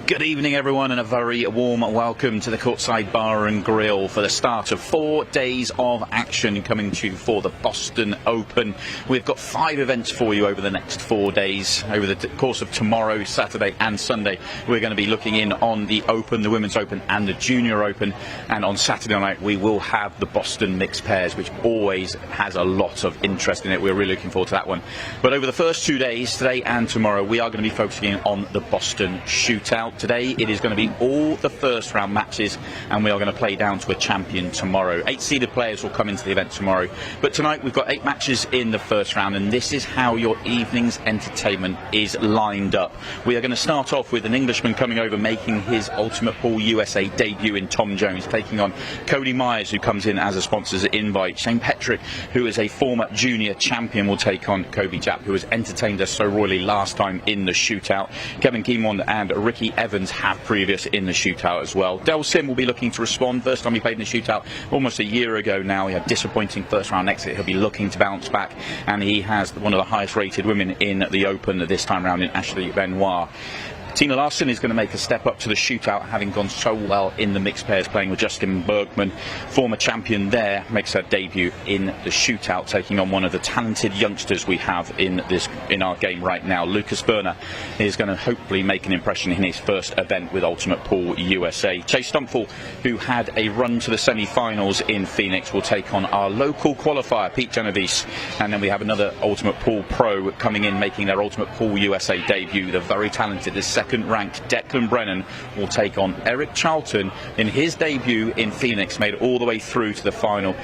Good evening everyone, and a very warm welcome to the Courtside Bar and Grill for the start of 4 days of action coming to you for the Boston Open. We've got 5 events for you over the next 4 days. Over the course of tomorrow, Saturday and Sunday, we're going to be looking in on the Open, the Women's Open and the Junior Open, and on Saturday night we will have the Boston Mixed Pairs, which always has a lot of interest in it. We're really looking forward to that one. But over the first 2 days, today and tomorrow, we are going to be focusing on the Boston Shootout. Today it is going to be all the first round matches, and we are going to play down to a champion tomorrow. 8 seeded players will come into the event tomorrow, but tonight we've got 8 matches in the first round, and this is how your evening's entertainment is lined up. We are going to start off with an Englishman coming over, making his Ultimate Pool USA debut in Tom Jones, taking on Cody Myers, who comes in as a sponsor's invite. Shane Petrick, who is a former junior champion, will take on Kobe Jaap, who has entertained us so royally last time in the shootout. Kevin Guimond and Ricky Evans have previous in the shootout as well. Del Sim will be looking to respond. First time he played in the shootout almost a year ago now. He had a disappointing first round exit. He'll be looking to bounce back, and he has one of the highest rated women in the Open this time round in Ashley Benoit. Tina Larsen is going to make a step up to the shootout, having gone so well in the mixed pairs, playing with Justin Bergman. Former champion there makes her debut in the shootout, taking on one of the talented youngsters we have in our game right now. Lukas Werner is going to hopefully make an impression in his first event with Ultimate Pool USA. Chase Stumfoll, who had a run to the semi-finals in Phoenix, will take on our local qualifier, Pete Genovese. And then we have another Ultimate Pool pro coming in, making their Ultimate Pool USA debut. The very talented, second-ranked Declan Brennan will take on Eric Charlton in his debut in Phoenix, made it all the way through to the final.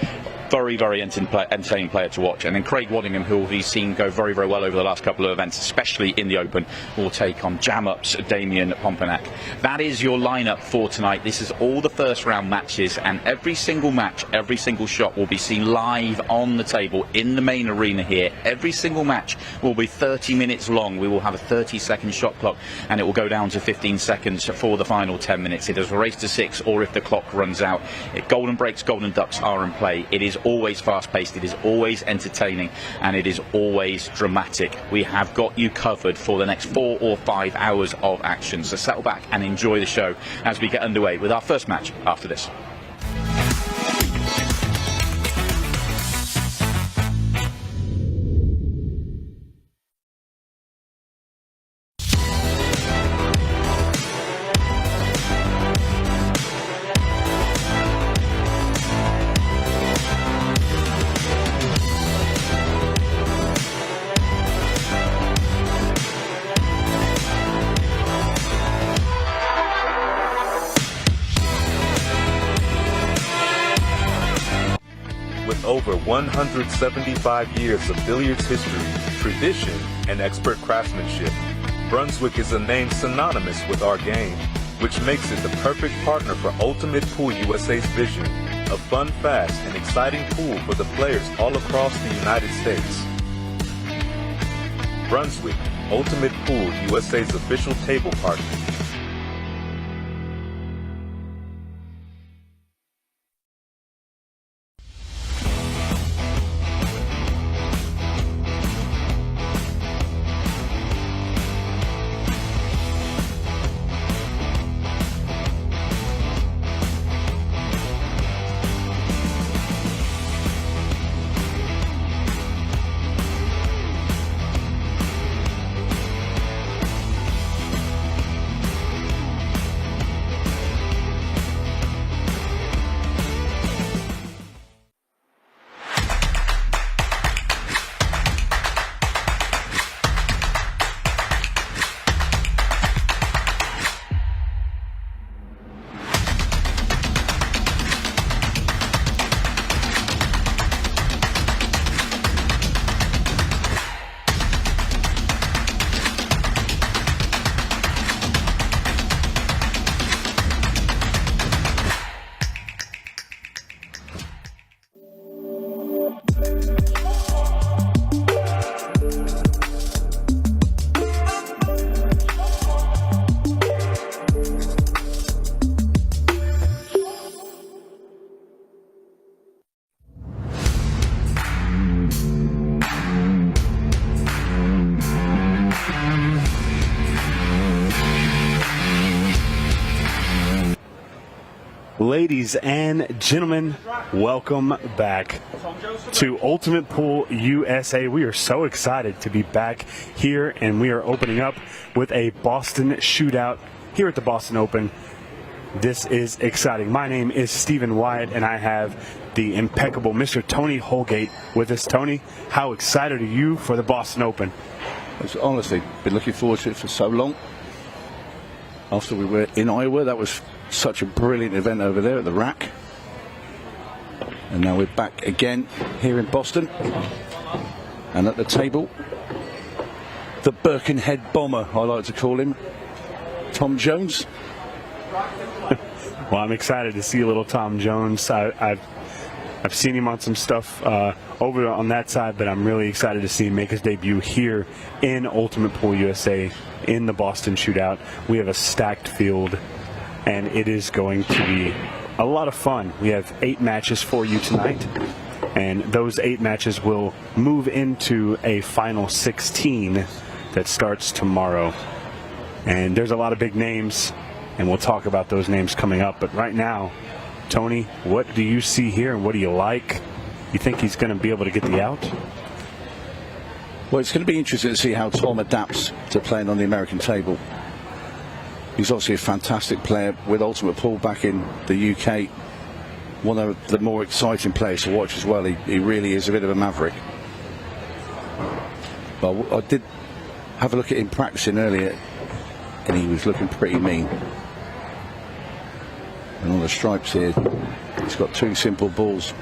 Very, very entertaining player to watch. And then Craig Waddingham, who we've seen go very, very well over the last couple of events, especially in the Open, will take on Jaap's Damian Pongpanik. That is your lineup for tonight. This is all the first round matches, and every single match, every single shot will be seen live on the table in the main arena here. Every single match will be 30 minutes long. We will have a 30-second shot clock, and it will go down to 15 seconds for the final 10 minutes. It is a race to 6, or if the clock runs out. Golden breaks, golden ducks are in play. It is always fast-paced, it is always entertaining, and it is always dramatic. We have got you covered for the next 4 or 5 hours of action, so settle back and enjoy the show as we get underway with our first match after this. Over 175 years of billiards history, tradition, and expert craftsmanship, Brunswick is a name synonymous with our game, which makes it the perfect partner for Ultimate Pool USA's vision, a fun, fast, and exciting pool for the players all across the United States. Brunswick, Ultimate Pool USA's official table partner. Ladies and gentlemen, welcome back to Ultimate Pool USA. We are so excited to be back here, and we are opening up with a Boston Shootout here at the Boston Open. This is exciting. My name is Stephen Wyatt, and I have the impeccable Mr. Tony Holgate with us. Tony, how excited are you for the Boston Open? I've honestly been looking forward to it for so long. After we were in Iowa, that was such a brilliant event over there at the rack. And now we're back again here in Boston. And at the table, the Birkenhead bomber, I like to call him, Tom Jones. Well, I'm excited to see a little Tom Jones. I've seen him on some stuff over on that side, but I'm really excited to see him make his debut here in Ultimate Pool USA in the Boston Shootout. We have a stacked field, and it is going to be a lot of fun. We have 8 matches for you tonight, and those 8 matches will move into a final 16 that starts tomorrow. And there's a lot of big names, and we'll talk about those names coming up. But right now, Tony, what do you see here, and what do you like? You think he's going to be able to get the out? Well, it's going to be interesting to see how Tom adapts to playing on the American table. He's obviously a fantastic player with Ultimate Pool back in the UK. One of the more exciting players to watch as well. He really is a bit of a maverick. But I did have a look at him practicing earlier, and he was looking pretty mean. And on the stripes here, he's got 2 simple balls,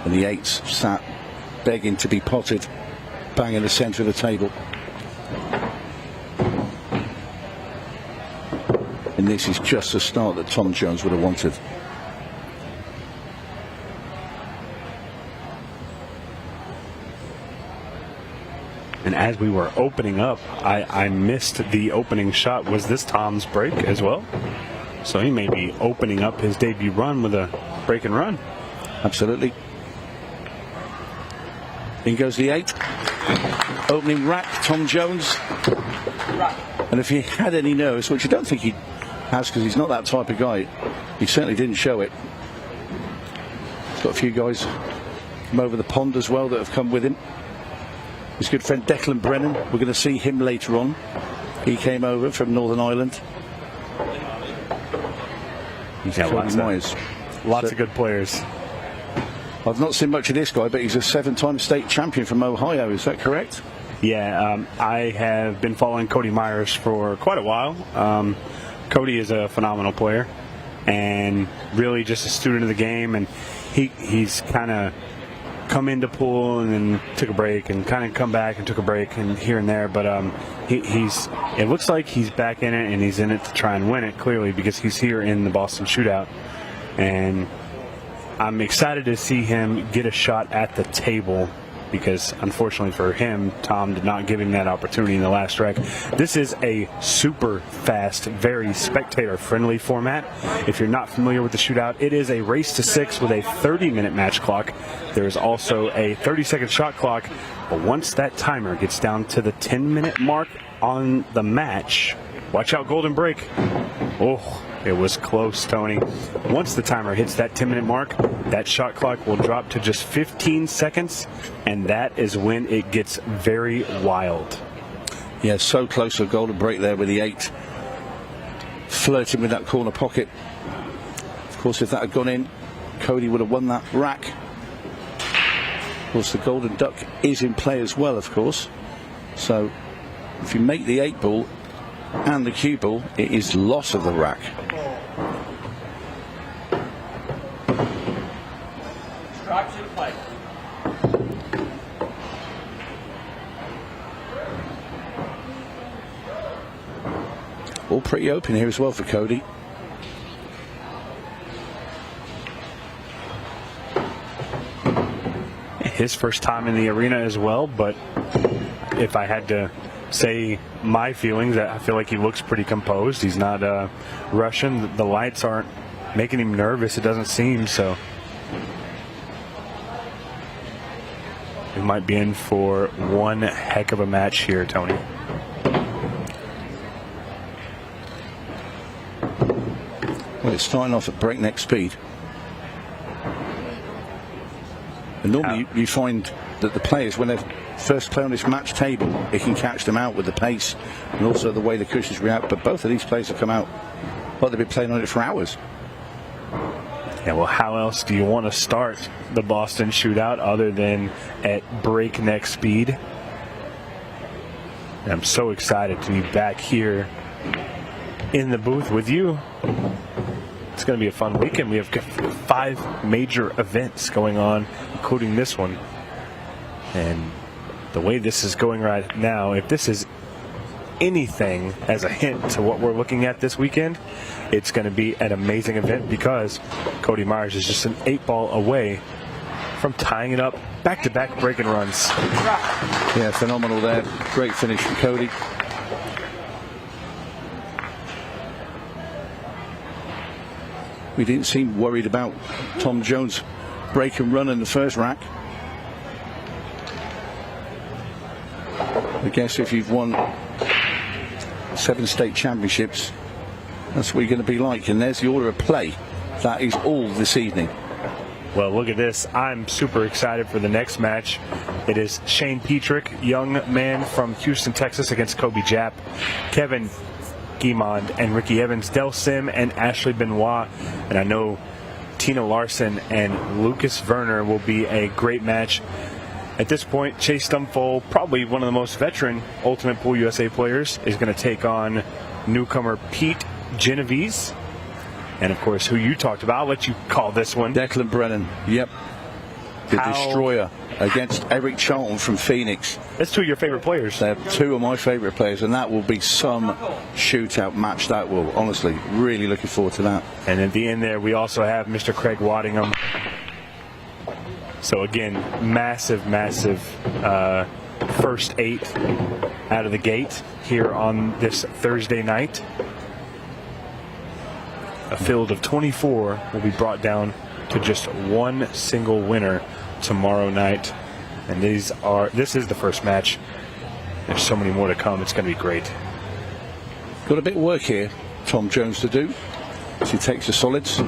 and the 8's sat begging to be potted, bang in the centre of the table. And this is just the start that Tom Jones would have wanted. And as we were opening up, I missed the opening shot. Was this Tom's break as well? So he may be opening up his debut run with a break and run. Absolutely. In goes the 8. Opening rack, Tom Jones. And if he had any nerves, which I don't think he has because he's not that type of guy, he certainly didn't show it. He's got a few guys from over the pond as well that have come with him. His good friend Declan Brennan, we're going to see him later on. He came over from Northern Ireland. He's lots of good players. I've not seen much of this guy, but he's a 7-time state champion from Ohio. Is that correct? Yeah, I have been following Cody Myers for quite a while. Cody is a phenomenal player and really just a student of the game, and he's kind of come into pool and then took a break and kind of come back and took a break and here and there, but it looks like he's back in it, and he's in it to try and win it, clearly, because he's here in the Boston Shootout, and I'm excited to see him get a shot at the table, because unfortunately for him, Tom did not give him that opportunity in the last rack. This is a super fast, very spectator-friendly format. If you're not familiar with the shootout, it is a race to 6 with a 30-minute match clock. There is also a 30-second shot clock, but once that timer gets down to the 10-minute mark on the match, watch out, golden break. Oh, it was close, Tony. Once the timer hits that 10-minute mark, that shot clock will drop to just 15 seconds, and that is when it gets very wild. Yeah, so close to a golden break there with the 8. Flirting with that corner pocket. Of course, if that had gone in, Cody would have won that rack. Of course, the golden duck is in play as well, of course. So, if you make the 8 ball and the cue ball, it is loss of the rack. All pretty open here as well for Cody. His first time in the arena as well, but if I had to say my feelings, I feel like he looks pretty composed. He's not rushing. The lights aren't making him nervous, it doesn't seem, so we might be in for one heck of a match here, Tony. Well, Well, it's starting off at breakneck speed. And normally you find that the players, when they first play on this match table, it can catch them out with the pace and also the way the cushions react. But both of these players have come out like they've been playing on it for hours. Yeah, well, how else do you want to start the Boston Shootout other than at breakneck speed? And I'm so excited to be back here in the booth with you. It's going to be a fun weekend. We have 5 major events going on, including this one. And the way this is going right now, if this is anything as a hint to what we're looking at this weekend, it's going to be an amazing event because Cody Myers is just an 8-ball away from tying it up back-to-back break and runs. Yeah, phenomenal there. Great finish from Cody. We didn't seem worried about Tom Jones' break and run in the first rack. I guess if you've won 7 state championships, that's what you're going to be like. And there's the order of play. That is all this evening. Well, look at this. I'm super excited for the next match. It is Shane Petrick, young man from Houston, Texas, against Kobe Jaap, Kevin Guimond and Ricky Evans, Del Sim and Ashley Benoit. And I know Tina Larsen and Lukas Werner will be a great match. At this point, Chase Stumfoll, probably one of the most veteran Ultimate Pool USA players, is going to take on newcomer Pete Genovese. And, of course, who you talked about. I'll let you call this one. Declan Brennan. Yep. The Destroyer against Eric Charlton from Phoenix. That's 2 of your favorite players. They're 2 of my favorite players, and that will be some shootout match. That will, honestly, really looking forward to that. And at the end there, we also have Mr. Craig Waddingham. So, again, massive first 8 out of the gate here on this Thursday night. A field of 24 will be brought down to just 1 single winner tomorrow night. And this is the first match. There's so many more to come. It's going to be great. Got a bit of work here, Tom Jones, to do. As he takes the solids.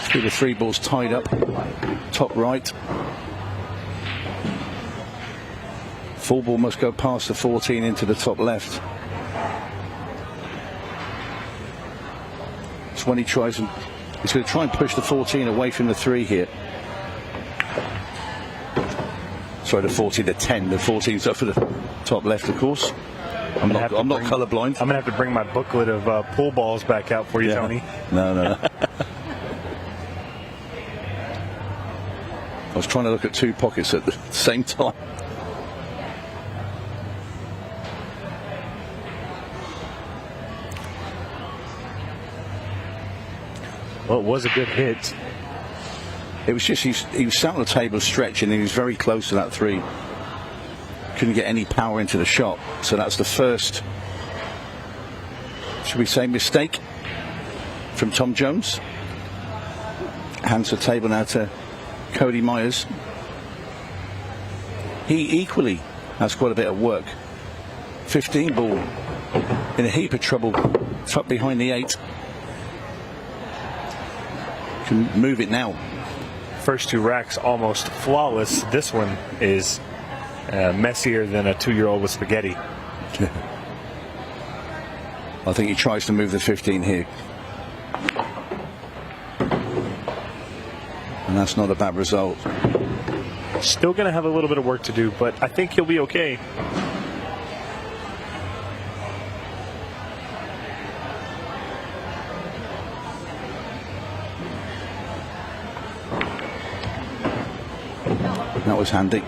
Through the 3 balls tied up. Top right. Full ball must go past the 14 into the top left. It's when he tries and he's going to try and push the 14 away from the 3 here. Sorry, the 14, the 10. The 14's up for the top left, of course. I'm not colorblind. I'm going to have to bring my booklet of pool balls back out for you, Tony. No. I was trying to look at 2 pockets at the same time. Well, it was a good hit. It was just he was sat on the table stretching, and he was very close to that 3. Couldn't get any power into the shot. So that's the first, should we say, mistake from Tom Jones. Hands the table now to Cody Myers. He equally has quite a bit of work. 15 ball in a heap of trouble, tucked behind the 8. Can move it now. First 2 racks almost flawless. This one is messier than a 2-year-old with spaghetti. I think he tries to move the 15 here. And that's not a bad result. Still going to have a little bit of work to do, but I think he'll be okay. That was handy.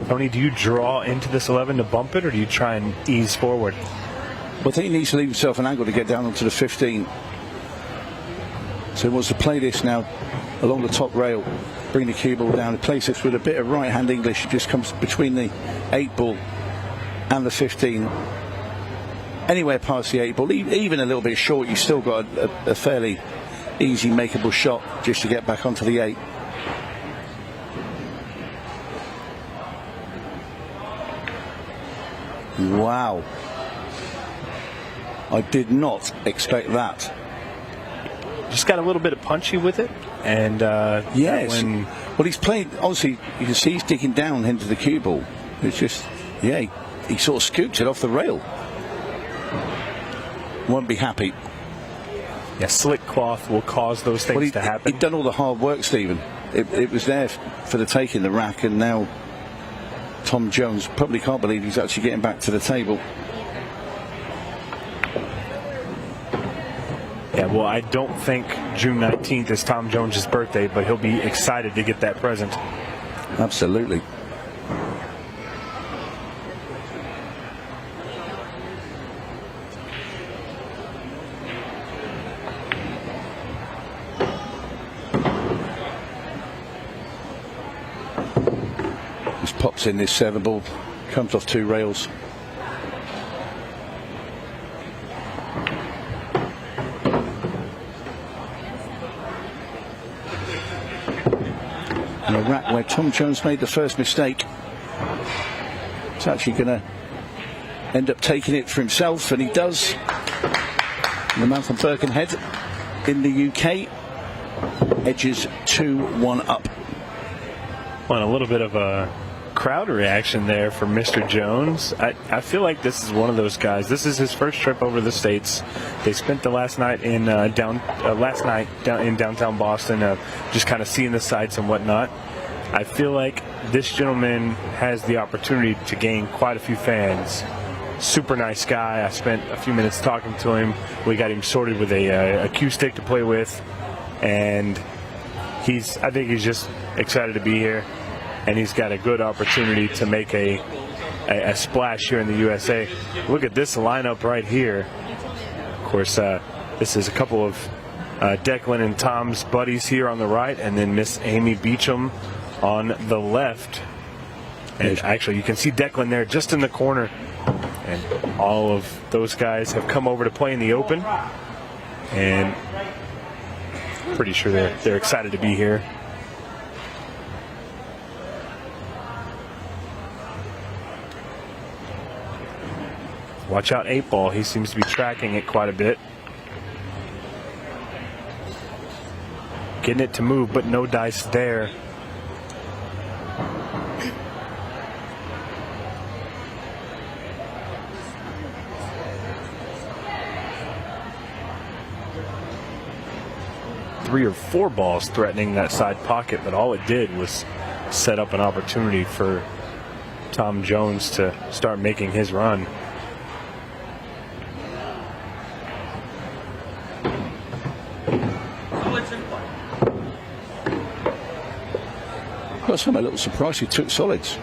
Tony, do you draw into this 11 to bump it, or do you try and ease forward? Well, I think he needs to leave himself an angle to get down onto the 15. So he wants to play this now along the top rail, bring the cue ball down, place this with a bit of right-hand English. It just comes between the 8 ball and the 15. Anywhere past the 8 ball, even a little bit short, you've still got a fairly easy makeable shot just to get back onto the 8. Wow. I did not expect that. Just got a little bit of punchy with it, and yes. Well, he's played. Obviously, you can see he's digging down into the cue ball. It's just, yeah, he sort of scoops it off the rail. Won't be happy. Yeah, slick cloth will cause those things to happen. He'd done all the hard work, Stephen. It was there for the taking, the rack, and now Tom Jones probably can't believe he's actually getting back to the table. Yeah, well, I don't think June 19th is Tom Jones' birthday, but he'll be excited to get that present. Absolutely. Just pops in this 7 ball, comes off 2 rails. And a rack where Tom Jones made the first mistake. He's actually going to end up taking it for himself, and he does. The man from Birkenhead in the UK edges 2-1 up. Well, a little bit of a crowd reaction there for Mr. Jones. I feel like this is one of those guys. This is his first trip over the States. They spent the last night in downtown Boston, just kind of seeing the sights and whatnot. I feel like this gentleman has the opportunity to gain quite a few fans. Super nice guy. I spent a few minutes talking to him. We got him sorted with a cue stick to play with, and I think he's just excited to be here. And he's got a good opportunity to make a splash here in the USA. Look at this lineup right here. Of course, this is a couple of Declan and Tom's buddies here on the right, and then Miss Amy Beecham on the left. And actually, you can see Declan there just in the corner. And all of those guys have come over to play in the Open. And pretty sure they're excited to be here. Watch out, 8 ball. He seems to be tracking it quite a bit. Getting it to move, but no dice there. Three or 4 balls threatening that side pocket, but all it did was set up an opportunity for Tom Jones to start making his run. Well, I'm a little surprised he took solids.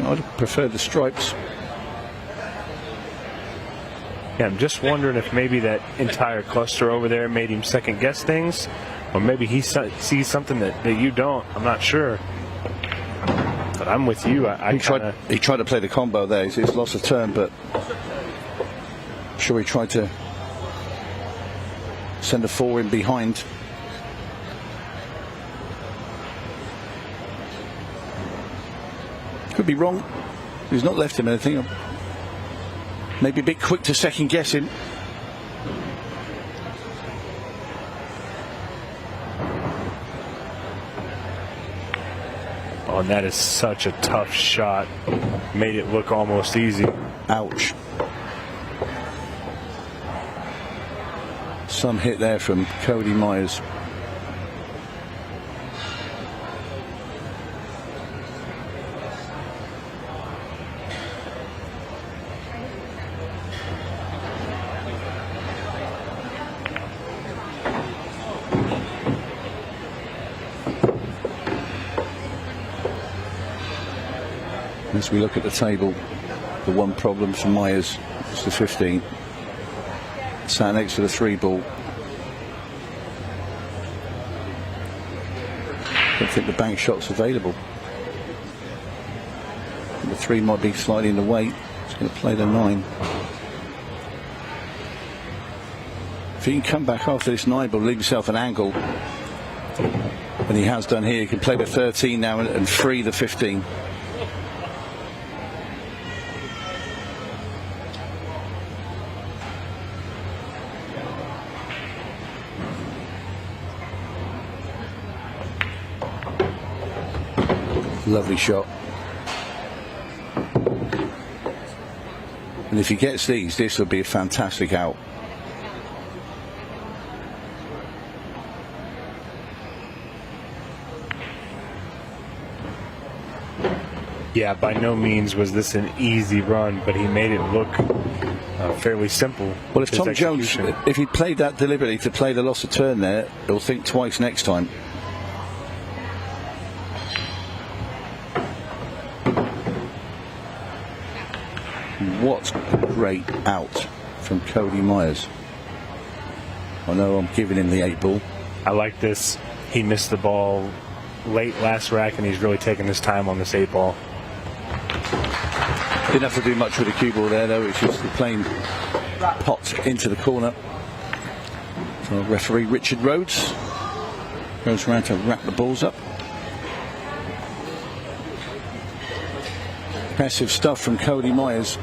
I'd have preferred the stripes. Yeah, I'm just wondering if maybe that entire cluster over there made him second guess things, or maybe he sees something that you don't. I'm not sure. But I'm with you. He tried to play the combo there. He's lost a turn, but I'm sure he tried to send a 4 in behind. Could be wrong. He's not left him anything. Maybe a bit quick to second guess him. Oh, and that is such a tough shot. Made it look almost easy. Ouch. Some hit there from Cody Myers. As we look at the table, the one problem for Myers is the 15. Sat next to the 3 ball. Don't think the bank shot's available. The 3 might be slightly in the way. He's going to play the 9. If he can come back after this 9 ball, leave himself an angle, and he has done here, he can play the 13 now and free the 15. Lovely shot. And if he gets these, this will be a fantastic out. Yeah, by no means was this an easy run, but he made it look fairly simple. Well, if Tom Jones, if he played that deliberately to play the loss of turn there, he'll think twice next time. What a great out from Cody Myers. I know I'm giving him the 8 ball. I like this. He missed the ball late last rack, and he's really taking his time on this 8 ball. Didn't have to do much with the cue ball there, though. It's just the plain pot into the corner. So referee Richard Rhodes goes around to wrap the balls up. Impressive stuff from Cody Myers.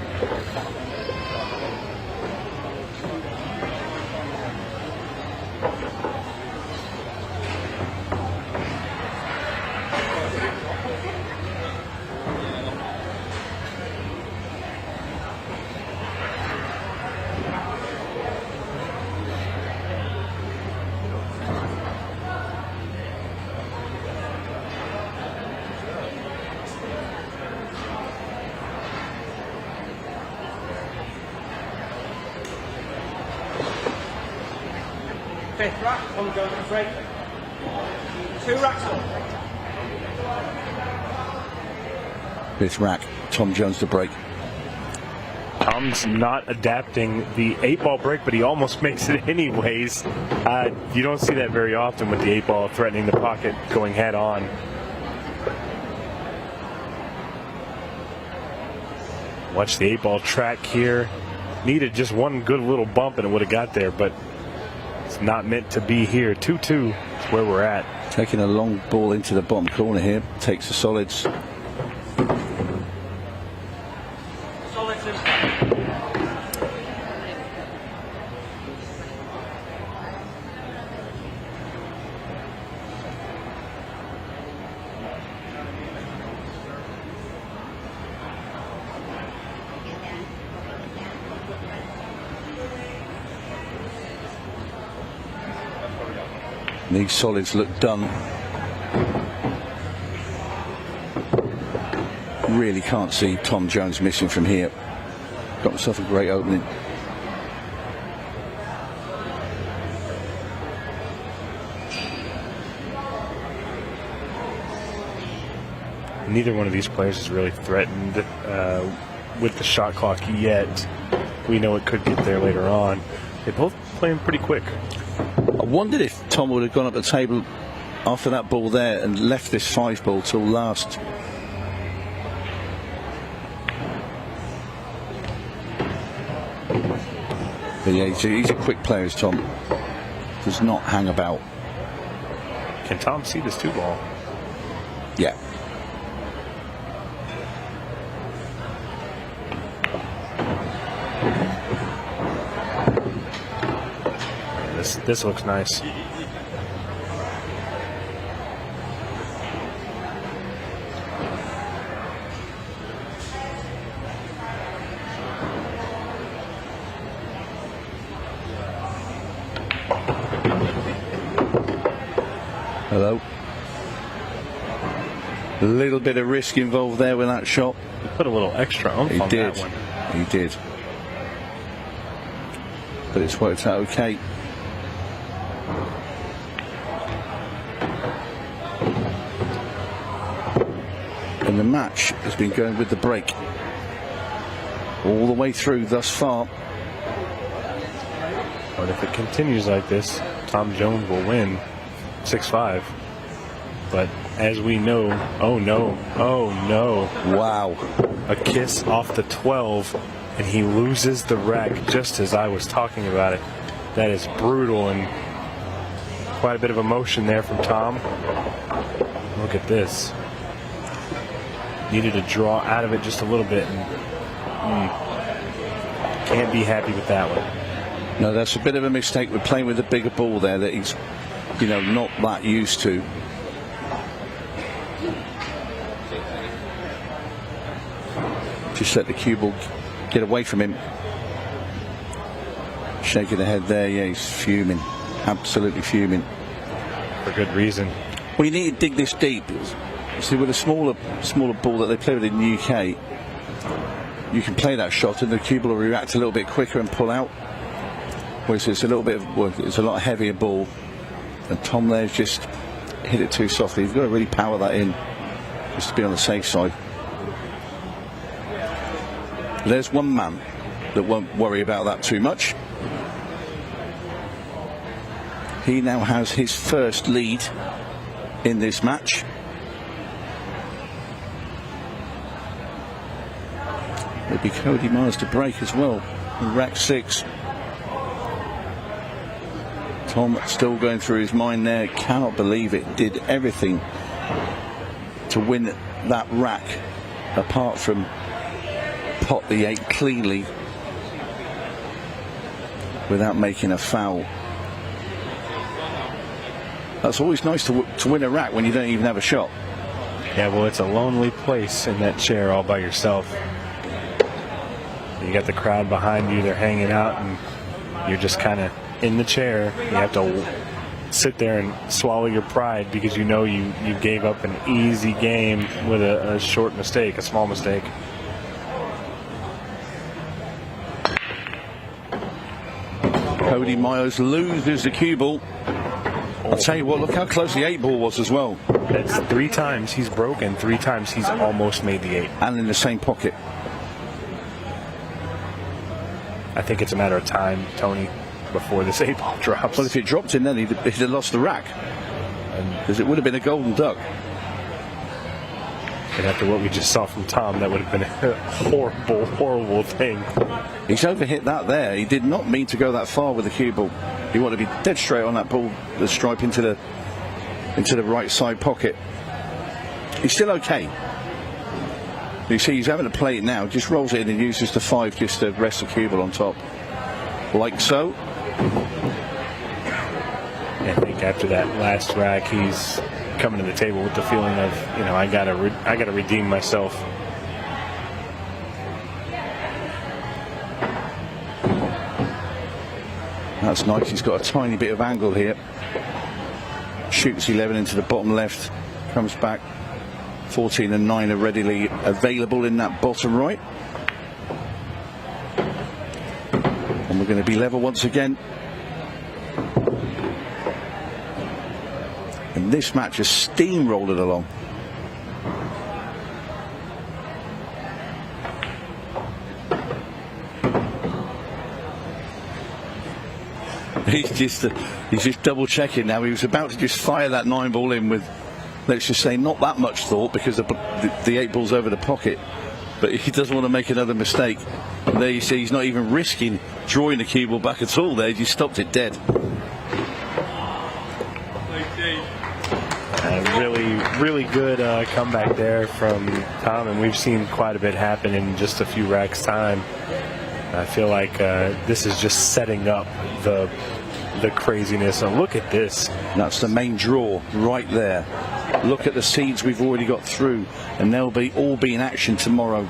Fifth rack, one goes to break. 2 racks up. Fifth rack, Tom Jones to break. Tom's not adapting the 8 ball break, but he almost makes it anyways. You don't see that very often with the 8 ball threatening the pocket, going head on. Watch the 8 ball track here. Needed just one good little bump and it would have got there, but it's not meant to be here. 2-2 is where we're at. Taking a long ball into the bottom corner here. Takes the solids. Solids in. These solids look done. Really can't see Tom Jones missing from here. Got himself a great opening. Neither one of these players is really threatened with the shot clock yet. We know it could get there later on. They both playing pretty quick. I wondered if Tom would have gone up the table after that ball there and left this 5 ball till last. But yeah, he's a quick player, is Tom. Does not hang about. Can Tom see this 2 ball? Yeah. This looks nice. Hello. A little bit of risk involved there with that shot. He put a little extra oomph on that one. He did. But it's worked out okay. And the match has been going with the break all the way through thus far. But if it continues like this, Tom Jones will win 6-5. But as we know, oh no, Wow. a kiss off the 12, and he loses the rack just as I was talking about it. That is brutal, and quite a bit of emotion there from Tom. Look at this. Needed to draw out of it just a little bit, and can't be happy with that one. No, that's a bit of a mistake with playing with a bigger ball there that he's, not that used to. Just let the cue ball get away from him. Shaking the head there. Yeah, he's fuming. Absolutely fuming. For good reason. Well, you need to dig this deep. See, with a smaller ball that they play with in the UK, you can play that shot and the cue ball will react a little bit quicker and pull out. Whereas it's a little bit it's a lot heavier ball. And Tom there's just hit it too softly. You've got to really power that in just to be on the safe side. There's one man that won't worry about that too much. He now has his first lead in this match. It'll be Cody Myers to break as well in rack 6. Tom still going through his mind there. Cannot believe it. Did everything to win that rack apart from pot the 8 cleanly without making a foul. That's always nice to win a rack when you don't even have a shot. Yeah, well, it's a lonely place in that chair all by yourself. You got the crowd behind you, they're hanging out, and you're just kind of in the chair. You have to sit there and swallow your pride because you know you gave up an easy game with a short mistake, a small mistake. Cody Myers loses the cue ball. I'll tell you what, look how close the 8 ball was as well. That's 3 times he's broken, 3 times he's almost made the 8. And in the same pocket. I think it's a matter of time, Tony, before this 8 ball drops. Well, if it dropped in then, he'd have lost the rack. Because it would have been a golden duck. And after what we just saw from Tom, that would have been a horrible, horrible thing. He's overhit that there. He did not mean to go that far with the cue ball. He wanted to be dead straight on that ball, the stripe into the right side pocket. He's still okay. You see, he's having to play it now. Just rolls it in and uses the 5 just to rest the cue ball on top, like so. I think after that last rack, he's coming to the table with the feeling of, I gotta redeem myself. That's nice. He's got a tiny bit of angle here. Shoots 11 into the bottom left. Comes back. 14 and 9 are readily available in that bottom right. And we're going to be level once again. And this match has steamrolled it along. He's just double checking now. He was about to just fire that 9 ball in with, let's just say, not that much thought because the 8 ball's over the pocket. But he doesn't want to make another mistake. And there you see he's not even risking drawing the cue ball back at all there. He just stopped it dead. Really good comeback there from Tom, and we've seen quite a bit happen in just a few racks time. I feel like this is just setting up the craziness. And look at this. That's the main draw right there. Look at the seeds we've already got through, and they'll all be in action tomorrow.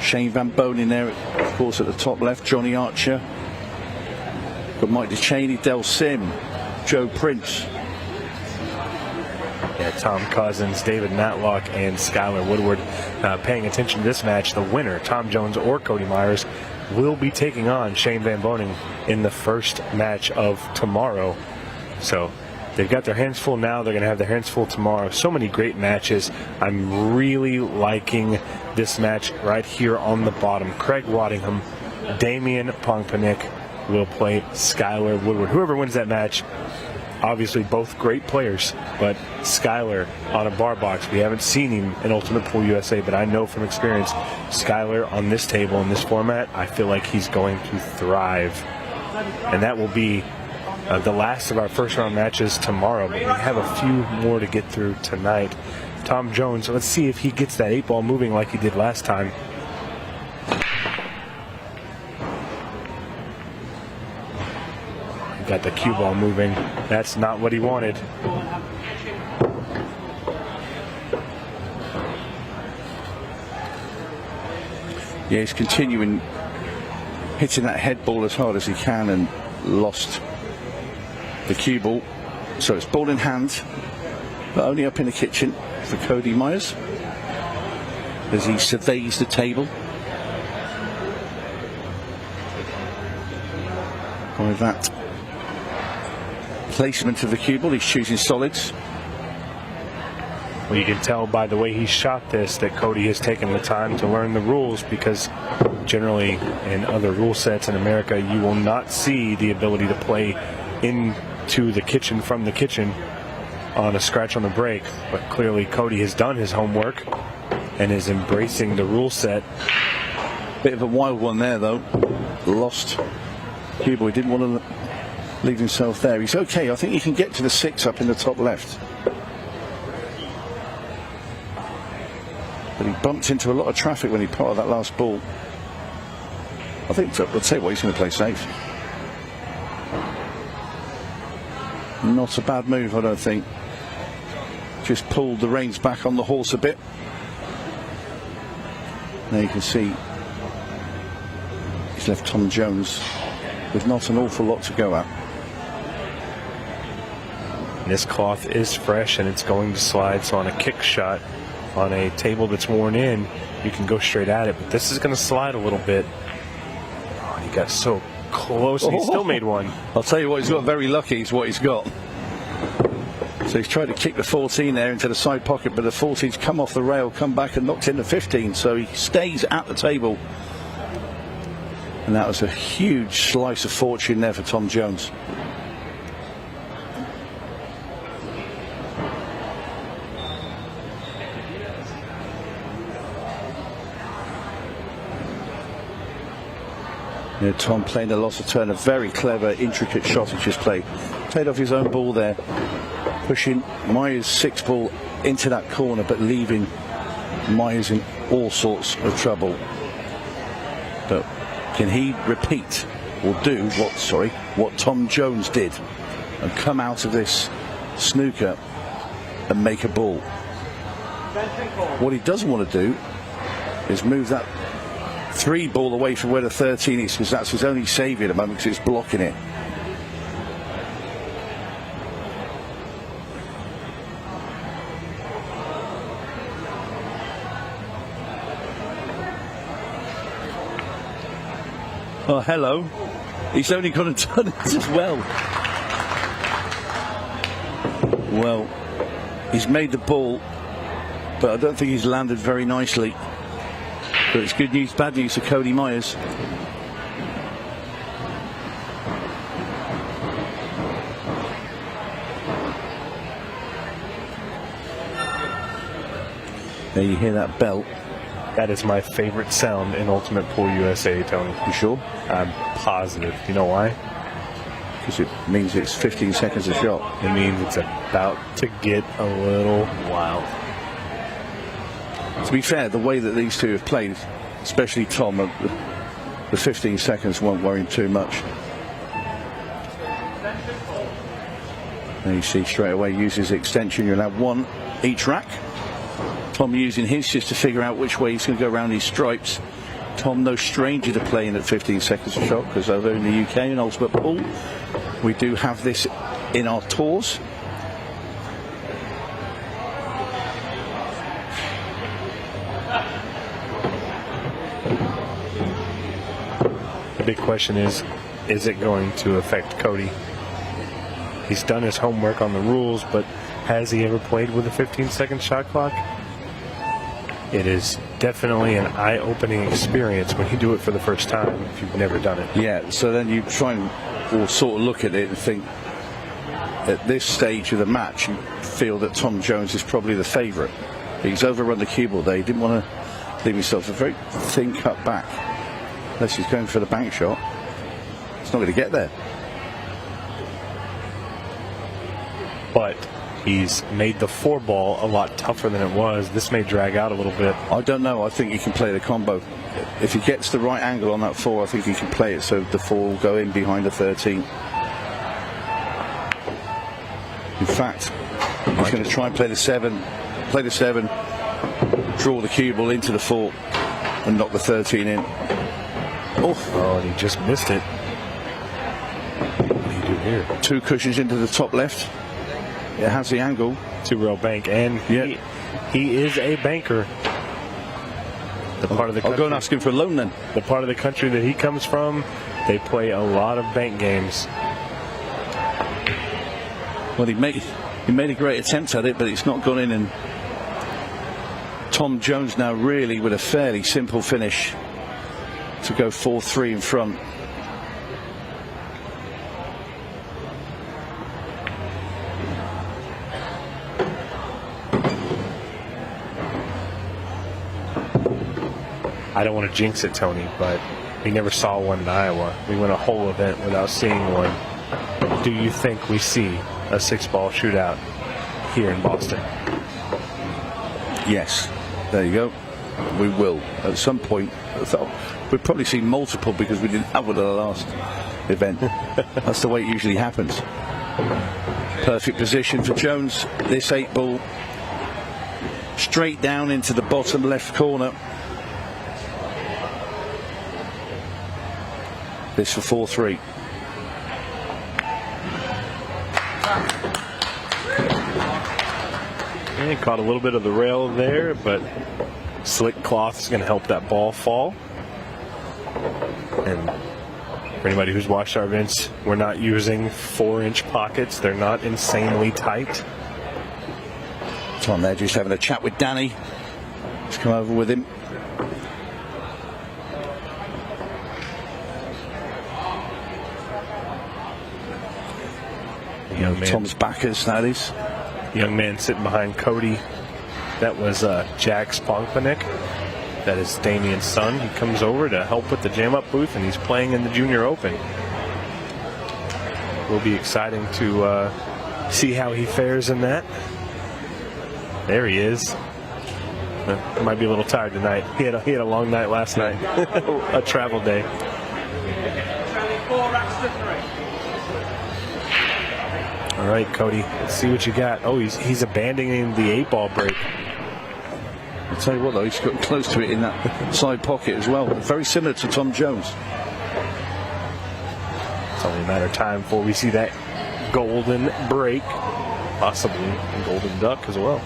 Shane Van Bonen there, of course, at the top left. Johnny Archer. Got Mike DeChaney, Del Sim, Joe Prince. Yeah, Tom Cousins, David Matlock, and Skylar Woodward paying attention to this match. The winner, Tom Jones or Cody Myers, will be taking on Shane Van Bonen in the first match of tomorrow. So they've got their hands full now. They're going to have their hands full tomorrow. So many great matches. I'm really liking this match right here on the bottom. Craig Waddingham, Damian Pongpanik will play Skylar Woodward. Whoever wins that match, obviously both great players, but Skylar on a bar box, we haven't seen him in Ultimate Pool USA, but I know from experience, Skylar on this table, in this format, I feel like he's going to thrive. And that will be the last of our first round matches tomorrow, but we have a few more to get through tonight. Tom Jones, let's see if he gets that 8 ball moving like he did last time. Got the cue ball moving. That's not what he wanted. Yeah, he's continuing hitting that head ball as hard as he can and lost the cue ball. So it's ball in hand, but only up in the kitchen for Cody Myers as he surveys the table. With that placement of the cue ball, he's choosing solids. Well, you can tell by the way he shot this that Cody has taken the time to learn the rules, because generally in other rule sets in America you will not see the ability to play into the kitchen from the kitchen on a scratch on the break. But clearly Cody has done his homework and is embracing the rule set. Bit of a wild one there though. Lost cue ball. He didn't want to leave himself there. He's okay. I think he can get to the 6 up in the top left. But he bumped into a lot of traffic when he potted that last ball. I think, I'll tell you what, he's going to play safe. Not a bad move, I don't think. Just pulled the reins back on the horse a bit. There you can see he's left Tom Jones with not an awful lot to go at. This cloth is fresh and it's going to slide, so on a kick shot on a table that's worn in, you can go straight at it, but this is going to slide a little bit. Oh, he got so close and he still made one. I'll tell you what, he's got very lucky is what he's got. So he's tried to kick the 14 there into the side pocket, but the 14's come off the rail, come back and knocked in the 15, so he stays at the table. And that was a huge slice of fortune there for Tom Jones. Tom playing the loss of turn, a very clever, intricate shot he just played. Played off his own ball there, pushing Myers' 6 ball into that corner, but leaving Myers in all sorts of trouble. But can he repeat or do what Tom Jones did and come out of this snooker and make a ball? What he doesn't want to do is move that 3 ball away from where the 13 is, because that's his only saviour at the moment, because it's blocking it. Oh, hello. He's only gone and done it as well. Well, he's made the ball, but I don't think he's landed very nicely. But it's good news, bad news for Cody Myers. There you hear that bell. That is my favorite sound in Ultimate Pool USA, Tony. You sure? I'm positive. You know why? Because it means it's 15 seconds a shot. It means it's about to get a little wild. To be fair, the way that these two have played, especially Tom, the 15 seconds won't worry him too much. There you see straight away uses extension. You'll have 1 each rack. Tom using his just to figure out which way he's going to go around these stripes. Tom no stranger to playing at 15 seconds a shot, because over in the UK in Ultimate Pool we do have this in our tours. The big question is it going to affect Cody? He's done his homework on the rules, but has he ever played with a 15-second shot clock? It is definitely an eye-opening experience when you do it for the first time if you've never done it. Yeah, so then you try and or sort of look at it and think, at this stage of the match, you feel that Tom Jones is probably the favourite. He's overrun the cue ball there. He didn't want to leave himself a very thin cut back. Unless he's going for the bank shot. It's not going to get there. But he's made the 4 ball a lot tougher than it was. This may drag out a little bit. I don't know. I think he can play the combo. If he gets the right angle on that 4, I think he can play it so the 4 will go in behind the 13. In fact, he's going to try and play the 7, draw the cue ball into the 4. and knock the 13 in. Oh, and he just missed it. What do you do here? 2 cushions into the top left. It has the angle. 2-rail bank, and he is a banker. The part of the I'll go and ask him for a loan then. The part of the country that he comes from, they play a lot of bank games. Well, he made a great attempt at it, but it's not gone in. And Tom Jones now really with a fairly simple finish to go 4-3 in front. I don't want to jinx it, Tony, but we never saw one in Iowa. We went a whole event without seeing one. Do you think we see a 6-ball shootout here in Boston? Yes, there you go. We will at some point. We'll probably see multiple because we didn't have one at the last event. That's the way it usually happens. Perfect position for Jones. This 8-ball straight down into the bottom left corner. This for 4-3. And caught a little bit of the rail there, but slick cloth is going to help that ball fall. And for anybody who's watched our events, we're not using 4-inch pockets. They're not insanely tight. Tom there just having a chat with Danny. Let's come over with him. Young man, Tom's backers, that is. young man sitting behind Cody. That was Jack's Pongpanik. That is Damian's son. He comes over to help with the Jam Up booth, and he's playing in the Junior Open. Will be exciting to see how he fares in that. There he is. Might be a little tired tonight. He had a long night last night. A travel day. 4 racks to 3. All right, Cody, let's see what you got. Oh, he's abandoning the 8-ball break. I'll tell you what, though, he's got close to it in that side pocket as well. Very similar to Tom Jones. It's only a matter of time before we see that golden break, possibly a golden duck as well.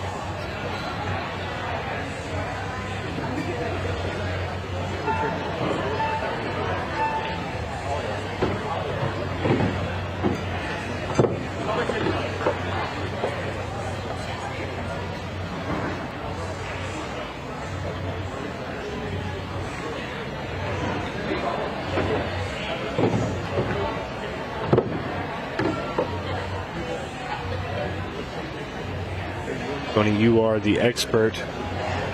Tony, you are the expert.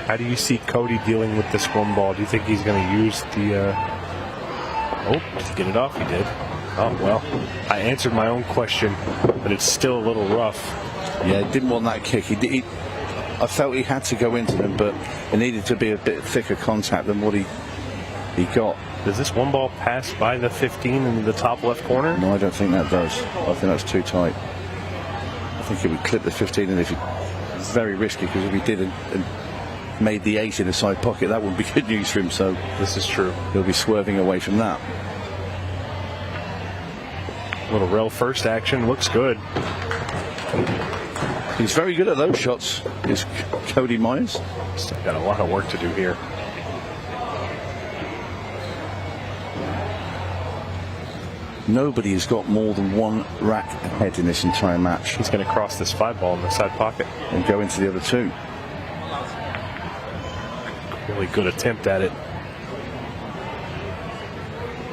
How do you see Cody dealing with this 1 ball? Do you think he's going to use the... Oh, did he get it off? He did. Oh, well, I answered my own question, but it's still a little rough. Yeah, didn't want that kick. I felt he had to go into them, but it needed to be a bit thicker contact than what he got. Does this 1 ball pass by the 15 in the top left corner? No, I don't think that does. I think that's too tight. I think it would clip the 15, and if it... very risky, because if he did and made the 8 in the side pocket, that would be good news for him. So this is true. He'll be swerving away from that. Little rail first action, looks good. He's very good at those shots, is Cody Myers. Still got a lot of work to do here. Nobody has got more than 1 rack ahead in this entire match. He's going to cross this 5 ball in the side pocket and go into the other 2. Really good attempt at it.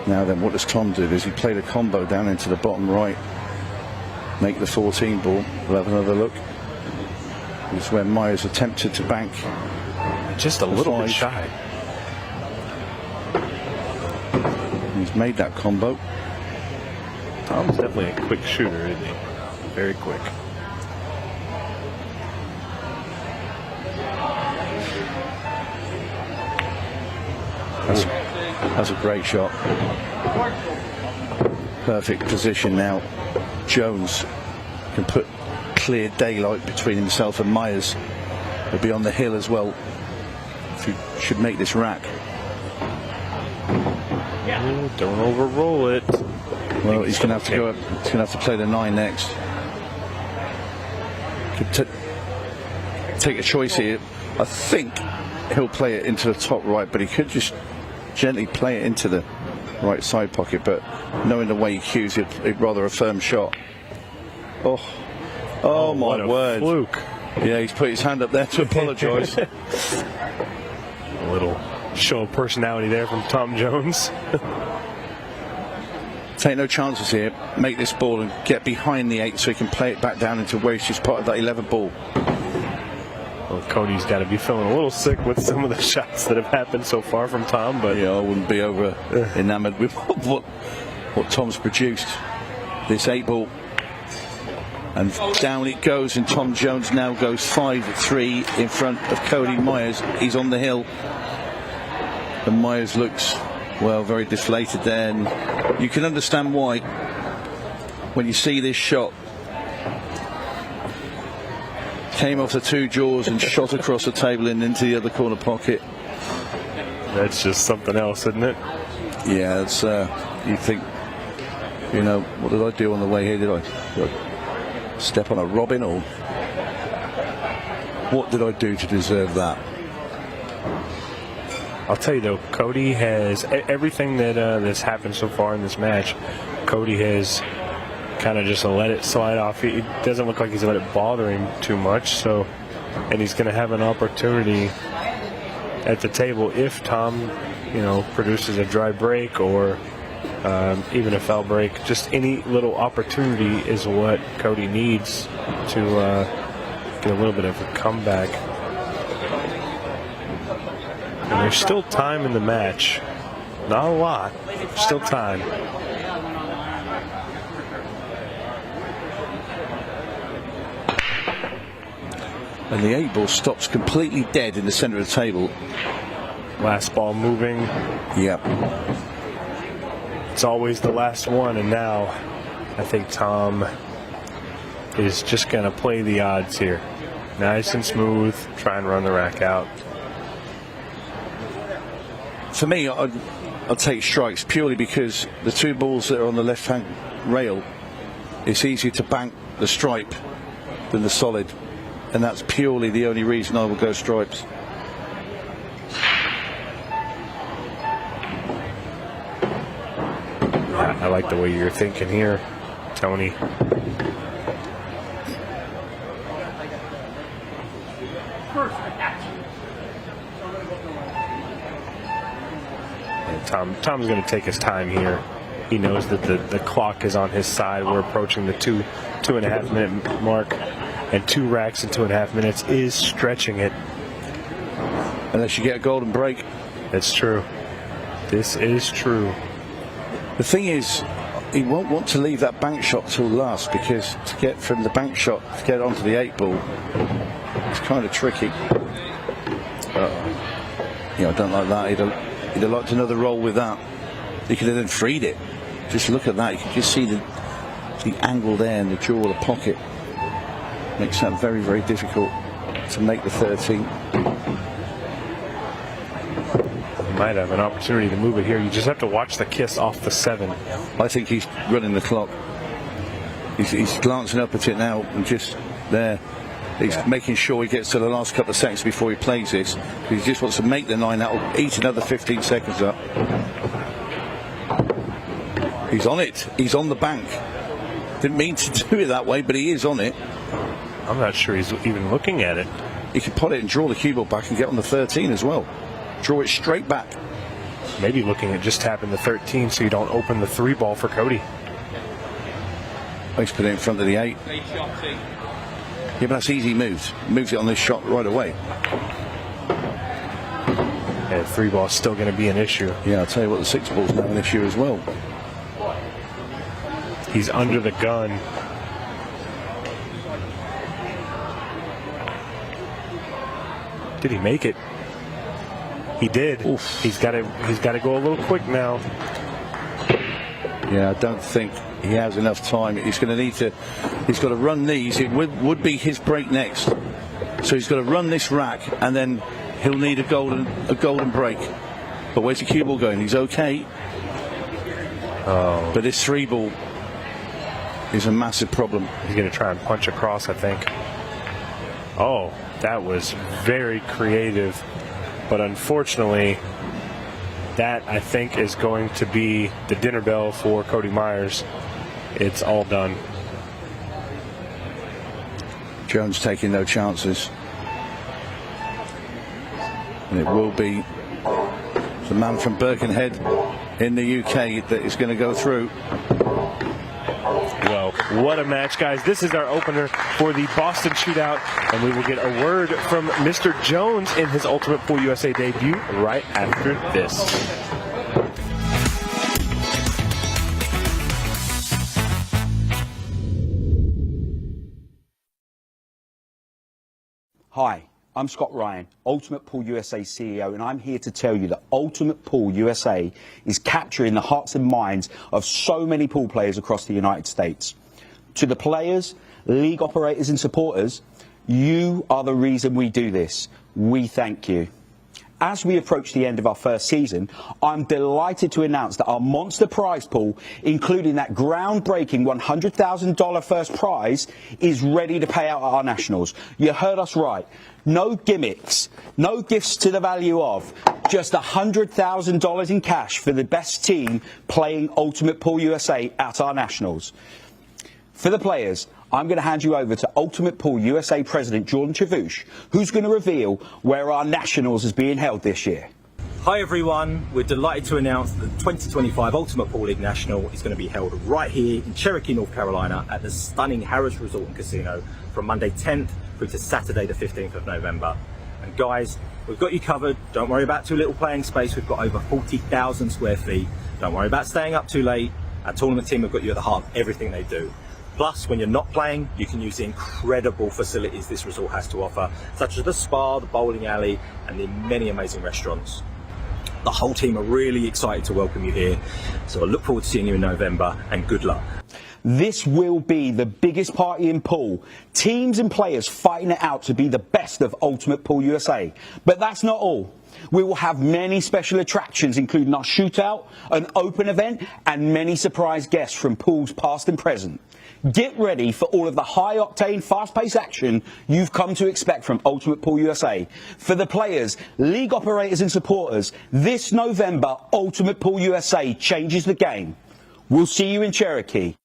Now then, what does Tom do? Does he play the combo down into the bottom right? Make the 14 ball. We'll have another look. This is where Myers attempted to bank. Just a little bit shy. He's made that combo. Tom's definitely a quick shooter, isn't he? Very quick. That's a great shot. Perfect position now. Jones can put clear daylight between himself and Myers. He'll be on the hill as well. If he should make this rack. Don't overroll it. Well, he's going to have to go up. He's going to have to play the 9 next. Could take a choice here. I think he'll play it into the top right, but he could just gently play it into the right side pocket. But knowing the way he cues, he'd rather a firm shot. Oh my what a word! Fluke. Yeah, he's put his hand up there to apologise. A little show of personality there from Tom Jones. Take no chances here. Make this ball and get behind the 8 so he can play it back down into where he's just part of that 11 ball. Well, Cody's got to be feeling a little sick with some of the shots that have happened so far from Tom, but yeah, I wouldn't be over enamoured with what Tom's produced. This 8 ball. And down it goes, and Tom Jones now goes 5-3 in front of Cody Myers. He's on the hill. And Myers looks, well, very deflated there. And you can understand why when you see this shot. Came off the 2 jaws and shot across the table and into the other corner pocket. That's just something else, isn't it? Yeah, it's, you think, you know, what did I do on the way here? Did I step on a robin, or what did I do to deserve that? I'll tell you though, Cody has everything that's happened so far in this match. Cody has kind of just let it slide off. It doesn't look like he's let it bother him too much. So, and he's going to have an opportunity at the table if Tom, you know, produces a dry break or even a foul break. Just any little opportunity is what Cody needs to get a little bit of a comeback. And there's still time in the match. Not a lot. Still time. And the 8 ball stops completely dead in the center of the table. Last ball moving. Yep. It's always the last one, and now I think Tom is just going to play the odds here. Nice and smooth. Try and run the rack out. For me, I'll take strikes purely because the 2 balls that are on the left-hand rail, it's easier to bank the stripe than the solid. And that's purely the only reason I will go stripes. I like the way you're thinking here, Tony. And Tom's going to take his time here. He knows that the clock is on his side. We're approaching the 2.5 minute mark. And 2 racks in 2.5 minutes is stretching it. Unless you get a golden break. That's true. This is true. The thing is, he won't want to leave that bank shot till last, because to get from the bank shot to get onto the 8 ball, it's kind of tricky. I don't like that. He'd have liked another roll with that. He could have then freed it. Just look at that. You can just see the angle there and the jaw of the pocket. Makes that very, very difficult to make the 13. He might have an opportunity to move it here. You just have to watch the kiss off the 7. I think he's running the clock. He's glancing up at it now and just there. He's making sure he gets to the last couple of seconds before he plays this. He just wants to make the 9. That will eat another 15 seconds up. He's on it. He's on the bank. Didn't mean to do it that way, but he is on it. I'm not sure he's even looking at it. He can pot it and draw the cue ball back and get on the 13 as well. Draw it straight back. Maybe looking at just tapping the 13 so you don't open the 3 ball for Cody. He's put it in front of the 8. Yeah, but that's easy moves. Moves it on this shot right away. And 3 ball is still going to be an issue. Yeah, I'll tell you what, the 6 ball's now an issue as well. He's under the gun. Did he make it? He did. Oof. He's got to go a little quick now. Yeah, I don't think he has enough time. He's going to need to. He's got to run these. It would be his break next. So he's got to run this rack, and then he'll need a golden break. But where's the cue ball going? He's okay. Oh. But this 3-ball is a massive problem. He's going to try and punch across, I think. Oh, that was very creative. But unfortunately, that, I think, is going to be the dinner bell for Cody Myers. It's all done. Jones taking no chances. And it will be the man from Birkenhead in the UK that is going to go through. Well, what a match, guys. This is our opener for the Boston Shootout, and we will get a word from Mr. Jones in his Ultimate Pool USA debut right after this. Hi, I'm Scott Ryan, Ultimate Pool USA CEO, and I'm here to tell you that Ultimate Pool USA is capturing the hearts and minds of so many pool players across the United States. To the players, league operators and supporters, you are the reason we do this. We thank you. As we approach the end of our first season, I'm delighted to announce that our monster prize pool, including that groundbreaking $100,000 first prize, is ready to pay out at our nationals. You heard us right. No gimmicks, no gifts to the value of, just $100,000 in cash for the best team playing Ultimate Pool USA at our nationals. For the players, I'm going to hand you over to Ultimate Pool USA President Jordan Chavouche, who's going to reveal where our nationals is being held this year. Hi everyone, we're delighted to announce that the 2025 Ultimate Pool League National is going to be held right here in Cherokee, North Carolina at the stunning Harrah's Resort and Casino from Monday 10th through to Saturday the 15th of November. And guys, we've got you covered. Don't worry about too little playing space. We've got over 40,000 square feet. Don't worry about staying up too late. Our tournament team have got you at the heart of everything they do. Plus, when you're not playing, you can use the incredible facilities this resort has to offer, such as the spa, the bowling alley, and the many amazing restaurants. The whole team are really excited to welcome you here, so I look forward to seeing you in November, and good luck. This will be the biggest party in pool. Teams and players fighting it out to be the best of Ultimate Pool USA. But that's not all. We will have many special attractions, including our shootout, an open event, and many surprise guests from pools past and present. Get ready for all of the high-octane, fast-paced action you've come to expect from Ultimate Pool USA. For the players, league operators and supporters, this November, Ultimate Pool USA changes the game. We'll see you in Cherokee.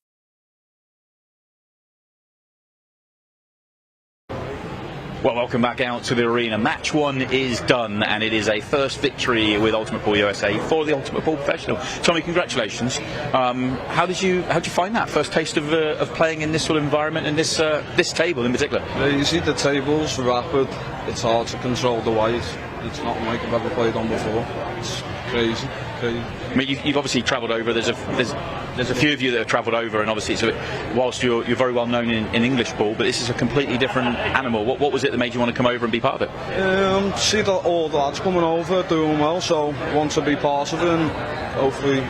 Well, welcome back out to the arena. Match one is done, and it is a first victory with Ultimate Pool USA for the Ultimate Pool Professional. Tommy, congratulations. How did you find that first taste of playing in this sort of environment and this table in particular? You see, the table's rapid. It's hard to control the weight. It's not like I've ever played on before. It's crazy. I mean, you've obviously travelled over. There's a few of you that have travelled over, and obviously, whilst you're very well known in English pool, but this is a completely different animal. What was it that made you want to come over and be part of it? See that all the lads coming over, doing well, so want to be part of it and hopefully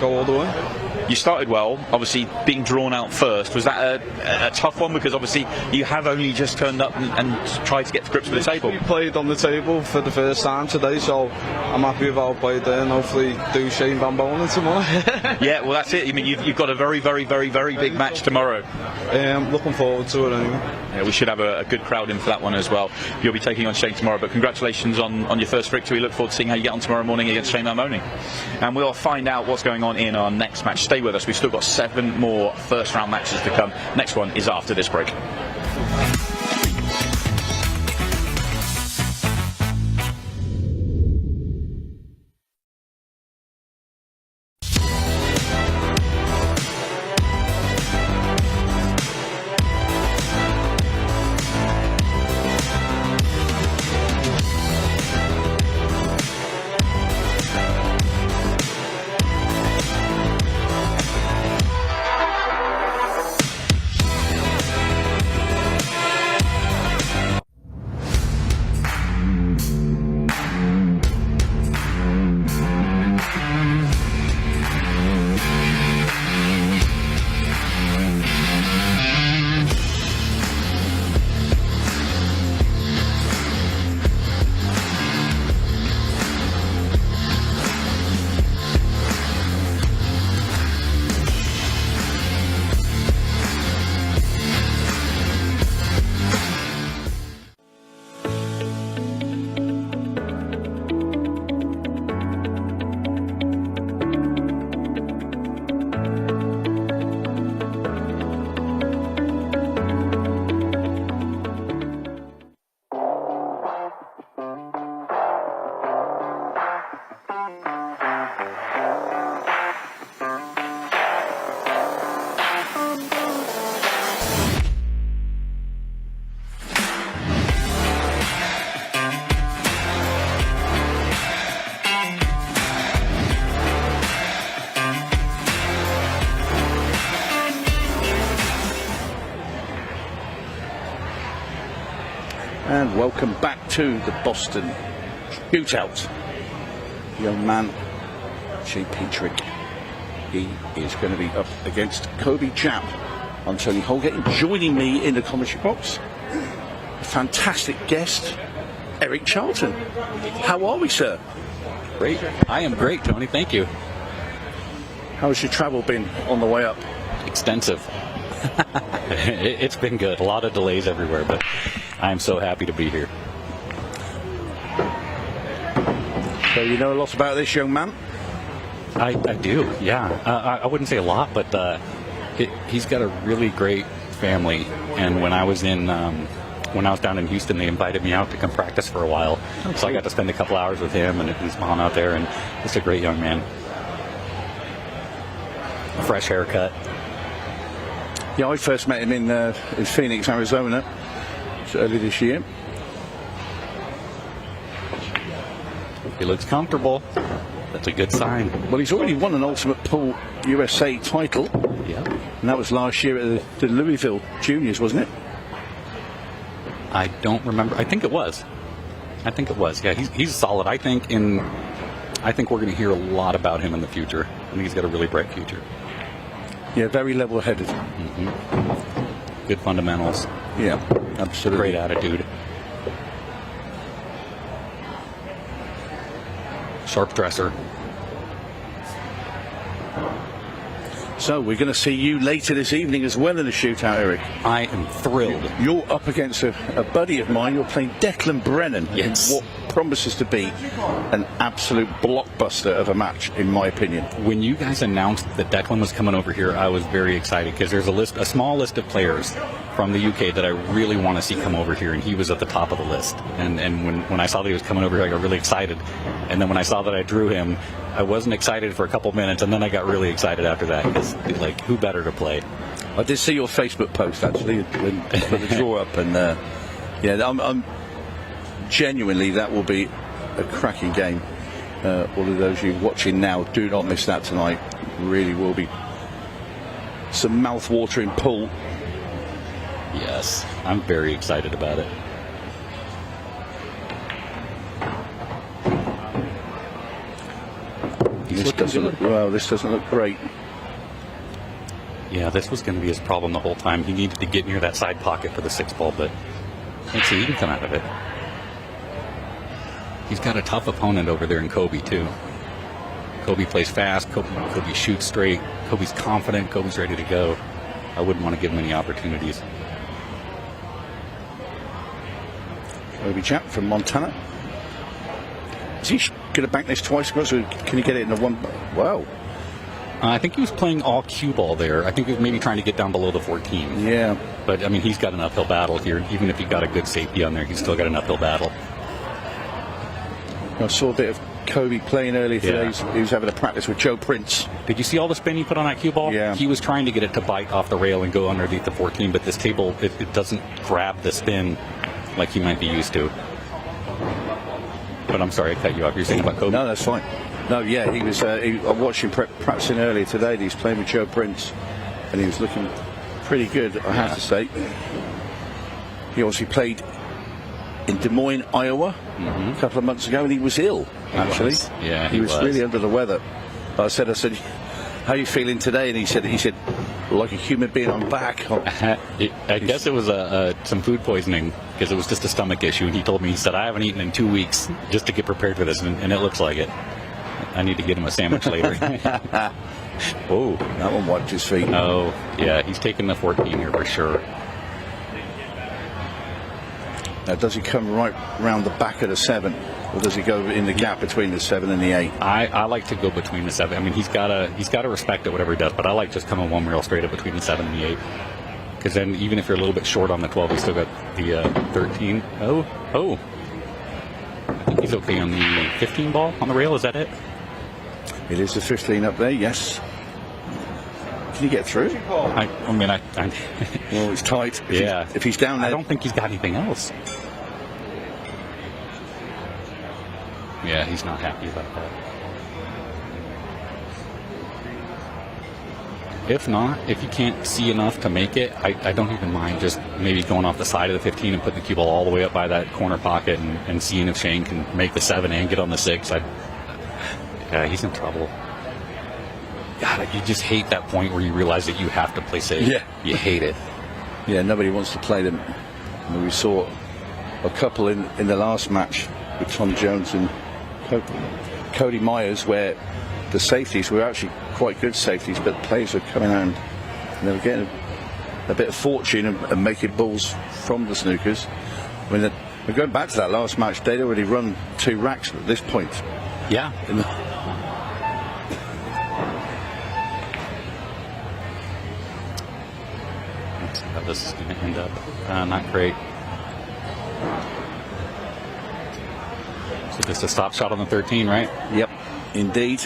go all the way. You started well, obviously being drawn out first. Was that a tough one? Because obviously you have only just turned up and tried to get to grips with the table. We played on the table for the first time today, so I'm happy with how I played there and hopefully do Shane Van Bonen tomorrow. Yeah, well that's it. I mean, you've got a very, very, very, very big match tomorrow. Looking forward to it anyway. Yeah, we should have a good crowd in for that one as well. You'll be taking on Shane tomorrow, but congratulations on your first victory. Look forward to seeing how you get on tomorrow morning against Shane Van Bonen. And we'll find out what's going on in our next match. Stay with us. We've still got 7 more first round matches to come. Next one is after this break. And welcome back to the Boston Shootout. Young man, Petrick. He is going to be up against Coby Jaap. I'm Tony Holgate. Joining me in the commentary box, a fantastic guest, Eric Charlton. How are we, sir? Great. I am great, Tony. Thank you. How's your travel been on the way up? Extensive. It's been good. A lot of delays everywhere, but I am so happy to be here. So you know a lot about this young man? I do, yeah. I wouldn't say a lot, but he's got a really great family. And when I was down in Houston, they invited me out to come practice for a while. Okay. So I got to spend a couple hours with him and his mom out there, and just a great young man. Fresh haircut. Yeah, I first met him in Phoenix, Arizona, early this year. He looks comfortable. That's a good sign. Well, he's already won an Ultimate Pool USA title. Yeah. And that was last year at the Louisville Juniors, wasn't it? I don't remember. I think it was. Yeah, he's solid. I think we're going to hear a lot about him in the future. I think he's got a really bright future. Yeah, very level-headed. Mm-hmm. Good fundamentals. Yeah, absolutely. Great attitude. Sharp dresser. So we're going to see you later this evening as well in the shootout, Eric. I am thrilled. You're up against a buddy of mine. You're playing Declan Brennan. Yes. What promises to be an absolute blockbuster of a match, in my opinion. When you guys announced that Declan was coming over here, I was very excited because there's a small list of players from the UK that I really want to see come over here, and he was at the top of the list. And when I saw that he was coming over here, I got really excited. And then when I saw that I drew him, I wasn't excited for a couple minutes, and then I got really excited after that because, like, who better to play? I did see your Facebook post actually when the draw up, and yeah, I'm genuinely, that will be a cracking game. All of those of you watching now, do not miss that tonight. Really will be some mouth-watering pull. Yes, I'm very excited about it. This doesn't look great. Yeah, this was going to be his problem the whole time. He needed to get near that side pocket for the 6-ball, but let's see, he can come out of it. He's got a tough opponent over there in Coby, too. Coby plays fast. Coby shoots straight. Coby's confident. Coby's ready to go. I wouldn't want to give him any opportunities. Coby Jaap from Montana. Is he going to bank this twice? So can he get it in the one? Wow. I think he was playing all cue ball there. I think he was maybe trying to get down below the 14. Yeah. But, I mean, he's got an uphill battle here. Even if he got a good safety on there, he's still got an uphill battle. I saw a bit of Coby playing earlier today. Yeah. He was having a practice with Joe Prince. Did you see all the spin he put on that cue ball? Yeah. He was trying to get it to bite off the rail and go underneath the 14, but this table, it doesn't grab the spin like he might be used to. But I'm sorry, I cut you off. You're saying about Coby? No, that's fine. No, yeah, he was. I watched him practicing earlier today. He was playing with Joe Prince, and he was looking pretty good, I have to say. He obviously played in Des Moines, Iowa, a couple of months ago, and he was ill, actually. Yeah, he was really under the weather. I said, how are you feeling today? And he said, like a human being, I'm back. I guess it was some food poisoning because it was just a stomach issue. And he told me, he said, I haven't eaten in 2 weeks just to get prepared for this, and it looks like it. I need to get him a sandwich later. Oh, that one wiped his feet. Oh, yeah, he's taking the 14 here for sure. Now, does he come right round the back of the 7, or does he go in the gap between the 7 and the 8? I like to go between the 7. I mean, he's got to respect it, whatever he does, but I like just coming one rail straight up between the 7 and the 8. Because then, even if you're a little bit short on the 12, you still got the 13. Oh. I think he's okay on the 15 ball on the rail. Is that it? It is the 15 up there, yes. Can you get through? Well, it's tight. If he's down there. I don't think he's got anything else. Yeah, he's not happy about that. If not, if you can't see enough to make it, I don't even mind just maybe going off the side of the 15 and putting the cue ball all the way up by that corner pocket and seeing if Shane can make the 7 and get on the 6. Yeah, he's in trouble. God, you just hate that point where you realize that you have to play safe. Yeah. You hate it. Yeah, nobody wants to play them. I mean, we saw a couple in the last match with Tom Jones and Cody Myers where the safeties were actually quite good safeties, but the players were coming out and they were getting a bit of fortune and making balls from the snookers. I mean, we're going back to that last match, they'd already run 2 racks at this point. Yeah. Let's see how this is going to end up. Not great. So just a stop shot on the 13, right? Yep, indeed.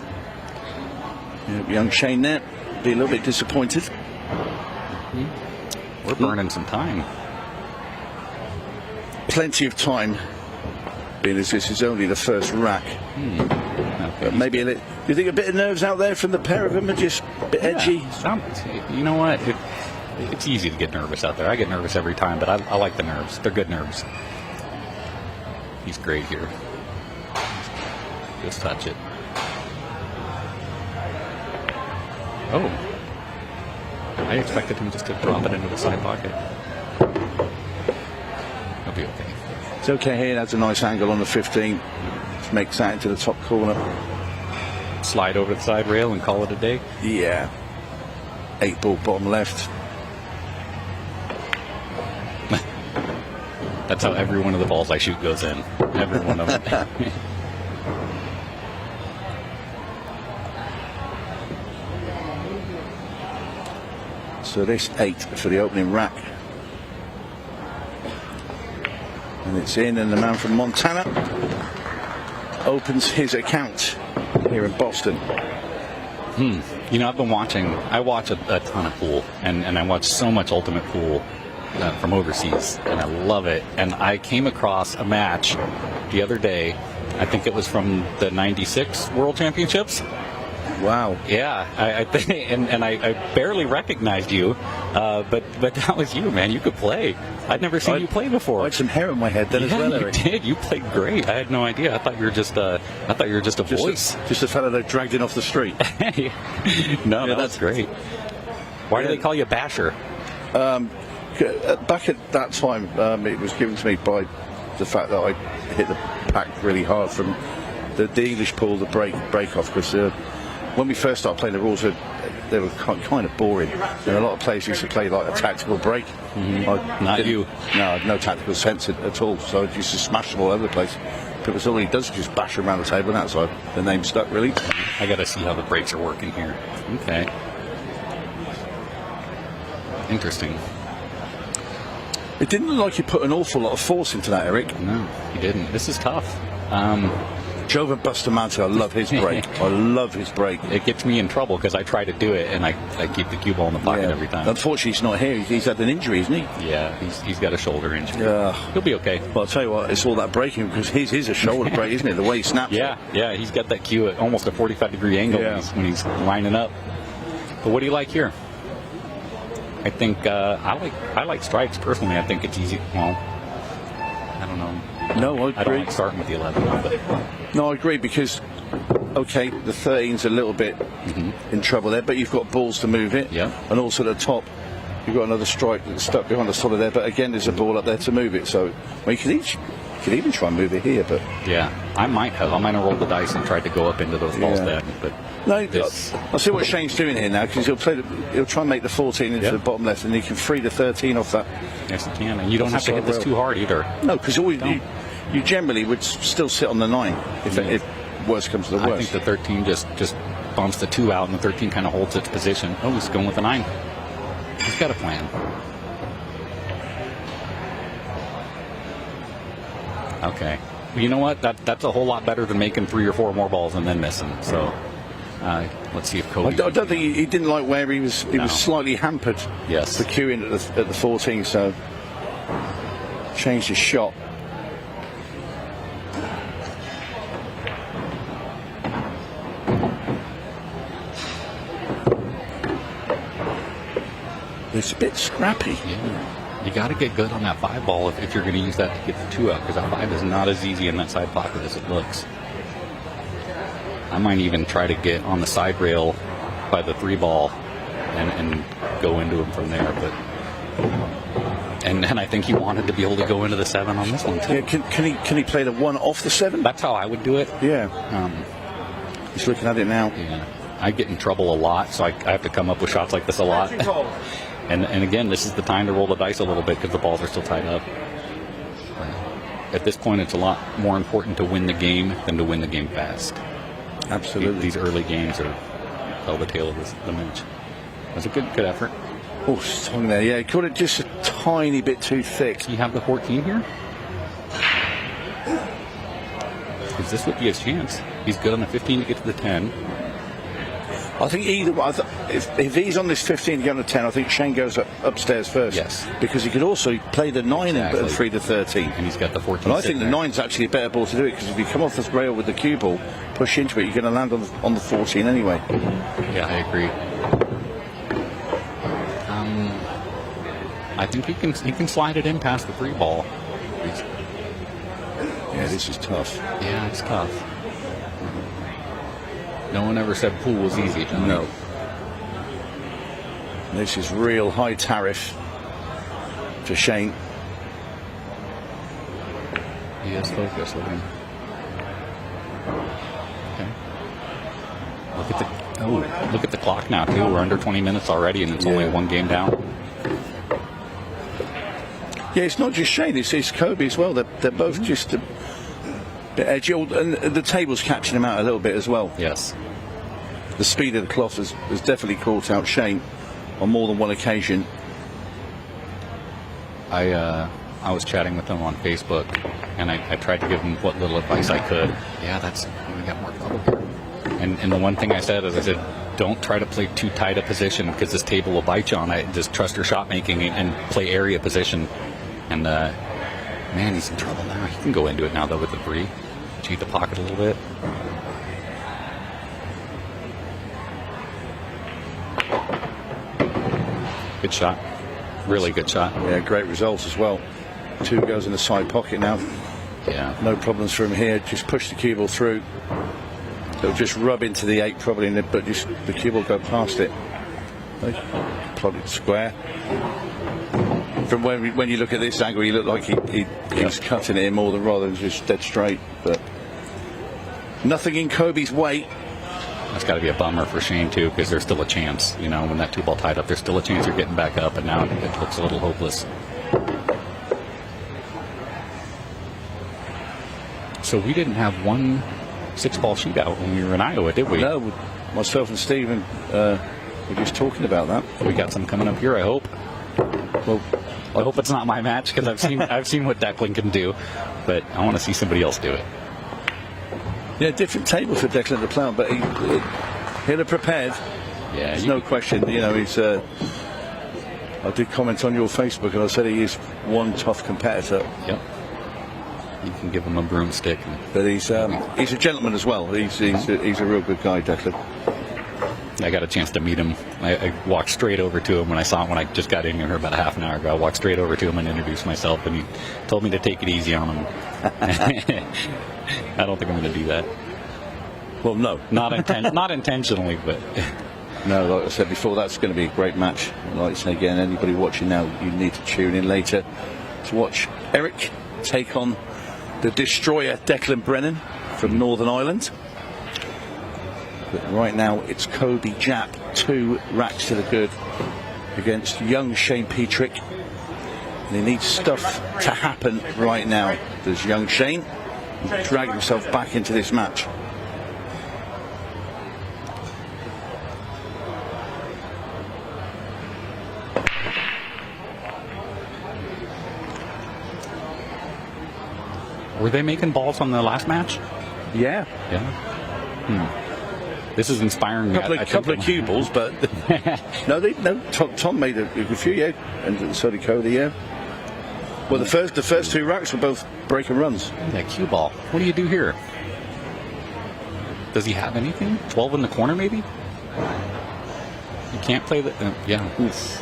Young Shane there, be a little bit disappointed. We're burning some time. Plenty of time, being as this is only the first rack. Okay. But maybe do you think a bit of nerves out there from the pair of them are just a bit edgy? You know what? It's easy to get nervous out there. I get nervous every time, but I like the nerves. They're good nerves. He's great here. Just touch it. Oh. I expected him just to drop it into the side pocket. He'll be okay. It's okay here. That's a nice angle on the 15. Just makes that into the top corner. Slide over the side rail and call it a day? Yeah. 8 ball bottom left. That's how every one of the balls I shoot goes in. Every one of them. So this 8 for the opening rack. And it's in, and the man from Montana opens his account here in Boston. You know, I've been watching, I watch a ton of pool, and I watch so much Ultimate Pool from overseas, and I love it. And I came across a match the other day, I think it was from the 96 World Championships. Wow. Yeah, I think, and I barely recognized you, but that was you, man. You could play. I'd never seen you play before. I had some hair in my head then as well, Eric. You did. You played great. I had no idea. I thought you were just a voice. Just a fella that dragged in off the street. No, that's great. Why do they call you Basher? Back at that time, it was given to me by the fact that I hit the pack really hard from the English pool, the break off, because when we first started playing, the rules they were kind of boring. And a lot of players used to play like a tactical break. Not you. No, I had no tactical sense at all, so I used to smash them all over the place. But it's all he does is just bash them around the table, and that's why the name stuck, really. I got to see how the breaks are working here. Okay. Interesting. It didn't look like you put an awful lot of force into that, Eric. No, you didn't. This is tough. Jovan Bustamante, I love his break. I love his break. It gets me in trouble because I try to do it and I keep the cue ball in the pocket every time. Unfortunately, he's not here. He's had an injury, isn't he? Yeah, he's got a shoulder injury. He'll be okay. Well, I'll tell you what, it's all that breaking because his is a shoulder break, isn't it? The way he snaps. Yeah, he's got that cue at almost a 45-degree angle when he's lining up. But what do you like here? I think I like strikes personally. I think it's easy. Well, I don't know. No, I agree. I don't like starting with the 11. But. No, I agree because, okay, the 13's a little bit in trouble there, but you've got balls to move it. Yeah. And also at the top, you've got another strike that's stuck behind the solid there, but again, there's a ball up there to move it. So, well, you could even try and move it here, but. Yeah, I might have rolled the dice and tried to go up into those balls there, but. No, I'll see what Shane's doing here now because he'll try and make the 14 into the bottom left, and he can free the 13 off that. Yes, he can, and you don't have to hit this too hard either. No, because you generally would still sit on the 9 if worst comes to the worst. I think the 13 just bumps the 2 out, and the 13 kind of holds its position. Oh, he's going with the 9. He's got a plan. Okay. Well, you know what? That's a whole lot better than making 3 or 4 more balls and then missing. So. Let's see if Coby. I don't think he didn't like where he was. He was slightly hampered. Yes. For queuing at the 14, so changed his shot. it's a bit scrappy. Yeah. You got to get good on that 5 ball if you're going to use that to get the 2 out, because that 5 is not as easy in that side pocket as it looks. I might even try to get on the side rail by the 3 ball and go into him from there. But and I think he wanted to be able to go into the 7 on this one too. Yeah, can he play the 1 off the 7? That's how I would do it. Yeah. He's looking at it now. Yeah. I get in trouble a lot, so I have to come up with shots like this a lot. And again, this is the time to roll the dice a little bit because the balls are still tied up. At this point, it's a lot more important to win the game than to win the game fast. Absolutely. These early games are tell the tale of the match. It was a good effort. Oh, strong there. Yeah, he caught it just a tiny bit too thick. You have the 14 here? Because this would be his chance. He's good on the 15 to get to the 10. I think if he's on this 15 to go on the 10, I think Shane goes upstairs first. Yes. Because he could also play the 9 and 3 to 13. And he's got the 14. And I think the 9's actually a better ball to do it, because if you come off this rail with the cue ball, push into it, you're going to land on the 14 anyway. Yeah, I agree. I think he can slide it in past the 3 ball. Yeah, this is tough. Yeah, it's tough. No one ever said pool was easy, Johnny. No. This is real high tariff for Shane. He has focus. Look at the clock now too. We're under 20 minutes already, and it's only 1 game down. Yeah, it's not just Shane, it's Coby as well. They're both just a bit edgy, and the table's catching him out a little bit as well. Yes. The speed of the cloth has definitely caught out Shane on more than one occasion. I was chatting with him on Facebook, and I tried to give him what little advice I could. Yeah, we got more trouble here. And the one thing I said is, I said, don't try to play too tight a position, because this table will bite you on it. Just trust your shot making and play area position. And man, he's in trouble now. He can go into it now though with the 3. Cheat the pocket a little bit. Good shot. Really good shot. Yeah, great results as well. 2 goes in the side pocket now. Yeah. No problems for him here. Just push the cue ball through. It'll just rub into the 8 probably, but just the cue ball go past it. Plot it square. From when you look at this angle, you look like he's cutting it in more than rather than just dead straight. But nothing in Coby's way. That's got to be a bummer for Shane too, because there's still a chance. You know, when that 2 ball tied up, there's still a chance you're getting back up, and now it looks a little hopeless. So we didn't have 1 6-ball shootout when we were in Iowa, did we? No, myself and Stephen were just talking about that. We got some coming up here, I hope. Well, I hope it's not my match, because I've seen what Declan can do, but I want to see somebody else do it. Yeah, different table for Declan to play on, but he'll have prepared. Yeah, there's no question. You know, he's. I did comment on your Facebook, and I said he is one tough competitor. Yep. You can give him a broomstick. But he's a gentleman as well. He's a real good guy, Declan. I got a chance to meet him. I walked straight over to him when I saw him when I just got in here about a half an hour ago. I walked straight over to him and introduced myself, and he told me to take it easy on him. I don't think I'm going to do that. Well, no. Not intentionally, but... No, like I said before, that's going to be a great match. Like I say again, anybody watching now, you need to tune in later to watch Eric take on the destroyer Declan Brennan from Northern Ireland. But right now it's Coby Jaap, 2 racks to the good against young Shane Petrick. And he needs stuff to happen right now. There's young Shane drag himself back into this match. Were they making balls on the last match? Yeah. Yeah. This is inspiring. A couple of cue balls, but no. Tom made a few, yeah, and so did Cody, yeah. Well, the first 2 racks were both breaking runs. That cue ball. What do you do here? Does he have anything? 12 in the corner, maybe? You can't play the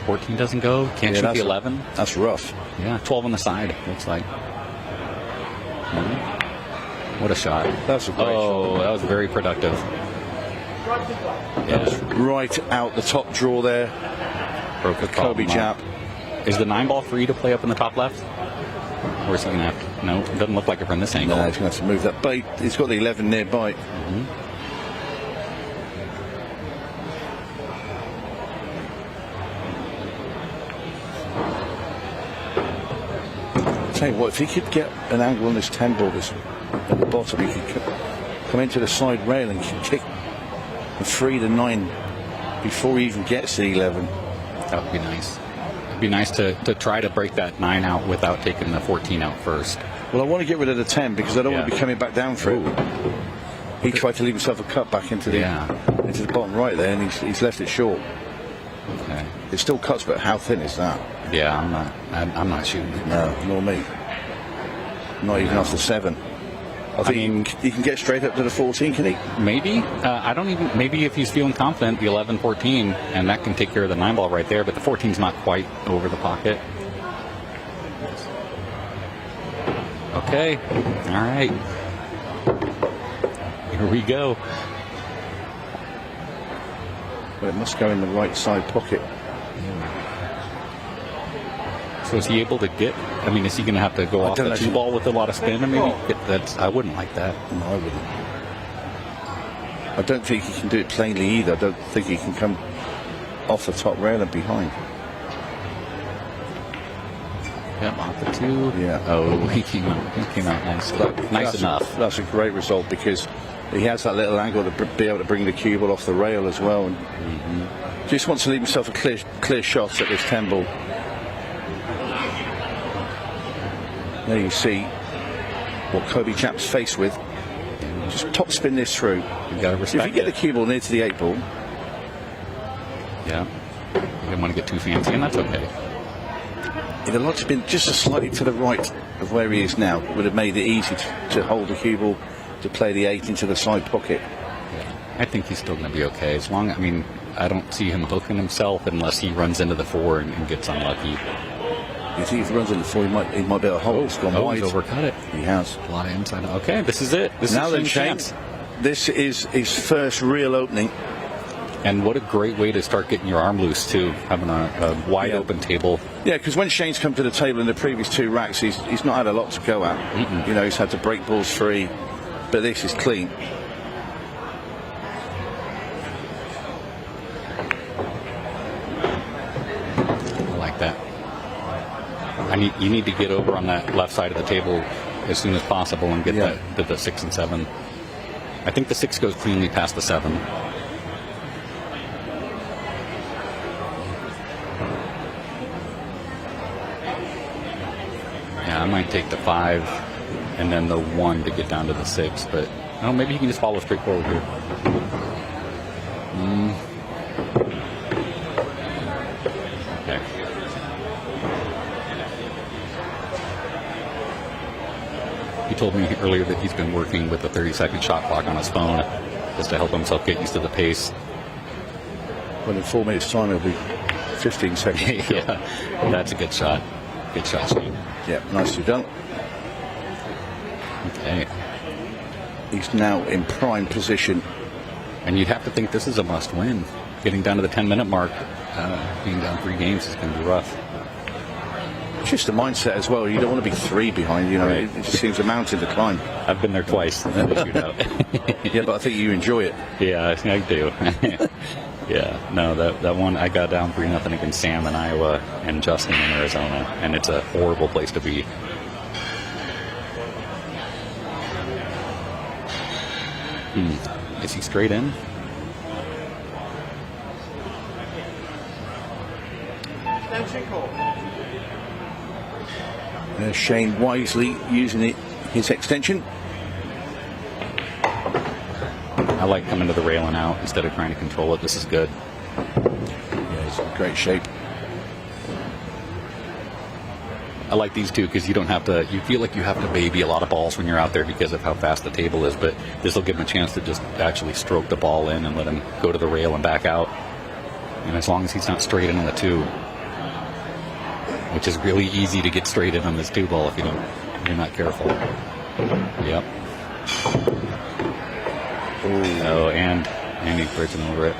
14 doesn't go. Can't shoot the 11. That's rough. Yeah, 12 on the side. Looks like. What a shot! That's a great shot. That was very productive. That was right out the top draw there. Broke the Coby Jaap. Is the 9-ball free to play up in the top left? Or is he going to have to? No, it doesn't look like it from this angle. No, he's going to have to move that. But he's got the 11 nearby. Tell you what, if he could get an angle on this 10 ball at the bottom, he could come into the side rail and kick and free the 9 before he even gets to the 11. That would be nice. It'd be nice to try to break that 9 out without taking the 14 out first. Well, I want to get rid of the 10 because I don't want to be coming back down for it. He tried to leave himself a cut back into the bottom right there, and he's left it short. Okay. It still cuts, but how thin is that? Yeah, I'm not shooting it. No, nor me. Not even after 7. I think he can get straight up to the 14, can he? Maybe. I don't even. Maybe if he's feeling confident, the 11, 14, and that can take care of the 9 ball right there. But the 14's not quite over the pocket. Okay. All right. Here we go. Well, it must go in the right side pocket. So is he able to get? I mean, is he going to have to go off the 2 ball with a lot of spin? And maybe I wouldn't like that. No, I wouldn't. I don't think he can do it plainly either. I don't think he can come off the top rail and behind. Yeah, off the 2. Yeah. Oh, he came out nice. Nice enough. That's a great result because he has that little angle to be able to bring the cue ball off the rail as well. And just wants to leave himself a clear shot at this 10 ball. There you see what Coby Jaap's faced with. Just top spin this through. You got to respect if you get the cue ball near to the 8 ball. Yeah. You didn't want to get too fancy, and that's okay. If the lot had been just slightly to the right of where he is now, it would have made it easy to hold the cue ball, to play the 8 into the side pocket. Yeah. I think he's still going to be okay. I don't see him hooking himself unless he runs into the 4 and gets unlucky. You think if he runs into the 4, he might be able to hold. It's gone wide. He's overcut it. He has. A lot of inside. Okay, this is it. This is Shane. This is his first real opening. And what a great way to start getting your arm loose, too, having a wide open table. Yeah, because when Shane's come to the table in the previous 2 racks, he's not had a lot to go at. You know, he's had to break balls free, but this is clean. I like that. You need to get over on that left side of the table as soon as possible and get the 6 and 7. I think the 6 goes cleanly past the 7. Yeah, I might take the 5 and then the 1 to get down to the 6, but maybe you can just follow straight forward here. Okay. He told me earlier that he's been working with a 30-second shot clock on his phone just to help himself get used to the pace. Well, in 4 minutes' time, it'll be 15 seconds. Yeah, that's a good shot. Good shot, Steve. Yeah, nicely done. Okay. He's now in prime position. And you'd have to think this is a must-win. Getting down to the 10-minute mark, being down 3 games is going to be rough. Just the mindset as well. You don't want to be 3 behind. You know, right. It just seems a mountain to climb. I've been there twice in the shootout. Yeah, but I think you enjoy it. Yeah, I do. Yeah, no, that one I got down 3-0 against Sam in Iowa and Justin in Arizona, and it's a horrible place to be. Is he straight in? Shane wisely using his extension. I like coming to the rail and out instead of trying to control it. This is good. Yeah, he's in great shape. I like these two because you feel like you have to baby a lot of balls when you're out there because of how fast the table is, but this will give him a chance to just actually stroke the ball in and let him go to the rail and back out. And as long as he's not straight in on the 2, which is really easy to get straight in on this 2 ball if you're not careful. Yep. Oh, and he's bridging over it.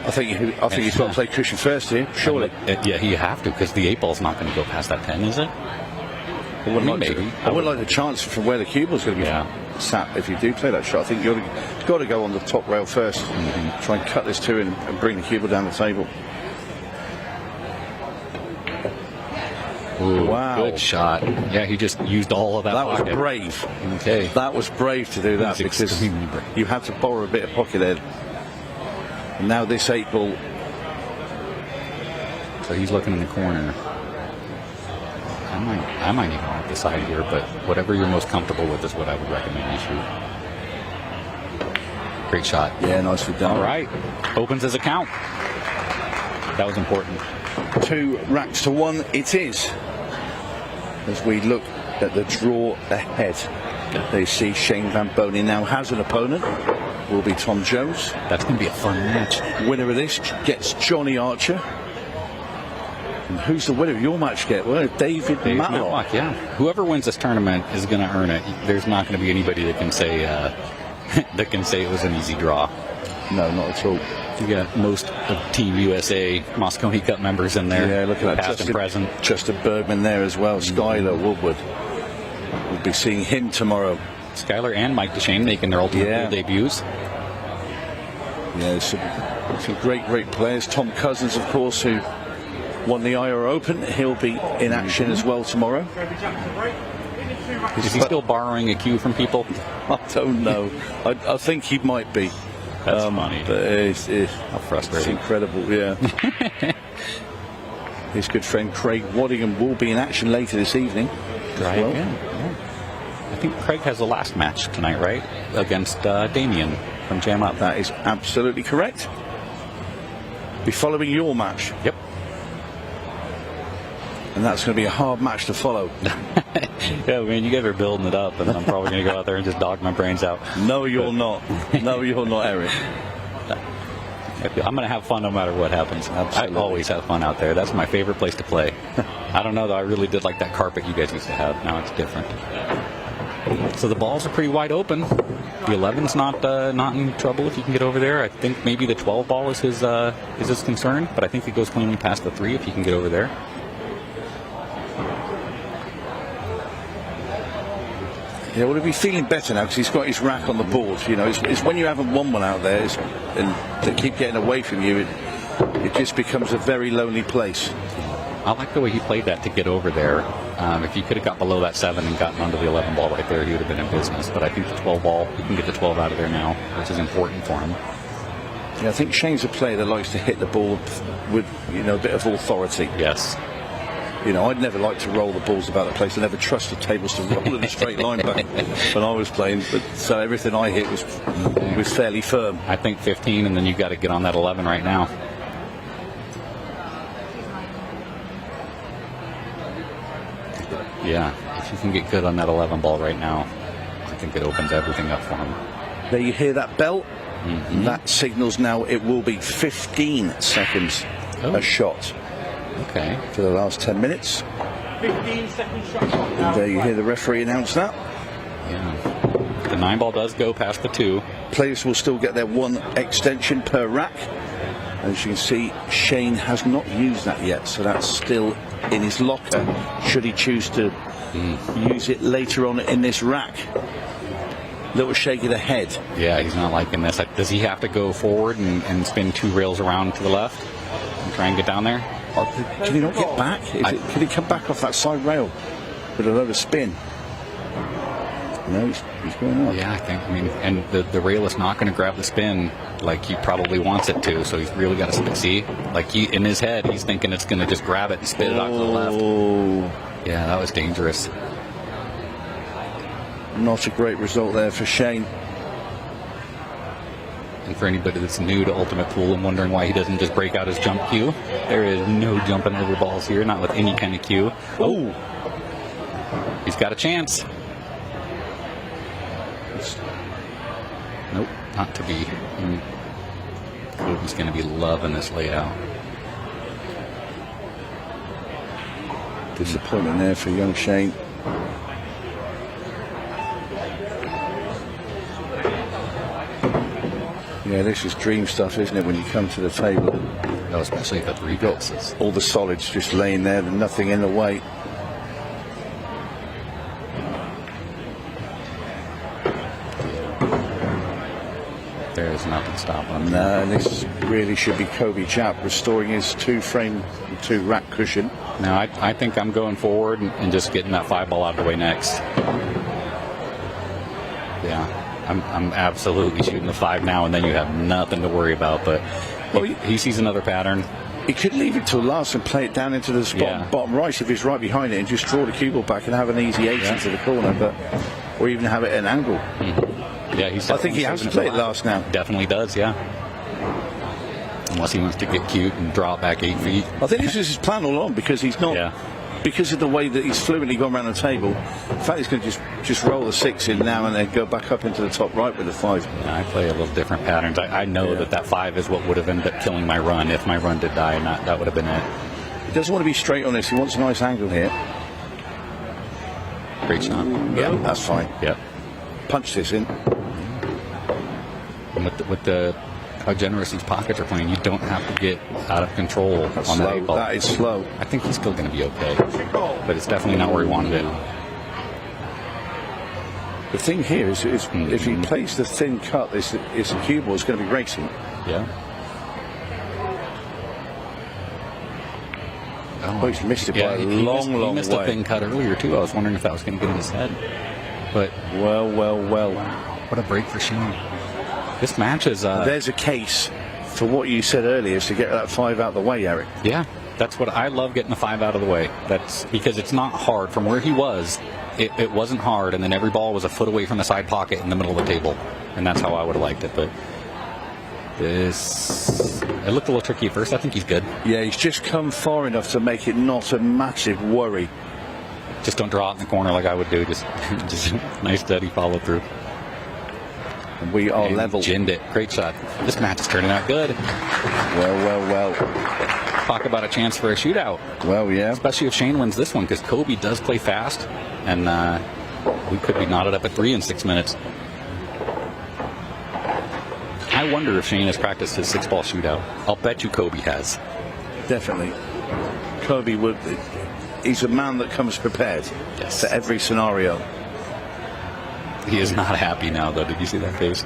I think he's got to play cushion first here, surely. Yeah, you have to, because the 8 ball's not going to go past that 10, is it? I wouldn't like the chance from where the cue ball's going to be sat if you do play that shot. I think you've got to go on the top rail first, try and cut this 2 in and bring the cue ball down the table. Ooh, wow. Good shot. Yeah, he just used all of that. That was pocket. brave. Okay. That was brave to do that, because you had to borrow a bit of pocket there. And now this 8 ball. So he's looking in the corner. I might even like the side here, but whatever you're most comfortable with is what I would recommend you shoot. Great shot. Yeah, nicely done. All right. Opens his account. That was important. 2 racks to 1 it is. As we look at the draw ahead, they see Shane Van Bonen now has an opponent. Will be Tom Jones. That's going to be a fun match. Winner of this gets Johnny Archer. And who's the winner of your match get? Well, David Matlock. Yeah. Whoever wins this tournament is going to earn it. There's not going to be anybody that can say it was an easy draw. No, not at all. You got most of Team USA Moscone Cup members in there. Yeah, look at that. Past and present. Justin Bergman there as well. Skylar Woodward. We'll be seeing him tomorrow. Skylar and Mike DeShane making their ultimate debuts. Yeah, some great players. Tom Cousins, of course, who won the IRA Open. He'll be in action as well tomorrow. Is he still borrowing a cue from people? I don't know. I think he might be. That's funny. But how frustrating. It's incredible, yeah. His good friend Craig Waddingham will be in action later this evening. Right, well. Yeah. I think Craig has the last match tonight, right? Against Damian from Jaap. That is absolutely correct. Be following your match. Yep. And that's going to be a hard match to follow. Yeah, I mean, you guys are building it up, and I'm probably going to go out there and just dog my brains out. No, you're not. No, you're not, Eric. I'm going to have fun no matter what happens. I always have fun out there. That's my favorite place to play. I don't know, though. I really did like that carpet you guys used to have. Now it's different. So the balls are pretty wide open. The 11's not in trouble if you can get over there. I think maybe the 12 ball is his concern, but I think he goes cleanly past the 3 if he can get over there. Yeah, well, he'll be feeling better now because he's got his rack on the board. You know, it's when you haven't won one out there and they keep getting away from you, it just becomes a very lonely place. I like the way he played that to get over there. If he could have got below that 7 and gotten onto the 11 ball right there, he would have been in business. But I think the 12 ball, he can get the 12 out of there now, which is important for him. Yeah, I think Shane's a player that likes to hit the ball with, a bit of authority. Yes. I'd never like to roll the balls about the place. I never trusted tables to roll in a straight line back when I was playing. But so everything I hit was fairly firm. I think 15, and then you've got to get on that 11 right now. Yeah, if you can get good on that 11 ball right now, I think it opens everything up for him. There you hear that bell? Mm-hmm. That signals now it will be 15 seconds a shot. Okay. For the last 10 minutes. 15 second shot. And there you hear the referee announce that. Yeah. The 9 ball does go past the 2. Players will still get their 1 extension per rack. As you can see, Shane has not used that yet, so that's still in his locker, should he choose to use it later on in this rack. Little shake of the head. Yeah, he's not liking this. Does he have to go forward and spin 2 rails around to the left and try and get down there? Can he not get back? Can he come back off that side rail with a load of spin? No, he's going on. Yeah, and the rail is not going to grab the spin like he probably wants it to, so he's really got to see. Like in his head, he's thinking it's going to just grab it and spit it out to the left. Yeah, that was dangerous. Not a great result there for Shane. And for anybody that's new to Ultimate Pool and wondering why he doesn't just break out his jump cue, there is no jumping over balls here, not with any kind of cue. Oh, he's got a chance. Nope, not to be. Cody's going to be loving this layout. Disappointment there for young Shane. Yeah, this is dream stuff, isn't it, when you come to the table? No, especially if the three passes. All the solids just laying there, and nothing in the way. There's nothing stopping him. No, this really should be Coby Jaap restoring his 2-frame, 2-rack cushion. Now, I think I'm going forward and just getting that 5-ball out of the way next. Yeah. I'm absolutely shooting the 5 now, and then you have nothing to worry about. But he sees another pattern. He could leave it till Larson, play it down into the bottom right if he's right behind it, and just draw the cue ball back and have an easy 8 into the corner, or even have it at an angle. Yeah, I think he has to play it last now. Definitely does, yeah. Unless he wants to get cute and draw it back 8 feet. I think this is his plan all along, because he's not. Yeah. Because of the way that he's fluently gone around the table, in fact, he's going to just roll the 6 in now and then go back up into the top right with the 5. Yeah, I play a little different patterns. I know that 5 is what would have ended up killing my run if my run did die, and that would have been it. He doesn't want to be straight on this. He wants a nice angle here. Great shot. Yeah, that's fine. Yep. Punch this in. And with how generous these pockets are playing, you don't have to get out of control That's on slow. that 8 ball. That is slow. I think he's still going to be okay, but it's definitely not where he wanted it. The thing here is if he plays the thin cut, this cue ball is going to be racing. Yeah. Oh, he's missed it by a long way. He missed a way. thin cut earlier too. I was wondering if that was going to get in his head. But well. What a break for Shane. This match is. There's a case for what you said earlier, is to get that 5 out of the way, Eric. Yeah, that's what I love, getting the 5 out of the way. That's because it's not hard from where he was. It wasn't hard, and then every ball was a foot away from the side pocket in the middle of the table, and that's how I would have liked it. But it looked a little tricky at first. I think he's good. Yeah, he's just come far enough to make it not a massive worry. Just don't draw it in the corner like I would do. Just nice steady follow through. And we are level. Ginned it. Great shot. This match is turning out good. Well. Talk about a chance for a shootout. Well, yeah. Especially if Shane wins this one, because Coby does play fast, and we could be knotted up at 3 in 6 minutes. I wonder if Shane has practiced his 6-ball shootout. I'll bet you Coby has. Definitely. Coby would. He's a man that comes prepared for every scenario. He is not happy now, though. Did you see that face?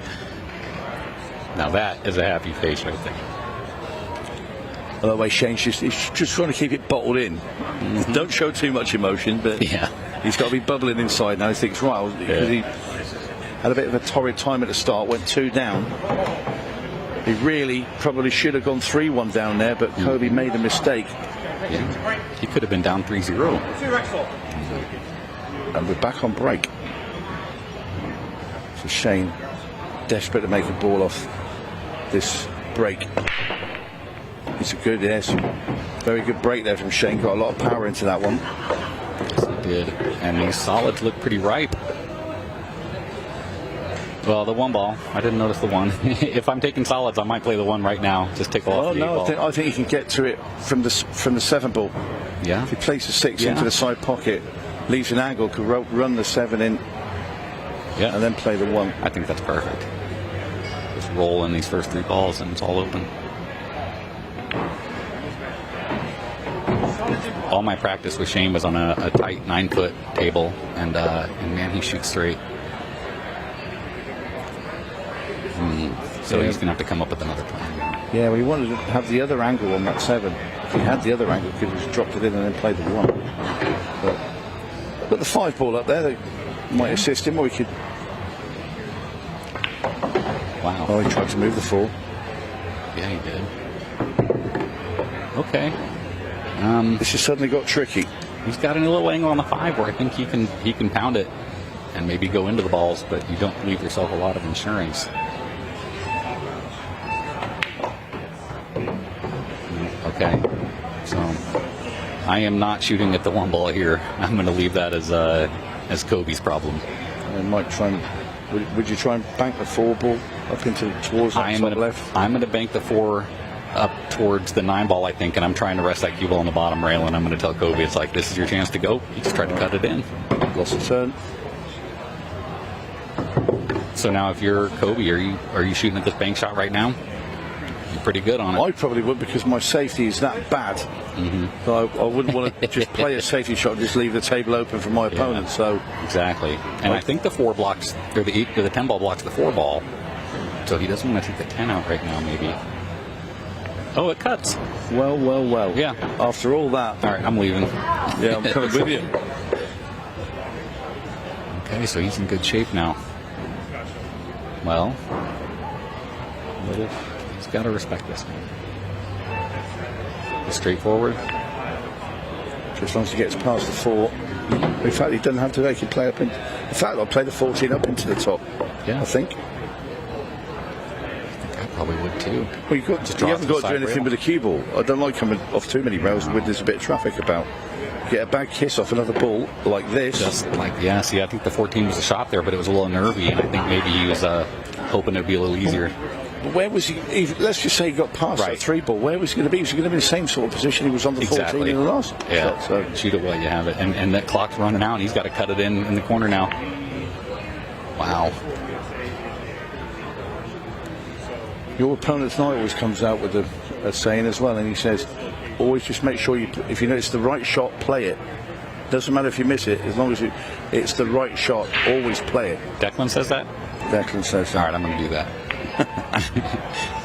Now that is a happy face right there. By the way, Shane's he's just trying to keep it bottled in. Don't show too much emotion, but he's got to be bubbling inside now. He thinks, right, because he had a bit of a torrid time at the start, went 2 down. He really probably should have gone 3-1 down there, but Coby made a mistake. Yeah. He could have been down 3-0. And we're back on break. So Shane, desperate to make a ball off this break. It's a good, very good break there from Shane. Got a lot of power into that one. Yes, he did. And these solids look pretty ripe. Well, the 1 ball, I didn't notice the 1. If I'm taking solids, I might play the 1 right now. Just take off the 8 ball. I think you can get to it from the 7 ball. Yeah. If he plays the 6 into the side pocket, leaves an angle, could run the 7 in, and then play the 1. I think that's perfect. Just roll in these first 3 balls, and it's all open. All my practice with Shane was on a tight 9-foot table, and man, he shoots straight. So he's going to have to come up with another plan. Yeah, we wanted to have the other angle on that 7. If he had the other angle, he could have just dropped it in and then played the 1. But put the 5 ball up there, that might assist him, or he could. Wow. Oh, he tried to move the 4. Yeah, he did. Okay. This has suddenly got tricky. He's got a little angle on the 5 where I think he can pound it and maybe go into the balls, but you don't leave yourself a lot of insurance. Okay, so I am not shooting at the 1 ball here. I'm going to leave that as Coby's problem. I might try and. Would you try and bank the 4 ball up into towards that top left? I'm going to bank the 4 up towards the 9 ball, I think, and I'm trying to rest that cue ball on the bottom rail, and I'm going to tell Coby, it's like, this is your chance to go. He just tried to cut it in. Lost the turn. So now if you're Coby, are you shooting at this bank shot right now? You're pretty good on it. I probably would, because my safety is that bad. So I wouldn't want to just play a safety shot and just leave the table open for my opponent. So exactly. And I think the 4 blocks, or the 10 ball blocks the 4 ball. So he doesn't want to take the 10 out right now, maybe. Oh, it cuts. Well. Yeah. After all that. All right, I'm leaving. Yeah, I'm coming with you. Okay, so he's in good shape now. Well, he's got to respect this. It's straightforward. Just as long as he gets past the 4. In fact, he doesn't have to. They can play up in. In fact, I'll play the 14 up into the top. Yeah, I think. I probably would too. Well, you haven't got to do anything with a cue ball. I don't like coming off too many rails when there's a bit of traffic about. Get a bad kiss off another ball like this. Just like, yeah, see, I think the 14 was a shot there, but it was a little nervy, and I think maybe he was hoping it would be a little easier. Where was he? Let's just say he got past that 3 ball. Where was he going to be? He was going to be in the same sort of position he was on the 14 in the last shot. So. Shoot it while you have it. And that clock's running out, and he's got to cut it in the corner now. Wow. Your opponent tonight always comes out with a saying as well, and he says, always just make sure if you know it's the right shot, play it. Doesn't matter if you miss it, as long as it's the right shot, always play it. Declan says that? Declan says that. All right, I'm going to do that.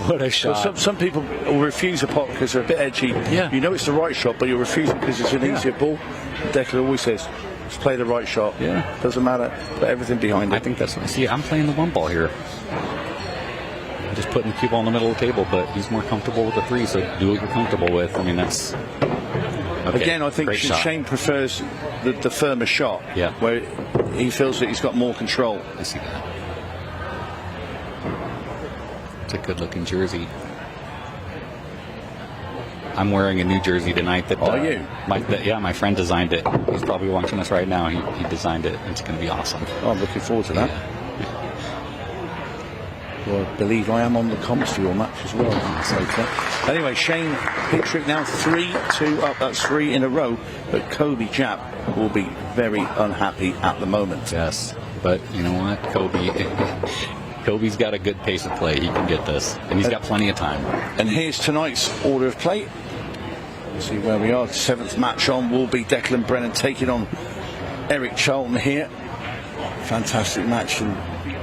What a shot. Well, some people will refuse a pot because they're a bit edgy. Yeah. You know it's the right shot, but you'll refuse it because it's an easier ball. Declan always says, just play the right shot. Yeah. Doesn't matter. Put everything behind it. I think that's what I see. I'm playing the 1 ball here. I'm just putting the cue ball in the middle of the table, but he's more comfortable with the 3, so do what you're comfortable with. I mean, that's... Okay. Again, I think Shane prefers the firmer shot, where he feels that he's got more control. I see that. It's a good-looking jersey. I'm wearing a new jersey tonight. That are you? My friend designed it. He's probably watching us right now. He designed it. It's going to be awesome. Oh, I'm looking forward to that. Yeah. Well, I believe I am on the comms for your match as well. So, anyway, Shane Petrick now 3-2 up. That's 3 in a row. But Coby Jaap will be very unhappy at the moment. Yes, but you know what, Coby's got a good pace of play. He can get this, and he's got plenty of time. And here's tonight's order of play. Let's see where we are. 7th match on will be Declan Brennan taking on Eric Charlton here. Fantastic match. And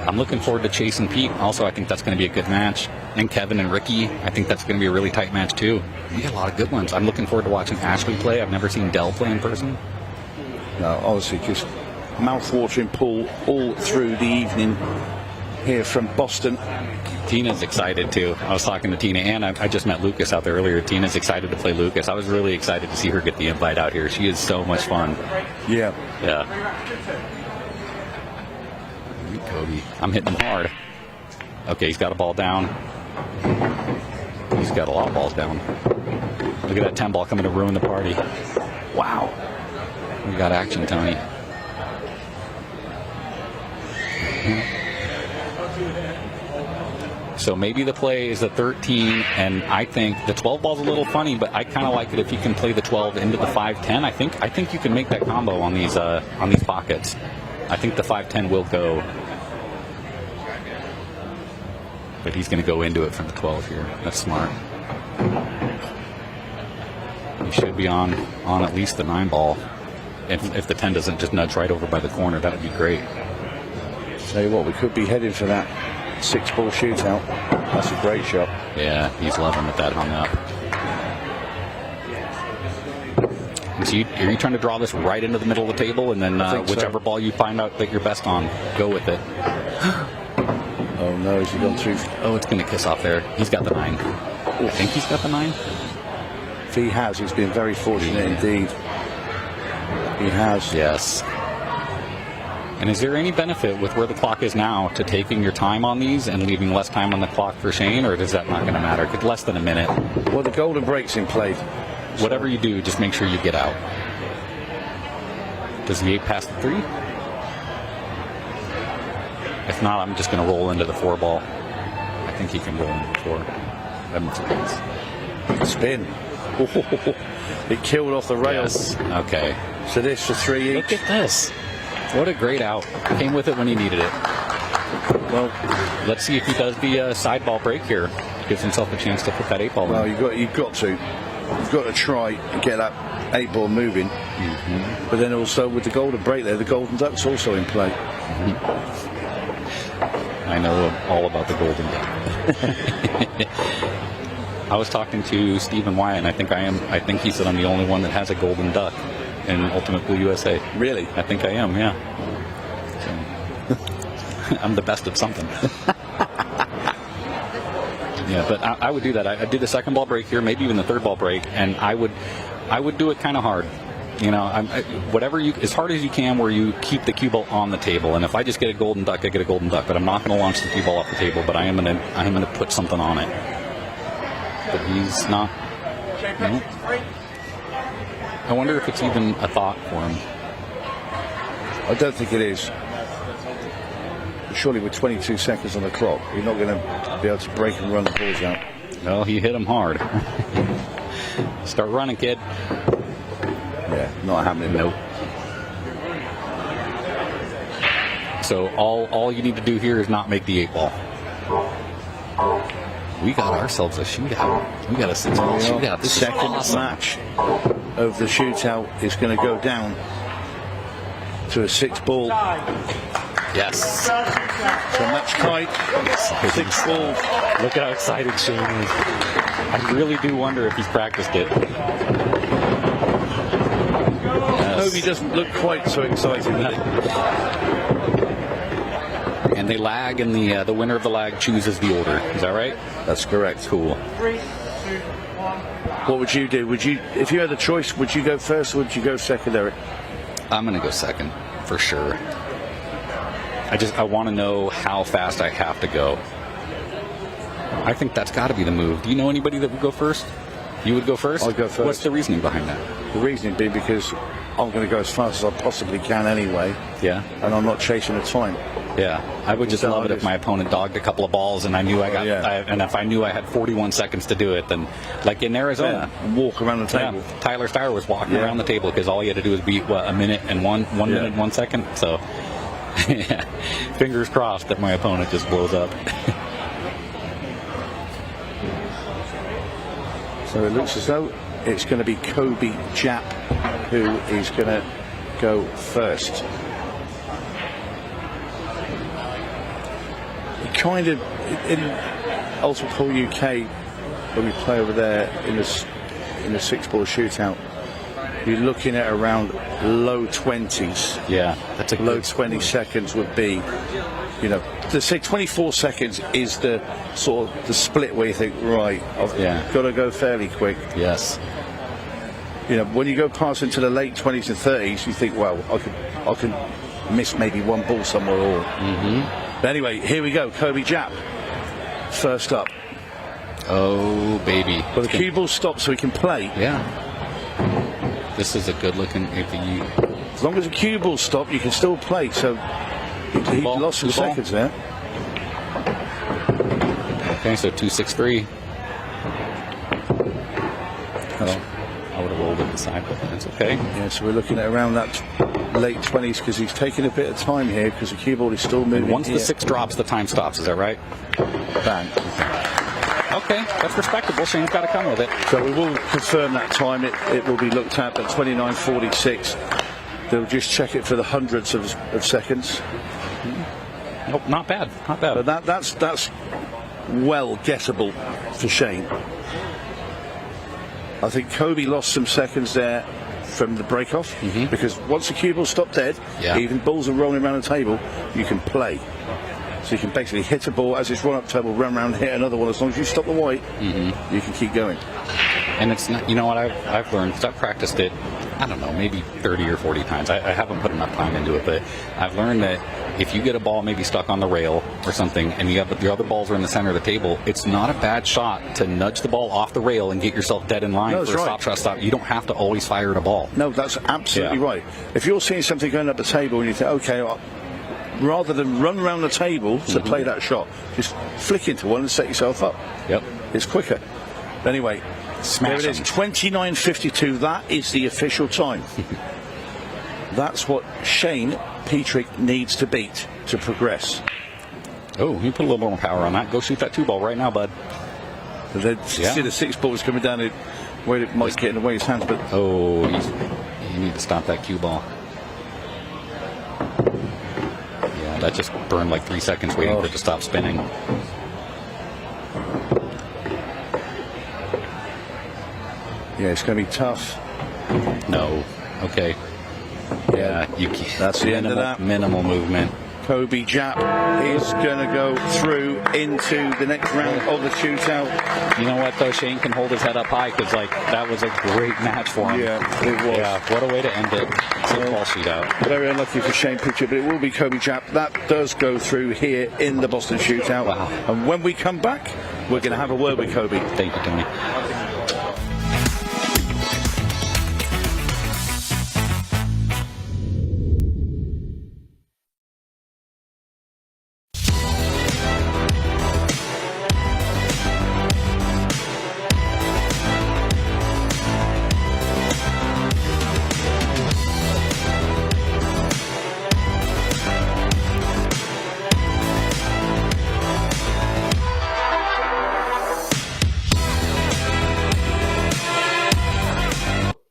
I'm looking forward to Chase and Pete. Also, I think that's going to be a good match. And Kevin and Ricky, I think that's going to be a really tight match too. We got a lot of good ones. I'm looking forward to watching Ashley play. I've never seen Dell play in person. No, honestly, just mouth-watering pool all through the evening here from Boston. Tina's excited too. I was talking to Tina, and I just met Lukas out there earlier. Tina's excited to play Lukas. I was really excited to see her get the invite out here. She is so much fun. Yeah. Cody, I'm hitting him hard. Okay, he's got a ball down. He's got a lot of balls down. Look at that 10 ball coming to ruin the party. Wow. We got action, Tony. So maybe the play is the 13, and I think the 12 ball's a little funny, but I kind of like it if you can play the 12 into the 5-10. I think you can make that combo on these pockets. I think the 5-10 will go. But he's going to go into it from the 12 here. That's smart. He should be on at least the 9 ball. If the 10 doesn't just nudge right over by the corner, that would be great. Tell you what, we could be heading for that 6-ball shootout. That's a great shot. Yeah, he's loving with that hung up. So are you trying to draw this right into the middle of the table, and then whichever ball you find out that you're best on, go with it? Oh no, has he gone through? Oh, it's going to kiss off there. He's got the 9. I think he's got the 9. If he has, he's been very fortunate indeed. He has. Yes. And is there any benefit with where the clock is now to taking your time on these and leaving less time on the clock for Shane, or is that not going to matter? Less than a minute. Well, the golden break's in play. Whatever you do, just make sure you get out. Does the 8 pass the 3? If not, I'm just going to roll into the 4 ball. I think he can roll into the 4. That makes sense. Spin. It killed off the rails. Yes. Okay. So this for 3 each. Look at this. What a great out. Came with it when he needed it. Well, let's see if he does the side ball break here. Gives himself a chance to put that 8 ball in. Well, you've got to try and get that 8 ball moving. But then also with the golden break there, the golden duck's also in play. I know all about the golden duck. I was talking to Stephen Wyatt, and I think he said I'm the only one that has a golden duck in Ultimate Pool USA. Really? I think I am, yeah. So, I'm the best at something. Yeah, but I would do that. I'd do the second ball break here, maybe even the third ball break, and I would do it kind of hard. You know, whatever as hard as you can, where you keep the cue ball on the table. And if I just get a golden duck, I get a golden duck. But I'm not going to launch the cue ball off the table. But I am going to put something on it. But he's not. No. I wonder if it's even a thought for him. I don't think it is. Surely with 22 seconds on the clock, you're not going to be able to break and run the balls out. Well, he hit him hard. Start running, kid. Yeah, not happening. Nope. So all you need to do here is not make the 8 ball. We got ourselves a shootout. We got a 6-ball shootout. The second match of the shootout is going to go down to a 6-ball. Yes. So match tight. 6-ball. Look at how excited Shane is. I really do wonder if he's practiced it. Coby doesn't look quite so excited. And they lag, and the winner of the lag chooses the order. Is that right? That's correct. Cool. 3, 2, 1. What would you do? If you had the choice, would you go first or would you go second, Eric? I'm going to go second for sure. I want to know how fast I have to go. I think that's got to be the move. Do you know anybody that would go first? You would go first? I'll go first. What's the reasoning behind that? The reasoning being because I'm going to go as fast as I possibly can anyway. Yeah. And I'm not chasing the time. Yeah. I would just love it if my opponent dogged a couple of balls and I knew and if I knew I had 41 seconds to do it, then like in Arizona. Yeah, and walk around the table. Yeah. Tyler Steyer was walking around the table because all he had to do was beat, a minute and one minute and 1 second. So, yeah. Fingers crossed that my opponent just blows up. So it looks as though it's going to be Coby Jaap who is going to go first. Kind of in Ultimate Pool UK, when we play over there in the 6-ball shootout, you're looking at around low 20s. Yeah, that's a low 20 seconds would be, you know, to say 24 seconds is the sort of the split where you think, right, I've got to go fairly quick. Yes. You know, when you go past into the late 20s and 30s, you think, well, I can miss maybe one ball somewhere or. But anyway, here we go. Coby Jaap, first up. Oh, baby. Well, the cue ball stops so he can play. Yeah. This is a good-looking APU. As long as the cue ball stopped, you can still play. So he lost some seconds there. Okay, so 2-6-3. Well, I would have rolled it inside, but that's okay. Yeah, so we're looking at around that late 20s because he's taking a bit of time here because the cue ball is still moving. And once the 6 drops, the time stops. Is that right? Bang. Okay, that's respectable. Shane's got to come with it. So we will confirm that time. It will be looked at 29:46. They'll just check it for the hundreds of seconds. Nope, not bad. Not bad. But that's well gettable for Shane. I think Coby lost some seconds there from the break-off because once the cue ball stopped dead, even balls are rolling around the table, you can play. So you can basically hit a ball as it's run up table, run around, hit another one. As long as you stop the white, you can keep going. And it's not, you know what I've learned, because I've practiced it, I don't know, maybe 30 or 40 times. I haven't put enough time into it, but I've learned that if you get a ball maybe stuck on the rail or something, and you have the other balls are in the center of the table, it's not a bad shot to nudge the ball off the rail and get yourself dead in line for a stop shot stop. You don't have to always fire at a ball. No, that's absolutely right. If you're seeing something going up the table and you think, okay, rather than run around the table to play that shot, just flick into one and set yourself up. Yep. It's quicker. Anyway, Smash there it is, 29:52. That is the official time. That's what Shane Petrick needs to beat to progress. Oh, you put a little more power on that. Go shoot that 2-ball right now, bud. See the 6 ball is coming down it where it might get in the way of his hands, but oh, you need to stop that cue ball. Yeah, that just burned like 3 seconds waiting for it to stop spinning. Yeah, it's going to be tough. No. Okay. Yeah, that's the end of that. Minimal movement. Coby Jaap is going to go through into the next round of the shootout. You know what, though? Shane can hold his head up high because, like, that was a great match for him. Yeah, it was. Yeah, what a way to end it. Football shootout. Very unlucky for Shane Petrick, but it will be Coby Jaap. That does go through here in the Boston Shootout. Wow. And when we come back, we're going to have a word with Coby. Thank you, Tony.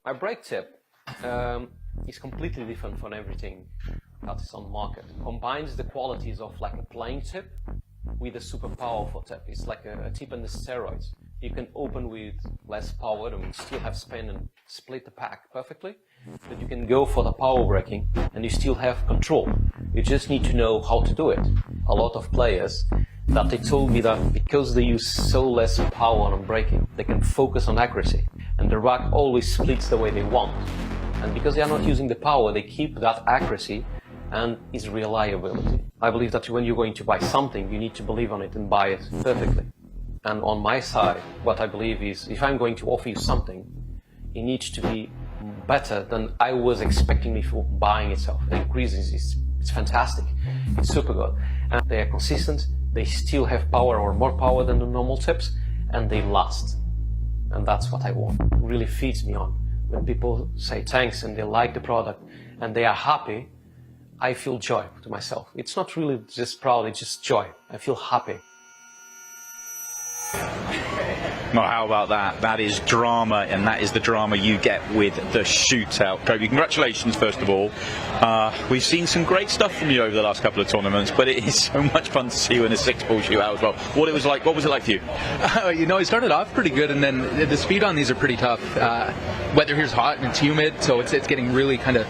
My break tip is completely different from everything that is on the market. Combines the qualities of like a playing tip with a super powerful tip. It's like a tip on the steroids. You can open with less power and still have spin and split the pack perfectly. But you can go for the power breaking and you still have control. You just need to know how to do it. A lot of players that they told me that because they use so less power on breaking, they can focus on accuracy. And the rack always splits the way they want. And because they are not using the power, they keep that accuracy and its reliability. I believe that when you're going to buy something, you need to believe on it and buy it perfectly. And on my side, what I believe is, if I'm going to offer you something, it needs to be better than I was expecting before buying itself. The increases it's fantastic. It's super good. And they are consistent, they still have power or more power than the normal tips, and they last. And that's what I want. It really feeds me on. When people say thanks and they like the product and they are happy, I feel joy to myself. It's not really just proud, it's just joy. I feel happy. Well, how about that? That is drama, and that is the drama you get with the shootout. Coby, congratulations, first of all. We've seen some great stuff from you over the last couple of tournaments, but it is so much fun to see you in a 6-ball shootout as well. What was it like for you? You know, it started off pretty good, and then the speed on these are pretty tough. Weather here's hot and it's humid, so it's getting really kind of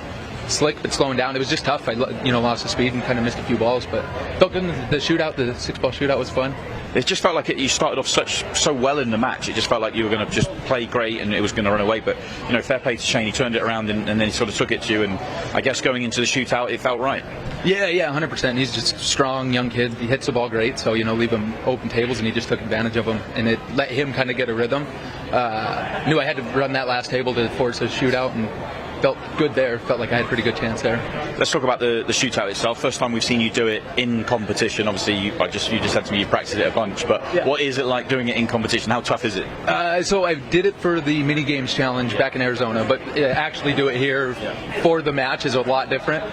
slick, but slowing down. It was just tough. I lost the speed and kind of missed a few balls, but felt good. The shootout, the 6-ball shootout was fun. It just felt like you started off so well in the match. It just felt like you were going to just play great and it was going to run away. But fair play to Shane. He turned it around and then he sort of took it to you. And I guess going into the shootout, it felt right. Yeah, 100%. He's just a strong young kid. He hits the ball great, so leave him open tables, and he just took advantage of them, and it let him kind of get a rhythm. Knew I had to run that last table to force a shootout, and felt good there. Felt like I had a pretty good chance there. Let's talk about the shootout itself. First time we've seen you do it in competition. Obviously, you just said to me you practiced it a bunch, but What is it like doing it in competition? How tough is it? So I did it for the mini games challenge back in Arizona, but actually do it here for the match is a lot different.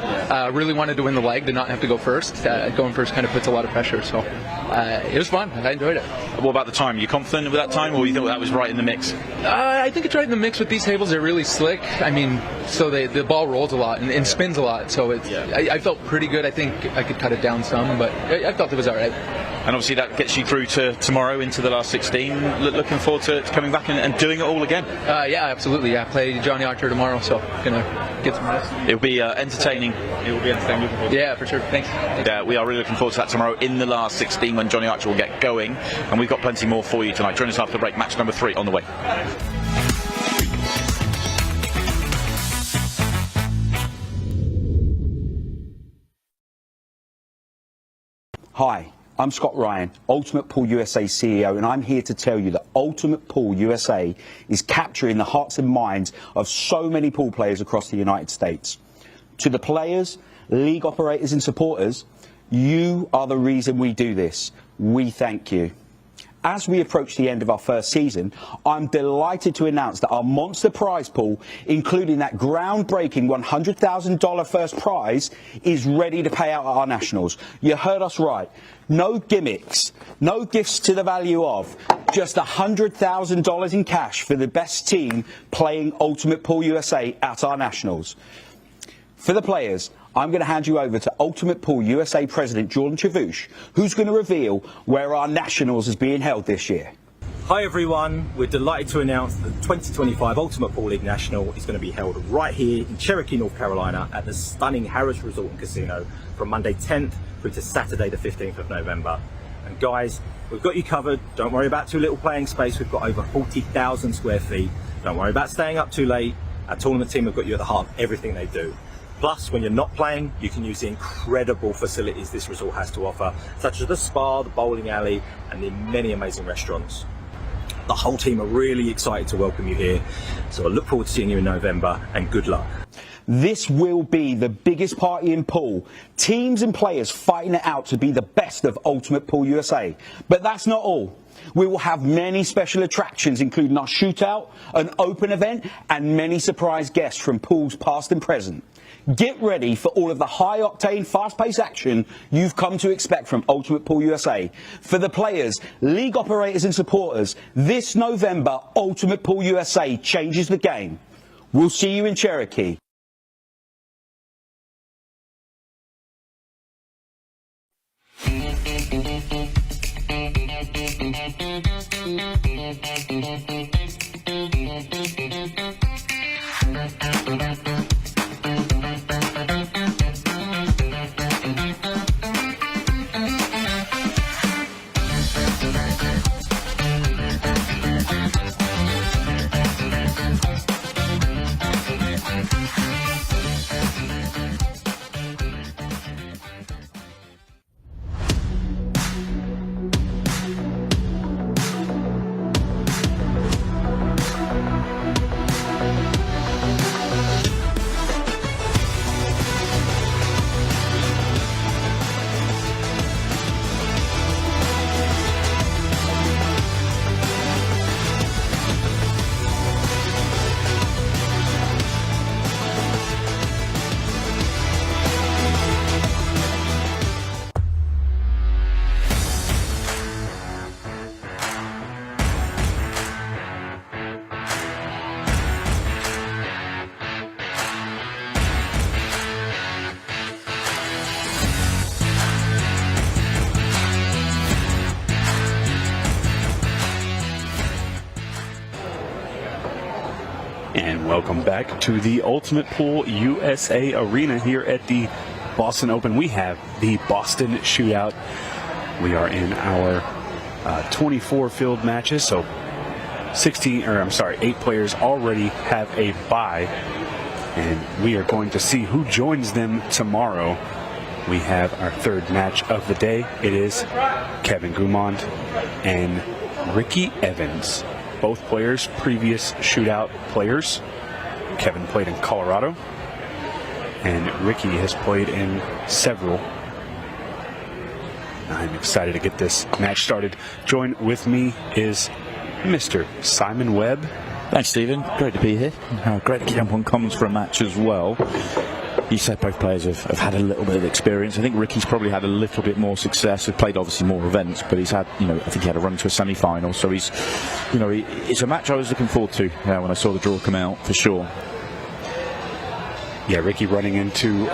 Really wanted to win the leg, to not have to go first. Going first kind of puts a lot of pressure, so it was fun. I enjoyed it. What about the time? Are you confident with that time, or you thought that was right in the mix? I think it's right in the mix with these tables. They're really slick. I mean, so the ball rolls a lot and spins a lot, so I felt pretty good. I think I could cut it down some, but I felt it was all right. And obviously that gets you through to tomorrow into the last 16. Looking forward to coming back and doing it all again. Yeah, absolutely. Yeah, play Johnny Archer tomorrow, so gonna get some rest. It'll be entertaining. It will be entertaining. Yeah, for sure. Thanks. We are really looking forward to that tomorrow in the last 16 when Johnny Archer will get going, and we've got plenty more for you tonight. Join us after the break. Match number 3 on the way. Hi, I'm Scott Ryan, Ultimate Pool USA CEO, and I'm here to tell you that Ultimate Pool USA is capturing the hearts and minds of so many pool players across the United States. To the players, league operators and supporters, you are the reason we do this. We thank you. as we approach the end of our first season, I'm delighted to announce that our monster prize pool, including that groundbreaking $100,000 first prize, is ready to pay out at our nationals. You heard us right. No gimmicks, no gifts to the value of, just $100,000 in cash for the best team playing Ultimate Pool USA at our nationals. For the players, I'm going to hand you over to Ultimate Pool USA President Jordan Chavouche, who's going to reveal where our nationals is being held this year. Hi everyone, we're delighted to announce that the 2025 Ultimate Pool League National is going to be held right here in Cherokee, North Carolina at the stunning Harrah's Resort and Casino from Monday 10th through to Saturday the 15th of November. And guys, we've got you covered. Don't worry about too little playing space. We've got over 40,000 square feet. Don't worry about staying up too late. Our tournament team have got you at the heart of everything they do. Plus, when you're not playing, you can use the incredible facilities this resort has to offer, such as the spa, the bowling alley, and the many amazing restaurants. The whole team are really excited to welcome you here, so I look forward to seeing you in November, and good luck. This will be the biggest party in pool. Teams and players fighting it out to be the best of Ultimate Pool USA. But that's not all. We will have many special attractions, including our shootout, an open event, and many surprise guests from pools past and present. Get ready for all of the high-octane, fast-paced action you've come to expect from Ultimate Pool USA. For the players, league operators and supporters, this November, Ultimate Pool USA changes the game. We'll see you in Cherokee. And welcome back to the Ultimate Pool USA Arena here at the Boston Open. We have the Boston Shootout. We are in our 24 field matches, so 8 players already have a bye, and we are going to see who joins them tomorrow. We have our third match of the day. It is Kevin Guimond and Ricky Evans. Both players, previous shootout players. Kevin played in Colorado, and Ricky has played in several. I'm excited to get this match started. Joined with me is Mr. Simon Webb. Thanks, Stephen. Great to be here. Great to jump on comms for a match as well. You said both players have had a little bit of experience. I think Ricky's probably had a little bit more success. He's played obviously more events, but he's had, I think he had a run to a semi-final. So he's, it's a match I was looking forward to when I saw the draw come out, for sure. Yeah, Ricky running into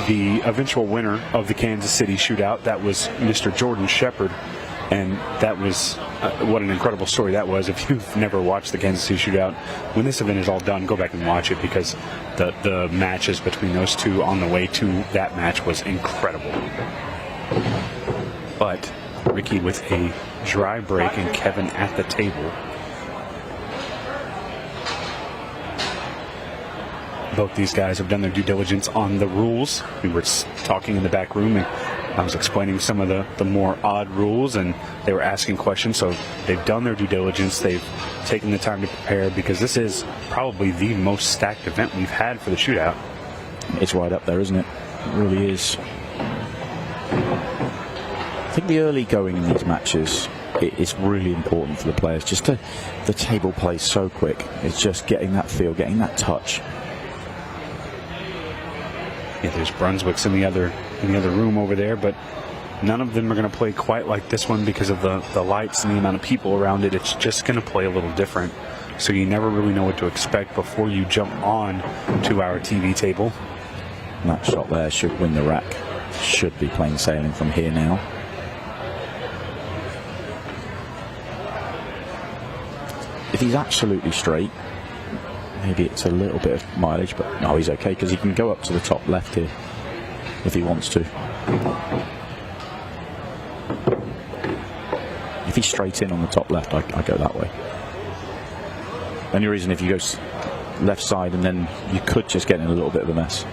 the eventual winner of the Kansas City Shootout. That was Mr. Jordan Shepard. And that was, what an incredible story that was. If you've never watched the Kansas City Shootout, when this event is all done, go back and watch it, because the matches between those two on the way to that match was incredible. But Ricky with a dry break and Kevin at the table. Both these guys have done their due diligence on the rules. We were talking in the back room, and I was explaining some of the more odd rules, and they were asking questions. So they've done their due diligence. They've taken the time to prepare, because this is probably the most stacked event we've had for the shootout. It's right up there, isn't it? It really is. I think the early going in these matches it's really important for the players. Just the table plays so quick. It's just getting that feel, getting that touch. Yeah, there's Brunswick's in the other room over there, but none of them are going to play quite like this one because of the lights and the amount of people around it. It's just going to play a little different. So you never really know what to expect before you jump on to our TV table. And that shot there should win the rack. Should be plain sailing from here now. If he's absolutely straight, maybe it's a little bit of mileage, but no, he's okay because he can go up to the top left here if he wants to. If he's straight in on the top left, I go that way. Only reason if you go left side and then you could just get in a little bit of a mess.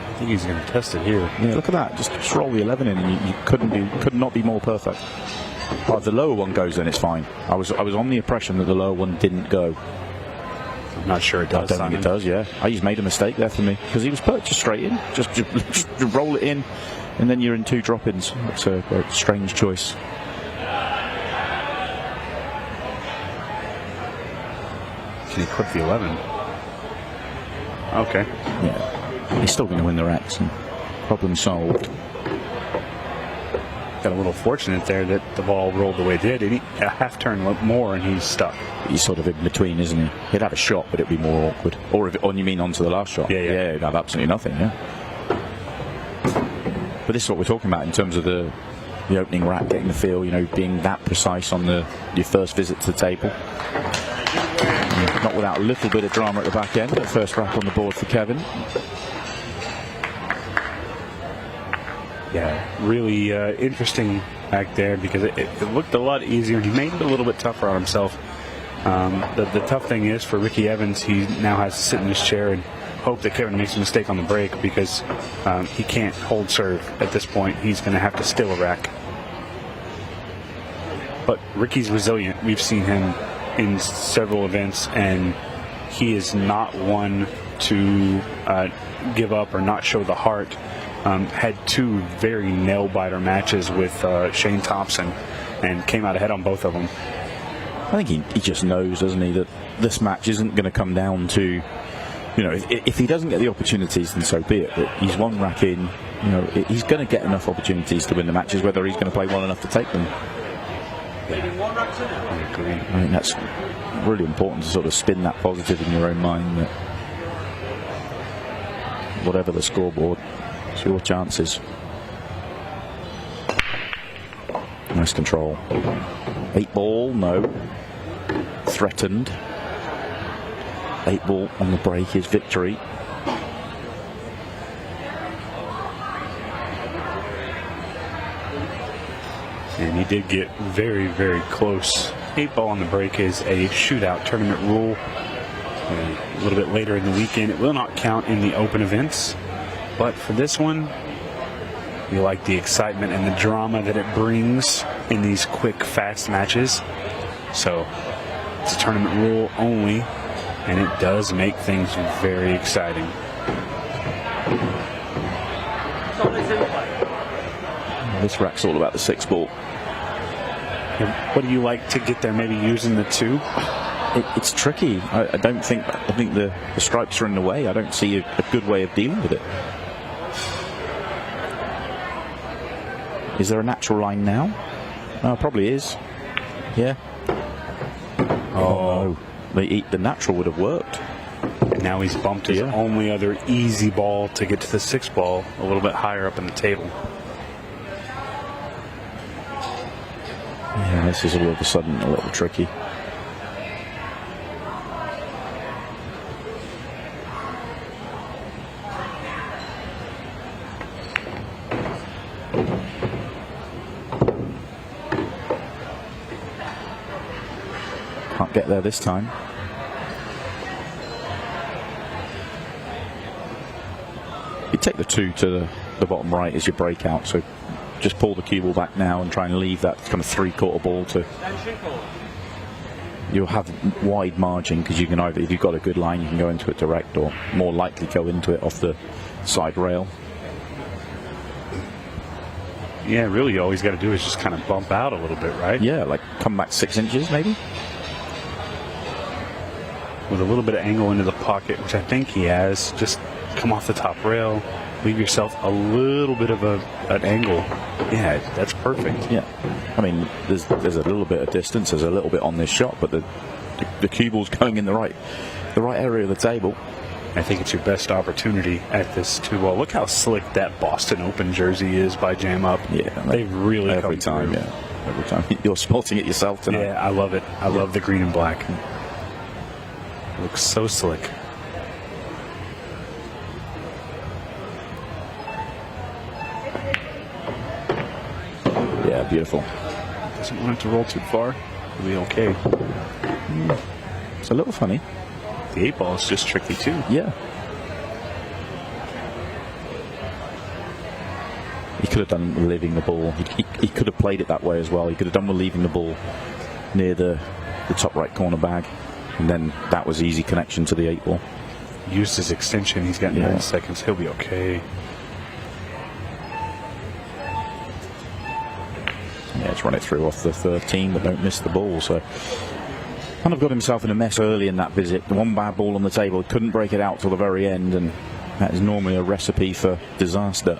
I think he's going to test it here. Yeah, look at that. Just roll the 11 in, and you could not be more perfect. Oh, if the lower one goes, then it's fine. I was on the impression that the lower one didn't go. I'm not sure it does. I don't think it does. Yeah, he's made a mistake there for me because he was put just straight in. Just roll it in, and then you're in 2 drop-ins. It's a strange choice. Can he clip the 11? Okay. Yeah. He's still going to win the racks. And problem solved. Got a little fortunate there that the ball rolled the way it did. A half turn more and he's stuck. He's sort of in between, isn't he? He'd have a shot, but it'd be more awkward. Or you mean onto the last shot? Yeah, he'd have absolutely nothing, yeah. But this is what we're talking about in terms of the opening rack, getting the feel, being that precise on your first visit to the table. Not without a little bit of drama at the back end, but first rack on the board for Kevin. Yeah, really interesting back there because it looked a lot easier. He made it a little bit tougher on himself. The tough thing is for Ricky Evans, he now has to sit in his chair and hope that Kevin makes a mistake on the break because he can't hold serve at this point. He's going to have to steal a rack. But Ricky's resilient. We've seen him in several events, and he is not one to give up or not show the heart. Had 2 very nail-biter matches with Shane Thompson and came out ahead on both of them. I think he just knows, doesn't he, that this match isn't going to come down to, if he doesn't get the opportunities, then so be it. But he's 1 rack in, he's going to get enough opportunities to win the matches, whether he's going to play well enough to take them. I agree. I think that's really important to sort of spin that positive in your own mind, that whatever the scoreboard, it's your chances. Nice control. 8 ball, no. Threatened. 8 ball on the break is victory. And he did get very, very close. 8 ball on the break is a shootout tournament rule. A little bit later in the weekend, it will not count in the open events. But for this one, you like the excitement and the drama that it brings in these quick, fast matches. So it's a tournament rule only, and it does make things very exciting. This rack's all about the 6 ball. What do you like to get there? Maybe using the 2? It's tricky. I think the stripes are in the way. I don't see a good way of dealing with it. Is there a natural line now? Oh, probably is. Yeah. Oh, no. The natural would have worked. Now he's bumped his only other easy ball to get to the 6 ball a little bit higher up in the table. Yeah, this is all of a sudden a little tricky. Can't get there this time. You take the 2 to the bottom right as your breakout, so just pull the cue ball back now and try and leave that kind of 3/4 ball to. You'll have wide margin because you can either, if you've got a good line, you can go into it direct, or more likely go into it off the side rail. Yeah, really, all he's got to do is just kind of bump out a little bit, right? Yeah, like come back 6 inches maybe. With a little bit of angle into the pocket, which I think he has. Just come off the top rail, leave yourself a little bit of an angle. Yeah, that's perfect. Yeah, I mean, there's a little bit of distance, there's a little bit on this shot, but the cue ball's going in the right area of the table. I think it's your best opportunity at this 2-ball. Look how slick that Boston Open jersey is by Jaap. Yeah, they really every time. through. Yeah, every time. You're spotting it yourself tonight. Yeah, I love it. I love the green and black. Looks so slick. Yeah, beautiful. Doesn't want it to roll too far. It'll be okay. It's a little funny. The 8-ball is just tricky too. Yeah. He could have done leaving the ball. He could have played it that way as well. He could have done with leaving the ball near the top right corner bag, and then that was easy connection to the 8-ball. Used his extension. He's got 9 seconds. He'll be okay. Yeah, just run it through off the 13, but don't miss the ball. So kind of got himself in a mess early in that visit. The one bad ball on the table, couldn't break it out till the very end, and that is normally a recipe for disaster.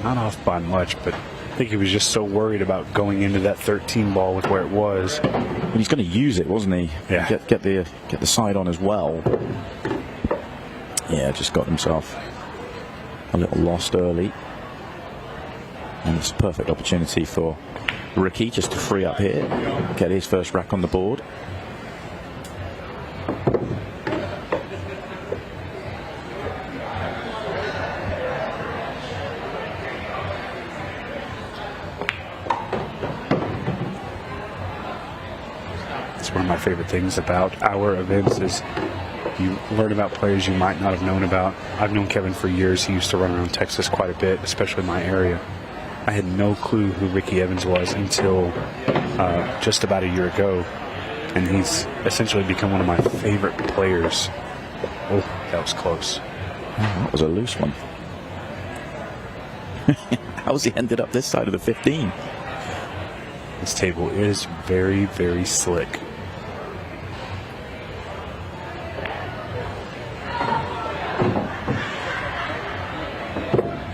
Not off by much, but I think he was just so worried about going into that 13 ball with where it was. And he's going to use it, wasn't he? Yeah. Get the side on as well. Yeah, just got himself a little lost early. And it's a perfect opportunity for Ricky just to free up here, get his first rack on the board. It's one of my favorite things about our events is you learn about players you might not have known about. I've known Kevin for years. He used to run around Texas quite a bit, especially my area. I had no clue who Ricky Evans was until just about a year ago, and he's essentially become one of my favorite players. Oh, that was close. Oh, that was a loose one. How's he ended up this side of the 15? This table is very, very slick.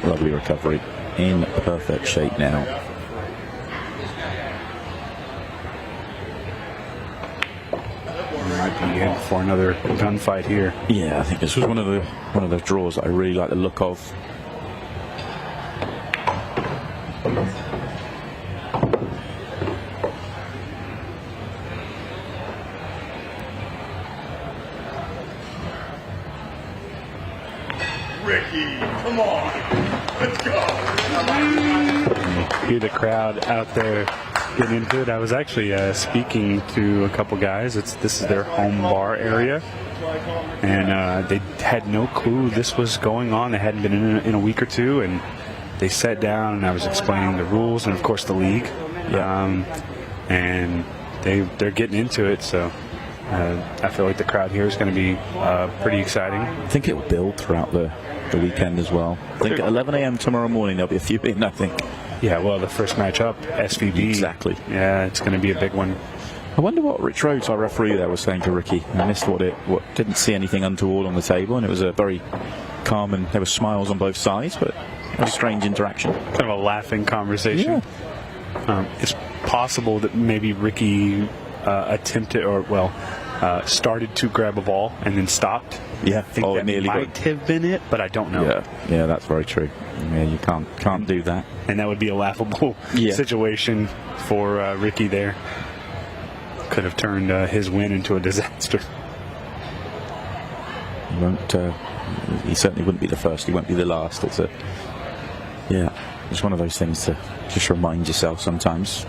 Lovely recovery. In perfect shape now. We might be in for another gunfight here. Yeah, I think this was one of the draws that I really like the look of. Ricky, come on, let's go. Hear the crowd out there getting into it. I was actually speaking to a couple guys. This is their home bar area, and they had no clue this was going on. They hadn't been in a week or two, and they sat down, and I was explaining the rules and of course the league. And they're getting into it. So I feel like the crowd here is going to be pretty exciting. I think it will build throughout the weekend as well. I think at 11 a.m. tomorrow morning there'll be a few in, I think. Yeah, well, the first match up, SVB. Exactly. Yeah, it's going to be a big one. I wonder what Rich Rhodes, our referee there, was saying to Ricky. I missed what didn't see anything untoward on the table, and it was a very calm, and there were smiles on both sides, but it was a strange interaction. Kind of a laughing conversation. Yeah. It's possible that maybe Ricky attempted, started to grab a ball and then stopped. Yeah, I think that nearly might have been it, but I don't know. Yeah, that's very true. Yeah, you can't do that. And that would be a laughable situation for Ricky there. Could have turned his win into a disaster. He certainly wouldn't be the first. He won't be the last. It's one of those things to just remind yourself sometimes.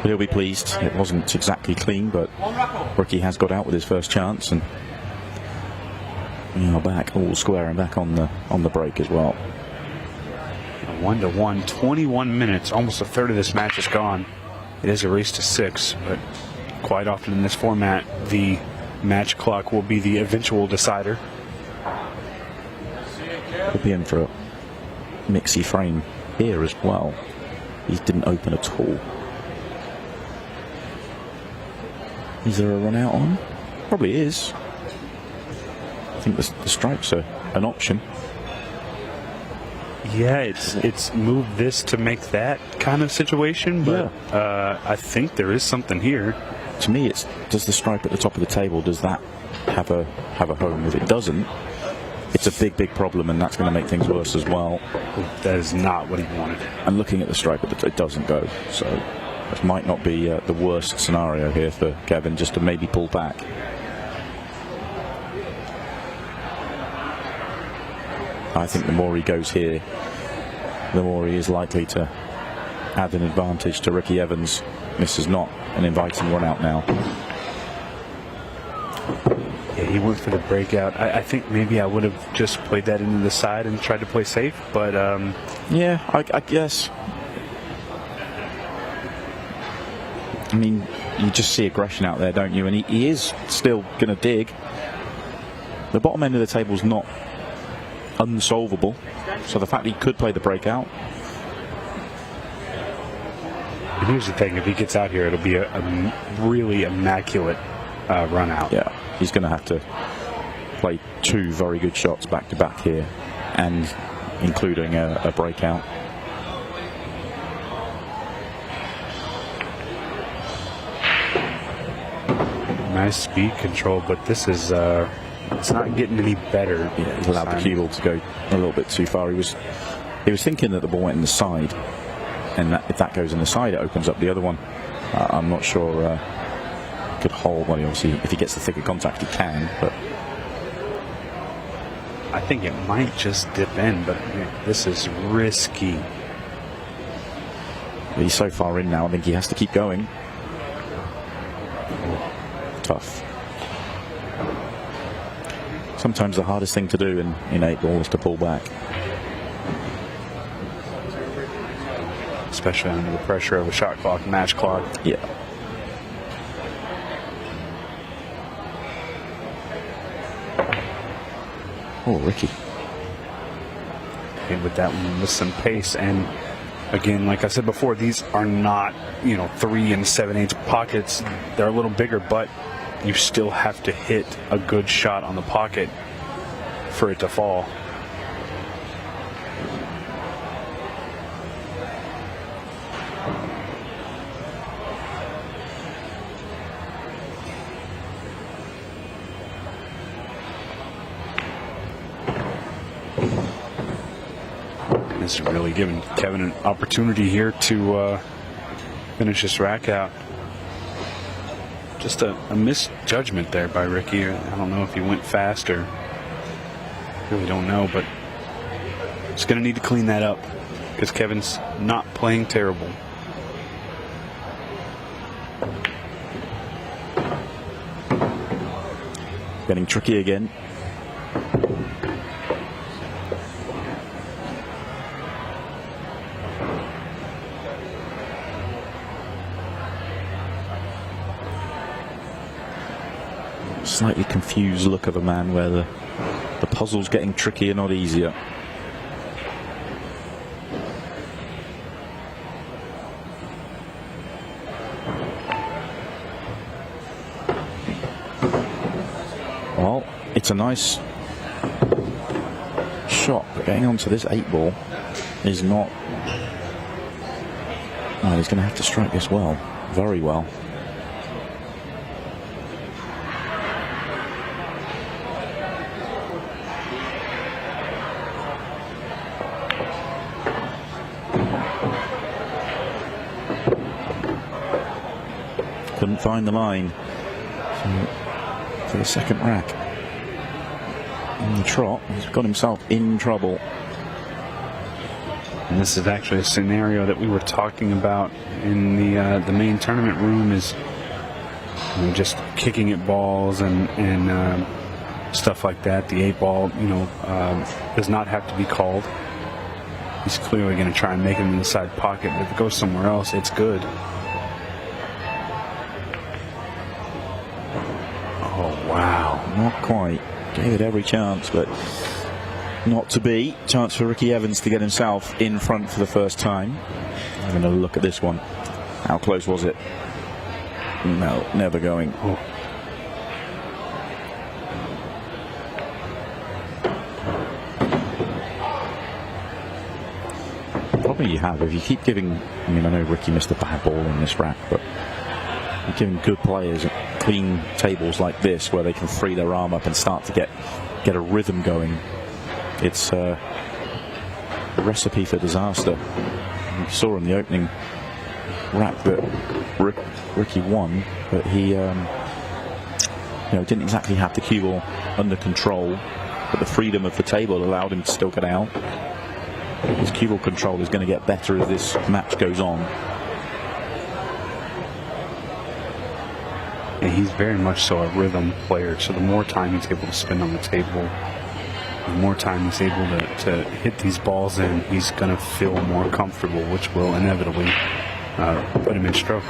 But he'll be pleased. It wasn't exactly clean, but Ricky has got out with his first chance, and we are back all square and back on the break as well. 1-1, 21 minutes, almost a third of this match is gone. It is a race to 6, but quite often in this format, the Match clock will be the eventual decider. We'll be in for a mixy frame here as well. He didn't open at all. Is there a run out on? Probably is. I think the stripes are an option. Yeah, it's moved this to make that kind of situation, but I think there is something here. To me, it's does the stripe at the top of the table, does that have a home? If it doesn't, it's a big problem, and that's going to make things worse as well. That is not what he wanted. And looking at the stripe, it doesn't go. So it might not be the worst scenario here for Kevin, just to maybe pull back. I think the more he goes here, the more he is likely to add an advantage to Ricky Evans. This is not an inviting run out now. Yeah, he went for the breakout. I think maybe I would have just played that into the side and tried to play safe, but yeah, I guess. I mean, you just see aggression out there, don't you? And he is still going to dig. The bottom end of the table is not unsolvable, so the fact he could play the breakout. And here's the thing: if he gets out here, it'll be a really immaculate run out. Yeah, he's going to have to play two very good shots back to back here, and including a breakout. Nice speed control, but this is it's not getting any better. Yeah, he's allowed the cue ball to go a little bit too far. He was thinking that the ball went in the side, and that if that goes in the side, it opens up the other one. I'm not sure could hold. Well, obviously, if he gets the thicker contact, he can. But I think it might just dip in. But this is risky. He's so far in now. I think he has to keep going. Tough. Sometimes the hardest thing to do in 8 ball is to pull back. Especially under the pressure of a shot clock, match clock. Yeah. Oh, Ricky. And with that one, with some pace, and again, like I said before, these are not 3 and 7/8 pockets. They're a little bigger, but you still have to hit a good shot on the pocket for it to fall. This is really giving Kevin an opportunity here to finish this rack out. Just a misjudgment there by Ricky. I don't know if he went fast or really don't know, but he's going to need to clean that up because Kevin's not playing terrible. Getting tricky again. Slightly confused look of a man where the puzzle's getting trickier, not easier. Well, it's a nice shot, but getting onto this 8 ball is not. Oh, he's going to have to strike this well, very well. Couldn't find the line for the second rack. In the trot, he's got himself in trouble. And this is actually a scenario that we were talking about in the main tournament room, is just kicking at balls and stuff like that. The 8 ball, does not have to be called. He's clearly going to try and make it in the side pocket, but if it goes somewhere else, it's good. Oh, wow. Not quite. Gave it every chance, but not to be. Chance for Ricky Evans to get himself in front for the first time. Having a look at this one. How close was it? No, never going. Oh. Probably you have. If you keep giving, I mean, I know Ricky missed a bad ball in this rack, but you're giving good players clean tables like this where they can free their arm up and start to get a rhythm going. It's a recipe for disaster. You saw in the opening rack that Ricky won, but he didn't exactly have the cue ball under control, but the freedom of the table allowed him to still get out. His cue ball control is going to get better as this match goes on. Yeah, he's very much so a rhythm player, so the more time he's able to spend on the table, the more time he's able to hit these balls in, he's going to feel more comfortable, which will inevitably put him in stroke.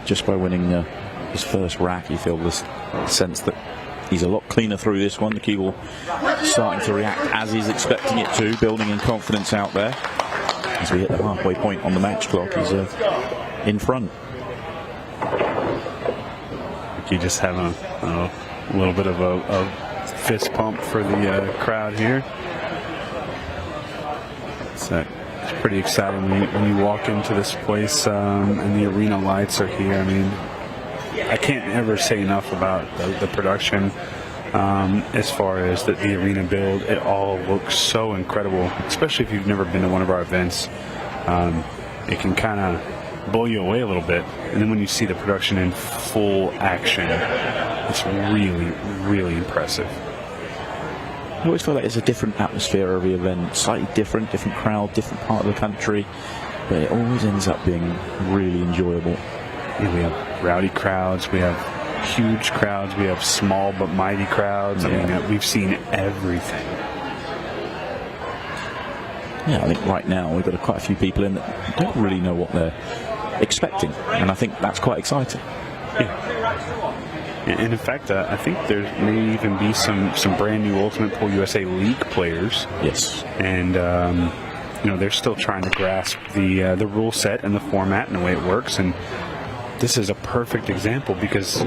Just by winning his first rack, you feel this sense that he's a lot cleaner through this one. The cue ball starting to react as he's expecting it to, building in confidence out there. As we hit the halfway point on the match clock, he's in front. You just have a little bit of a fist pump for the crowd here. It's pretty exciting when you walk into this place and the arena lights are here. I mean, I can't ever say enough about the production as far as the arena build. It all looks so incredible, especially if you've never been to one of our events. It can kind of blow you away a little bit, and then when you see the production in full action, it's really, really impressive. I always feel like it's a different atmosphere every event, slightly different crowd, different part of the country, but it always ends up being really enjoyable. Yeah, we have rowdy crowds, we have huge crowds, we have small but mighty crowds. Yeah. I mean, we've seen everything. Yeah, I think right now we've got quite a few people in that don't really know what they're expecting, and I think that's quite exciting. Yeah. And in fact, I think there may even be some brand new Ultimate Pool USA League players. Yes. And they're still trying to grasp the rule set and the format and the way it works. And this is a perfect example because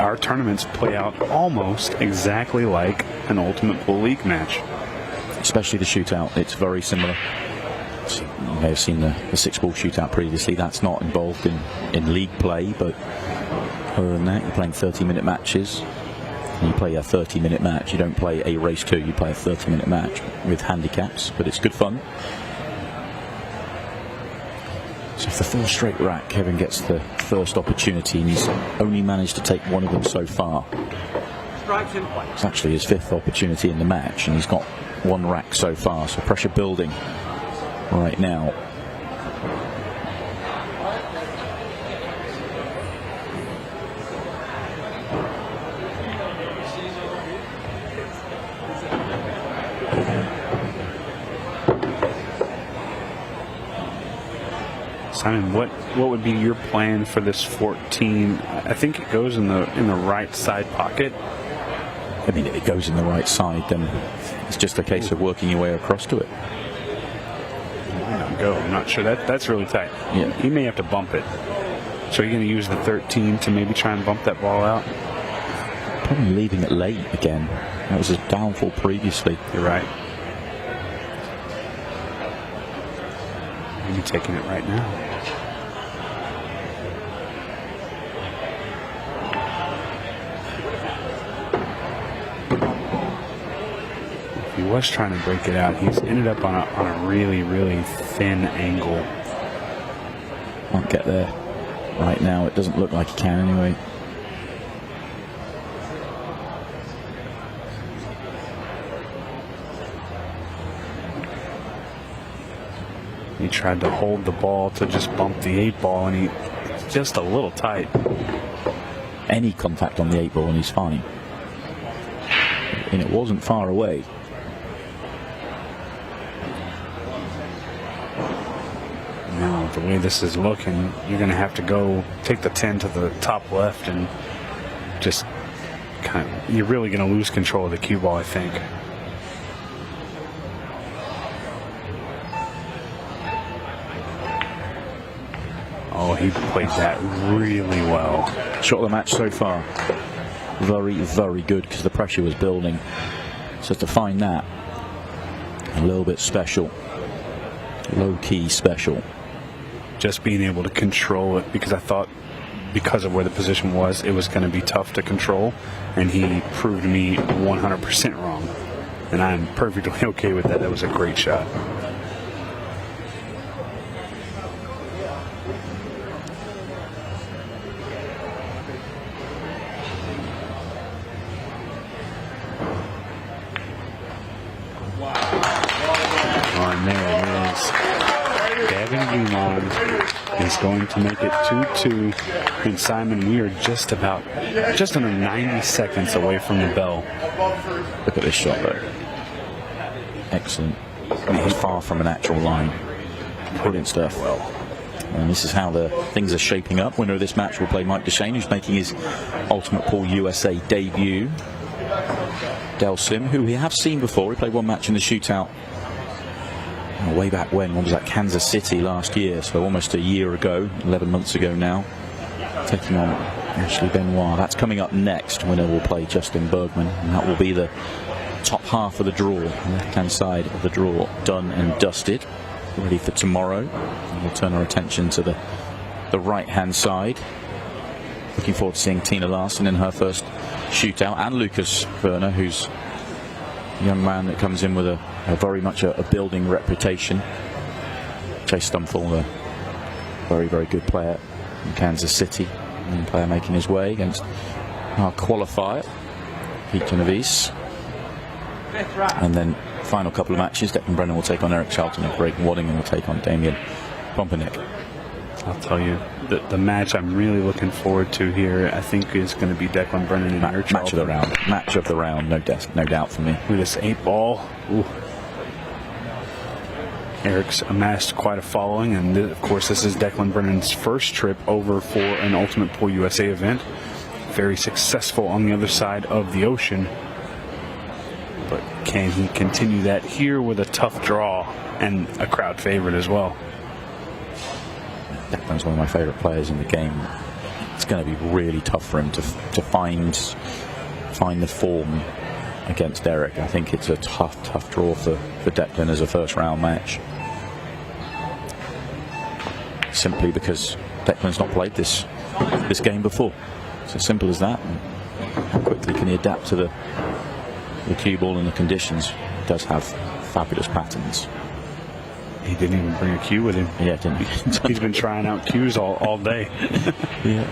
our tournaments play out almost exactly like an Ultimate Pool League match. Especially the shootout, it's very similar. So you may have seen the 6-ball shootout previously. That's not involved in league play, but other than that, you're playing 30-minute matches. And you play a 30-minute match. You don't play a race 2. You play a 30-minute match with handicaps, but it's good fun. So for the 4 straight rack, Kevin gets the first opportunity, and he's only managed to take one of them so far. It's actually his 5th opportunity in the match, and he's got 1 rack so far. So pressure building right now. Simon, what would be your plan for this 14? I think it goes in the right side pocket. I mean, if it goes in the right side, then it's just a case of working your way across to it. Might not go. I'm not sure. That's really tight. Yeah. You may have to bump it. So you're going to use the 13 to maybe try and bump that ball out? Probably leaving it late again. That was a downfall previously. You're right. Maybe taking it right now. was trying to break it out. He's ended up on a really, really thin angle. Can't get there right now. It doesn't look like he can anyway. He tried to hold the ball to just bump the 8 ball, and he's just a little tight. Any contact on the 8 ball and he's fine. And it wasn't far away. Now, the way this is looking, you're going to have to go take the 10 to the top left and just kind of, you're really going to lose control of the cue ball, I think. Oh, he played that really well. Shot of the match so far. Very, very good because the pressure was building. So to find that a little bit special. Low-key special. Just being able to control it, because I thought because of where the position was, it was going to be tough to control, and he proved me 100% wrong. And I'm perfectly okay with that. That was a great shot. Guimond is going to make it 2-2. And Simon, we are just under 90 seconds away from the bell. Look at this shot though. Excellent. He's far from an actual line. Brilliant stuff. And this is how the things are shaping up. Winner of this match will play Mike Duchesne, who's making his Ultimate Pool USA debut. Del Sim, who we have seen before. He played one match in the shootout way back when was that? Kansas City last year, so almost a year ago, 11 months ago now, taking on Ashley Benoit. That's coming up next. Winner will play Justin Bergman, and that will be the top half of the draw, left-hand side of the draw, done and dusted, ready for tomorrow. And we'll turn our attention to the right-hand side. Looking forward to seeing Tina Larsen in her first shootout, and Lukas Werner, who's a young man that comes in with a very much a building reputation. Chase Stumfoll, a very, very good player in Kansas City, young player making his way against our qualifier, Pete Genovese. And then final couple of matches, Declan Brennan will take on Eric Charlton, and Waddingham will take on Damian Pongpanik. I'll tell you, the match I'm really looking forward to here, I think, is going to be Declan Brennan and Eric Charlton. Match of the round. Match of the round, no doubt for me. With this 8 ball. Ooh. Eric's amassed quite a following, and of course this is Declan Brennan's first trip over for an Ultimate Pool USA event. Very successful on the other side of the ocean. But can he continue that here with a tough draw and a crowd favorite as well? Declan's one of my favourite players in the game. It's going to be really tough for him to find the form against Eric. I think it's a tough draw for Declan as a first round match. Simply because Declan's not played this game before. It's as simple as that. And how quickly can he adapt to the cue ball and the conditions? He does have fabulous patterns. He didn't even bring a cue with him. Yeah, didn't he? He's been trying out cues all day. Yeah.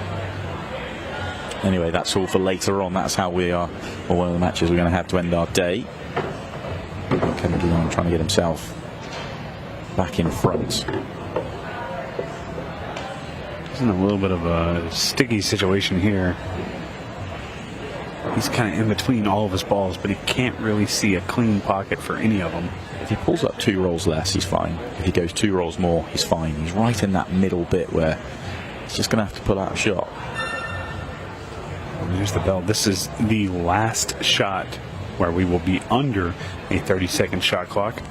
Anyway, that's all for later on. That's how we are, or one of the matches we're going to have to end our day. Kennedy on trying to get himself back in front. He's in a little bit of a sticky situation here. He's kind of in between all of his balls, but he can't really see a clean pocket for any of them. If he pulls up 2 rolls less, he's fine. If he goes 2 rolls more, he's fine. He's right in that middle bit where he's just going to have to pull out a shot. And there's the bell. This is the last shot where we will be under a 30-second shot clock.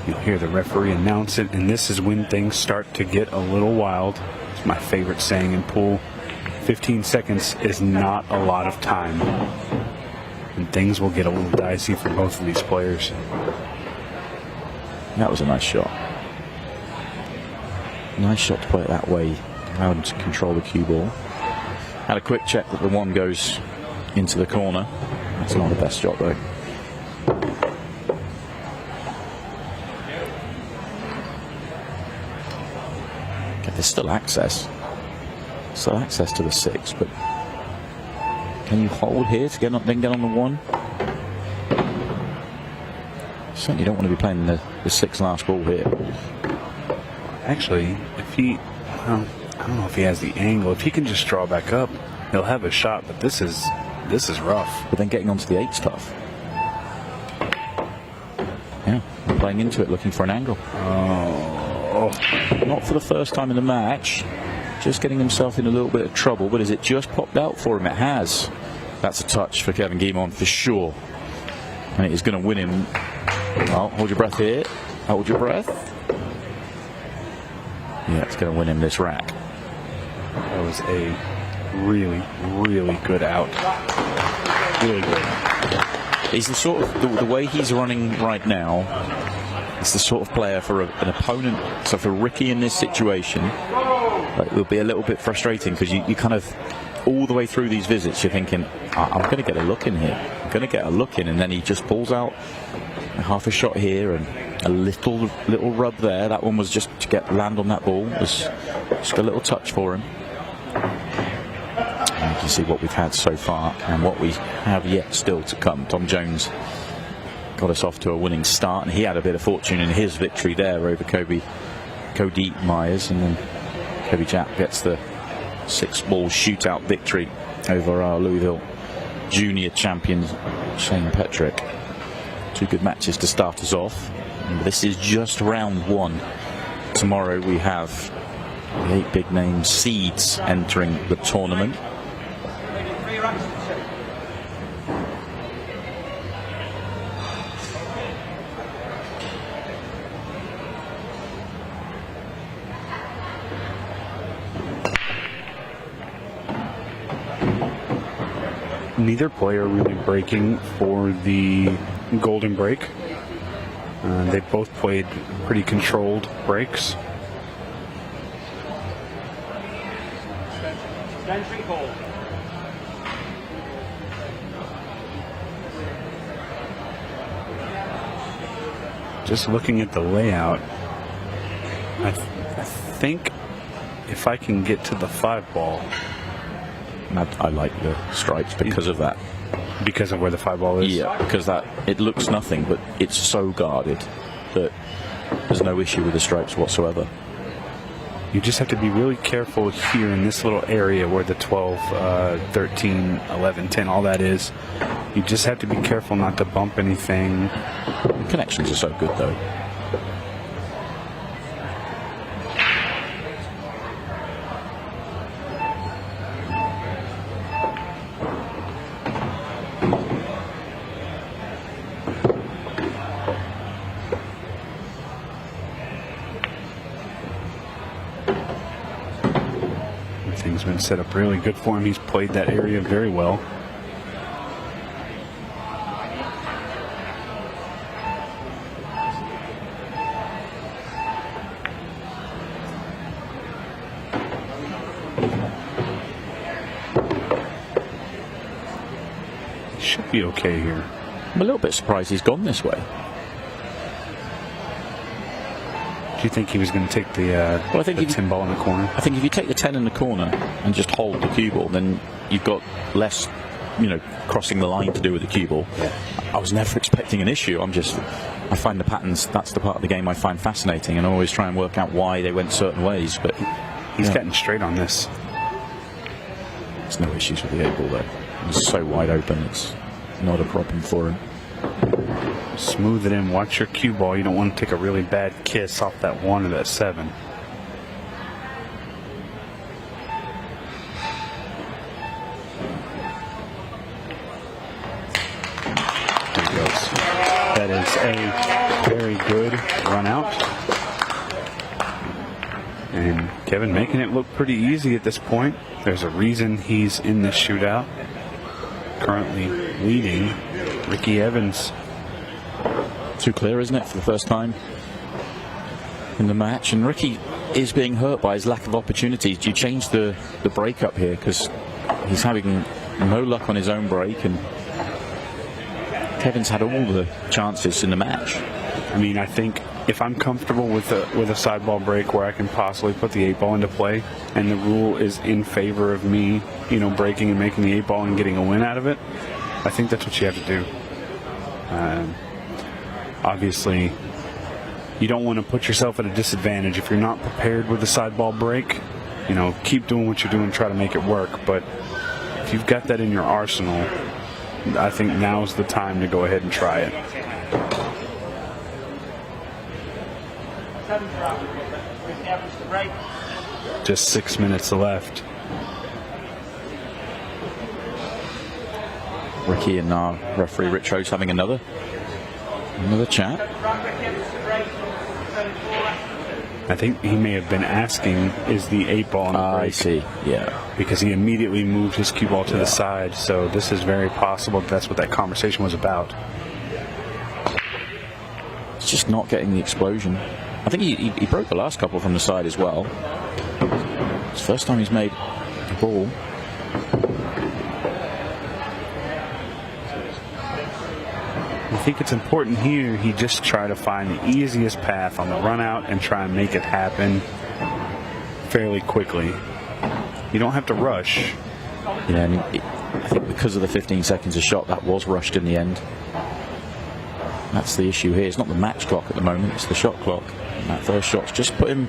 You'll hear the referee announce it, and this is when things start to get a little wild. It's my favorite saying in pool. 15 seconds is not a lot of time, and things will get a little dicey for both of these players. That was a nice shot. Nice shot to play it that way, how to control the cue ball. Had a quick check that the one goes into the corner. That's not the best shot though. Okay, there's still access. Still access to the 6, but can you hold here to get on, then get on the 1? Certainly don't want to be playing the 6 last ball here. Actually, if he, well, I don't know if he has the angle. If he can just draw back up, he'll have a shot. But this is rough. But then getting onto the 8's tough. Yeah, playing into it, looking for an angle. Oh, not for the first time in the match. Just getting himself in a little bit of trouble. But has it just popped out for him? It has. That's a touch for Kevin Guimond for sure. And it is going to win him. Well, hold your breath here. Hold your breath. Yeah, it's going to win him this rack. That was a really, really good out. Really good. He's the sort of, the way he's running right now, it's the sort of player for an opponent. So for Ricky in this situation, it will be a little bit frustrating because you kind of, all the way through these visits, you're thinking, I'm going to get a look in here. I'm going to get a look in, and then he just pulls out half a shot here and a little rub there. That one was just to land on that ball. It was just a little touch for him. And you can see what we've had so far and what we have yet still to come. Tom Jones got us off to a winning start, and he had a bit of fortune in his victory there over Cody Myers, and then Cody Jaap gets the 6-ball shootout victory over our Louisville junior champion Shane Petrick. 2 good matches to start us off. And this is just round 1. Tomorrow we have the 8 big name seeds entering the tournament. Neither player really breaking for the golden break. They both played pretty controlled breaks. Just looking at the layout, I think if I can get to the 5-ball, I like the stripes because of that. Because of where the 5-ball is? Yeah, because it looks nothing, but it's so guarded that there's no issue with the stripes whatsoever. You just have to be really careful here in this little area where the 12, 13, 11, 10, all that is. You just have to be careful not to bump anything. The connections are so good, though. Everything's been set up really good for him. He's played that area very well. Should be okay here. I'm a little bit surprised he's gone this way. Do you think he was going to take the 10 ball in the corner? I think if you take the 10 in the corner and just hold the cue ball, then you've got less, crossing the line to do with the cue ball. Yeah. I was never expecting an issue. I find the patterns, that's the part of the game I find fascinating, and I always try and work out why they went certain ways. But he's getting straight on this. There's no issues with the 8 ball though. It's so wide open, it's not a problem for him. Smooth it in. Watch your cue ball. You don't want to take a really bad kiss off that 1 or that 7. There he goes. That is a very good run out. And Kevin making it look pretty easy at this point. There's a reason he's in this shootout. Currently leading Ricky Evans. Too clear, isn't it, for the first time in the match? And Ricky is being hurt by his lack of opportunities. Do you change the break up here? Because he's having no luck on his own break, and Kevin's had all the chances in the match. I mean, I think if I'm comfortable with a sideball break where I can possibly put the 8-ball into play, and the rule is in favor of me, breaking and making the 8-ball and getting a win out of it, I think that's what you have to do. Obviously, you don't want to put yourself at a disadvantage if you're not prepared with a sideball break. Keep doing what you're doing, try to make it work. But if you've got that in your arsenal, I think now's the time to go ahead and try it. Just 6 minutes left. Ricky and our referee Rich Host having another chat. I think he may have been asking, is the 8-ball on the break? I see, yeah. Because he immediately moved his cue ball to the side, so this is very possible that's what that conversation was about. It's just not getting the explosion. I think he broke the last couple from the side as well. It's the first time he's made the ball. I think it's important here he just try to find the easiest path on the run out and try and make it happen fairly quickly. You don't have to rush. Yeah, and I think because of the 15 seconds a shot, that was rushed in the end. That's the issue here. It's not the match clock at the moment, it's the shot clock. And that first shot's just put him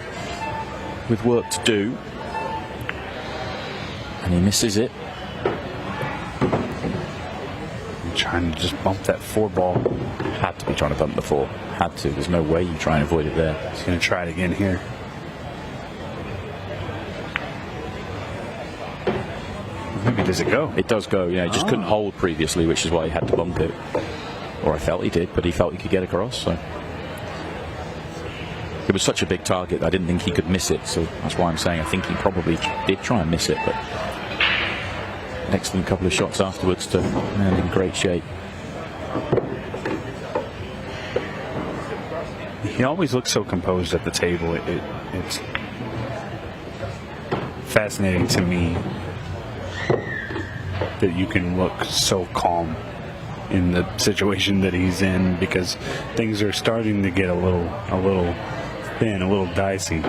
with work to do. And he misses it. Trying to just bump that 4-ball. Had to be trying to bump the 4. Had to. There's no way you try and avoid it there. He's going to try it again here. Maybe does it go? It does go, yeah. He just couldn't hold previously, which is why he had to bump it. Or I felt he did, but he felt he could get across. So it was such a big target that I didn't think he could miss it. So that's why I'm saying I think he probably did try and miss it, but an excellent couple of shots afterwards to land in great shape. He always looks so composed at the table. It's fascinating to me that you can look so calm in the situation that he's in, because things are starting to get a little thin, a little dicey.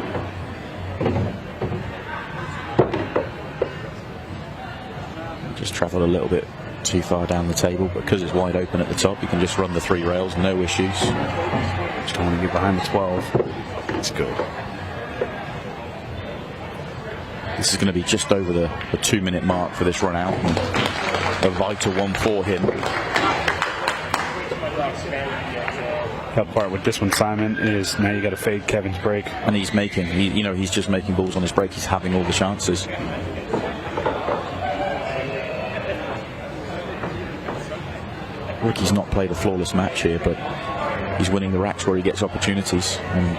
Just travelled a little bit too far down the table, but because it's wide open at the top, you can just run the 3 rails, no issues. Just don't want to get behind the 12. That's good. This is going to be just over the 2-minute mark for this run out. A vital one for him. Help part with this one, Simon, is now you got to fade Kevin's break. And he's making, he's just making balls on his break. He's having all the chances. Ricky's not played a flawless match here, but he's winning the racks where he gets opportunities. And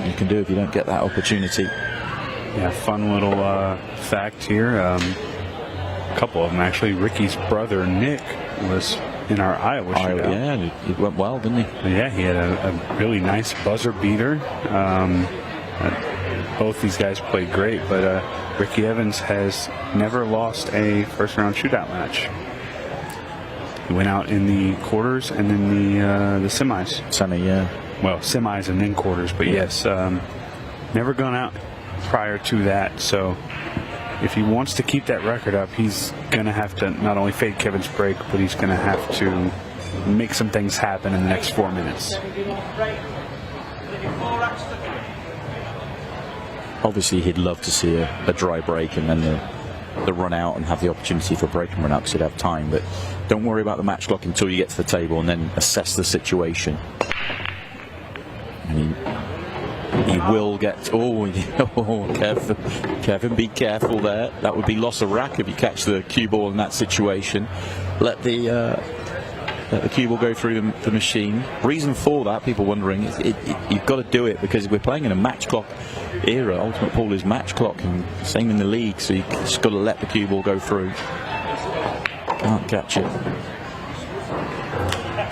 you can do if you don't get that opportunity. Yeah, fun little fact here. A couple of them actually. Ricky's brother Nick was in our Iowa shootout. Yeah, it went well, didn't he? Yeah, he had a really nice buzzer beater. Both these guys played great, but Ricky Evans has never lost a first-round shootout match. He went out in the quarters and then the semis. Semi, yeah. Well, semis and then quarters, but yes, never gone out prior to that. So if he wants to keep that record up, he's going to have to not only fade Kevin's break, but he's going to have to make some things happen in the next 4 minutes. Obviously, he'd love to see a dry break and then the run out and have the opportunity for a break and run out because he'd have time. But don't worry about the match clock until you get to the table and then assess the situation. And he will get... careful. Kevin, be careful there. That would be loss of rack if you catch the cue ball in that situation. Let the cue ball go through the machine. Reason for that, people wondering, you've got to do it because we're playing in a match clock era. Ultimate Pool is match clock, and same in the league, so you've just got to let the cue ball go through. Can't catch it.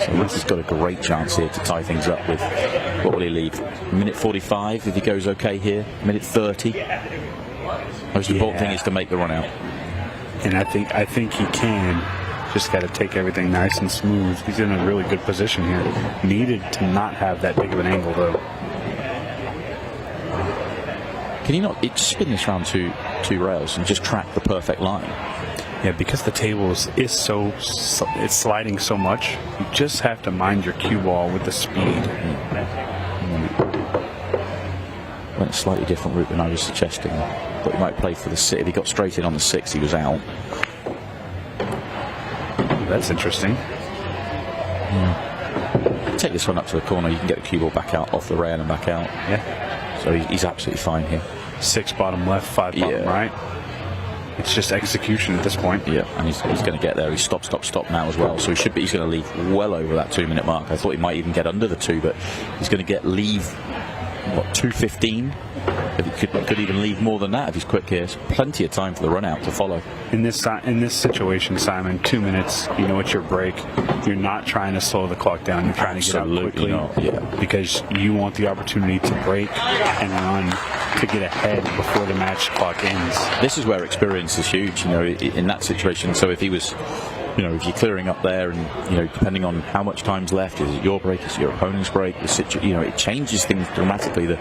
So Ricky's got a great chance here to tie things up with, what will he leave? Minute 45 if he goes okay here. Minute 30. Most important thing is to make the run out. And I think he can. Just got to take everything nice and smooth. He's in a really good position here. Needed to not have that big of an angle, though. Can he not spin this round two rails and just track the perfect line? Yeah, because the table is it's sliding so much, you just have to mind your cue ball with the speed. Went a slightly different route than I was suggesting. Thought he might play for the 6. If he got straight in on the 6, he was out. That's interesting. Yeah. Take this one up to the corner, you can get the cue ball back out off the rail and back out. Yeah. So he's absolutely fine here. 6 bottom left, 5 bottom right. It's just execution at this point. Yeah, and he's going to get there. He's stop now as well. So he's going to leave well over that 2-minute mark. I thought he might even get under the 2, but he's going to leave 2:15. If he could even leave more than that if he's quick here. So plenty of time for the run out to follow. In this situation, Simon, 2 minutes. You know it's your break. You're not trying to slow the clock down. You're trying to get out quickly. Not, yeah. Because you want the opportunity to break and run to get ahead before the match clock ends. This is where experience is huge. In that situation. So if he was, if you're clearing up there, and depending on how much time's left, is it your break, is it your opponent's break? It changes things dramatically.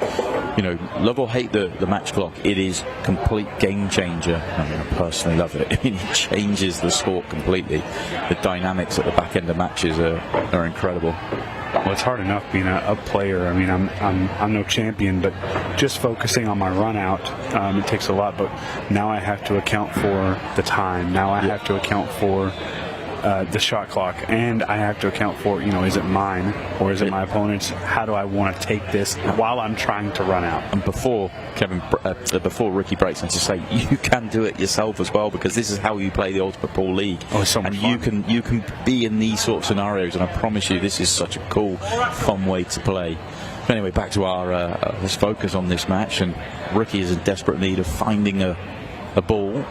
Love or hate the match clock, it is complete game changer. I personally love it. It changes the sport completely. The dynamics at the back end of matches are incredible. Well, it's hard enough being a player. I mean, I'm no champion, but just focusing on my run out, it takes a lot. But now I have to account for the time. Now I have to account for the shot clock, and I have to account for, is it mine or is it my opponent's? How do I want to take this while I'm trying to run out? And before Ricky breaks, and to say you can do it yourself as well, because this is how you play the Ultimate Pool League. Oh, it's so much fun. You can be in these sort of scenarios, and I promise you, this is such a cool, fun way to play. But anyway, back to our let's focus on this match, and Ricky is in desperate need of finding a ball.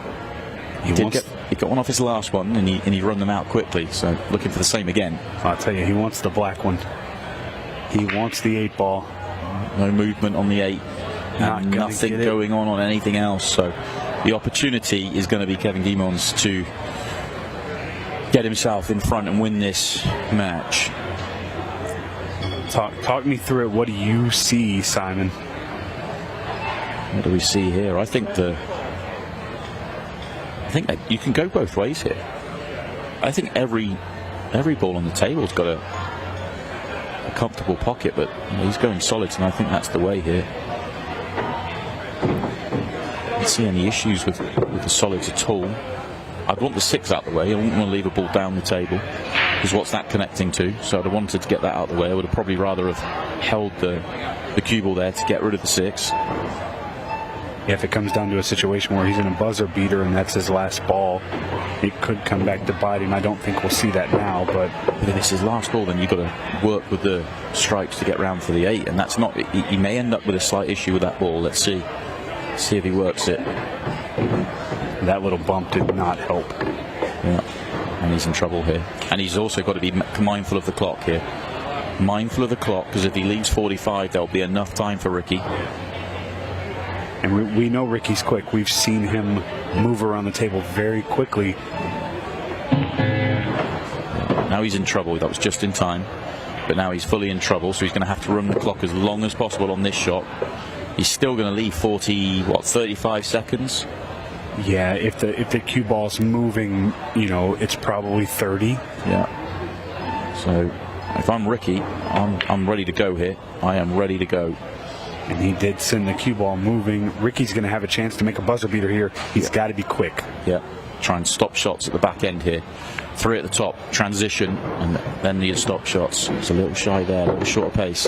He got one off his last one, and he run them out quickly. So looking for the same again. I'll tell you, he wants the black one. He wants the 8 ball. No movement on the 8. And nothing going on anything else. So the opportunity is going to be Kevin Guimond's to get himself in front and win this match. Talk me through it. What do you see, Simon? What do we see here? I think that you can go both ways here. I think every ball on the table's got a comfortable pocket, but he's going solids, and I think that's the way here. I don't see any issues with the solids at all. I'd want the 6 out the way. I wouldn't want to leave a ball down the table, because what's that connecting to? So I'd have wanted to get that out of the way. I would have probably rather have held the cue ball there to get rid of the 6. If it comes down to a situation where he's in a buzzer beater and that's his last ball, it could come back to bite him. I don't think we'll see that now, but if it's his last ball, then you've got to work with the strikes to get round for the 8, and that's not. He may end up with a slight issue with that ball. Let's see if he works it. That little bump did not help. Yeah, and he's in trouble here. And he's also got to be mindful of the clock here. Mindful of the clock, because if he leaves 45, there'll be enough time for Ricky. And we know Ricky's quick. We've seen him move around the table very quickly. Now he's in trouble. That was just in time. But now he's fully in trouble, so he's going to have to run the clock as long as possible on this shot. He's still going to leave 35 seconds? Yeah, if the cue ball's moving, it's probably 30. Yeah. So if I'm Ricky, I'm ready to go here. I am ready to go. And he did send the cue ball moving. Ricky's going to have a chance to make a buzzer beater here. He's got to be quick. Yeah. Try and stop shots at the back end here. 3 at the top, transition, and then the stop shots. It's a little shy there, a little short pace.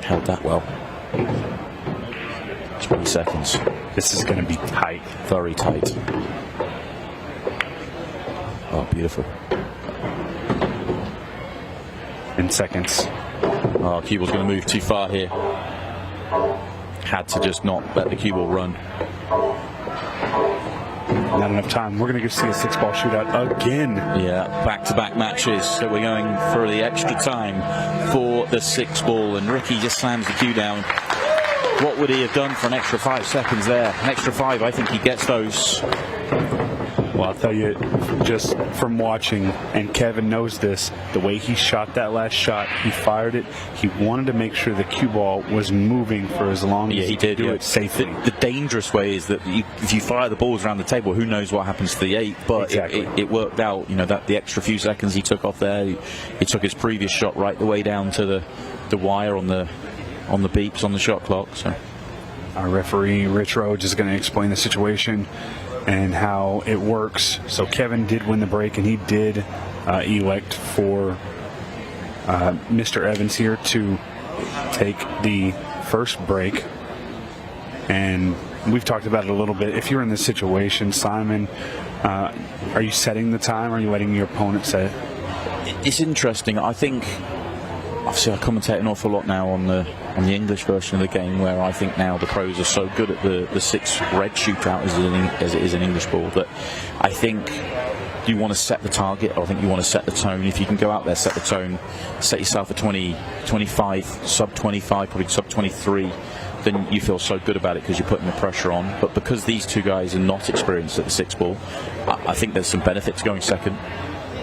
Held that well. 20 seconds. This is going to be tight. Very tight. Oh, beautiful. In seconds. Oh, cue ball's going to move too far here. Had to just not let the cue ball run. Not enough time. We're going to see a 6-ball shootout again. Yeah, back-to-back matches. So we're going for the extra time for the 6-ball, and Ricky just slams the cue down. What would he have done for an extra 5 seconds there? An extra 5, I think he gets those. Well, I'll tell you, just from watching, and Kevin knows this, the way he shot that last shot, he fired it. He wanted to make sure the cue ball was moving for as long as he could do it safely. The dangerous way is that if you fire the balls around the table, who knows what happens to the 8? But exactly. it worked out. You know, that the extra few seconds he took off there, he took his previous shot right the way down to the wire on the beeps on the shot clock. So our referee Rich Rhodes is going to explain the situation and how it works. So Kevin did win the break, and he did elect for Mr. Evans here to take the first break. And we've talked about it a little bit. If you're in this situation, Simon, are you setting the time, or are you letting your opponent set it? It's interesting. I think, obviously, I commentate an awful lot now on the English version of the game, where I think now the pros are so good at the 6 red shootout as it is in English ball, that I think you want to set the target. I think you want to set the tone. If you can go out there, set the tone, set yourself a 20, 25, sub 25, probably sub 23, then you feel so good about it because you're putting the pressure on. But because these two guys are not experienced at the 6 ball, I think there's some benefit to going second.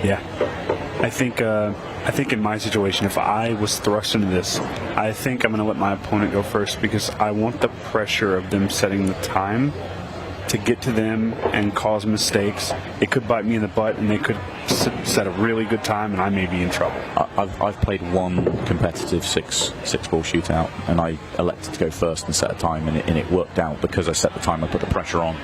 Yeah. I think in my situation, if I was thrust into this, I think I'm going to let my opponent go first, because I want the pressure of them setting the time to get to them and cause mistakes. It could bite me in the butt, and they could set a really good time, and I may be in trouble. I've played one competitive six ball shootout, and I elected to go first and set a time, and it worked out because I set the time. I put the pressure on.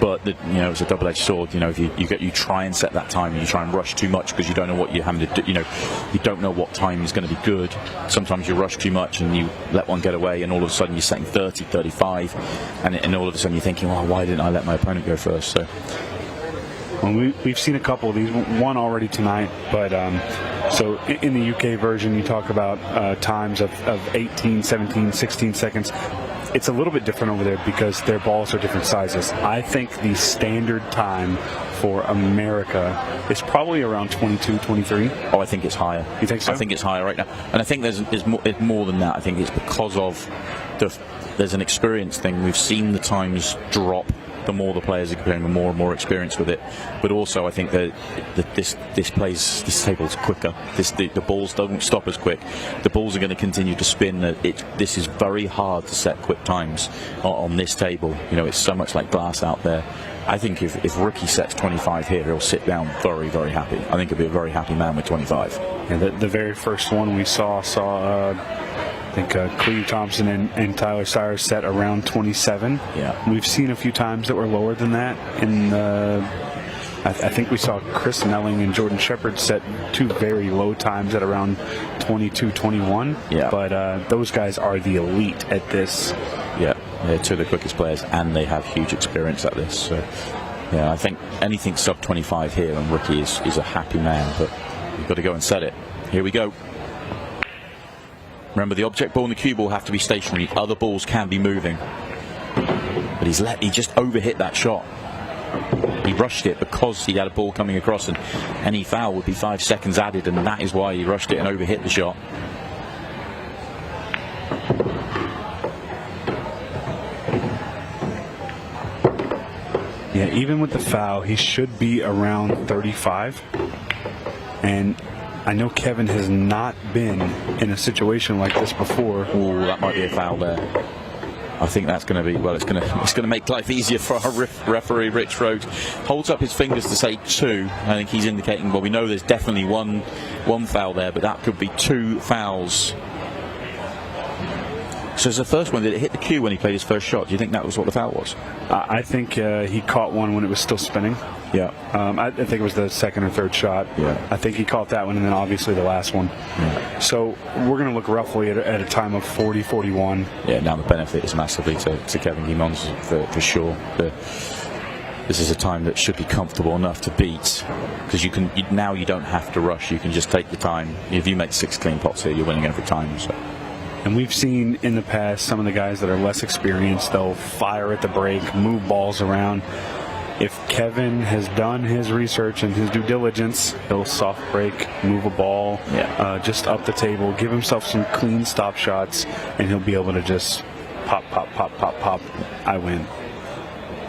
But it's a double-edged sword. If you try and set that time, and you try and rush too much because you don't know what you're having to do. You don't know what time is going to be good. Sometimes you rush too much and you let one get away, and all of a sudden you're setting 30, 35, and all of a sudden you're thinking, "Oh, why didn't I let my opponent go first?" So, well, we've seen a couple of these. One already tonight, but so in the UK version, you talk about times of 18, 17, 16 seconds. It's a little bit different over there because their balls are different sizes. I think the standard time for America is probably around 22, 23. Oh, I think it's higher. You think so? I think it's higher right now. And I think it's more than that. I think it's because of there's an experience thing. We've seen the times drop the more the players are getting more and more experience with it. But also I think that this table's quicker. The balls don't stop as quick. The balls are going to continue to spin. This is very hard to set quick times on this table. It's so much like glass out there. I think if Ricky sets 25 here, he'll sit down very, very happy. I think he'll be a very happy man with 25. Yeah, the very first one we saw I think Cleve Thompson and Tyler Cyrus set around 27. Yeah. We've seen a few times that were lower than that. I think we saw Chris Nelling and Jordan Shepard set 2 very low times at around 22, 21. Yeah. But those guys are the elite at this. Yeah, they're 2 of the quickest players, and they have huge experience at this. So, yeah, I think anything sub 25 here, and Ricky is a happy man, but you've got to go and set it. Here we go. Remember, the object ball and the cue ball have to be stationary. Other balls can be moving. But he just overhit that shot. He rushed it because he had a ball coming across, and any foul would be 5 seconds added, and that is why he rushed it and overhit the shot. Yeah, even with the foul, he should be around 35. And I know Kevin has not been in a situation like this before. Oh, that might be a foul there. I think that's going to be, it's going to make life easier for our referee, Rich Rhodes. Holds up his fingers to say 2. I think he's indicating, well, we know there's definitely one foul there, but that could be 2 fouls. So as the first one, did it hit the cue when he played his first shot? Do you think that was what the foul was? I think he caught one when it was still spinning. Yeah. I think it was the second or third shot. Yeah. I think he caught that one, and then obviously the last one. Yeah. So we're going to look roughly at a time of 40-41. Yeah, now the benefit is massively to Kevin Guimond for sure. This is a time that should be comfortable enough to beat, because now you don't have to rush. You can just take your time. If you make 6 clean pots here, you're winning every time. So. And we've seen in the past some of the guys that are less experienced, they'll fire at the break, move balls around. If Kevin has done his research and his due diligence, he'll soft break, move a ball just up the table, give himself some clean stop shots, and he'll be able to just pop, pop, pop, pop, pop. I win.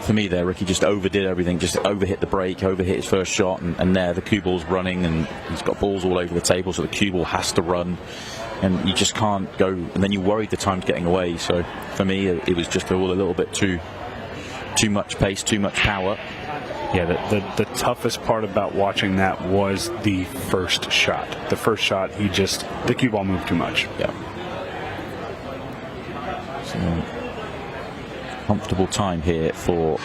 for me there, Ricky just overdid everything, just overhit the break, overhit his first shot, and there the cue ball's running, and he's got balls all over the table, so the cue ball has to run, and you just can't go, and then you worried the time's getting away. So for me, it was just all a little bit too much pace, too much power. Yeah, the toughest part about watching that was the first shot. The first shot, the cue ball moved too much. Yeah. So, comfortable time here for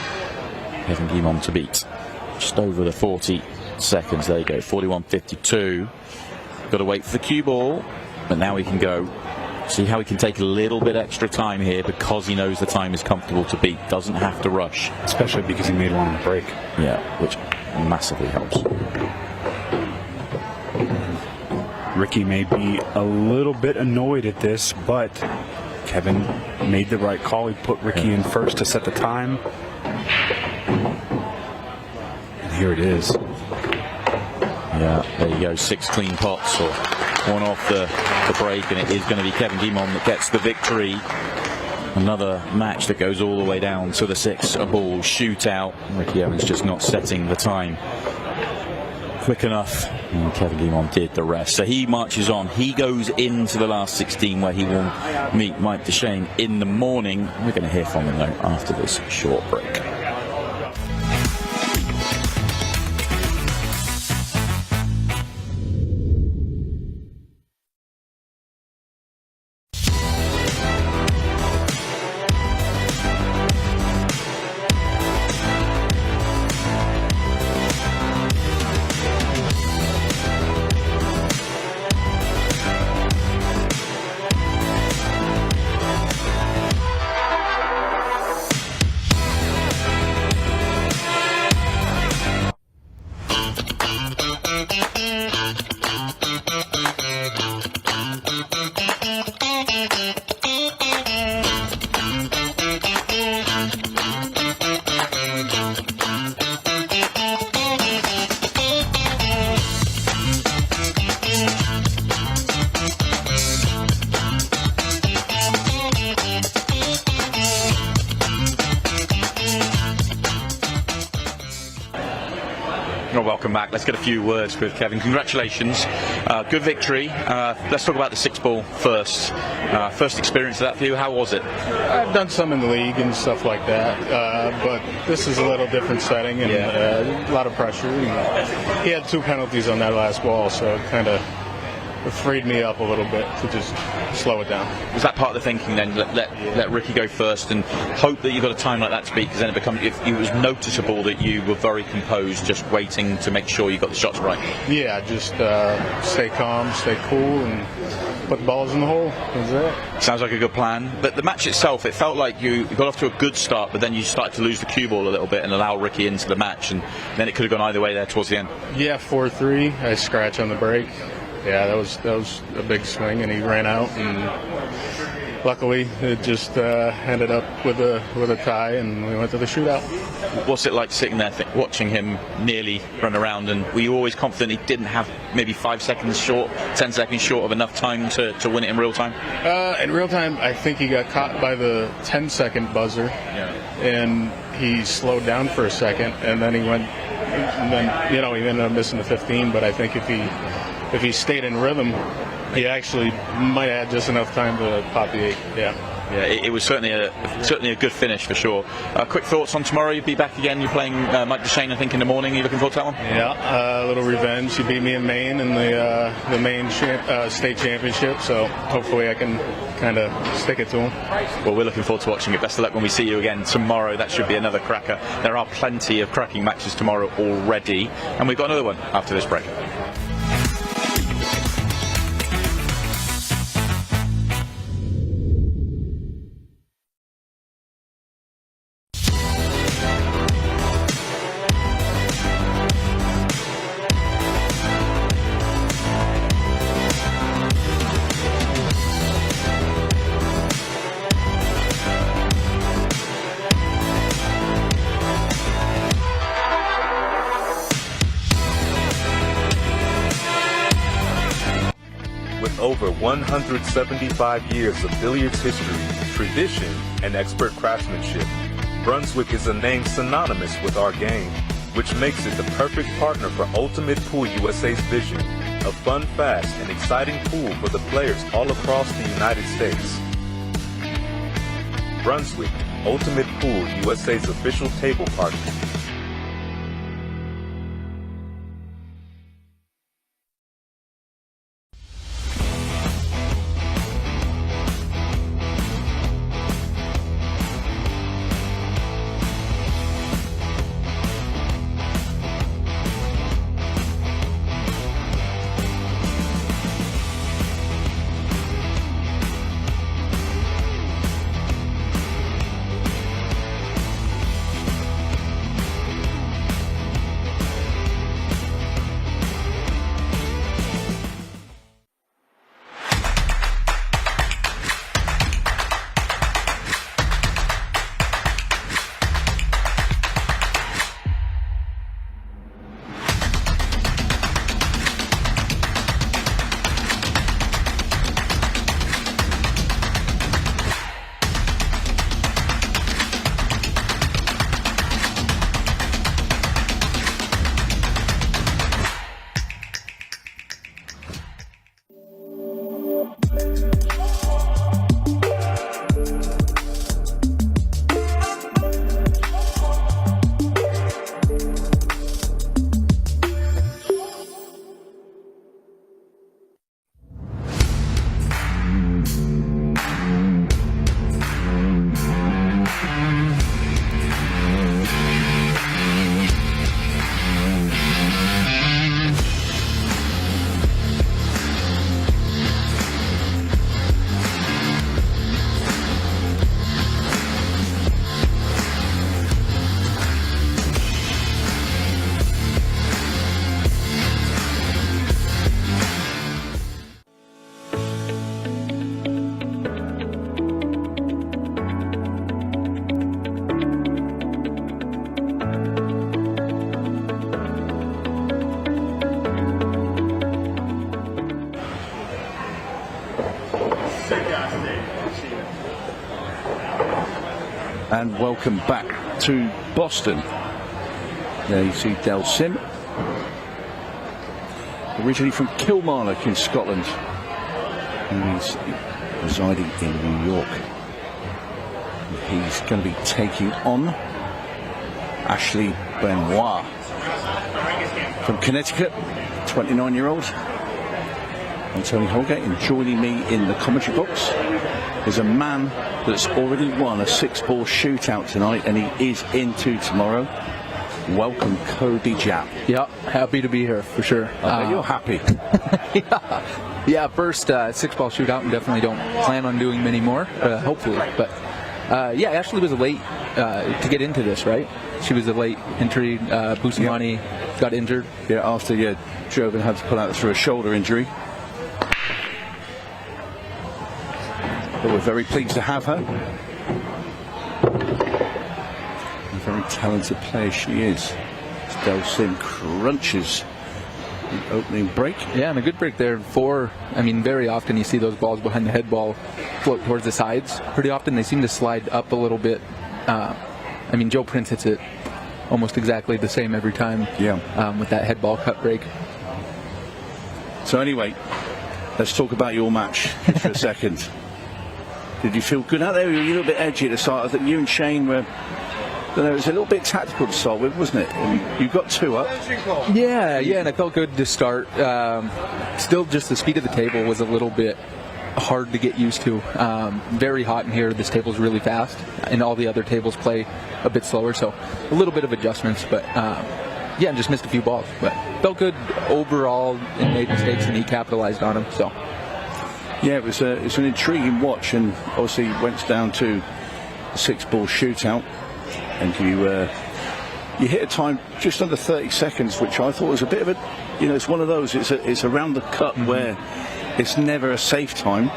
Kevin Guimond to beat. Just over the 40 seconds. There you go, 41.52. Got to wait for the cue ball, but now he can go. See how he can take a little bit extra time here because he knows the time is comfortable to beat. Doesn't have to rush. Especially because he made one on the break. Yeah, which massively helps. Ricky may be a little bit annoyed at this, but Kevin made the right call. He put Ricky in first to set the time. And here it is. Yeah, there you go. 6 clean pots, or one off the break, and it is going to be Kevin Guimond that gets the victory. Another match that goes all the way down to the 6-ball shootout. Ricky Evans just not setting the time quick enough, and Kevin Guimond did the rest. So he marches on. He goes into the last 16 where he will meet Mike Duchesne in the morning. We're going to hear from him though after this short break. Welcome back. Let's get a few words with Kevin. Congratulations. Good victory. Let's talk about the 6-ball first. First experience of that for you. How was it? I've done some in the league and stuff like that, but this is a little different setting and a lot of pressure. And he had 2 penalties on that last ball, so it kind of freed me up a little bit to just slow it down. Was that part of the thinking then? Let Ricky go first and hope that you got a time like that to beat, because then it was noticeable that you were very composed, just waiting to make sure you got the shots right. Yeah, just stay calm, stay cool, and put the balls in the hole. That's it. Sounds like a good plan. But the match itself, it felt like you got off to a good start, but then you started to lose the cue ball a little bit and allow Ricky into the match, and then it could have gone either way there towards the end. Yeah, 4-3. I scratch on the break. Yeah, that was a big swing, and he ran out, and luckily it just ended up with a tie, and we went to the shootout. What's it like sitting there watching him nearly run around, and were you always confident he didn't have maybe 5 seconds short, 10 seconds short of enough time to win it in real time? In real time, I think he got caught by the 10-second buzzer, and he slowed down for a second, and then he went, and then he ended up missing the 15. But I think if he stayed in rhythm, he actually might have had just enough time to pop the 8. Yeah, it was certainly a good finish for sure. Quick thoughts on tomorrow? You'll be back again. You're playing Mike Duchesne, I think, in the morning. Are you looking forward to that one? Yeah, a little revenge. He beat me in Maine in the Maine state championship, so hopefully I can kind of stick it to him. Well, we're looking forward to watching it. Best of luck when we see you again tomorrow. That should be another cracker. There are plenty of cracking matches tomorrow already, and we've got another one after this break. Over 175 years of billiards history, tradition, and expert craftsmanship, Brunswick is a name synonymous with our game, which makes it the perfect partner for Ultimate Pool USA's vision, a fun, fast, and exciting pool for the players all across the United States. Brunswick, Ultimate Pool USA's official table partner. And welcome back to Boston. There you see Larsen, originally from Kilmarnock in Scotland. He's residing in New York. He's going to be taking on Ashley Benoit from Connecticut, 29-year-old. And Tony Holgate, and joining me in the commentary box is a man that's already won a 6-ball shootout tonight, and he is into tomorrow. Welcome, Cody Jaap. Yeah, happy to be here for sure. You're happy. yeah, first 6-ball shootout, and definitely don't plan on doing many more, hopefully. But yeah, Ashley was late to get into this, right? She was a late entry. Bustamante got injured. Yeah, after drove and had to pull out through a shoulder injury. But we're very pleased to have her. A very talented player she is. Larsen crunches the opening break. Yeah, and a good break there. Very often you see those balls behind the head ball float towards the sides. Pretty often they seem to slide up a little bit. Joe Prince hits it almost exactly the same every time. With that head ball cut break. So anyway, let's talk about your match for a second. Did you feel good out there? You were a little bit edgy at the start. I think you and Shane were. It was a little bit tactical to start with, wasn't it? And you got 2 up. Yeah, and it felt good to start. Still, just the speed of the table was a little bit hard to get used to. Very hot in here. This table's really fast, and all the other tables play a bit slower, so a little bit of adjustments. But and just missed a few balls. But felt good overall, and made mistakes, and he capitalized on them. So. Yeah, it was an intriguing watch, and obviously went down to a 6-ball shootout, and you hit a time just under 30 seconds, which I thought was a bit of a, it's one of those. It's around the cut where it's never a safe time,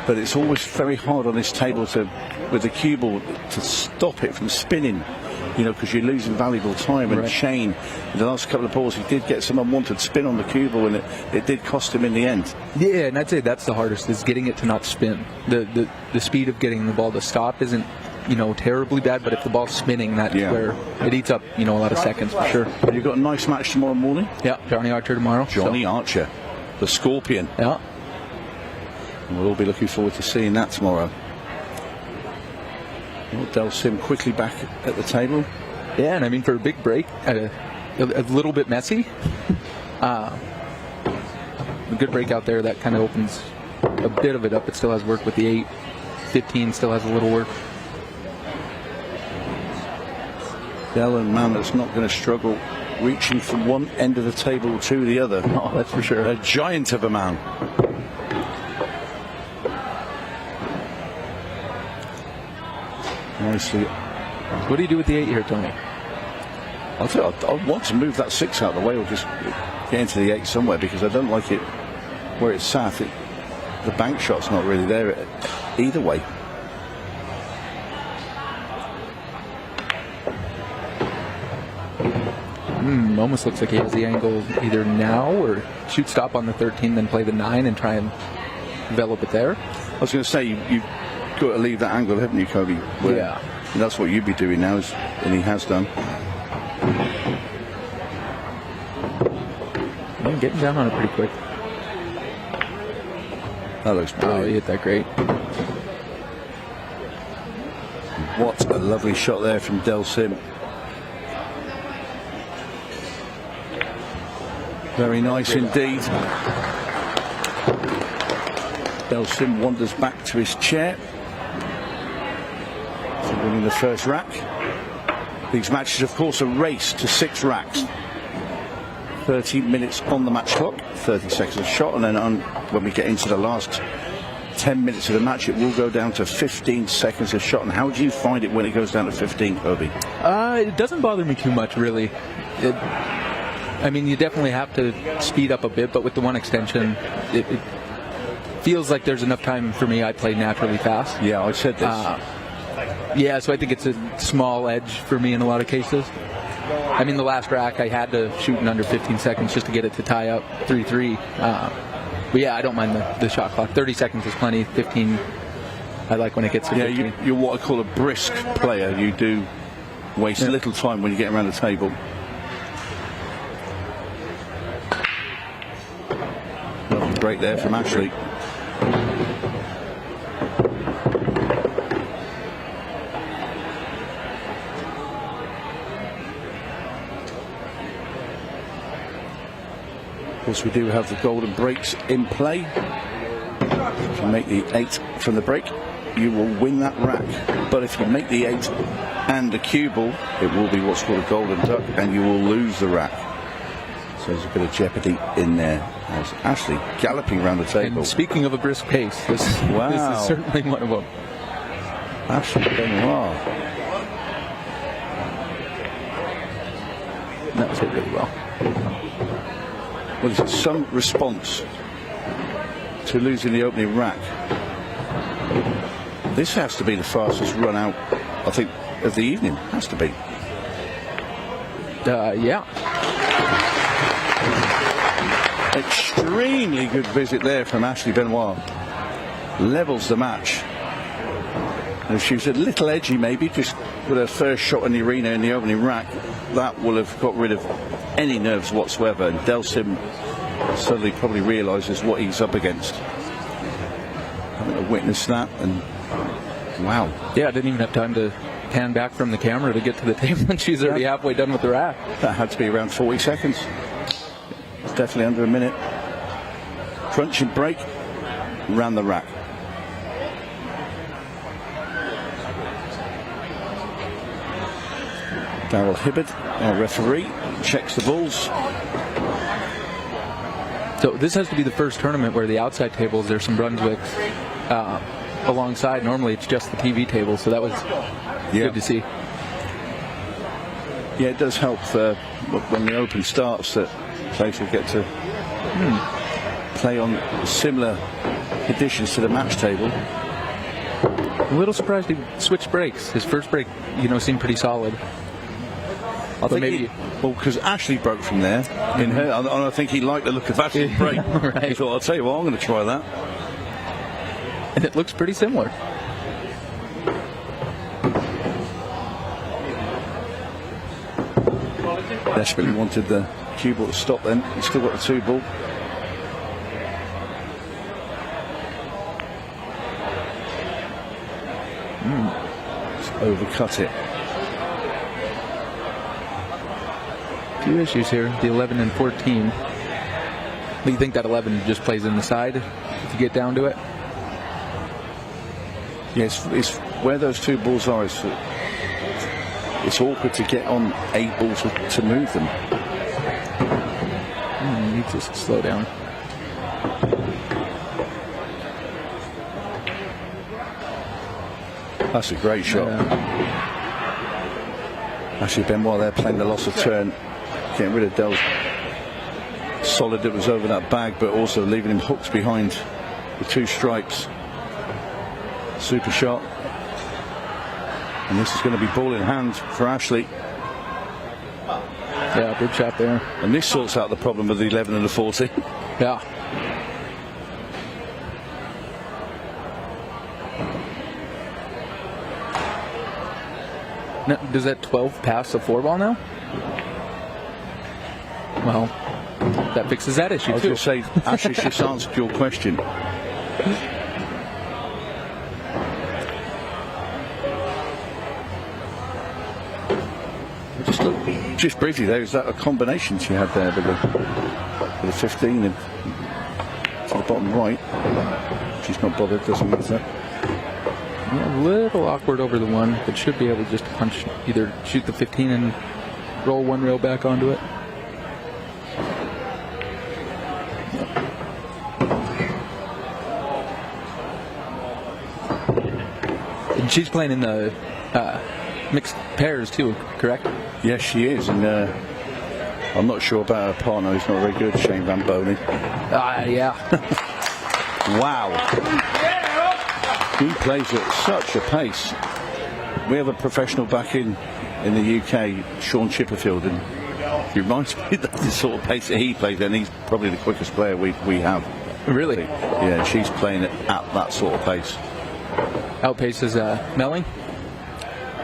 but it's always very hard on this table with the cue ball to stop it from spinning. Because you're losing valuable time. And Shane, in the last couple of balls, he did get some unwanted spin on the cue ball, and it did cost him in the end. Yeah, and I'd say that's the hardest, is getting it to not spin. The speed of getting the ball to stop isn't terribly bad, but if the ball's spinning, that's where it eats up, a lot of seconds for sure. And you've got a nice match tomorrow morning? Yeah, Johnny Archer tomorrow. Johnny Archer, the Scorpion. Yeah. And we'll all be looking forward to seeing that tomorrow. Well, Del Sim quickly back at the table. Yeah, and I mean, for a big break, a little bit messy. A good break out there that kind of opens a bit of it up. It still has work with the 8. 15 still has a little work. Del, a man that's not going to struggle reaching from one end of the table to the other. Oh, that's for sure. A giant of a man. Nicely. What do you do with the 8 here, Tony? I'll tell you, I want to move that 6 out of the way, or just get into the 8 somewhere, because I don't like it where it's sat. The bank shot's not really there either way. Almost looks like he has the angle either now or shoot stop on the 13, then play the 9 and try and develop it there. I was going to say, you've got to leave that angle, haven't you, Coby? Yeah. And that's what you'd be doing now, and he has done. Getting down on it pretty quick. That looks brilliant. Oh, he hit that great. What a lovely shot there from Del Sim. Very nice indeed. Del Sim wanders back to his chair. So winning the first rack. These matches, of course, are raced to 6 racks. 30 minutes on the match clock, 30 seconds of shot, and then when we get into the last 10 minutes of the match, it will go down to 15 seconds of shot. And how do you find it when it goes down to 15, Coby? It doesn't bother me too much, really. You definitely have to speed up a bit, but with the 1 extension, it feels like there's enough time for me. I play naturally fast. Yeah, I said this. So I think it's a small edge for me in a lot of cases. The last rack I had to shoot in under 15 seconds just to get it to tie up 3-3. But yeah, I don't mind the shot clock. 30 seconds is plenty. 15, I like when it gets to 15. Yeah, you're what I call a brisk player. You do waste little time when you get around the table. Lovely break there from Ashley. Of course, we do have the golden breaks in play. If you make the 8 from the break, you will win that rack. But if you make the 8 and the cue ball, it will be what's called a golden duck, and you will lose the rack. So there's a bit of jeopardy in there. As Ashley galloping around the table. And speaking of a brisk pace, this is certainly one of them. Ashley Benoit. That was hit really well. Well, there's some response to losing the opening rack. This has to be the fastest run out, I think, of the evening. Has to be. Yeah. Extremely good visit there from Ashley Benoit. Levels the match. And she was a little edgy, maybe, just with her first shot in the arena in the opening rack. That will have got rid of any nerves whatsoever. And Del Sim suddenly probably realises what he's up against. Having to witness that, and wow. Yeah, I didn't even have time to pan back from the camera to get to the table, and she's already halfway done with the rack. That had to be around 40 seconds. It's definitely under a minute. Crunching break, ran the rack. Darryl Hibbard, our referee, checks the balls. So this has to be the first tournament where the outside tables, there's some Brunswicks alongside. Normally it's just the TV table, so that was good to see. Yeah, it does help when the Open starts that players will get to play on similar conditions to the match table. A little surprised he switched breaks. His first break, seemed pretty solid. I think because Ashley broke from there in her, and I think he liked the look of Ashley's break. Right. He thought, I'll tell you what, I'm going to try that. And it looks pretty similar. Desperately wanted the cue ball to stop then. He's still got the 2 ball. Just overcut it. Few issues here, the 11 and 14. Do you think that 11 just plays in the side if you get down to it? Yes, it's where those 2 balls are. It's awkward to get on a ball to move them. You need to slow down. That's a great shot. Ashley Benoit there playing the loss of turn, getting rid of Dell's solid that was over that bag, but also leaving him hooked behind the 2 stripes. Super shot. And this is going to be ball in hand for Ashley. Yeah, big shot there. And this sorts out the problem of the 11 and the 40. Yeah. Now, does that 12 pass the 4 ball now? Well, that fixes that issue, I was too. going to say, Ashley just answered your question. Just briefly, there was that a combination she had there with the 15 and to the bottom right. She's not bothered, doesn't matter. Yeah, a little awkward over the 1, but should be able to just punch, either shoot the 15 and roll 1 rail back onto it. And she's playing in the mixed pairs too, correct? Yes, she is, and I'm not sure about her partner. He's not very good, Shane Van Bonen. Yeah. Wow. He plays at such a pace. We have a professional back in the UK, Sean Chipperfield, and he reminds me of the sort of pace that he plays, and he's probably the quickest player we have. Really? Yeah, she's playing it at that sort of pace. Outpaces Melling?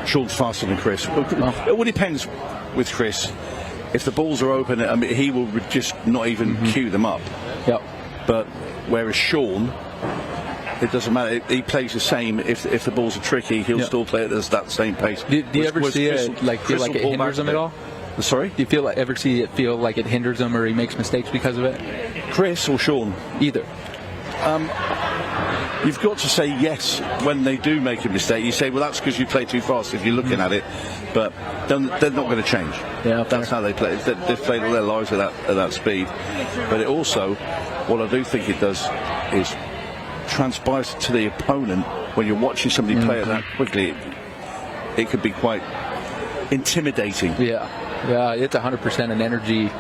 Sean's faster than Chris. It all depends with Chris. If the balls are open, I mean, he will just not even cue them up. Yep. But whereas Sean, it doesn't matter. He plays the same. If the balls are tricky, he'll still play it at that same pace. Do you ever see it feel like it hinders him at all? Sorry? Do you ever see it feel like it hinders him or he makes mistakes because of it? Chris or Sean? Either. You've got to say yes when they do make a mistake. You say, well, that's because you play too fast if you're looking at it. But they're not going to change. Yeah, that's how they play. They've played all their lives at that speed. But it also, what I do think it does is transpires to the opponent when you're watching somebody play it that quickly. It could be quite intimidating. Yeah, it's 100% an energy.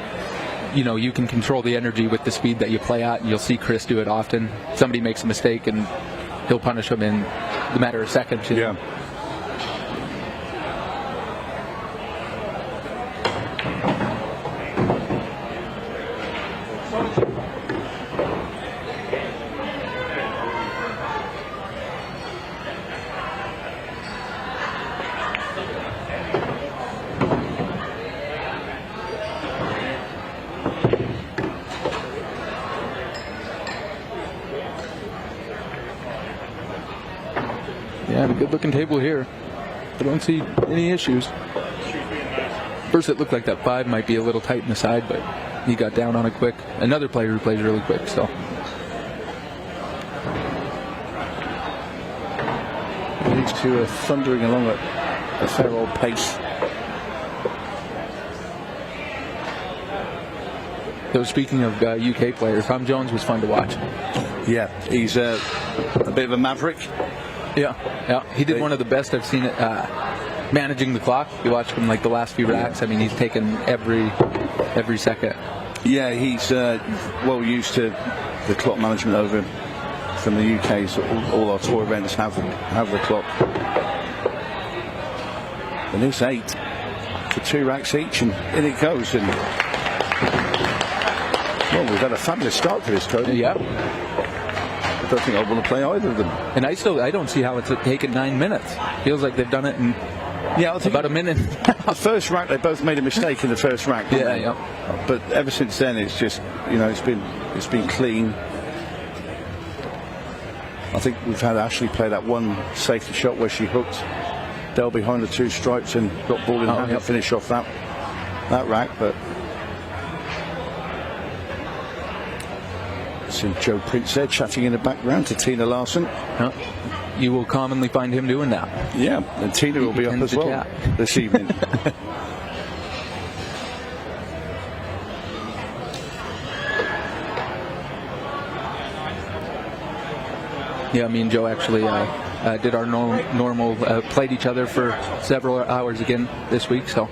You know, you can control the energy with the speed that you play at, and you'll see Chris do it often. Somebody makes a mistake, and he'll punish them in a matter of seconds. You know? Yeah, a good-looking table here. I don't see any issues. First, it looked like that 5 might be a little tight in the side, but he got down on it quick. Another player who plays really quick still. These two are thundering along at a fair old pace. So speaking of UK players, Tom Jones was fun to watch. Yeah, he's a bit of a maverick. Yeah. He did one of the best I've seen it managing the clock. You watch him like the last few racks. I mean, he's taken every second. Yeah, he's well used to the clock management over from the UK. So all our tour events have the clock. And it's 8 for 2 racks each, and in it goes. And well, we've had a fabulous start to this, Cody. Yeah. I don't think I want to play either of them. And I don't see how it's taken 9 minutes. Feels like they've done it in Yeah, I think about a minute. The first rack, they both made a mistake in the first rack. Yeah. But ever since then, it's just, it's been clean. I think we've had Ashley play that one safety shot where she hooked Dell behind the 2 stripes and got ball in hand to finish off that rack. But see Joe Prince there chatting in the background to Tina Larsen. You will commonly find him doing that. Yeah, and Tina will be up as well this evening. Yeah, me and Joe actually did our normal played each other for several hours again this week. So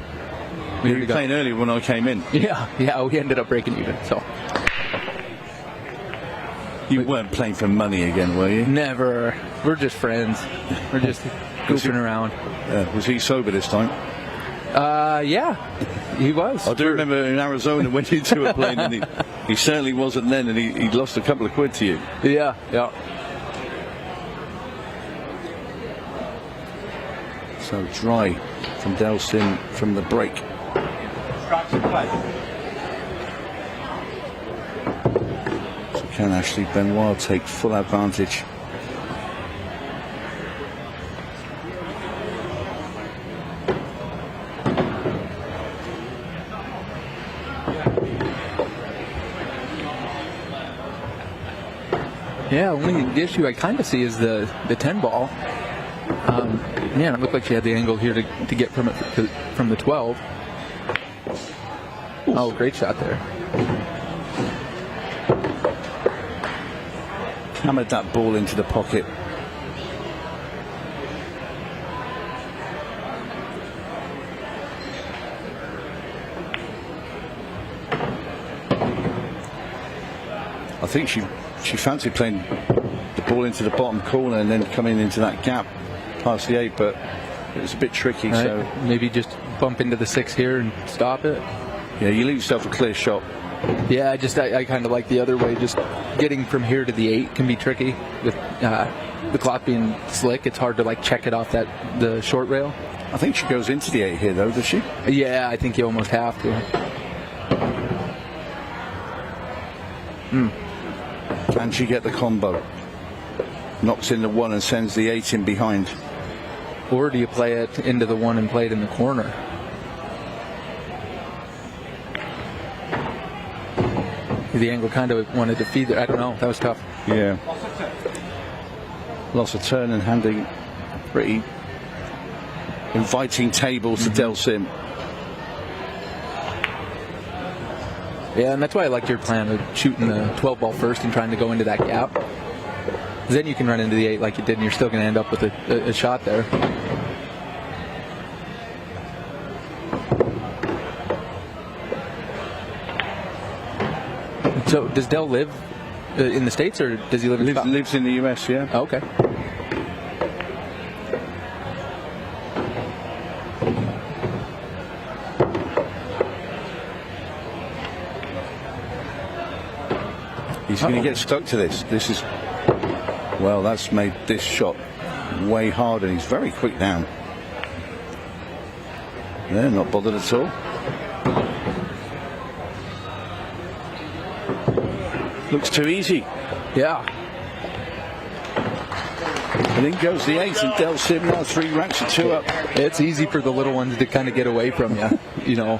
you were playing earlier when I came in. Yeah, we ended up breaking even. So you weren't playing for money again, were you? Never. We're just friends. We're just goofing around. Was he sober this time? Yeah, he was. I do remember in Arizona when you two were playing, and he certainly wasn't then, and he lost a couple of quid to you. Yeah. So dry from Delsin from the break. So can Ashley Benoit take full advantage? Yeah, only the issue I kind of see is the 10 ball. It looked like she had the angle here to get from the 12. Oh, great shot there. Hammered that ball into the pocket. I think she fancied playing the ball into the bottom corner and then coming into that gap past the 8, but it was a bit tricky. Right. So maybe just bump into the 6 here and stop it. Yeah, you leave yourself a clear shot. Yeah, I kind of like the other way. Just getting from here to the 8 can be tricky with the clock being slick. It's hard to check it off the short rail. I think she goes into the 8 here though, does she? Yeah, I think you almost have to. Can she get the combo? Knocks in the 1 and sends the 8 in behind. Or do you play it into the 1 and play it in the corner? The angle kind of wanted to feed it. I don't know. That was tough. Yeah. Lots of turn and handing. Pretty inviting tables to Delsin. Yeah, and that's why I liked your plan of shooting the 12 ball first and trying to go into that gap. Then you can run into the 8 like you did, and you're still going to end up with a shot there. So does Dell live in the States, or does he live in Scotland? Lives in the US, yeah. Oh, okay. He's going to get stuck to this. This is, well, that's made this shot way harder. He's very quick down. Yeah, not bothered at all. Looks too easy. Yeah. And in goes the 8, and Delsin now 3 racks of 2 up. It's easy for the little ones to kind of get away from you. You know,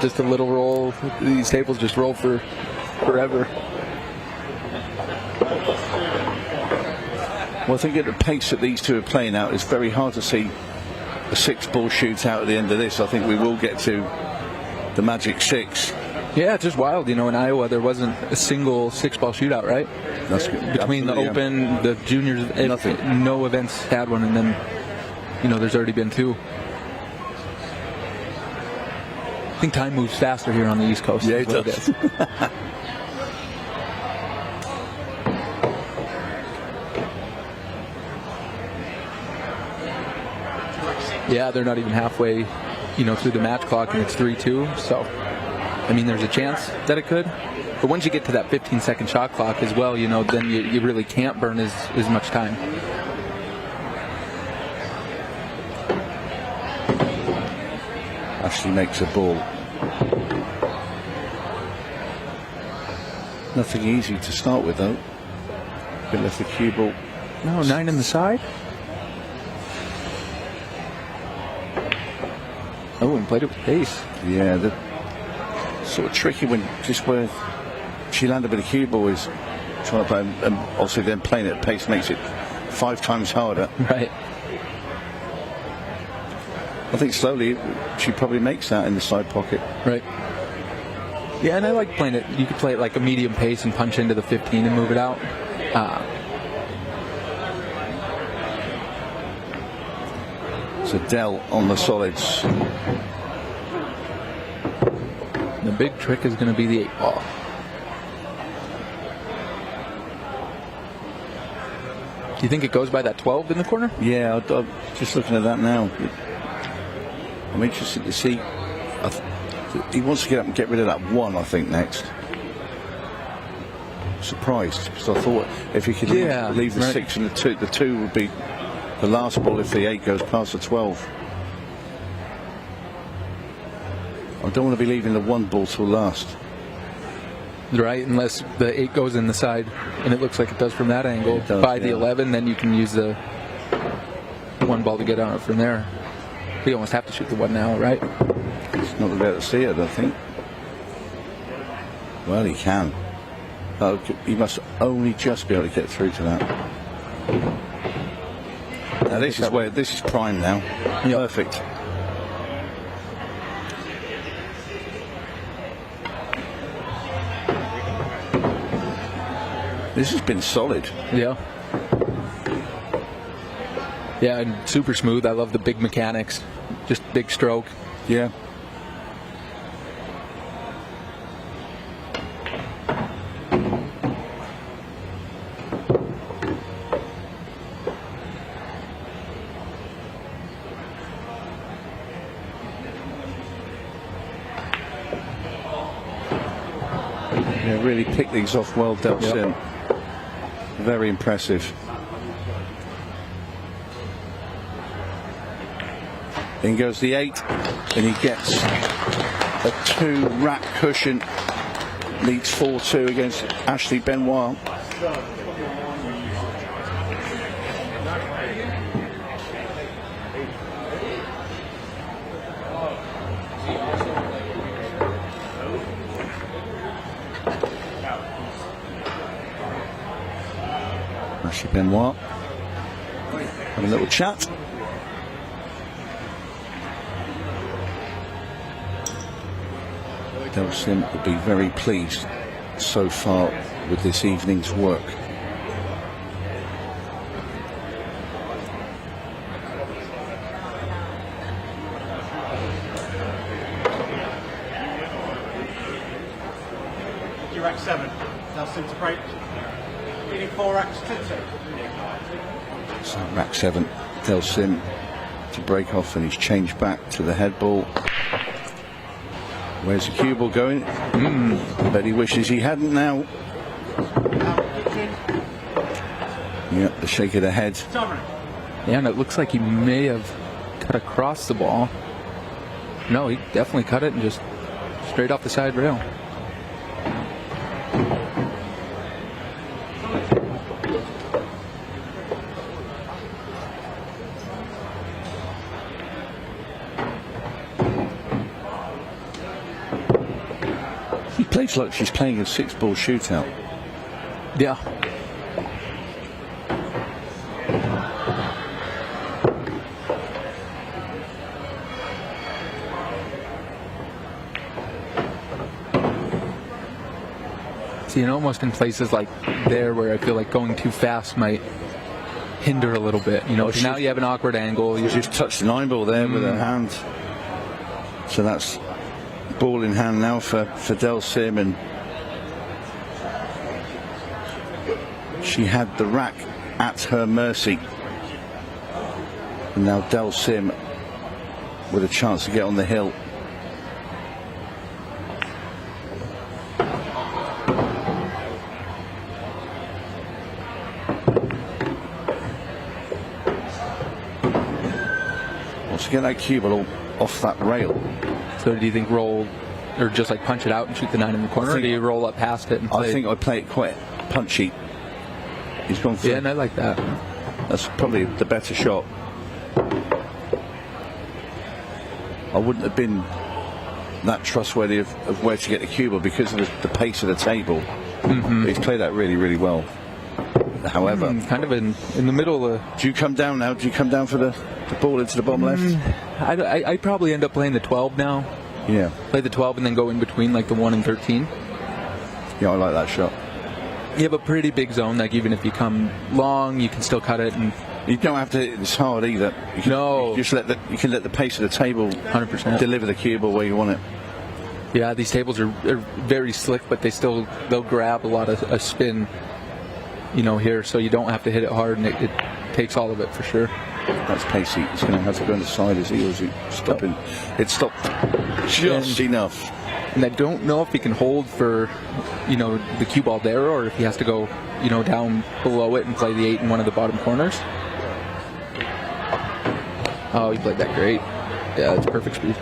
just a little roll. These tables just roll for forever. Well, I think at the pace that these two are playing out, it's very hard to see a 6-ball shootout at the end of this. I think we will get to the magic 6. Yeah, it's just wild. You know, in Iowa, there wasn't a single 6-ball shootout, right? That's good. Between the Open, the juniors, nothing. No events had one, and then, you know, there's already been 2. I think time moves faster here on the East Coast. Yeah, it does. Yeah, they're not even halfway, you know, through the match clock, and it's 3-2. So, I mean, there's a chance that it could. But once you get to that 15-second shot clock as well, you know, then you really can't burn as much time. Ashley makes a ball. Nothing easy to start with, though. Bit left the cue ball. No, 9 in the side. Oh, and played it with pace. Yeah, the sort of tricky when just where she landed with the cue ball is trying to play, and obviously then playing it at pace makes it 5 times harder. Right. I think slowly she probably makes that in the side pocket. Right. Yeah, and I like playing it. You could play it like a medium pace and punch into the 15 and move it out. So Dell on the solids. The big trick is going to be the 8 ball. Do you think it goes by that 12 in the corner? Yeah, I'm just looking at that now. I'm interested to see. He wants to get up and get rid of that 1, I think, next. Surprised, because I thought if he could leave the 6 and the 2 would be the last ball if the 8 goes past the 12. I don't want to be leaving the 1 ball till last. Right, unless the 8 goes in the side, and it looks like it does from that angle. By the 11, then you can use the 1 ball to get on it from there. We almost have to shoot the 1 now, right? He's not going to be able to see it, I don't think. Well, he can. He must only just be able to get through to that. Now this is prime now. Perfect. This has been solid. Yeah. Yeah, and super smooth. I love the big mechanics. Just big stroke. Yeah. Yeah, really picked these off well, Delson. Very impressive. In goes the 8, and he gets a 2 rack cushion. Leads 4-2 against Ashley Benoit. Ashley Benoit having a little chat. Delson will be very pleased so far with this evening's work. Rack 7, Larsen to break. Leading 4 racks to 2. So rack 7, Delson to break off, and he's changed back to the head ball. Where's the cue ball going? Bet he wishes he hadn't now. Yeah, the shake of the head. Yeah, and it looks like he may have cut across the ball. No, he definitely cut it and just straight off the side rail. Plays like she's playing a 6-ball shootout. Yeah. See, and almost in places like there where I feel like going too fast might hinder a little bit. You know, now you have an awkward angle. You just touched the 9-ball there with her hand. So that's ball in hand now for Delson, and she had the rack at her mercy. And now Delson with a chance to get on the hill. Wants to get that cue ball off that rail. So do you think roll, or just like punch it out and shoot the 9 in the corner, or do you roll up past it and play? I think I play it quite punchy. He's gone for Yeah, and I like that. That's probably the better shot. I wouldn't have been that trustworthy of where to get the cue ball because of the pace of the table. He's played that really, really well. However, kind of in the middle. Do you come down now? Do you come down for the ball into the bottom left? I probably end up playing the 12 now. Yeah. Play the 12 and then go in between like the 1 and 13. Yeah, I like that shot. You have a pretty big zone. Like even if you come long, you can still cut it, and you don't have to hit this hard either. You can, you can let the pace of the table 100% deliver the cue ball where you want it. Yeah, these tables are very slick, but they'll grab a lot of spin, here, so you don't have to hit it hard, and it takes all of it for sure. That's pacey. He's going to have to go on the side as he was stopping. It stopped just enough. And I don't know if he can hold for, the cue ball there, or if he has to go, down below it and play the 8 in one of the bottom corners. Oh, he played that great. Yeah, that's perfect speed.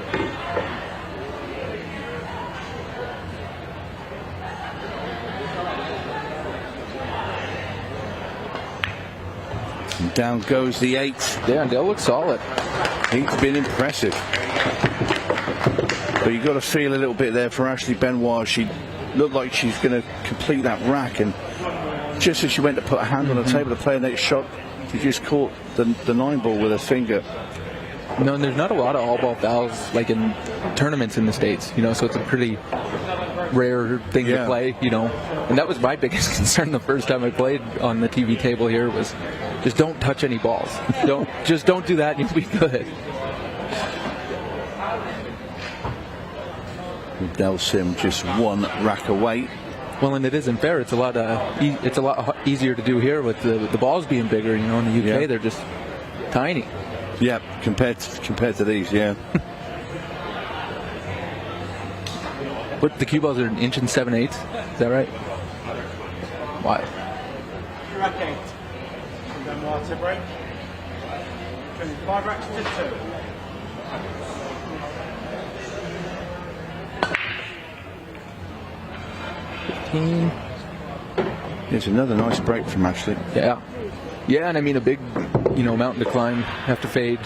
And down goes the 8. Yeah, and they'll look solid. He's been impressive. But you've got to feel a little bit there for Ashley Benoit. She looked like she's going to complete that rack, and just as she went to put a hand on the table to play a next shot, she just caught the 9 ball with her finger. No, and there's not a lot of all-ball fouls like in tournaments in the States, so it's a pretty rare thing to play, And that was my biggest concern the first time I played on the TV table here was just don't touch any balls. Don't do that and you'll be good. Larsen just 1 rack away. Well, and it isn't fair. It's a lot easier to do here with the balls being bigger. In the UK, they're just tiny. Yeah, compared to these, yeah. But the cue balls are 1 inch and 7/8. Is that right? Wow. Rack 8. And then we'll have to break. 5 racks to 2. Here's another nice break from Ashley. Yeah, and I mean a big, mountain to climb, have to fade.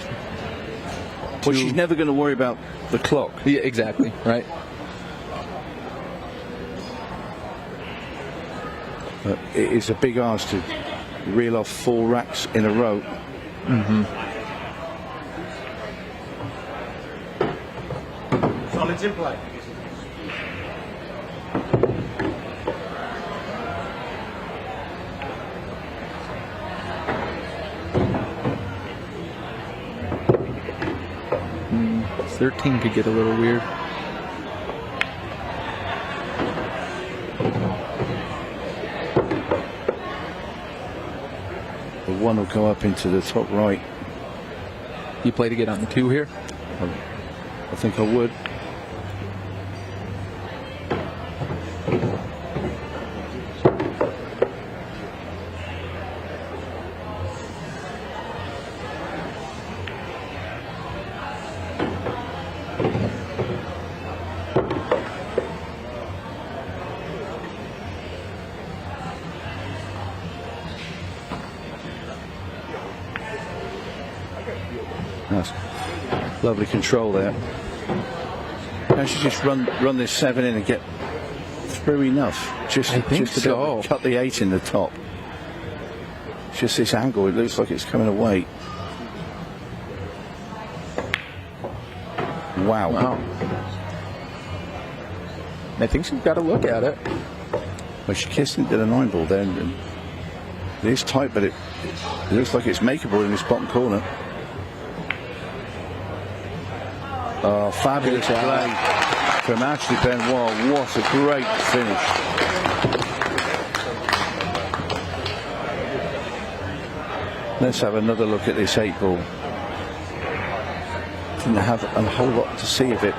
Well, she's never going to worry about the clock. Yeah, exactly, right. But it is a big ask to reel off 4 racks in a row. Solids in play. Mm, 13 could get a little weird. The 1 will go up into the top right. You play to get on the 2 here? I think I would. Nice. Lovely control there. I should just run this 7 in and get through enough. I think to so. Cut the 8 in the top. It's just this angle, it looks like it's coming away. Wow. I think she's got to look at it. Well, she kissed into the 9 ball there, and it is tight, but it looks like it's makeable in this bottom corner. Oh, fabulous play from Ashley Benoit. What a great finish. Let's have another look at this 8 ball. Didn't have a whole lot to see of it,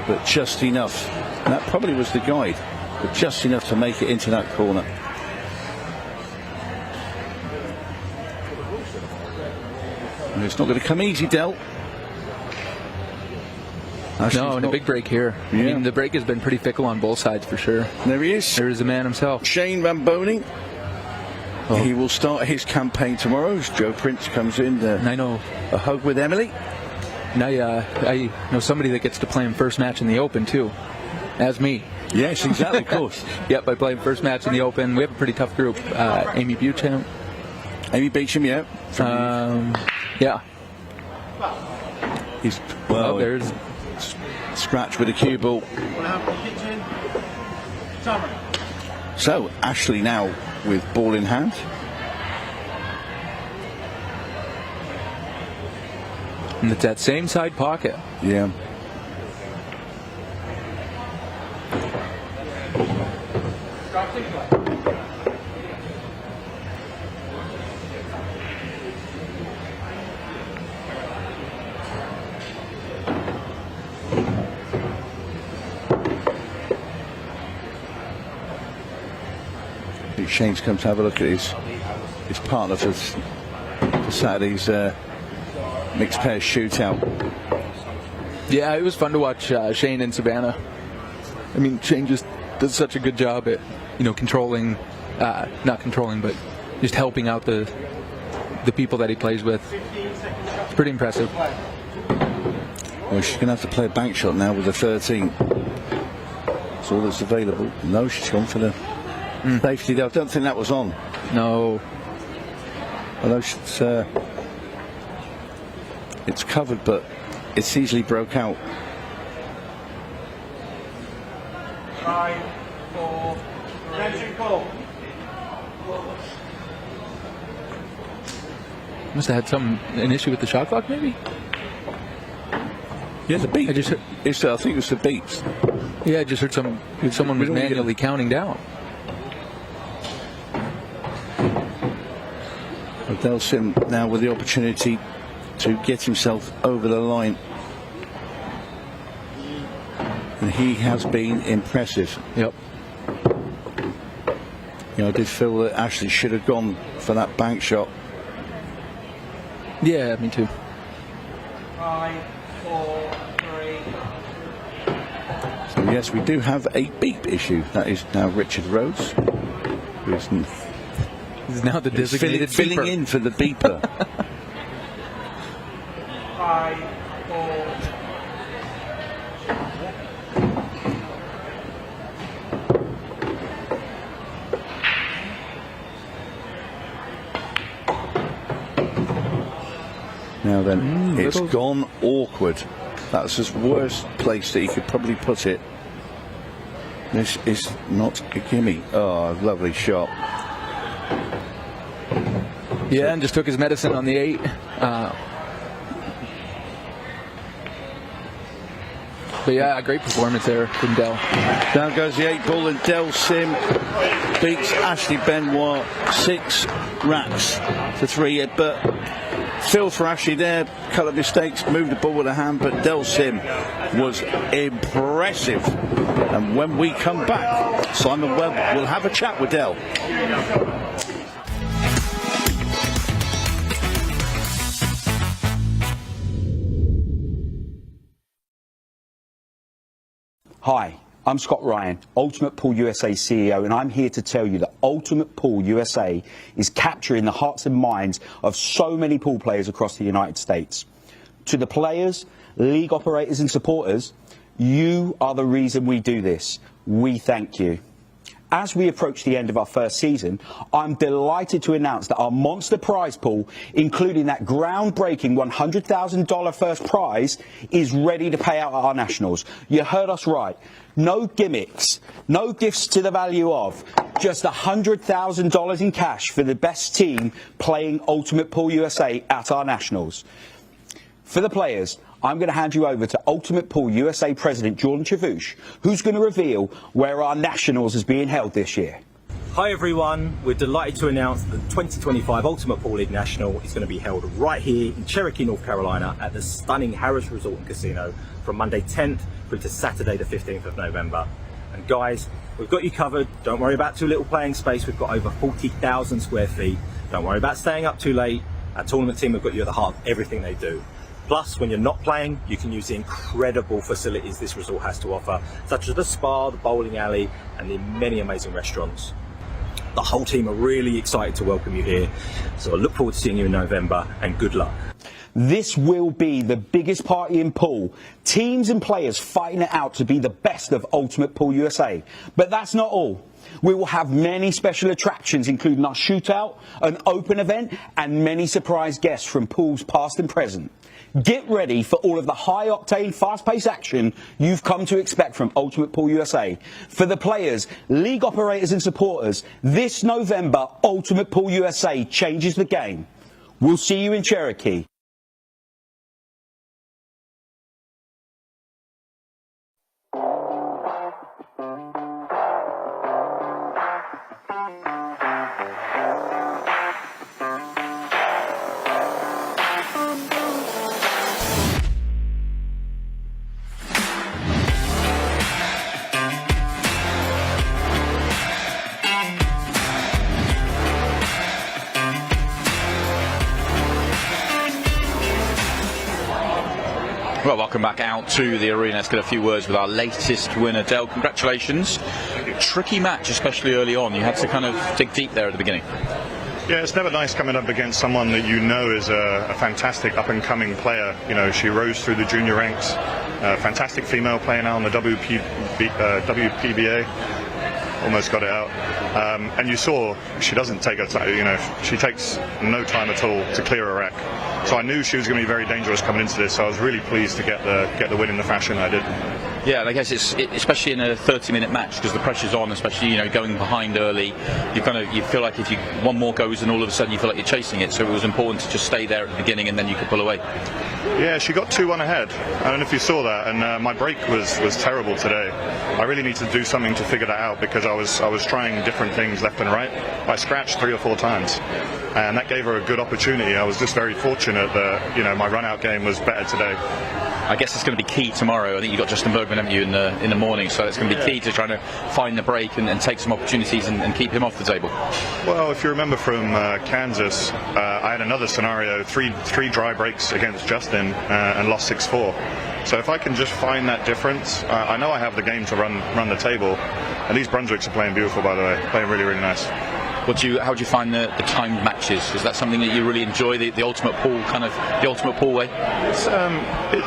but just enough. And that probably was the guide, but just enough to make it into that corner. And it's not going to come easy, Del. No, and a big break here. Yeah. I mean, the break has been pretty fickle on both sides for sure. There he is. There is the man himself. Shane Van Boning. Oh. He will start his campaign tomorrow as Joe Prince comes in. And I know a hug with Emily. And I know somebody that gets to play him first match in the Open too. As me. Yes, exactly, of course. Yep, I played first match in the Open. We have a pretty tough group. Amy Beauchamp. Amy Beauchamp, yeah. Yeah. He's there's scratch with a cue ball. So Ashley now with ball in hand. And it's that same side pocket. Yeah. Shane's come to have a look at his partner for Saturday's mixed pair shootout. Yeah, it was fun to watch Shane and Savannah. I mean, Shane just does such a good job at, controlling, not controlling, but just helping out the people that he plays with. It's pretty impressive. Well, she's going to have to play a bank shot now with the 13. That's all that's available. No, she's gone for the safety there. I don't think that was on. No. Although it's covered, but it's easily broke out. 5, 4, attention call. Must have had an issue with the shot clock, maybe? Yeah, the beep. I think it was the beeps. Yeah, I just heard someone was manually counting down. Larson now with the opportunity to get himself over the line. And he has been impressive. Yep. I did feel that Ashley should have gone for that bank shot. Yeah, me too. 5, 4, 3. So yes, we do have a beep issue. That is now Richard Rhodes, who is He's now the designated filling in for the beeper. 5, 4. Now then, it's gone awkward. That's the worst place that he could probably put it. This is not a gimme. Oh, lovely shot. Yeah, and just took his medicine on the 8. But yeah, great performance there from Dell. Down goes the 8 ball, and Del Sim beats Ashley Benoit 6 racks to 3. But feel for Ashley there, couple of mistakes, moved the ball with a hand, but Del Sim was impressive. And when we come back, Simon Webb will have a chat with Del. Hi, I'm Scott Ryan, Ultimate Pool USA CEO, and I'm here to tell you that Ultimate Pool USA is capturing the hearts and minds of so many pool players across the United States. To the players, league operators and supporters, you are the reason we do this. We thank you. As we approach the end of our first season, I'm delighted to announce that our monster prize pool, including that groundbreaking $100,000 first prize, is ready to pay out at our nationals. You heard us right. No gimmicks, no gifts to the value of, just $100,000 in cash for the best team playing Ultimate Pool USA at our nationals. For the players, I'm going to hand you over to Ultimate Pool USA President Jordan Chavouche, who's going to reveal where our nationals is being held this year. Hi everyone, we're delighted to announce that the 2025 Ultimate Pool League National is going to be held right here in Cherokee, North Carolina at the stunning Harrah's Resort and Casino from Monday 10th through to Saturday the 15th of November. And guys, we've got you covered. Don't worry about too little playing space. We've got over 40,000 square feet. Don't worry about staying up too late. Our tournament team have got you at the heart of everything they do. Plus, when you're not playing, you can use the incredible facilities this resort has to offer, such as the spa, the bowling alley, and the many amazing restaurants. The whole team are really excited to welcome you here, so I look forward to seeing you in November, and good luck. This will be the biggest party in pool. Teams and players fighting it out to be the best of Ultimate Pool USA. But that's not all. We will have many special attractions, including our shootout, an open event, and many surprise guests from pools past and present. Get ready for all of the high-octane, fast-paced action you've come to expect from Ultimate Pool USA. For the players, league operators and supporters, this November, Ultimate Pool USA changes the game. We'll see you in Cherokee. Well, welcome back out to the arena. Let's get a few words with our latest winner. Dale, congratulations. Tricky match, especially early on. You had to kind of dig deep there at the beginning. Yeah, it's never nice coming up against someone that you know is a fantastic up-and-coming player. You know, she rose through the junior ranks. Fantastic female player now on the WPBA. Almost got it out. And you saw she doesn't take her time. You know, she takes no time at all to clear a rack. So I knew she was going to be very dangerous coming into this. So I was really pleased to get the win in the fashion I did. Yeah, and I guess especially in a 30-minute match, because the pressure's on, especially going behind early. You feel like if one more goes, and all of a sudden you feel like you're chasing it. So it was important to just stay there at the beginning, and then you could pull away. Yeah, she got 2-1 ahead. I don't know if you saw that, and my break was terrible today. I really need to do something to figure that out, because I was trying different things left and right. I scratched 3 or 4 times, and that gave her a good opportunity. I was just very fortunate that my run-out game was better today. I guess it's going to be key tomorrow. I think you've got Justin Bergman, haven't you, in the morning, so it's going to be key to trying to find the break and take some opportunities and keep him off the table. Well, if you remember from Kansas, I had another scenario, three dry breaks against Justin and lost 6-4. So if I can just find that difference, I know I have the game to run the table. And these Brunswicks are playing beautiful, by the way, playing really, really nice. How do you find the timed matches? Is that something that you really enjoy, the ultimate pool the ultimate pool way?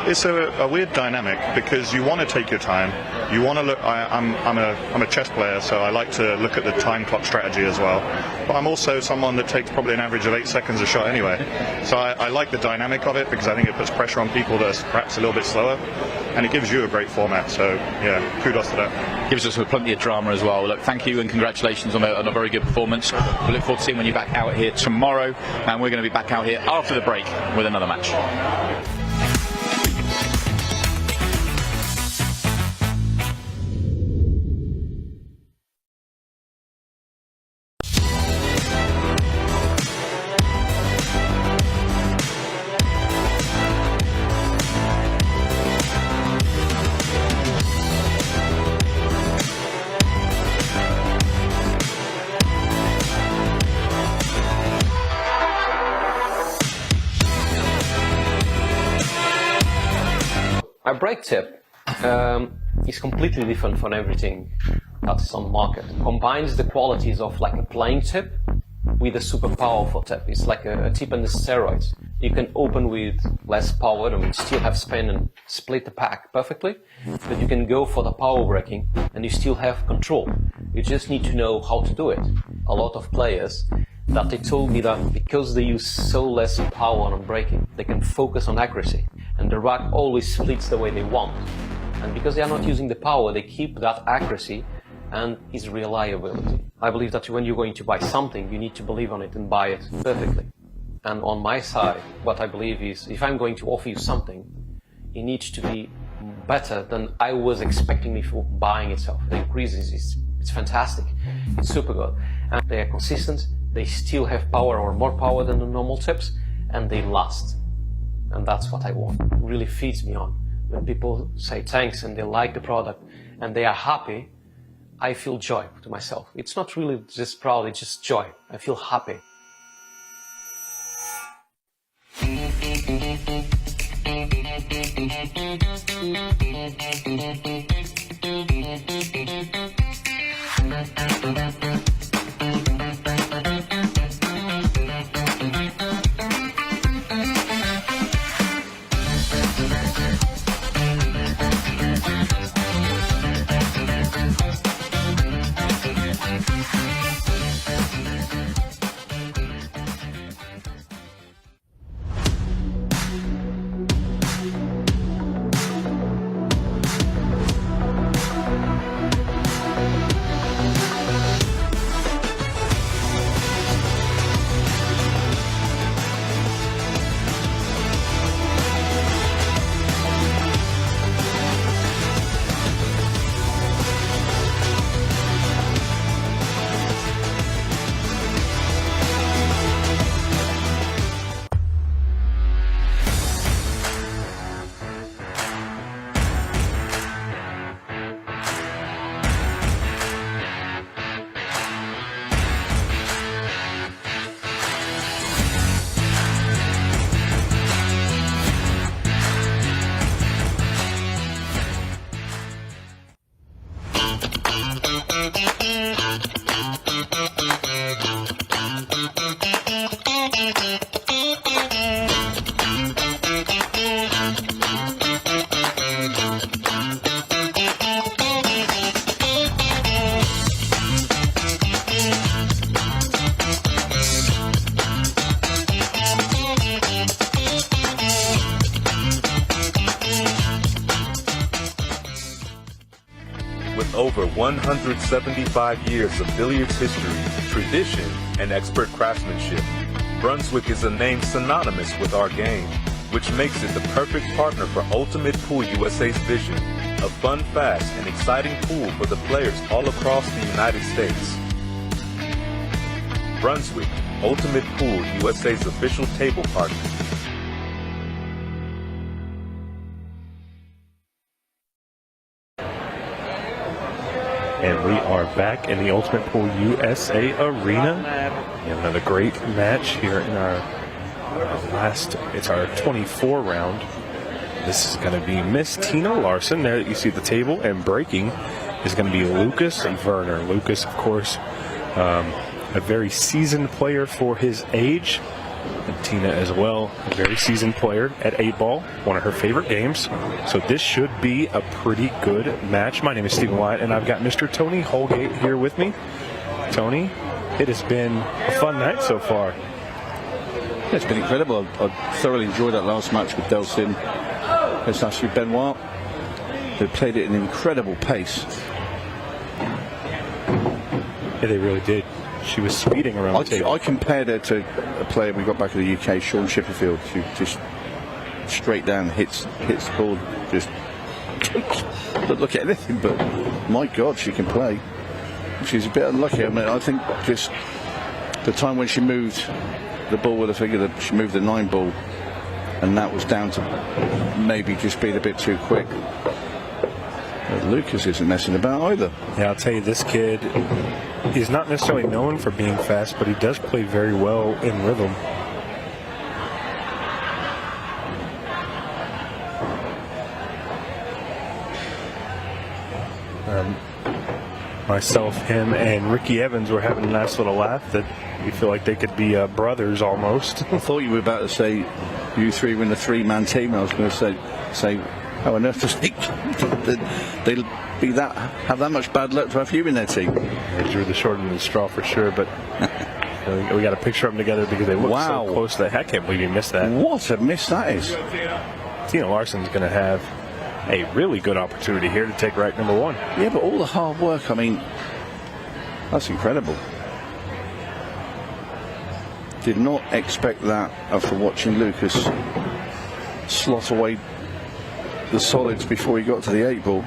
It's a weird dynamic, because you want to take your time. You want to look. I'm a chess player, so I like to look at the time clock strategy as well. But I'm also someone that takes probably an average of 8 seconds a shot anyway. So I like the dynamic of it, because I think it puts pressure on people that are perhaps a little bit slower, and it gives you a great format. So yeah, kudos to that. Gives us plenty of drama as well. Look, thank you and congratulations on a very good performance. We look forward to seeing when you're back out here tomorrow, and we're going to be back out here after the break with another match. My break tip is completely different from everything that's on the market. Combines the qualities of like a playing tip with a super powerful tip. It's like a tip on the steroids. You can open with less power and still have spin and split the pack perfectly, but you can go for the power breaking and you still have control. You just need to know how to do it. A lot of players that they told me that because they use so less power on breaking, they can focus on accuracy, and the rack always splits the way they want. And because they are not using the power, they keep that accuracy and its reliability. I believe that when you're going to buy something, you need to believe on it and buy it perfectly. And on my side, what I believe is, if I'm going to offer you something, it needs to be better than I was expecting before buying itself. The increases, it's fantastic, it's super good. And they are consistent, they still have power or more power than the normal tips, and they last. And that's what I want. It really feeds me on. When people say thanks and they like the product and they are happy, I feel joy to myself. It's not really just proud, it's just joy. I feel happy. over 175 years of billiards history, tradition, and expert craftsmanship, Brunswick is a name synonymous with our game, which makes it the perfect partner for Ultimate Pool USA's vision, a fun, fast, and exciting pool for the players all across the United States. Brunswick, Ultimate Pool USA's official table partner. And we are back in the Ultimate Pool USA Arena. We have another great match here in our it's our 24 round. This is going to be Miss Tina Larsen. There you see the table, and breaking is going to be Lukas Verner. Lukas, of course, a very seasoned player for his age. And Tina as well, a very seasoned player at 8-ball, one of her favorite games. So this should be a pretty good match. My name is Stephen Wyatt, and I've got Mr. Tony Holgate here with me. Tony, it has been a fun night so far. Yeah, it's been incredible. I thoroughly enjoyed that last match with Delsin against Ashley Benoit. They played it at an incredible pace. Yeah, they really did. She was speeding around the table. I compared her to a player we got back in the UK, Sean Chipperfield, who just straight down hits the ball, just doesn't look at anything, but my God, she can play. She's a bit unlucky. I mean, I think just the time when she moved the ball with her finger, that she moved the 9 ball, and that was down to maybe just being a bit too quick. But Lukas isn't messing about either. Yeah, I'll tell you, this kid is not necessarily known for being fast, but he does play very well in rhythm. Myself, him, and Ricky Evans were having a nice little laugh that we feel like they could be brothers almost. I thought you were about to say you three were in a 3-man team. I was going to say how on earth does they'll be have that much bad luck to have you in their team? They drew the short end of the straw for sure, but we got a picture of them together because they look so close to that. I can't believe you missed that. What a miss that is. Tina Larsen's going to have a really good opportunity here to take rank number 1. Yeah, but all the hard work, I mean, that's incredible. Did not expect that after watching Lukas slot away the solids before he got to the 8-ball.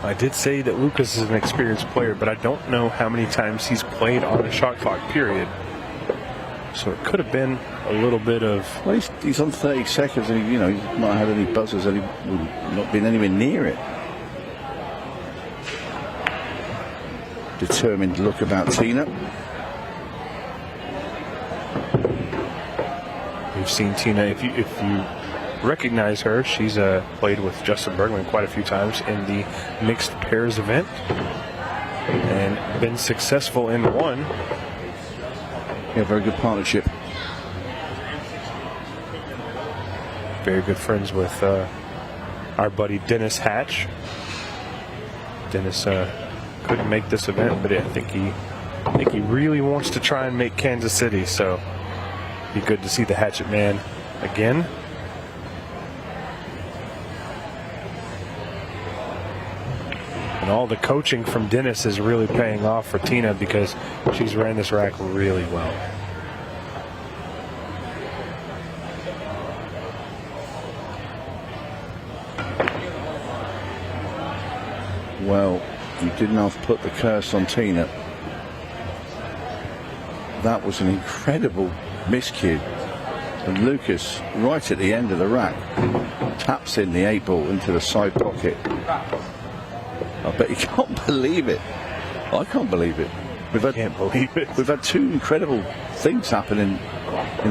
I did say that Lukas is an experienced player, but I don't know how many times he's played on a shot clock period. So it could have been a little bit of... Well, he's on 30 seconds, and he's not had any buzzers, and he's not been anywhere near it. Determined look about Tina. We've seen Tina, if you recognize her, she's played with Justin Bergman quite a few times in the mixed pairs event and been successful in one. Yeah, very good partnership. Very good friends with our buddy Dennis Hatch. Dennis couldn't make this event, but I think he really wants to try and make Kansas City, so be good to see the Hatchet Man again. And all the coaching from Dennis is really paying off for Tina because she's ran this rack really well. Well, you didn't have to put the curse on Tina. That was an incredible miscue. And Lukas, right at the end of the rack, taps in the 8-ball into the side pocket. I bet you can't believe it. I can't believe it. Can't believe it. We've had 2 incredible things happen in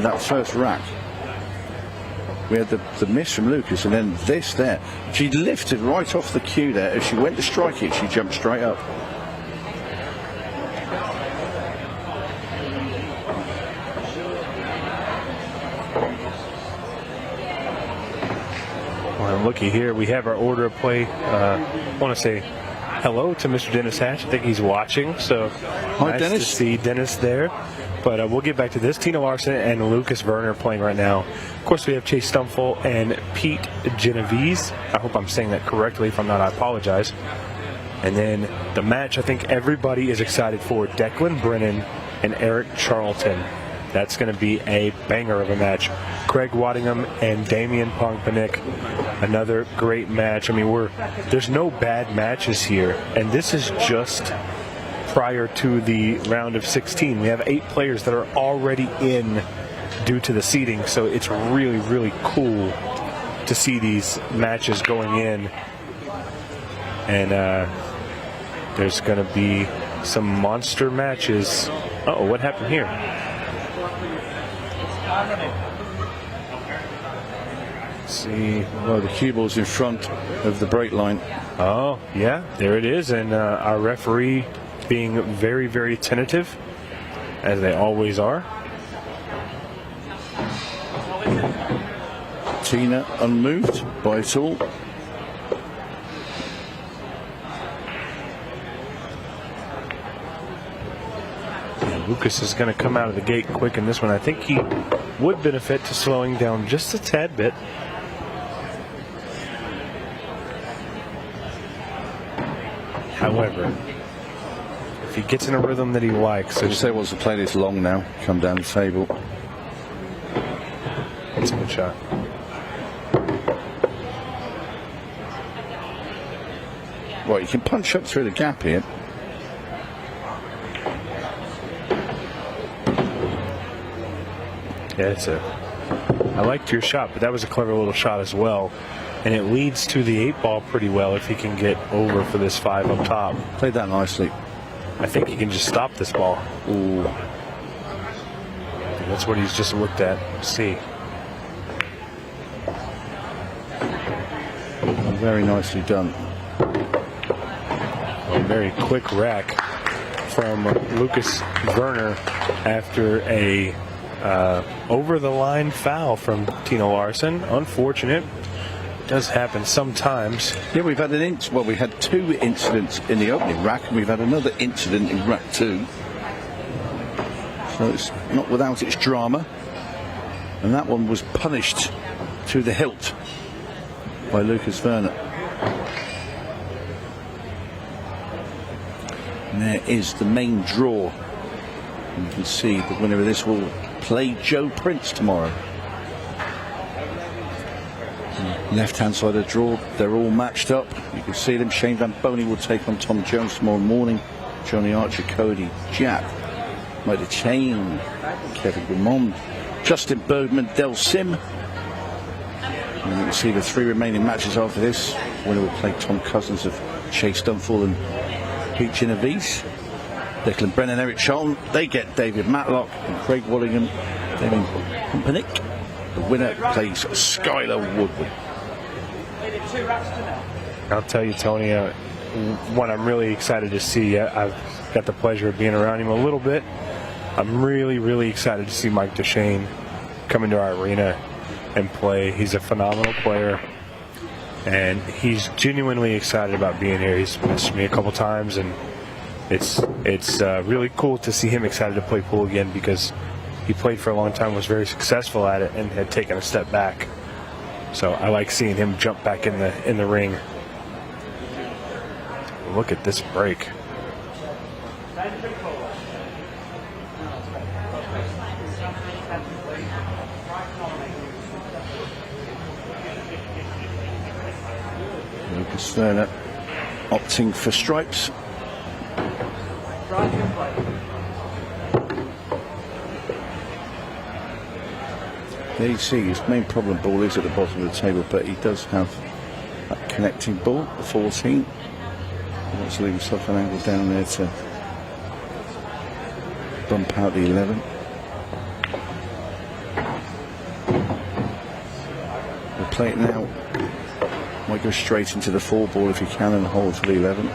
that first rack. We had the miss from Lukas, and then this there. She lifted right off the cue there. As she went to strike it, she jumped straight up. Well, looky here, we have our order of play. I want to say hello to Mr. Dennis Hatch. I think he's watching, so hi, nice Dennis. to see Dennis there. But we'll get back to this. Tina Larson and Lukas Verner playing right now. Of course, we have Chase Stumfoll and Pete Genovese. I hope I'm saying that correctly. If I'm not, I apologize. And then the match I think everybody is excited for, Declan Brennan and Eric Charlton. That's going to be a banger of a match. Craig Waddingham and Damian Pongpanik, another great match. I mean, there's no bad matches here, and this is just prior to the round of 16. We have 8 players that are already in due to the seeding, so it's really, really cool to see these matches going in. And there's going to be some monster matches. Uh-oh, what happened here? Let's see. Well, the cue ball's in front of the break line. Oh, yeah, there it is. And our referee being very, very tentative, as they always are. Tina unmoved by it all. Lukas is going to come out of the gate quick in this one. I think he would benefit to slowing down just a tad bit. However, if he gets in a rhythm that he likes. I just say wants to play this long now. Come down the table. That's a good shot. Right, you can punch up through the gap here. Yeah, I liked your shot, but that was a clever little shot as well. And it leads to the 8 ball pretty well if he can get over for this 5 up top. Played that nicely. I think he can just stop this ball. Ooh. That's what he's just looked at. See. Very nicely done. A very quick rack from Lukas Verner after a over-the-line foul from Tina Larson. Unfortunate. It does happen sometimes. Yeah, we've had we had 2 incidents in the opening rack, and we've had another incident in rack 2. So it's not without its drama. And that one was punished to the hilt by Lukas Verner. And there is the main draw. And you can see the winner of this will play Joe Prince tomorrow. Left hand side of the draw, they're all matched up. You can see them. Shane Van Boney will take on Tom Jones tomorrow morning. Johnny Archer, Cody, Jaap, Mighty Chain, Kevin Guimond, Justin Bergman, Del Sim. And you can see the 3 remaining matches after this. Winner will play Tom Cousins of Chase Stumfoll and Pete Genovese. Declan Brennan, Eric Charlton. They get David Matlock and Craig Waddingham, Damian Pongpanik. The winner plays Skylar Woodward. I'll tell you, Tony, what I'm really excited to see. I've got the pleasure of being around him a little bit. I'm really, really excited to see Mike Duchesne come into our arena and play. He's a phenomenal player, and he's genuinely excited about being here. He's messaged me a couple times, and it's really cool to see him excited to play pool again, because he played for a long time, was very successful at it, and had taken a step back. So I like seeing him jump back in the ring. Look at this break. Lukas Verner opting for stripes. There you see his main problem ball is at the bottom of the table, but he does have that connecting ball, the 14. He wants to leave himself an angle down there to bump out the 11. We'll play it now. Might go straight into the 4 ball if he can and hold for the 11.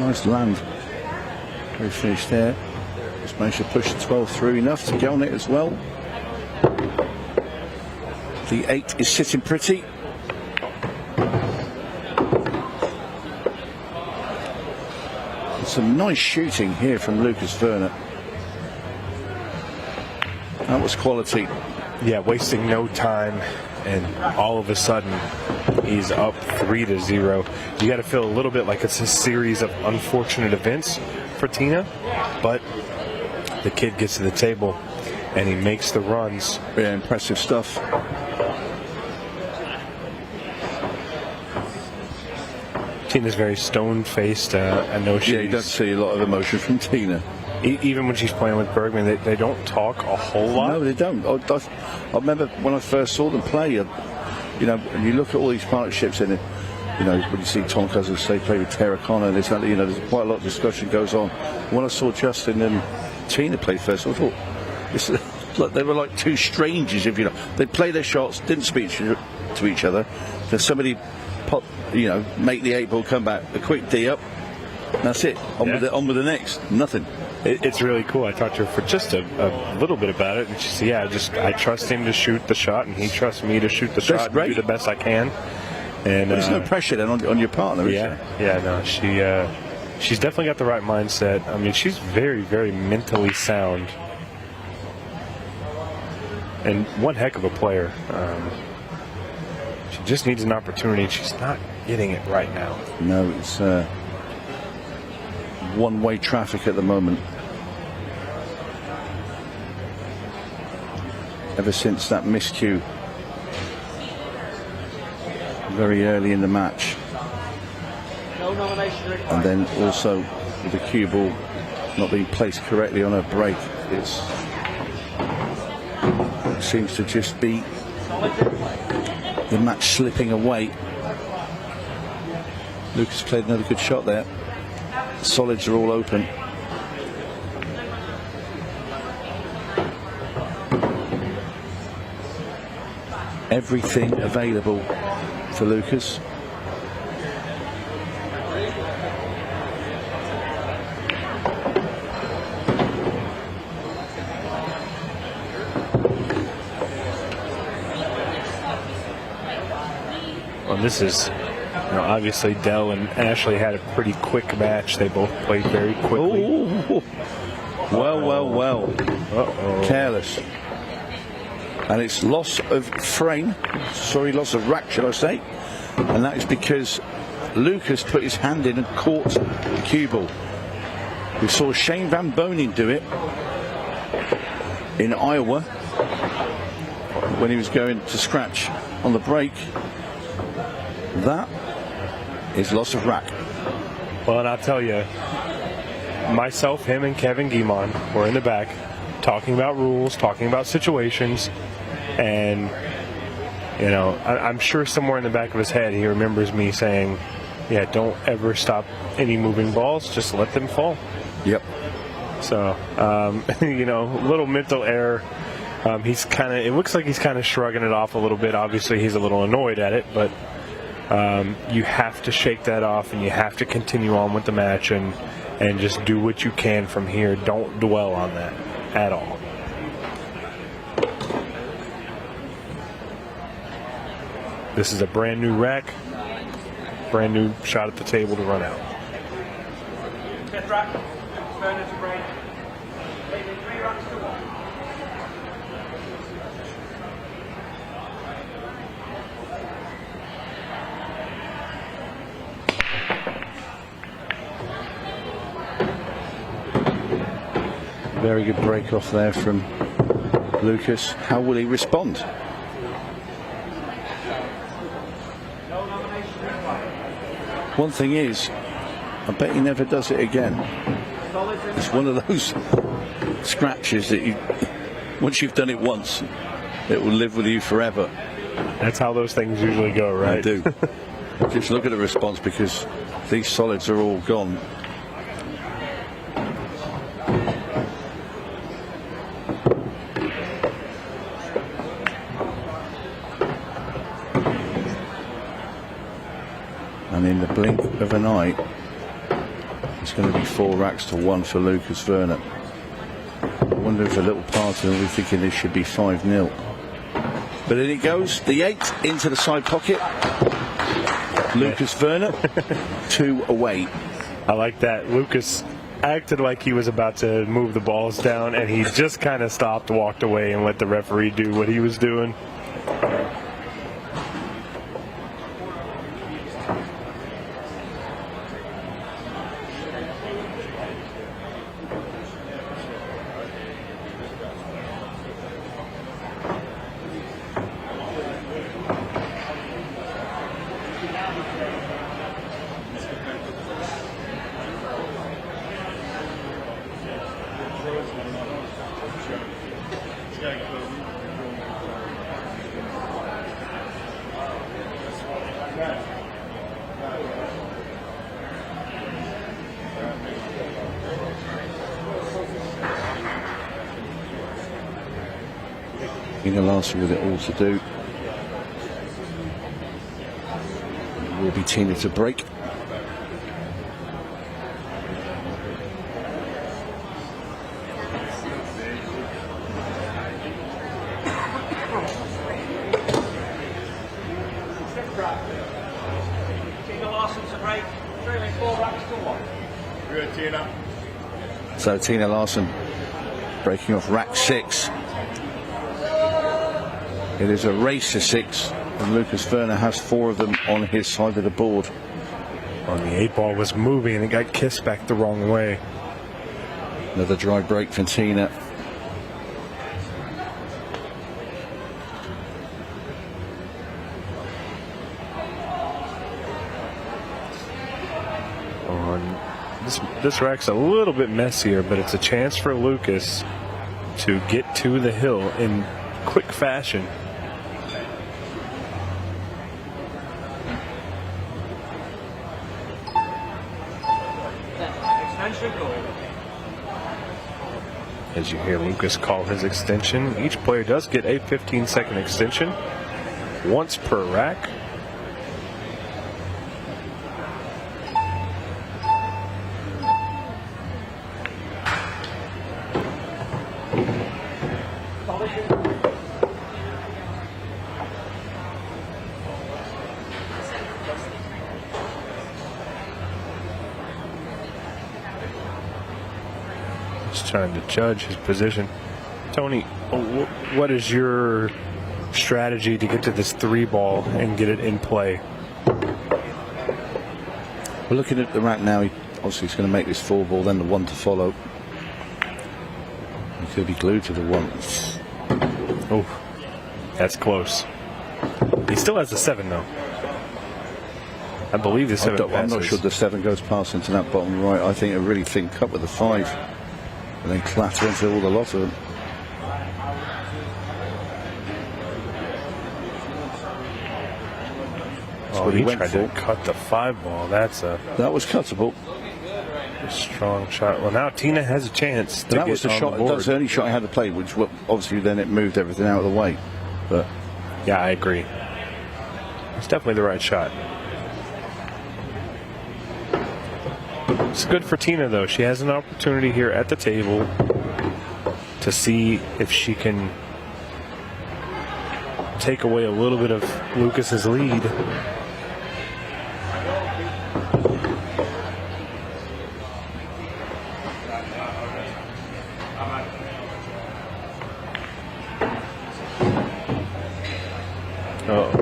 Nice land. Very finished there. Just managed to push the 12 through enough to get on it as well. The 8 is sitting pretty. Some nice shooting here from Lukas Werner. That was quality. Yeah, wasting no time, and all of a sudden he's up 3-0. You got to feel a little bit like it's a series of unfortunate events for Tina, but the kid gets to the table and he makes the runs. Yeah, impressive stuff. Tina's very stone-faced. I know she's... Yeah, you don't see a lot of emotion from Tina. Even when she's playing with Bergman, they don't talk a whole lot. No, they don't. I remember when I first saw them play, you know, and you look at all these partnerships in it, you know, when you see Tom Cousins, they play with Tara Connor, and this, you know, there's quite a lot of discussion goes on. When I saw Justin and Tina play first, I thought, look, they were like two strangers, if you know. They'd play their shots, didn't speak to each other. There's somebody pop, you know, make the 8 ball, come back, a quick D up, and that's it. On with the next. Nothing. It's really cool. I talked to her for just a little bit about it, and she said, "Yeah, I trust him to shoot the shot, and he trusts me to shoot the shot and do the best I can." And there's no pressure then on your partner, is there? Yeah, no, she's definitely got the right mindset. I mean, she's very, very mentally sound, and one heck of a player. She just needs an opportunity. She's not getting it right now. No, it's one-way traffic at the moment. Ever since that miscue very early in the match, and then also with the cue ball not being placed correctly on her break, it seems to just be the match slipping away. Lukas played another good shot there. Solids are all open. Everything available for Lukas. Well, this is, you know, obviously Dell and Ashley had a pretty quick match. They both played very quickly. Ooh. Well. Uh-oh. Careless. And it's loss of loss of rack, shall I say. And that is because Lukas put his hand in and caught the cue ball. We saw Shane Van Bonin do it in Iowa when he was going to scratch on the break. That is loss of rack. Well, and I'll tell you, myself, him, and Kevin Guimond were in the back talking about rules, talking about situations, and, you know, I'm sure somewhere in the back of his head he remembers me saying, yeah, don't ever stop any moving balls, just let them fall. Yep. So, you know, little mental error. It looks like he's kind of shrugging it off a little bit. Obviously, he's a little annoyed at it, but you have to shake that off, and you have to continue on with the match and just do what you can from here. Don't dwell on that at all. This is a brand new rack, brand new shot at the table to run out. Very good break off there from Lukas. How will he respond? One thing is, I bet he never does it again. It's one of those scratches that once you've done it once, it will live with you forever. That's how those things usually go, right? They do. Just look at the response, because these solids are all gone. And in the blink of an eye, It's going to be 4 racks to 1 for Lucas-Verner. I wonder if a little part of them will be thinking this should be 5-0. But in it goes, the 8 into the side pocket. Lucas-Verner, 2 away. I like that. Lucas acted like he was about to move the balls down, and he just kind of stopped, walked away, and let the referee do what he was doing. Larsen with it all to do. It will be Tina to break. Tina Larsen to break, trailing 4 racks to 1. Good, Tina. So Tina Larsen breaking off rack 6. It is a race to 6, and Lucas-Verner has 4 of them on his side of the board. Well, the 8 ball was moving and it got kissed back the wrong way. Another dry break for Tina. This rack's a little bit messier, but it's a chance for Lucas to get to the hill in quick fashion. As you hear Lucas call his extension, each player does get a 15-second extension, once per rack. Trying to judge his position. Tony, what is your strategy to get to this 3 ball and get it in play? We're looking at the rack now. Obviously he's going to make this 4 ball, then the 1 to follow. He could be glued to the 1. Oh, that's close. He still has the 7 though. I believe the 7 passes. I'm not sure the 7 goes past into that bottom right. I think a really thin cut with the 5. And then clatter into all the lot of them. Oh, he tried to cut the 5 ball. That was cuttable. A strong shot. Well, now Tina has a chance to that get was the on shot. the board. That's the only shot I had to play, which obviously then it moved everything out of the way. But yeah, I agree. It's definitely the right shot. It's good for Tina, though. She has an opportunity here at the table to see if she can take away a little bit of Lucas's lead. Oh,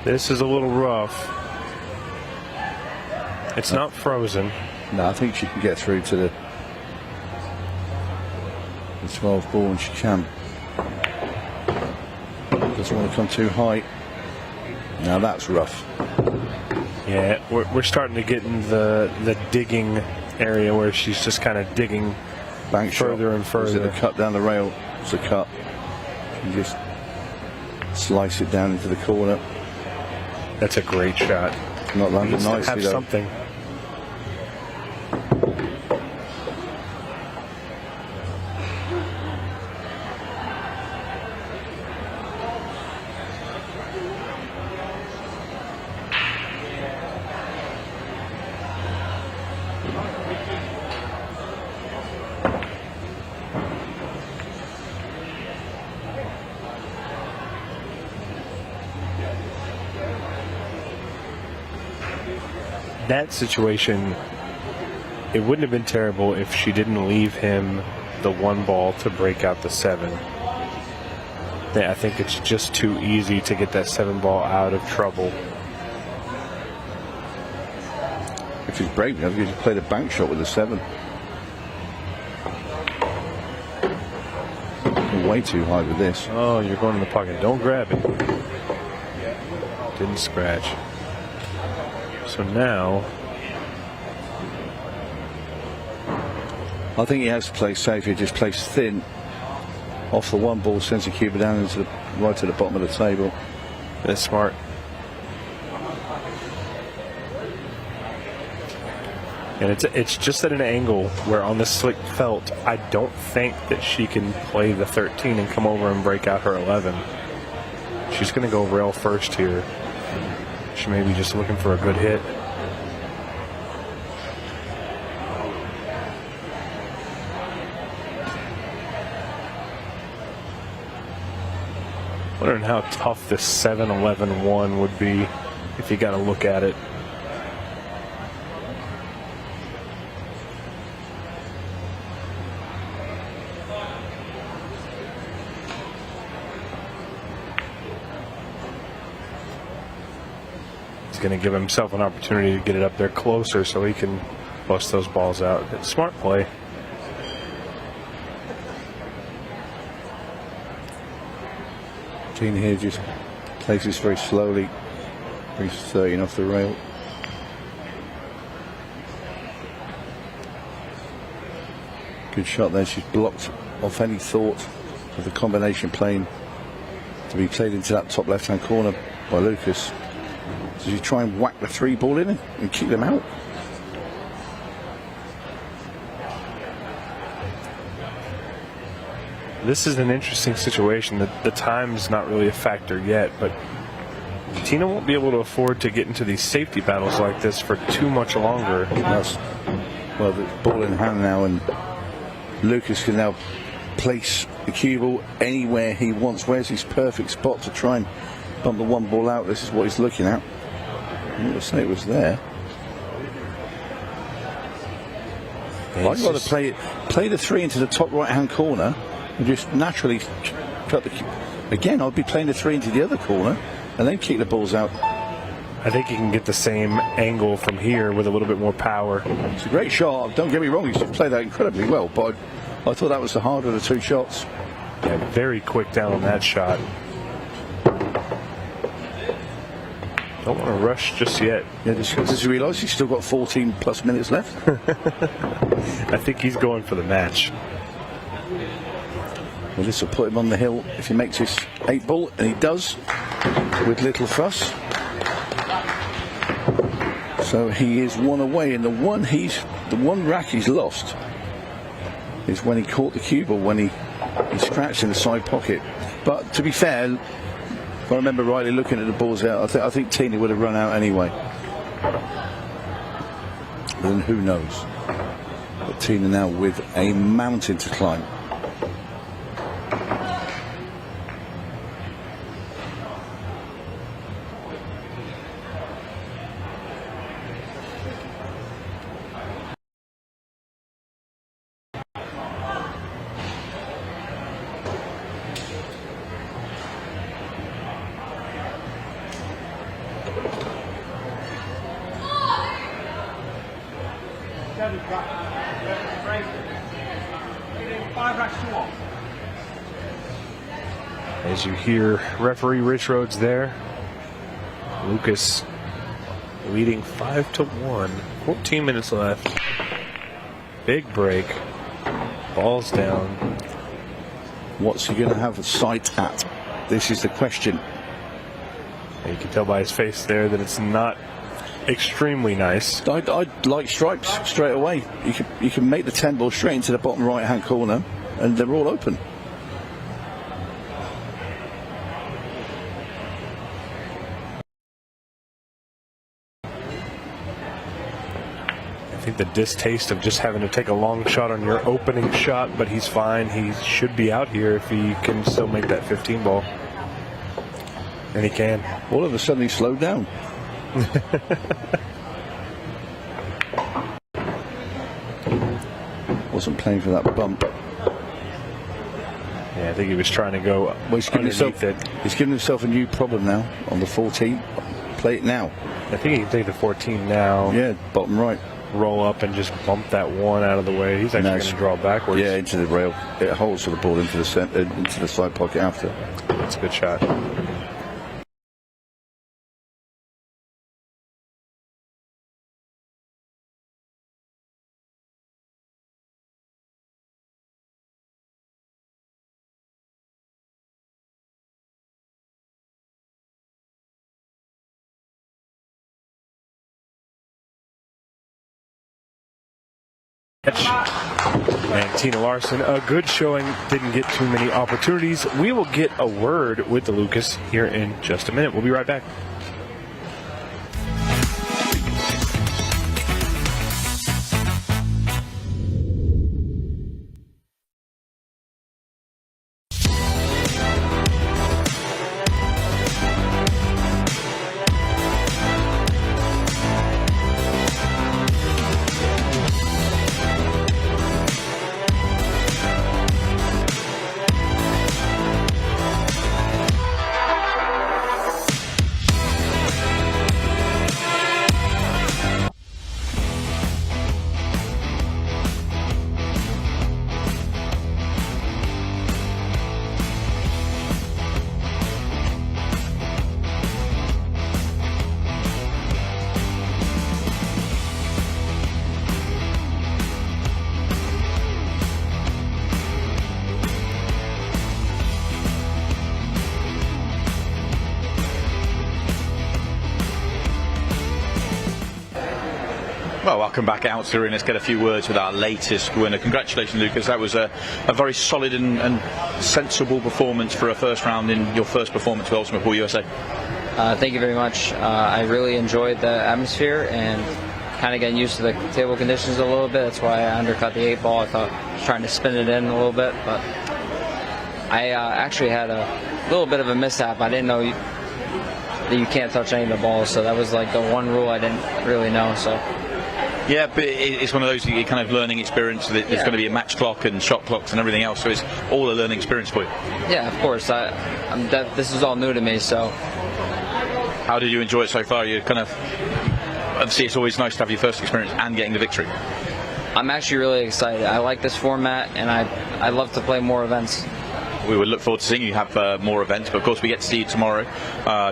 this is a little rough. It's not frozen. No, I think she can get through to the 12 ball, and she can. Doesn't want to come too high. Now that's rough. Yeah, we're starting to get in the digging area where she's just kind of digging bank further shot. and further. Is it a cut down the rail? It's a cut. You just slice it down into the corner. That's a great shot. Not landed Needs to nicely have though. something. that situation, it wouldn't have been terrible if she didn't leave him the 1 ball to break out the 7. I think it's just too easy to get that 7 ball out of trouble. If he's brave enough, he could play the bank shot with the 7. Way too high with this. Oh, you're going in the pocket. Don't grab it. Didn't scratch. So now, I think he has to play safe. He just plays thin off the 1 ball, sends the cuba down into right to the bottom of the table. That's smart. And it's just at an angle where on the slick felt, I don't think that she can play the 13 and come over and break out her 11. She's going to go rail first here. She may be just looking for a good hit. Wondering how tough this 7-11-1 would be if you got to look at it. Going to give himself an opportunity to get it up there closer so he can bust those balls out. It's smart play. Gene here just plays this very slowly, brings 13 off the rail. Good shot there. She's blocked off any thought of the combination playing to be played into that top left-hand corner by Lukas. So you try and whack the 3 ball in and keep them out. This is an interesting situation. The time's not really a factor yet, but Tina won't be able to afford to get into these safety battles like this for too much longer. Well, the ball in hand now, and Lukas can now place the cue ball anywhere he wants. Where's his perfect spot to try and bump the 1 ball out? This is what he's looking at. I'm going to say it was there. I'd rather play the 3 into the top right-hand corner and just naturally cut the. Again, I'd be playing the 3 into the other corner and then kick the balls out. I think you can get the same angle from here with a little bit more power. It's a great shot. Don't get me wrong, he's played that incredibly well, but I thought that was the harder of the 2 shots. Yeah, very quick down on that shot. Don't want to rush just yet. Yeah, does he realise he's still got 14 plus minutes left? I think he's going for the match. Well, this will put him on the hill if he makes his 8 ball, and he does with little fuss. So he is 1 away, and the one rack he's lost is when he caught the cue ball, when he scratched in the side pocket. But to be fair, if I remember rightly, looking at the balls out, I think Tina would have run out anyway. But then who knows? But Tina now with a mountain to climb. As you hear referee Rich Rhodes there, Lukas leading 5-1, 14 minutes left. Big break, balls down. What's he going to have a sight at? This is the question. You can tell by his face there that it's not extremely nice. I'd like stripes straight away. You can make the 10 ball straight into the bottom right hand corner and they're all open. I think the distaste of just having to take a long shot on your opening shot, but he's fine. He should be out here if he can still make that 15 ball. And he can. All of a sudden he slowed down. wasn't playing for that bump. Yeah, I think he was trying to go underneath it. He's given himself a new problem now on the 14th. Play it now. I think he can take the 14 now. Yeah, bottom right. Roll up and just bump that one out of the way. He's actually going to draw backwards. Yeah, into the rail. It holds for the ball into the center, into the side pocket after. That's a good shot. And Tina Larson, a good showing, didn't get too many opportunities. We will get a word with the Lukas here in just a minute. We'll be right back. Well, welcome back out here, and let's get a few words with our latest winner. Congratulations, Lukas. That was a very solid and sensible performance for a first round in your first performance with Ultimate Pool USA. Thank you very much. I really enjoyed the atmosphere and kind of getting used to the table conditions a little bit. That's why I undercut the 8 ball. I thought I was trying to spin it in a little bit, but I actually had a little bit of a mishap. I didn't know that you can't touch any of the balls, so that was like the one rule I didn't really know. So. Yeah, but it's one of those kind of learning experience. There's going to be a match clock and shot clocks and everything else, so it's all a learning experience for you. Yeah, of course. This is all new to me, so. How did you enjoy it so far? You kind of obviously it's always nice to have your first experience and getting the victory. I'm actually really excited. I like this format, and I love to play more events. We would look forward to seeing you have more events, but of course we get to see you tomorrow.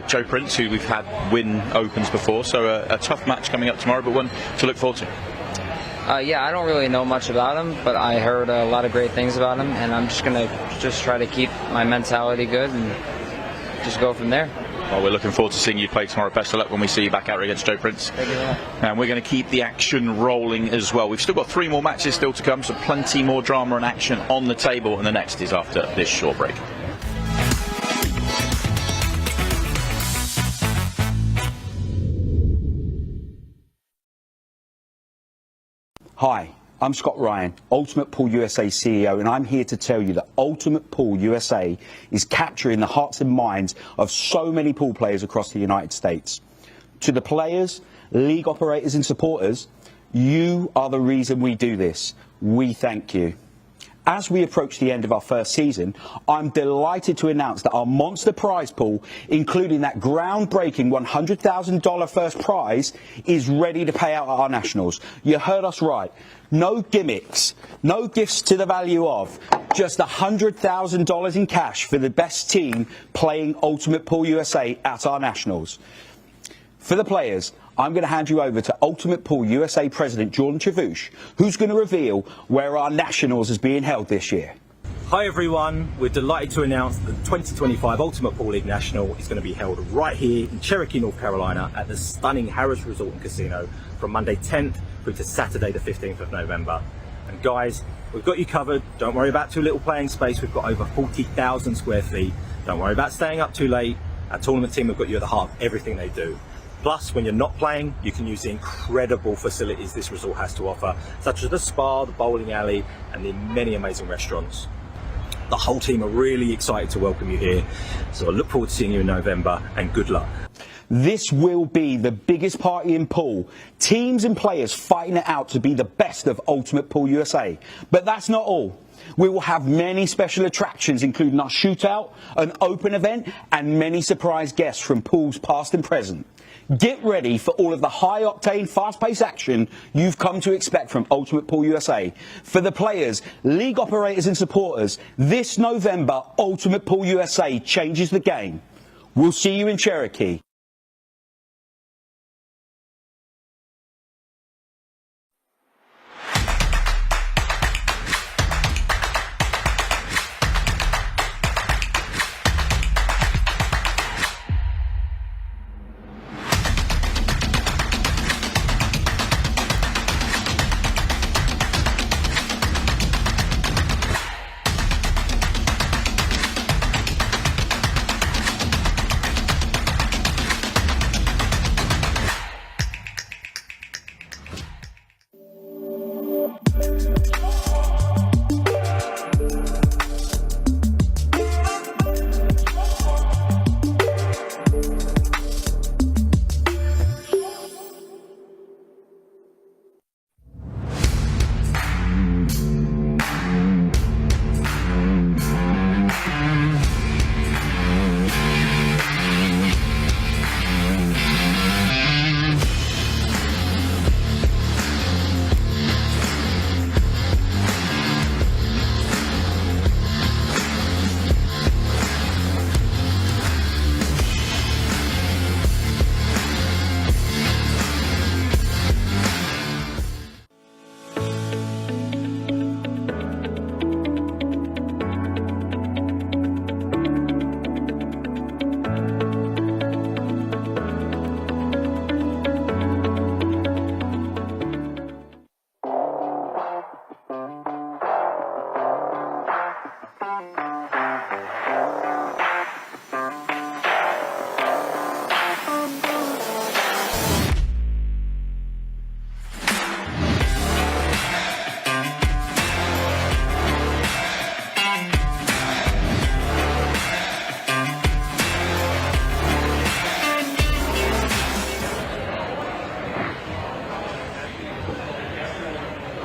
Joe Prince, who we've had win opens before, so a tough match coming up tomorrow, but one to look forward to. Yeah, I don't really know much about him, but I heard a lot of great things about him, and I'm just going to try to keep my mentality good and just go from there. Well, we're looking forward to seeing you play tomorrow. Best of luck when we see you back out against Joe Prince. Thank you. And we're going to keep the action rolling as well. We've still got 3 more matches still to come, so plenty more drama and action on the table, and the next is after this short break. Hi, I'm Scott Ryan, Ultimate Pool USA CEO, and I'm here to tell you that Ultimate Pool USA is capturing the hearts and minds of so many pool players across the United States. To the players, league operators and supporters, you are the reason we do this. We thank you. As we approach the end of our first season, I'm delighted to announce that our monster prize pool, including that groundbreaking $100,000 first prize, is ready to pay out at our nationals. You heard us right. No gimmicks, no gifts to the value of, just $100,000 in cash for the best team playing Ultimate Pool USA at our nationals. For the players, I'm going to hand you over to Ultimate Pool USA President Jordan Chavouche, who's going to reveal where our nationals is being held this year. Hi everyone, we're delighted to announce that the 2025 Ultimate Pool League National is going to be held right here in Cherokee, North Carolina at the stunning Harrah's Resort and Casino from Monday 10th through to Saturday the 15th of November. And guys, we've got you covered. Don't worry about too little playing space. We've got over 40,000 square feet. Don't worry about staying up too late. Our tournament team have got you at the heart of everything they do. Plus, when you're not playing, you can use the incredible facilities this resort has to offer, such as the spa, the bowling alley, and the many amazing restaurants. The whole team are really excited to welcome you here, so I look forward to seeing you in November, and good luck. This will be the biggest party in pool. Teams and players fighting it out to be the best of Ultimate Pool USA. But that's not all. We will have many special attractions, including our shootout, an open event, and many surprise guests from pools past and present. Get ready for all of the high-octane, fast-paced action you've come to expect from Ultimate Pool USA. For the players, league operators and supporters, this November, Ultimate Pool USA changes the game. We'll see you in Cherokee.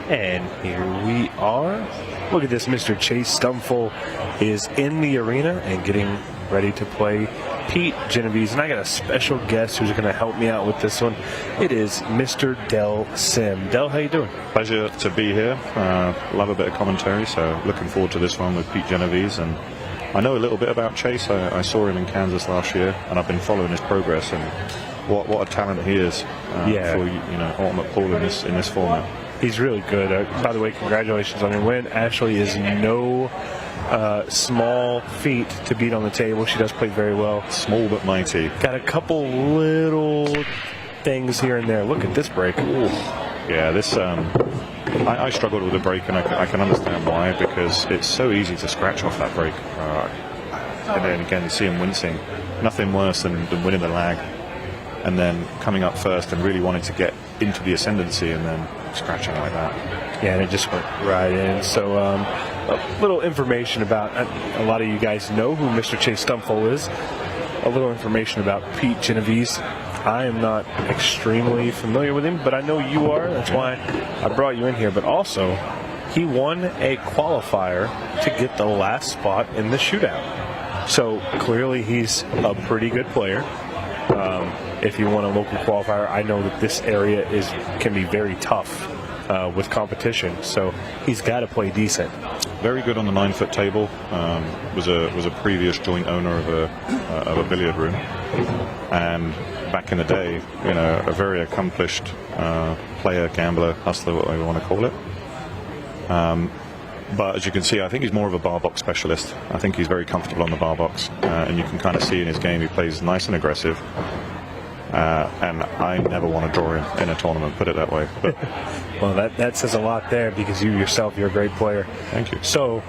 And here we are. Look at this, Mr. Chase Stumfoll is in the arena and getting ready to play Pete Genovese. And I got a special guest who's going to help me out with this one. It is Mr. Del Sim. Del, how you doing? Pleasure to be here. Love a bit of commentary, so looking forward to this one with Pete Genovese. And I know a little bit about Chase. I saw him in Kansas last year, and I've been following his progress. And what a talent he is for Ultimate Pool in this format. He's really good. By the way, congratulations on your win. Ashley is no small feat to beat on the table. She does play very well. Small but mighty. Got a couple little things here and there. Look at this break. Ooh. Yeah, this I struggled with the break, and I can understand why, because it's so easy to scratch off that break. And then again, you see him wincing. Nothing worse than winning the lag and then coming up first and really wanting to get into the ascendancy and then scratching like that. Yeah, and it just went right in. So a little information about, a lot of you guys know who Mr. Chase Stumfoll is. A little information about Pete Genovese. I am not extremely familiar with him, but I know you are. That's why I brought you in here. But also, he won a qualifier to get the last spot in the shootout. So clearly he's a pretty good player. If you want a local qualifier, I know that this area can be very tough with competition, so he's got to play decent. Very good on the 9-foot table. Was a previous joint owner of a billiard room, and back in the day, a very accomplished player, gambler, hustler, whatever you want to call it. But as you can see, I think he's more of a bar box specialist. I think he's very comfortable on the bar box, and you can kind of see in his game he plays nice and aggressive. And I never want to draw him in a tournament, put it that way. But well, that says a lot there, because you yourself, you're a great player. Thank you. So,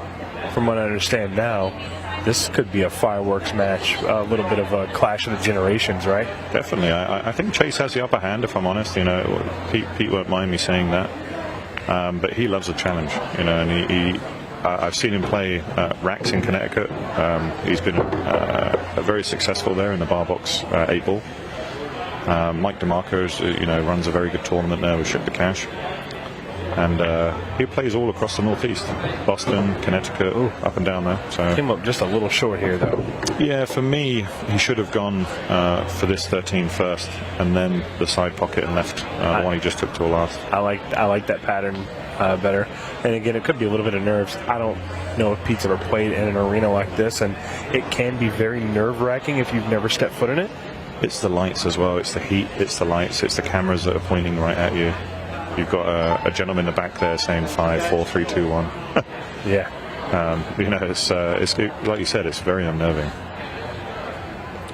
from what I understand now, this could be a fireworks match, a little bit of a clash of the generations, right? Definitely. I think Chase has the upper hand, if I'm honest. Pete won't mind me saying that. But he loves a challenge, and I've seen him play racks in Connecticut. He's been very successful there in the bar box 8-ball. Mike DeMarco's, runs a very good tournament there with Ship to Cash. And he plays all across the Northeast. Boston, Connecticut, up and down there. So came up just a little short here, though. Yeah, for me, he should have gone for this 13 first, and then the side pocket and left the one he just took to a last. I like that pattern better. And again, it could be a little bit of nerves. I don't know if Pete's ever played in an arena like this, and it can be very nerve-wracking if you've never stepped foot in it. It's the lights as well. It's the heat. It's the lights. It's the cameras that are pointing right at you. You've got a gentleman in the back there saying 5, 4, 3, 2, 1. Yeah. It's like you said, it's very unnerving.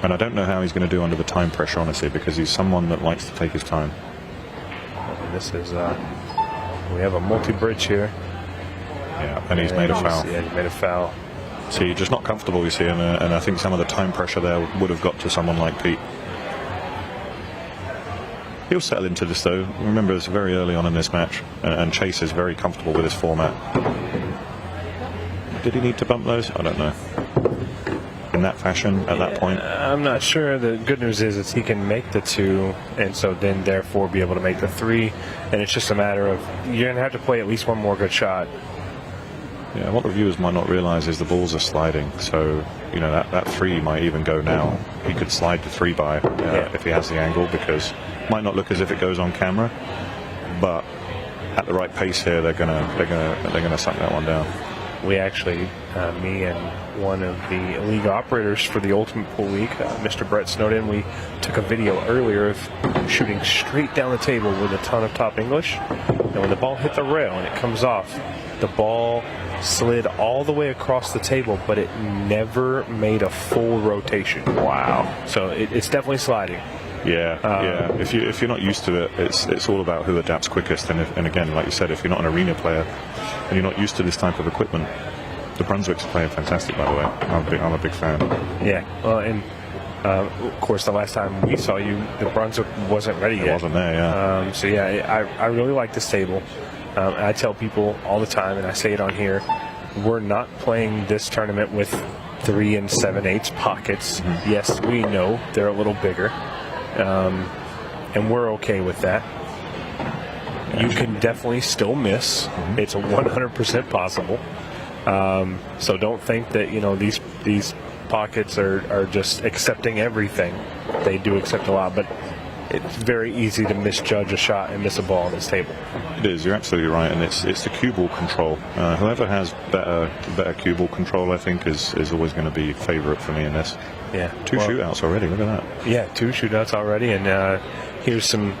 And I don't know how he's going to do under the time pressure, honestly, because he's someone that likes to take his time. This is we have a multi-bridge here. Yeah, and he's made a foul. Yeah, he made a foul. See, just not comfortable, you see, and I think some of the time pressure there would have got to someone like Pete. He'll settle into this, though. Remember, it's very early on in this match, and Chase is very comfortable with his format. Did he need to bump those? I don't know. In that fashion, at that point? I'm not sure. The good news is he can make the 2, and so then, therefore, be able to make the 3. And it's just a matter of you're going to have to play at least one more good shot. Yeah, what the viewers might not realize is the balls are sliding, so that 3 might even go now. He could slide the 3 by if he has the angle, because it might not look as if it goes on camera, but at the right pace here, they're gonna suck that one down. We actually, me and one of the league operators for the Ultimate Pool League, Mr. Brett Snowden, we took a video earlier of shooting straight down the table with a ton of top English, and when the ball hit the rail and it comes off, the ball slid all the way across the table, but it never made a full rotation. Wow. So it's definitely sliding. Yeah. If you're not used to it, it's all about who adapts quickest. And again, like you said, if you're not an arena player and you're not used to this type of equipment, the Brunswick's playing fantastic, by the way. I'm a big fan. Yeah. Well, and of course, the last time we saw you, the Brunswick wasn't ready yet. It wasn't there. Yeah. So yeah, I really like this table. I tell people all the time, and I say it on here, we're not playing this tournament with 3 7/8 pockets. Mm-hmm. Yes, we know they're a little bigger, and we're okay with that. You can definitely still miss. Mm-hmm. It's 100% possible. So don't think that these pockets are just accepting everything. They do accept a lot, but it's very easy to misjudge a shot and miss a ball on this table. It is. You're absolutely right, and it's the cue ball control. Whoever has better cue ball control, I think, is always going to be favourite for me in this. Yeah. 2 shootouts already. Look at that. Yeah, 2 shootouts already, and here's some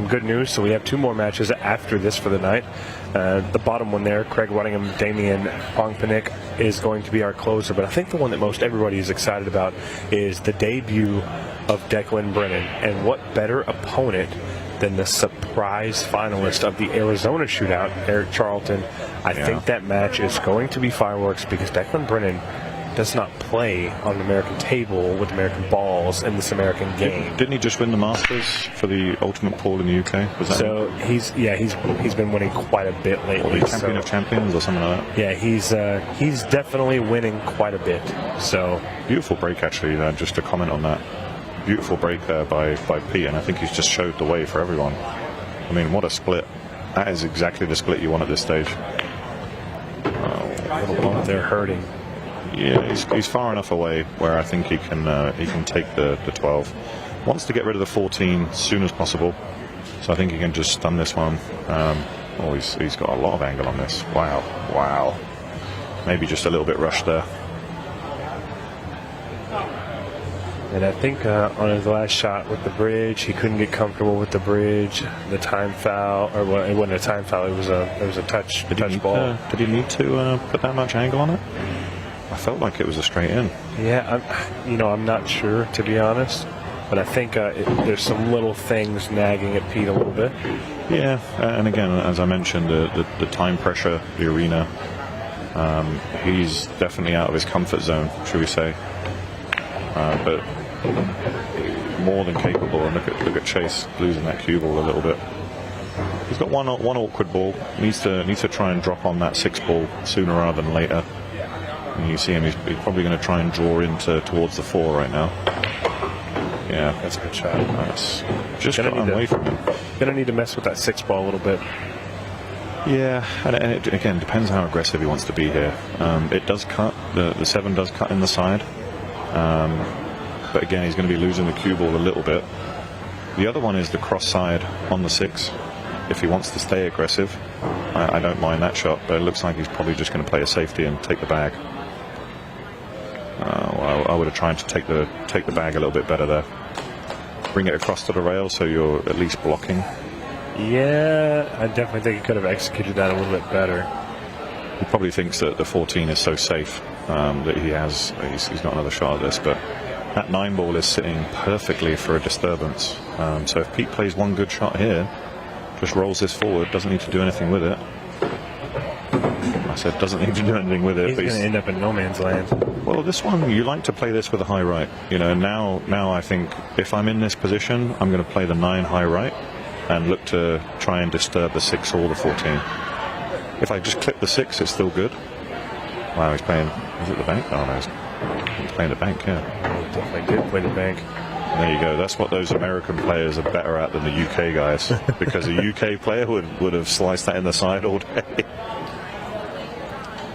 good news. So we have 2 more matches after this for the night. The bottom one there, Craig Waddingham, Damian, Pongpanik, is going to be our closer. But I think the one that most everybody is excited about is the debut of Declan Brennan. And what better opponent than the surprise finalist of the Arizona Shootout, Eric Charlton. I think that match is going to be fireworks because Declan Brennan does not play on an American table with American balls in this American game. Didn't he just win the Masters for the Ultimate Pool in the UK? Was that so he's been winning quite a bit lately. Or the Champion of Champions or something like that? Yeah, he's definitely winning quite a bit. So beautiful break, actually. Just to comment on that, beautiful break there by Pete, and I think he's just showed the way for everyone. I mean, what a split! That is exactly the split you want at this stage. They're hurting. Yeah, he's far enough away where I think he can take the 12. Wants to get rid of the 14 as soon as possible, so I think he can just stun this one. He's got a lot of angle on this. Wow. Maybe just a little bit rushed there. And I think on his last shot with the bridge, he couldn't get comfortable with the bridge. The time foul, or well, it wasn't a time foul. It was a touch ball. Did he need to put that much angle on it? I felt like it was a straight in. Yeah, I'm not sure, to be honest. But I think there's some little things nagging at Pete a little bit. Yeah, and again, as I mentioned, the time pressure, the arena, he's definitely out of his comfort zone, should we say. But more than capable. And look at Chase losing that cue ball a little bit. He's got one awkward ball. Needs to try and drop on that 6 ball sooner rather than later. And you see him, he's probably going to try and draw towards the 4 right now. Yeah, that's a good shot. That's just got away from him. Gonna need to mess with that 6 ball a little bit. Yeah, and it again depends how aggressive he wants to be here. It does cut, the 7 does cut in the side, but again he's going to be losing the cue ball a little bit. The other one is the cross side on the 6. If he wants to stay aggressive, I don't mind that shot, but it looks like he's probably just going to play a safety and take the bag. Well, I would have tried to take the bag a little bit better there. Bring it across to the rail so you're at least blocking. Yeah, I definitely think he could have executed that a little bit better. He probably thinks that the 14 is so safe that he's got another shot at this, but that 9 ball is sitting perfectly for a disturbance. So if Pete plays one good shot here, just rolls this forward, doesn't need to do anything with it. I said doesn't need to do anything with it. He's going to end up in no man's land. Well, this one, you like to play this with a high right. You know, now I think if I'm in this position, I'm going to play the 9 high right and look to try and disturb the 6 or the 14. If I just clip the 6, it's still good. Wow, he's playing, is it the bank? Oh no, he's playing the bank, yeah. He definitely did play the bank. There you go. That's what those American players are better at than the UK guys, because a UK player would have sliced that in the side all day.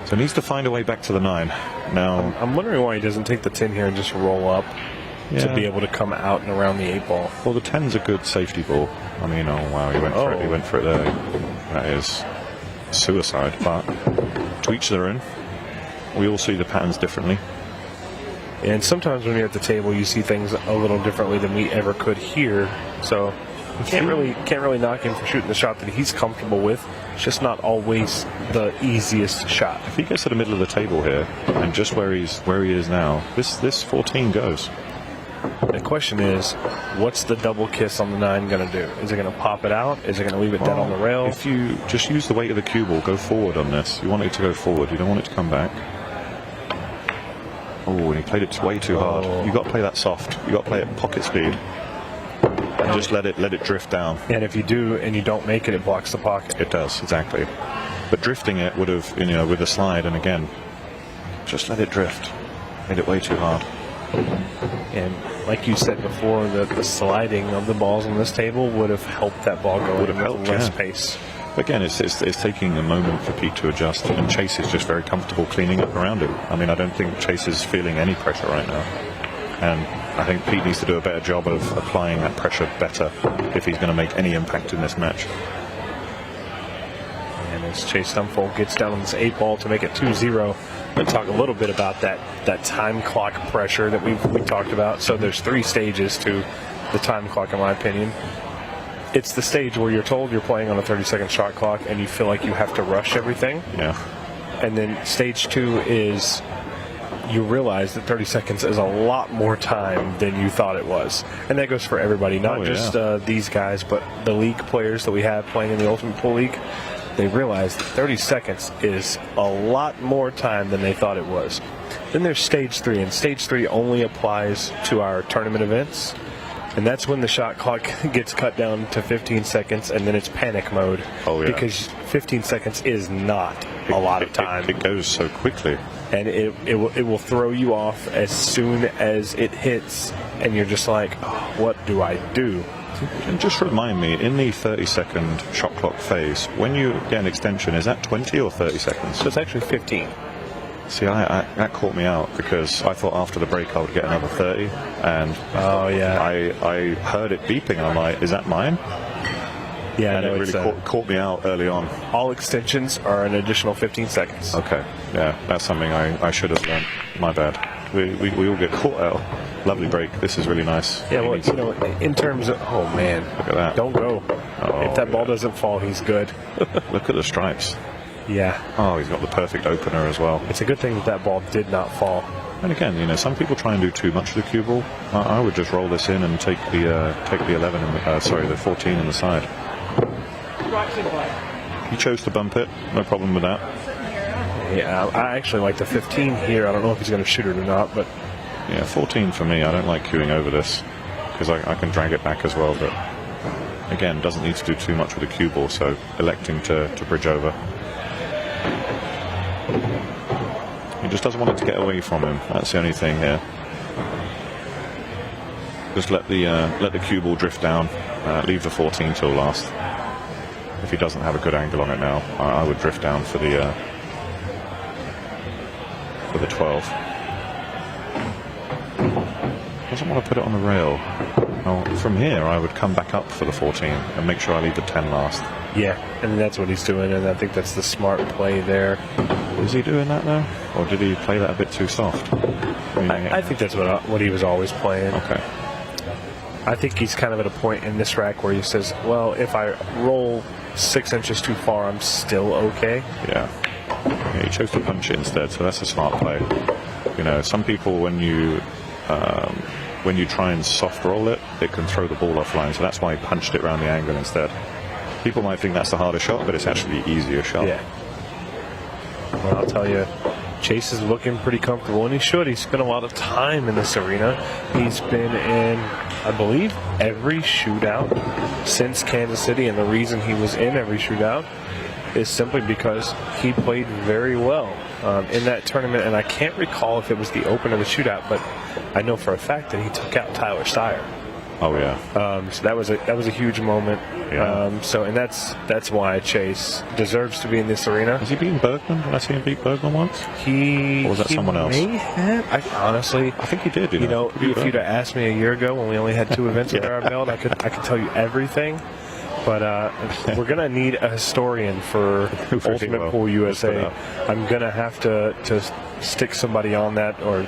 So he needs to find a way back to the 9. Now I'm wondering why he doesn't take the 10 here and just roll up to be able to come out and around the 8 ball. Well, the 10's a good safety ball. I mean, oh wow, he went for it. He went for it there. That is suicide. But to each their own. We all see the patterns differently. And sometimes when you're at the table, you see things a little differently than we ever could here. So you can't really knock him for shooting the shot that he's comfortable with. It's just not always the easiest shot. If he gets to the middle of the table here, and just where he is now, this 14 goes. The question is, what's the double kiss on the 9 going to do? Is it going to pop it out? Is it going to leave it dead on the rail? If you just use the weight of the cue ball, go forward on this. You want it to go forward. You don't want it to come back. Oh, and he played it way too hard. You've got to play that soft. You've got to play it pocket speed. And just let it drift down. And if you do and you don't make it, it blocks the pocket. It does, exactly. But drifting it would have, with the slide, and again, just let it drift. Made it way too hard. And like you said before, the sliding of the balls on this table would have helped that ball go with less pace. Again, it's taking a moment for Pete to adjust, and Chase is just very comfortable cleaning up around him. I mean, I don't think Chase is feeling any pressure right now. And I think Pete needs to do a better job of applying that pressure better if he's going to make any impact in this match. And as Chase Stumfoll gets down on this 8 ball to make it 2-0, and talk a little bit about that time clock pressure that we talked about. So there's 3 stages to the time clock, in my opinion. It's the stage where you're told you're playing on a 30-second shot clock and you feel like you have to rush everything. Yeah. And then stage 2 is you realize that 30 seconds is a lot more time than you thought it was. And that goes for everybody, not just these guys, but the league players that we have playing in the Ultimate Pool League. They realize that 30 seconds is a lot more time than they thought it was. Then there's stage 3, and stage 3 only applies to our tournament events. And that's when the shot clock gets cut down to 15 seconds, and then it's panic mode. Oh, yeah. Because 15 seconds is not a lot of time. It goes so quickly. And it will throw you off as soon as it hits, and you're just like, oh, what do I do? And just remind me, in the 30-second shot clock phase, when you get an extension, is that 20 or 30 seconds? So it's actually 15. See, that caught me out because I thought after the break I would get another 30, and I heard it beeping, and I'm like, is that mine? Yeah, and it really caught me out early on. All extensions are an additional 15 seconds. Okay, yeah, that's something I should have learned. My bad. We all get caught out. Lovely break. This is really nice. Yeah, well, in terms of, oh man, look at that. Don't go. If that ball doesn't fall, he's good. Look at the stripes. Yeah. Oh, he's got the perfect opener as well. It's a good thing that ball did not fall. And again, some people try and do too much with the cue ball. I would just roll this in and take the 11 and the 14 in the side. He chose to bump it. No problem with that. Yeah, I actually like the 15 here. I don't know if he's going to shoot it or not, but yeah, 14 for me. I don't like queuing over this because I can drag it back as well. But again, doesn't need to do too much with the cue ball. So electing to bridge over. He just doesn't want it to get away from him. That's the only thing here. Just let the cue ball drift down. Leave the 14 till last. If he doesn't have a good angle on it now, I would drift down for the 12. Doesn't want to put it on the rail. Well, from here, I would come back up for the 14 and make sure I leave the 10 last. Yeah, and that's what he's doing, and I think that's the smart play there. Is he doing that now, or did he play that a bit too soft? I think that's what he was always playing. Okay. I think he's kind of at a point in this rack where he says, well, if I roll 6 inches too far, I'm still okay. Yeah, he chose to punch it instead, so that's a smart play. You know, some people, when you try and soft roll it, it can throw the ball offline, so that's why he punched it around the angle instead. People might think that's the harder shot, but it's actually the easier shot. Yeah. Well, I'll tell you, Chase is looking pretty comfortable, and he should. He's spent a lot of time in this arena. He's been in, I believe, every shootout since Kansas City, and the reason he was in every shootout is simply because he played very well in that tournament. And I can't recall if it was the open or the shootout, but I know for a fact that he took out Tyler Steyer. Oh yeah. So that was a huge moment. Yeah. And that's why Chase deserves to be in this arena. Has he beaten Bergman? Did I see him beat Bergman once? Or was that someone else? May have. I think he did. If you'd have asked me a year ago when we only had 2 events under our belt, I could tell you everything. But we're gonna need a historian for Ultimate Pool USA. I'm gonna have to stick somebody on that, or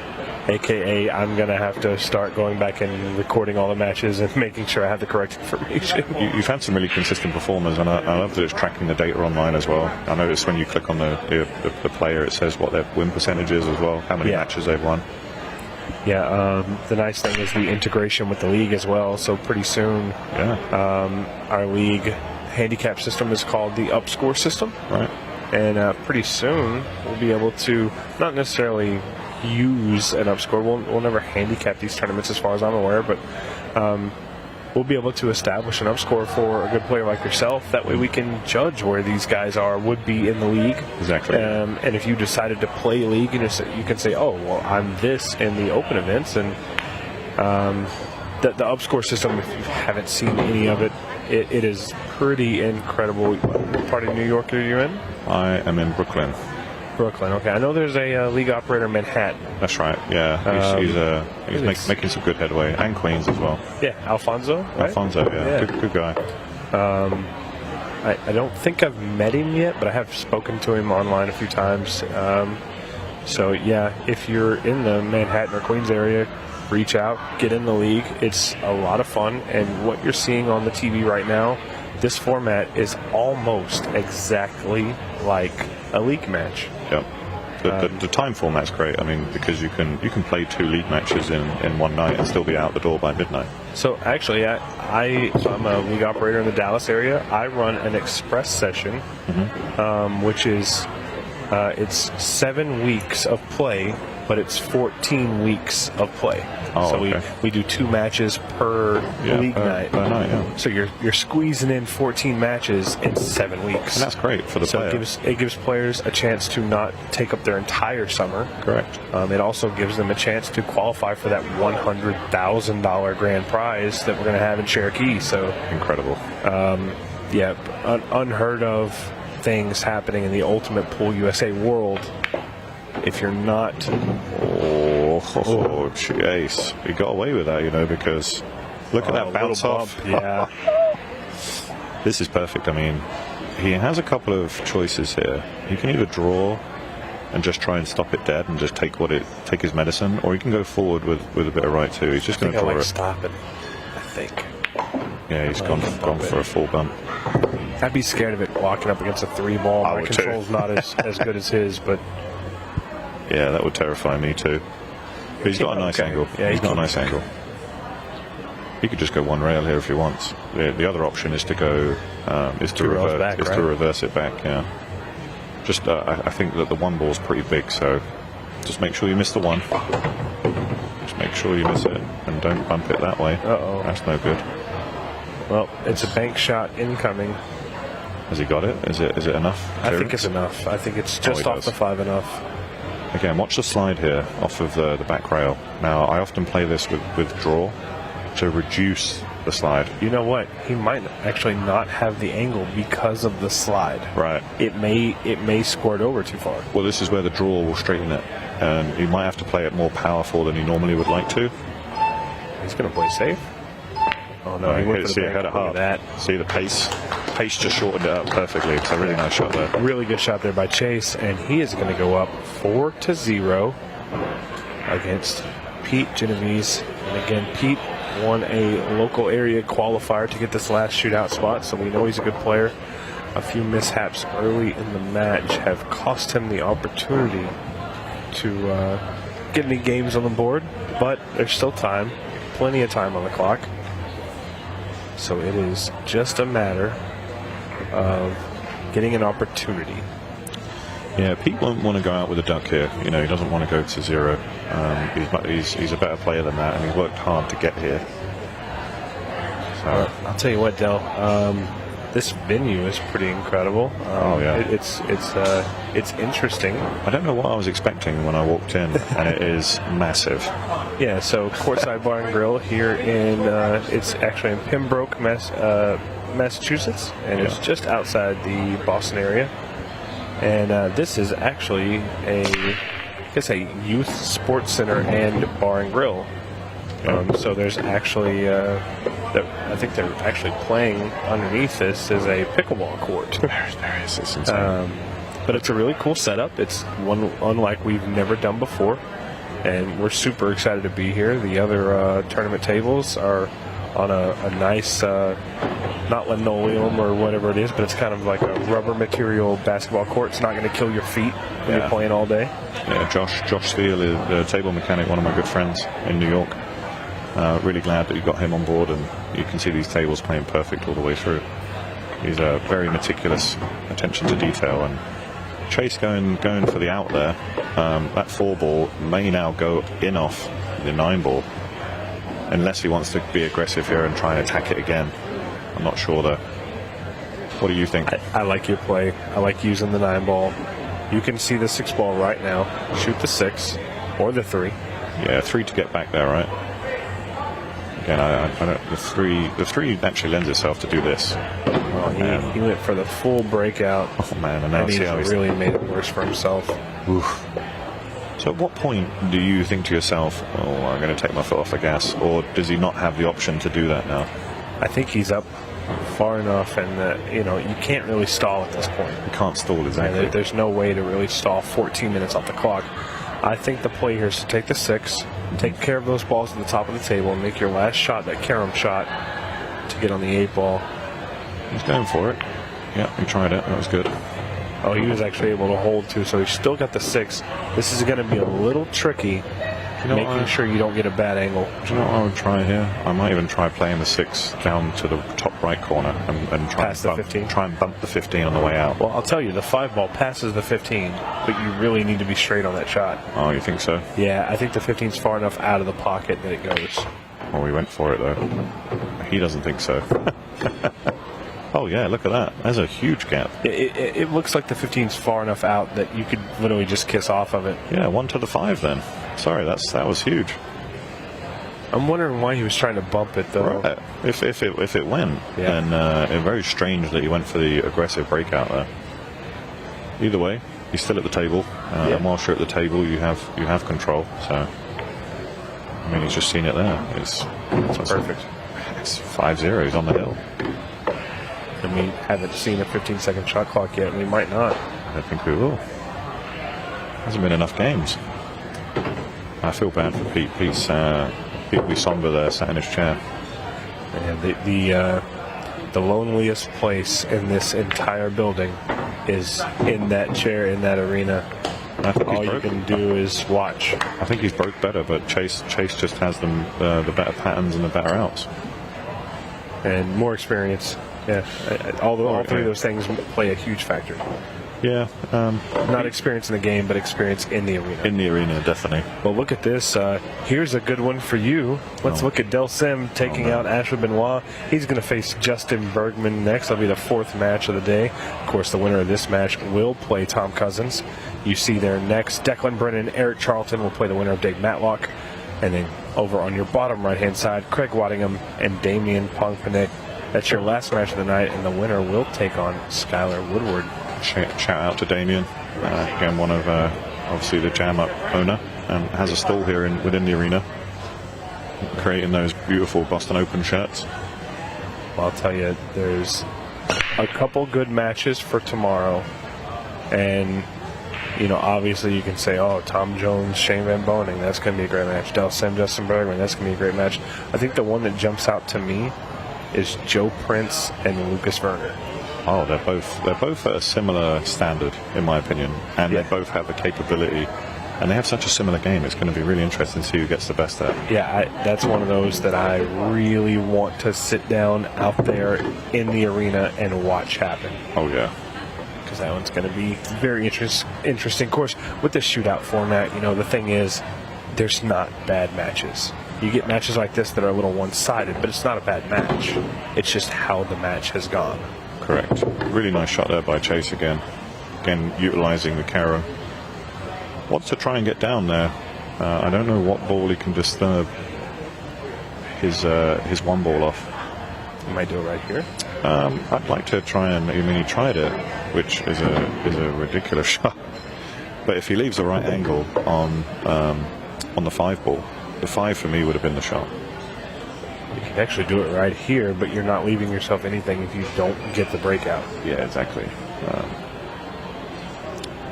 AKA I'm going to have to start going back and recording all the matches and making sure I have the correct information. You've had some really consistent performers, and I love that it's tracking the data online as well. I noticed when you click on the player, it says what their win percentage is as well, how many matches they've won. Yeah, the nice thing is the integration with the league as well. So pretty soon, our league handicap system is called the Upscore system. Right. And pretty soon, we'll be able to not necessarily use an upscore. We'll never handicap these tournaments as far as I'm aware, but we'll be able to establish an upscore for a good player like yourself. That way we can judge where these guys would be in the league. Exactly. And if you decided to play a league, you can say, oh, well, I'm this in the open events. And the upscore system, if you haven't seen any of it, it is pretty incredible. What part of New York are you in? I am in Brooklyn. Brooklyn, okay. I know there's a league operator in Manhattan. That's right, yeah. He's making some good headway. And Queens as well. Yeah, Alfonso, right? Alfonso, yeah. Good guy. I don't think I've met him yet, but I have spoken to him online a few times. So, yeah, if you're in the Manhattan or Queens area, reach out, get in the league. It's a lot of fun, and what you're seeing on the TV right now, this format is almost exactly like a league match. Yep. The time format's great. I mean, because you can play 2 league matches in one night and still be out the door by midnight. So actually, I'm a league operator in the Dallas area. I run an express session, which is it's 7 weeks of play, but it's 14 weeks of play. Oh, so okay. we do 2 matches per league night. Per night, yeah. So you're squeezing in 14 matches in 7 weeks. And that's great for the player. It gives players a chance to not take up their entire summer. Correct. It also gives them a chance to qualify for that $100,000 grand prize that we're going to have in Cherokee. So incredible. Unheard of things happening in the Ultimate Pool USA world. If you're not... Oh, Chase. He got away with that, because look at that bounce off. Yeah. This is perfect. I mean, he has a couple of choices here. He can either draw and just try and stop it dead and just take his medicine, or he can go forward with a bit of right too. He's just going to draw it. Stop it, I think. Yeah, he's gone for a full bump. I'd be scared of it walking up against a 3-ball. My control's not as good as his, but... Yeah, that would terrify me too. But he's got a nice angle. Yeah, he's got a nice angle. He could just go one rail here if he wants. The other option is to go to reverse it back. Yeah. Just I think that the 1 ball's pretty big, so just make sure you miss the 1. Just make sure you miss it and don't bump it that way. Uh-oh. That's no good. Well, it's a bank shot incoming. Has he got it? Is it enough? I think it's enough. I think it's just off the 5 enough. Again, watch the slide here off of the back rail. Now, I often play this with draw, to reduce the slide. You know what? He might actually not have the angle because of the slide. Right. It may squirt over too far. Well, this is where the draw will straighten it, and he might have to play it more powerful than he normally would like to. He's going to play safe. Oh no, he went for the break. Look at that. See the pace just shortened it up perfectly. It's a really nice shot there. Really good shot there by Chase, and he is going to go up 4-0 against Pete Genovese. And again, Pete won a local area qualifier to get this last shootout spot, so we know he's a good player. A few mishaps early in the match have cost him the opportunity to get any games on the board, but there's still time, plenty of time on the clock. So it is just a matter of getting an opportunity. Yeah, Pete won't want to go out with a duck here. You know, he doesn't want to go to 0. He's a better player than that, and he's worked hard to get here. So I'll tell you what, Del. This venue is pretty incredible. Oh yeah, it's interesting. I don't know what I was expecting when I walked in, and it is massive. Yeah, so Courtside Bar and Grill here in it's actually in Pembroke, Massachusetts, and it's just outside the Boston area. And this is actually a youth sports center and bar and grill. So there's actually, I think they're actually playing underneath this is a pickleball court. It's insane. But it's a really cool setup. It's one unlike we've never done before, and we're super excited to be here. The other tournament tables are on a nice, not linoleum or whatever it is, but it's kind of like a rubber material basketball court. It's not going to kill your feet when you're playing all day. Yeah, Josh Steele is the table mechanic, one of my good friends in New York. Really glad that you got him on board, and you can see these tables playing perfect all the way through. He's a very meticulous attention to detail, and Chase going for the out there. That 4 ball may now go in off the 9 ball, unless he wants to be aggressive here and try and attack it again. I'm not sure though. What do you think? I like your play. I like using the 9 ball. You can see the 6 ball right now. Shoot the 6 or the 3. Yeah, 3 to get back there, right? Again, I don't, the three actually lends itself to do this. Oh, he went for the full breakout. Oh man, and he's really made it worse for himself. Oof. So at what point do you think to yourself, oh, I'm going to take my foot off the gas, or does he not have the option to do that now? I think he's up far enough, and you can't really stall at this point. You can't stall, exactly. There's no way to really stall 14 minutes off the clock. I think the play here is to take the 6, take care of those balls at the top of the table, and make your last shot, that carom shot, to get on the 8 ball. He's going for it. Yeah, he tried it. That was good. Oh, he was actually able to hold too, so he's still got the 6. This is going to be a little tricky, making sure you don't get a bad angle. Do you know what I would try here? I might even try playing the 6 down to the top right corner and try and bump the 15 on the way out. Well, I'll tell you, the 5 ball passes the 15, but you really need to be straight on that shot. Oh, you think so? Yeah, I think the 15's far enough out of the pocket that it goes. Well, we went for it though. He doesn't think so. Oh yeah, look at that. There's a huge gap. It looks like the 15's far enough out that you could literally just kiss off of it. Yeah, 1 to the 5 then. Sorry, that was huge. I'm wondering why he was trying to bump it though. Right. If it went, then it's very strange that he went for the aggressive breakout there. Either way, he's still at the table, and whilst you're at the table, you have control. So, I mean, he's just seen it there. It's perfect. It's 5-0. He's on the hill. And we haven't seen a 15-second shot clock yet, and we might not. I don't think we will. Hasn't been enough games. I feel bad for Pete. Pete's be somber there, sat in his chair. Yeah, the loneliest place in this entire building is in that chair in that arena. All you can do is watch. I think he's broke better, but Chase just has the better patterns and the better outs. And more experience. Yeah, all 3 of those things play a huge factor. Yeah. Not experience in the game, but experience in the arena. In the arena, definitely. Well, look at this. Here's a good one for you. Let's look at Del Sim taking out Ashley Benoit. He's going to face Justin Bergman next. That'll be the 4th match of the day. Of course, the winner of this match will play Tom Cousins. You see there next, Declan Brennan, Eric Charlton will play the winner of Dave Matlock. And then Over on your bottom right-hand side, Craig Waddingham and Damian Pongpanik. That's your last match of the night, and the winner will take on Skylar Woodward. Shout out to Damian. Again, one of obviously the Jaap owner, and has a stall here within the arena, creating those beautiful Boston Open shirts. Well, I'll tell you, there's a couple good matches for tomorrow, and obviously you can say, oh, Tom Jones, Shane Van Boning, that's going to be a great match. Del Sim, Justin Bergman, that's going to be a great match. I think the one that jumps out to me is Joe Prince and Lukas Werner. Oh, they're both at a similar standard, in my opinion, and they both have the capability, and they have such a similar game. It's going to be really interesting to see who gets the best at. Yeah, that's one of those that I really want to sit down out there in the arena and watch happen. Oh, yeah. Because that one's going to be very interesting. Of course, with the shootout format, the thing is, there's not bad matches. You get matches like this that are a little one-sided, but it's not a bad match. It's just how the match has gone. Correct. Really nice shot there by Chase again. Again, utilizing the Karen. Wants to try and get down there. I don't know what ball he can disturb his one ball off. You might do it right here. I'd like to try and. He tried it, which is a ridiculous shot. But if he leaves the right angle on the 5 ball, the 5 for me would have been the shot. You can actually do it right here, but you're not leaving yourself anything if you don't get the breakout. Yeah, exactly.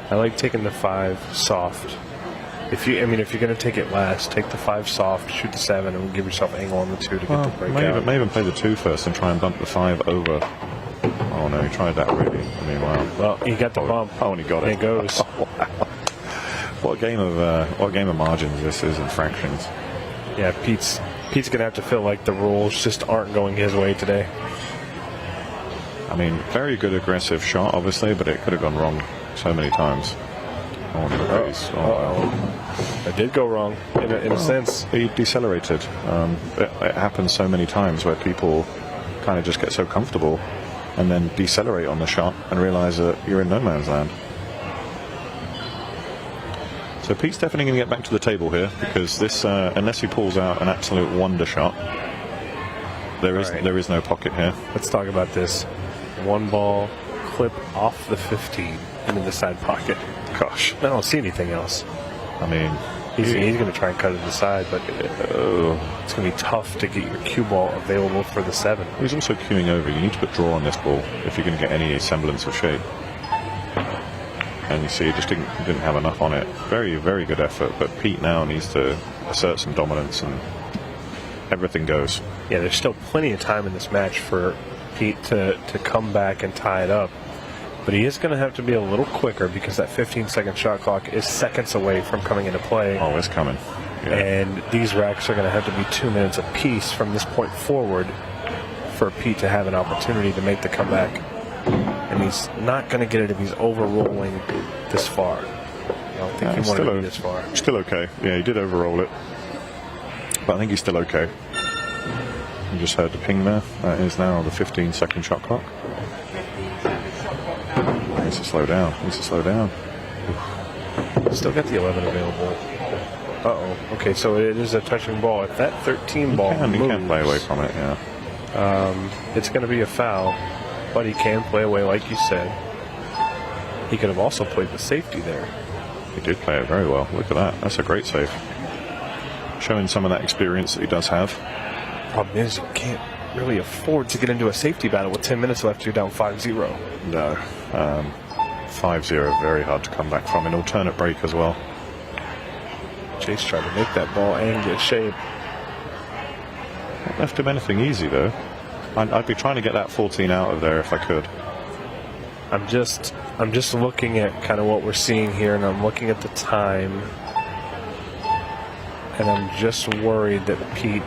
I like taking the 5 soft. If you're going to take it last, take the 5 soft, shoot the 7, and give yourself angle on the 2 to get the breakout. May even play the 2 first and try and bump the 5 over. Oh no, he tried that already. I mean, wow. Well, he got the bump. Oh, and he got it. And it goes. What a game of margins this is in fractions. Yeah, Pete's going to have to feel like the rules just aren't going his way today. I mean, very good aggressive shot, obviously, but it could have gone wrong so many times. It did go wrong in a sense. He decelerated. It happens so many times where people kind of just get so comfortable and then decelerate on the shot and realize that you're in no man's land. So Pete's definitely going to get back to the table here, because this, unless he pulls out an absolute wonder shot, there is no pocket here. Let's talk about this. 1 ball, clip off the 15 into the side pocket. Gosh, I don't see anything else. I mean, he's going to try and cut it to the side, but it's going to be tough to get your cue ball available for the 7. He's also cueing over. You need to put draw on this ball if you're going to get any semblance of shape. And you see, he just didn't have enough on it. Very, very good effort, but Pete now needs to assert some dominance, and everything goes. Yeah, there's still plenty of time in this match for Pete to come back and tie it up. But he is going to have to be a little quicker, because that 15-second shot clock is seconds away from coming into play. Oh, it's coming. Yeah. And these racks are going to have to be 2 minutes apiece from this point forward for Pete to have an opportunity to make the comeback. And he's not going to get it if he's over-rolling this far. I don't think he wanted to be this far. Still okay. Yeah, he did over-roll it. But I think he's still okay. You just heard the ping there. That is now the 15-second shot clock. He needs to slow down. Still got the 11 available. Uh-oh. Okay, so it is a touching ball. If that 13 ball moves, he can play away from it, yeah. It's going to be a foul, but he can play away, like you said. He could have also played the safety there. He did play it very well. Look at that. That's a great save. Showing some of that experience that he does have. Problem is, you can't really afford to get into a safety battle with 10 minutes left. You're down 5-0. No. 5-0, very hard to come back from. An alternate break as well. Chase tried to make that ball and get shape. Not left him anything easy, though. I'd be trying to get that 14 out of there if I could. I'm just looking at kind of what we're seeing here, and I'm looking at the time, and I'm just worried that Pete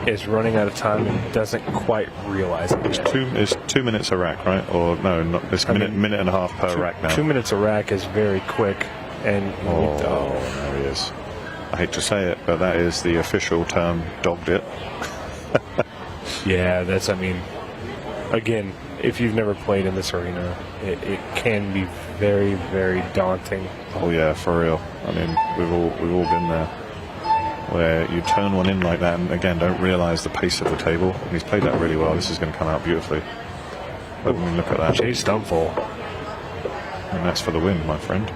is running out of time and doesn't quite realize it. It's 2 minutes a rack, right? Or no, not this minute and a half per rack now. 2 minutes a rack is very quick, and there he is. I hate to say it, but that is the official term, dogged it. Yeah, I mean, again, if you've never played in this arena, it can be very, very daunting. Oh yeah, for real. I mean, we've all been there. where you turn one in like that and again don't realise the pace of the table. And he's played that really well. This is going to come out beautifully. But I mean, look at that. Chase Stumfoll. And that's for the win, my friend.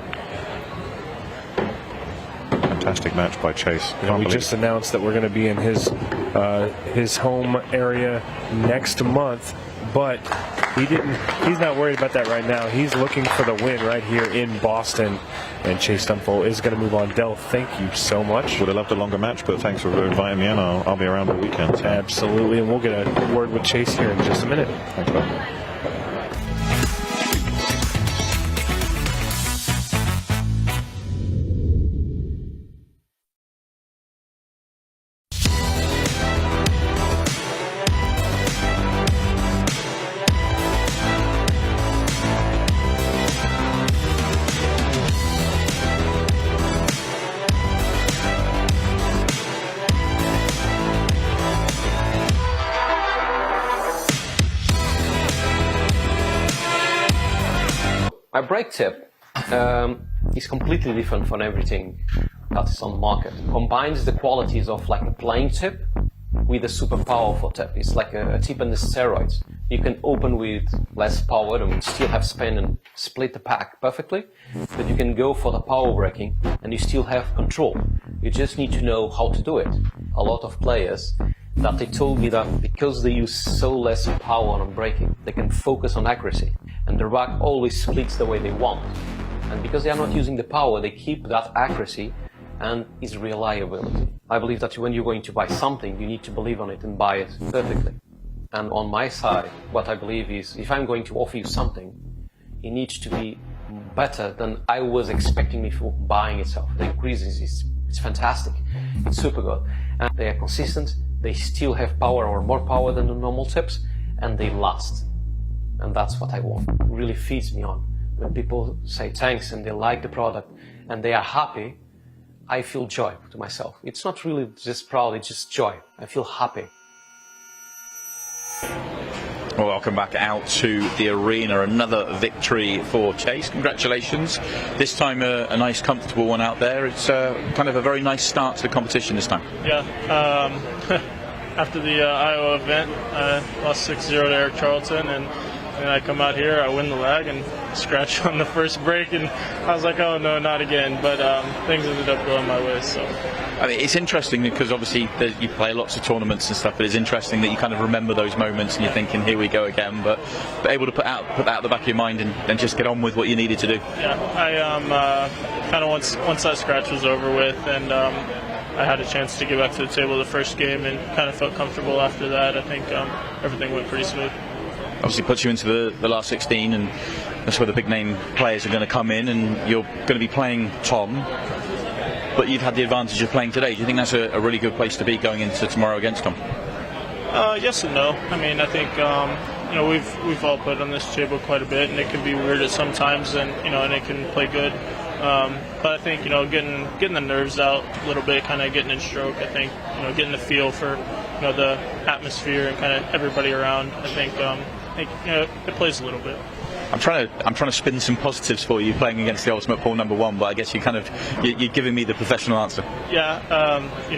Fantastic match by Chase. Yeah, we just announced that we're going to be in his home area next month, but he's not worried about that right now. He's looking for the win right here in Boston, and Chase Stumfoll is going to move on. Del, thank you so much. Would have loved a longer match, but thanks for inviting me in. I'll be around all weekend. So. Absolutely, and we'll get a word with Chase here in just a minute. Thanks, bud. My break tip is completely different from everything that is on the market. Combines the qualities of like a playing tip with a super powerful tip. It's like a tip on the steroids. You can open with less power and still have spin and split the pack perfectly, but you can go for the power breaking and you still have control. You just need to know how to do it. A lot of players that they told me that because they use so less power on breaking, they can focus on accuracy, and the rack always splits the way they want. And because they are not using the power, they keep that accuracy and its reliability. I believe that when you're going to buy something, you need to believe on it and buy it perfectly. And on my side, what I believe is, if I'm going to offer you something, it needs to be better than I was expecting before buying itself. The increases it's fantastic, it's super good, and they are consistent. They still have power or more power than the normal tips, and they last. And that's what I want. It really feeds me on. When people say thanks and they like the product and they are happy, I feel joy to myself. It's not really just proud, it's just joy. I feel happy. Well, welcome back out to the arena. Another victory for Chase. Congratulations. This time a nice, comfortable one out there. It's kind of a very nice start to the competition this time. Yeah. After the Iowa event, I lost 6-0 to Eric Charlton, and I come out here, I win the leg and scratch on the first break, and I was like, oh no, not again. But things ended up going my way. So. I mean, it's interesting because obviously you play lots of tournaments and stuff, but it's interesting that you kind of remember those moments and you're thinking, here we go again, but able to put that out the back of your mind and just get on with what you needed to do. Yeah, I kind of once that scratch was over with, and I had a chance to get back to the table the first game and kind of felt comfortable after that. I think everything went pretty smooth. Obviously puts you into the last 16, and that's where the big name players are going to come in, and you're going to be playing Tom, but you've had the advantage of playing today. Do you think that's a really good place to be going into tomorrow against Tom? Yes and no. I mean, I think we've all played on this table quite a bit, and it can be weird at some times, and and it can play good. But I think getting the nerves out a little bit, kind of getting in stroke. I think getting the feel for the atmosphere and kind of everybody around. I think it plays a little bit. I'm trying to spin some positives for you playing against the ultimate pool number one, but I guess you're giving me the professional answer. Yeah, you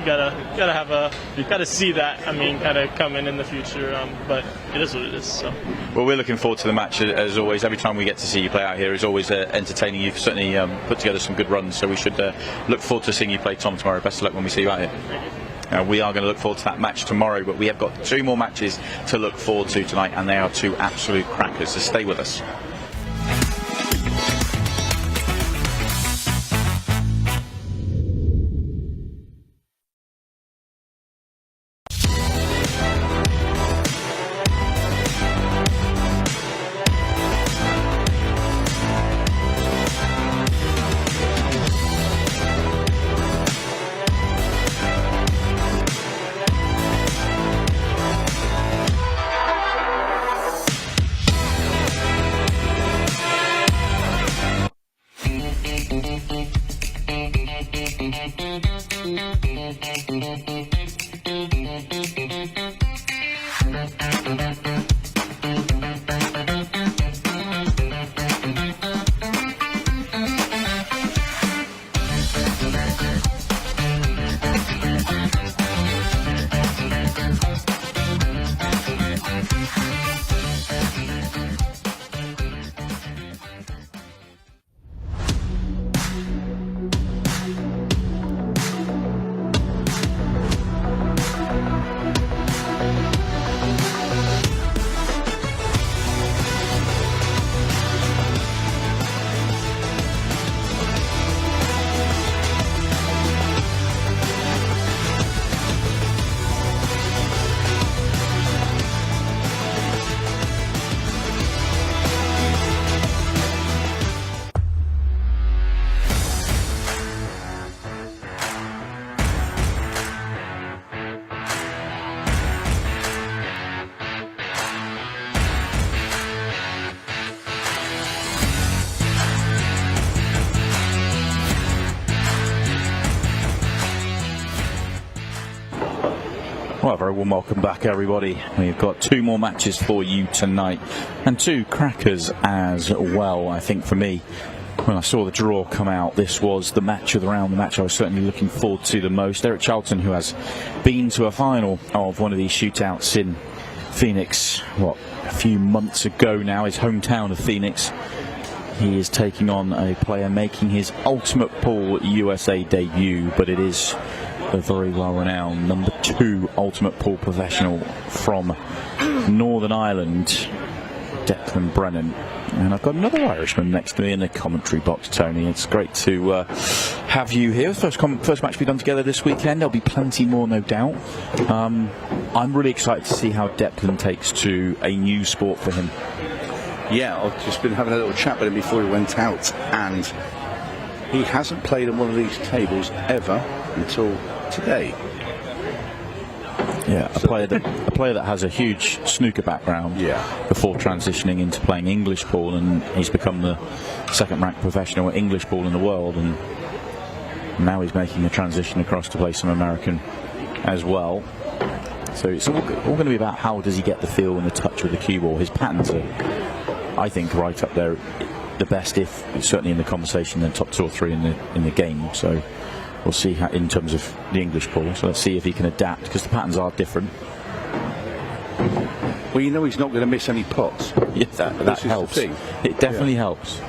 gotta see that. I mean, kind of coming in the future, but it is what it is. So. Well, we're looking forward to the match as always. Every time we get to see you play out here is always entertaining. You've certainly put together some good runs, so we should look forward to seeing you play Tom tomorrow. Best of luck when we see you out here. We are going to look forward to that match tomorrow, but we have got 2 more matches to look forward to tonight, and they are 2 absolute crackers, so stay with us. Well, very warm welcome back, everybody. We've got 2 more matches for you tonight, and 2 crackers as well. I think for me, when I saw the draw come out, this was the match of the round, the match I was certainly looking forward to the most. Eric Charlton, who has been to a final of one of these shootouts in Phoenix, a few months ago now, his hometown of Phoenix. He is taking on a player making his Ultimate Pool USA debut, but it is a very well-renowned number 2 Ultimate Pool professional from Northern Ireland, Declan Brennan. And I've got another Irishman next to me in the commentary box, Tony. It's great to have you here. First match we've done together this weekend. There'll be plenty more, no doubt. I'm really excited to see how Declan takes to a new sport for him. Yeah, I've just been having a little chat with him before he went out, and he hasn't played on one of these tables ever until today. Yeah, a player that has a huge snooker background before transitioning into playing English pool, and he's become the 2nd-ranked professional English pool in the world, and now he's making the transition across to play some American as well. So it's all going to be about how does he get the feel and the touch with the cue ball. His patterns are, I think, right up there, the best, if certainly in the conversation, the top 2 or 3 in the game. So we'll see how, in terms of the English pool. So let's see if he can adapt, because the patterns are different. Well, you know he's not going to miss any pots. Yeah, that helps. It definitely helps.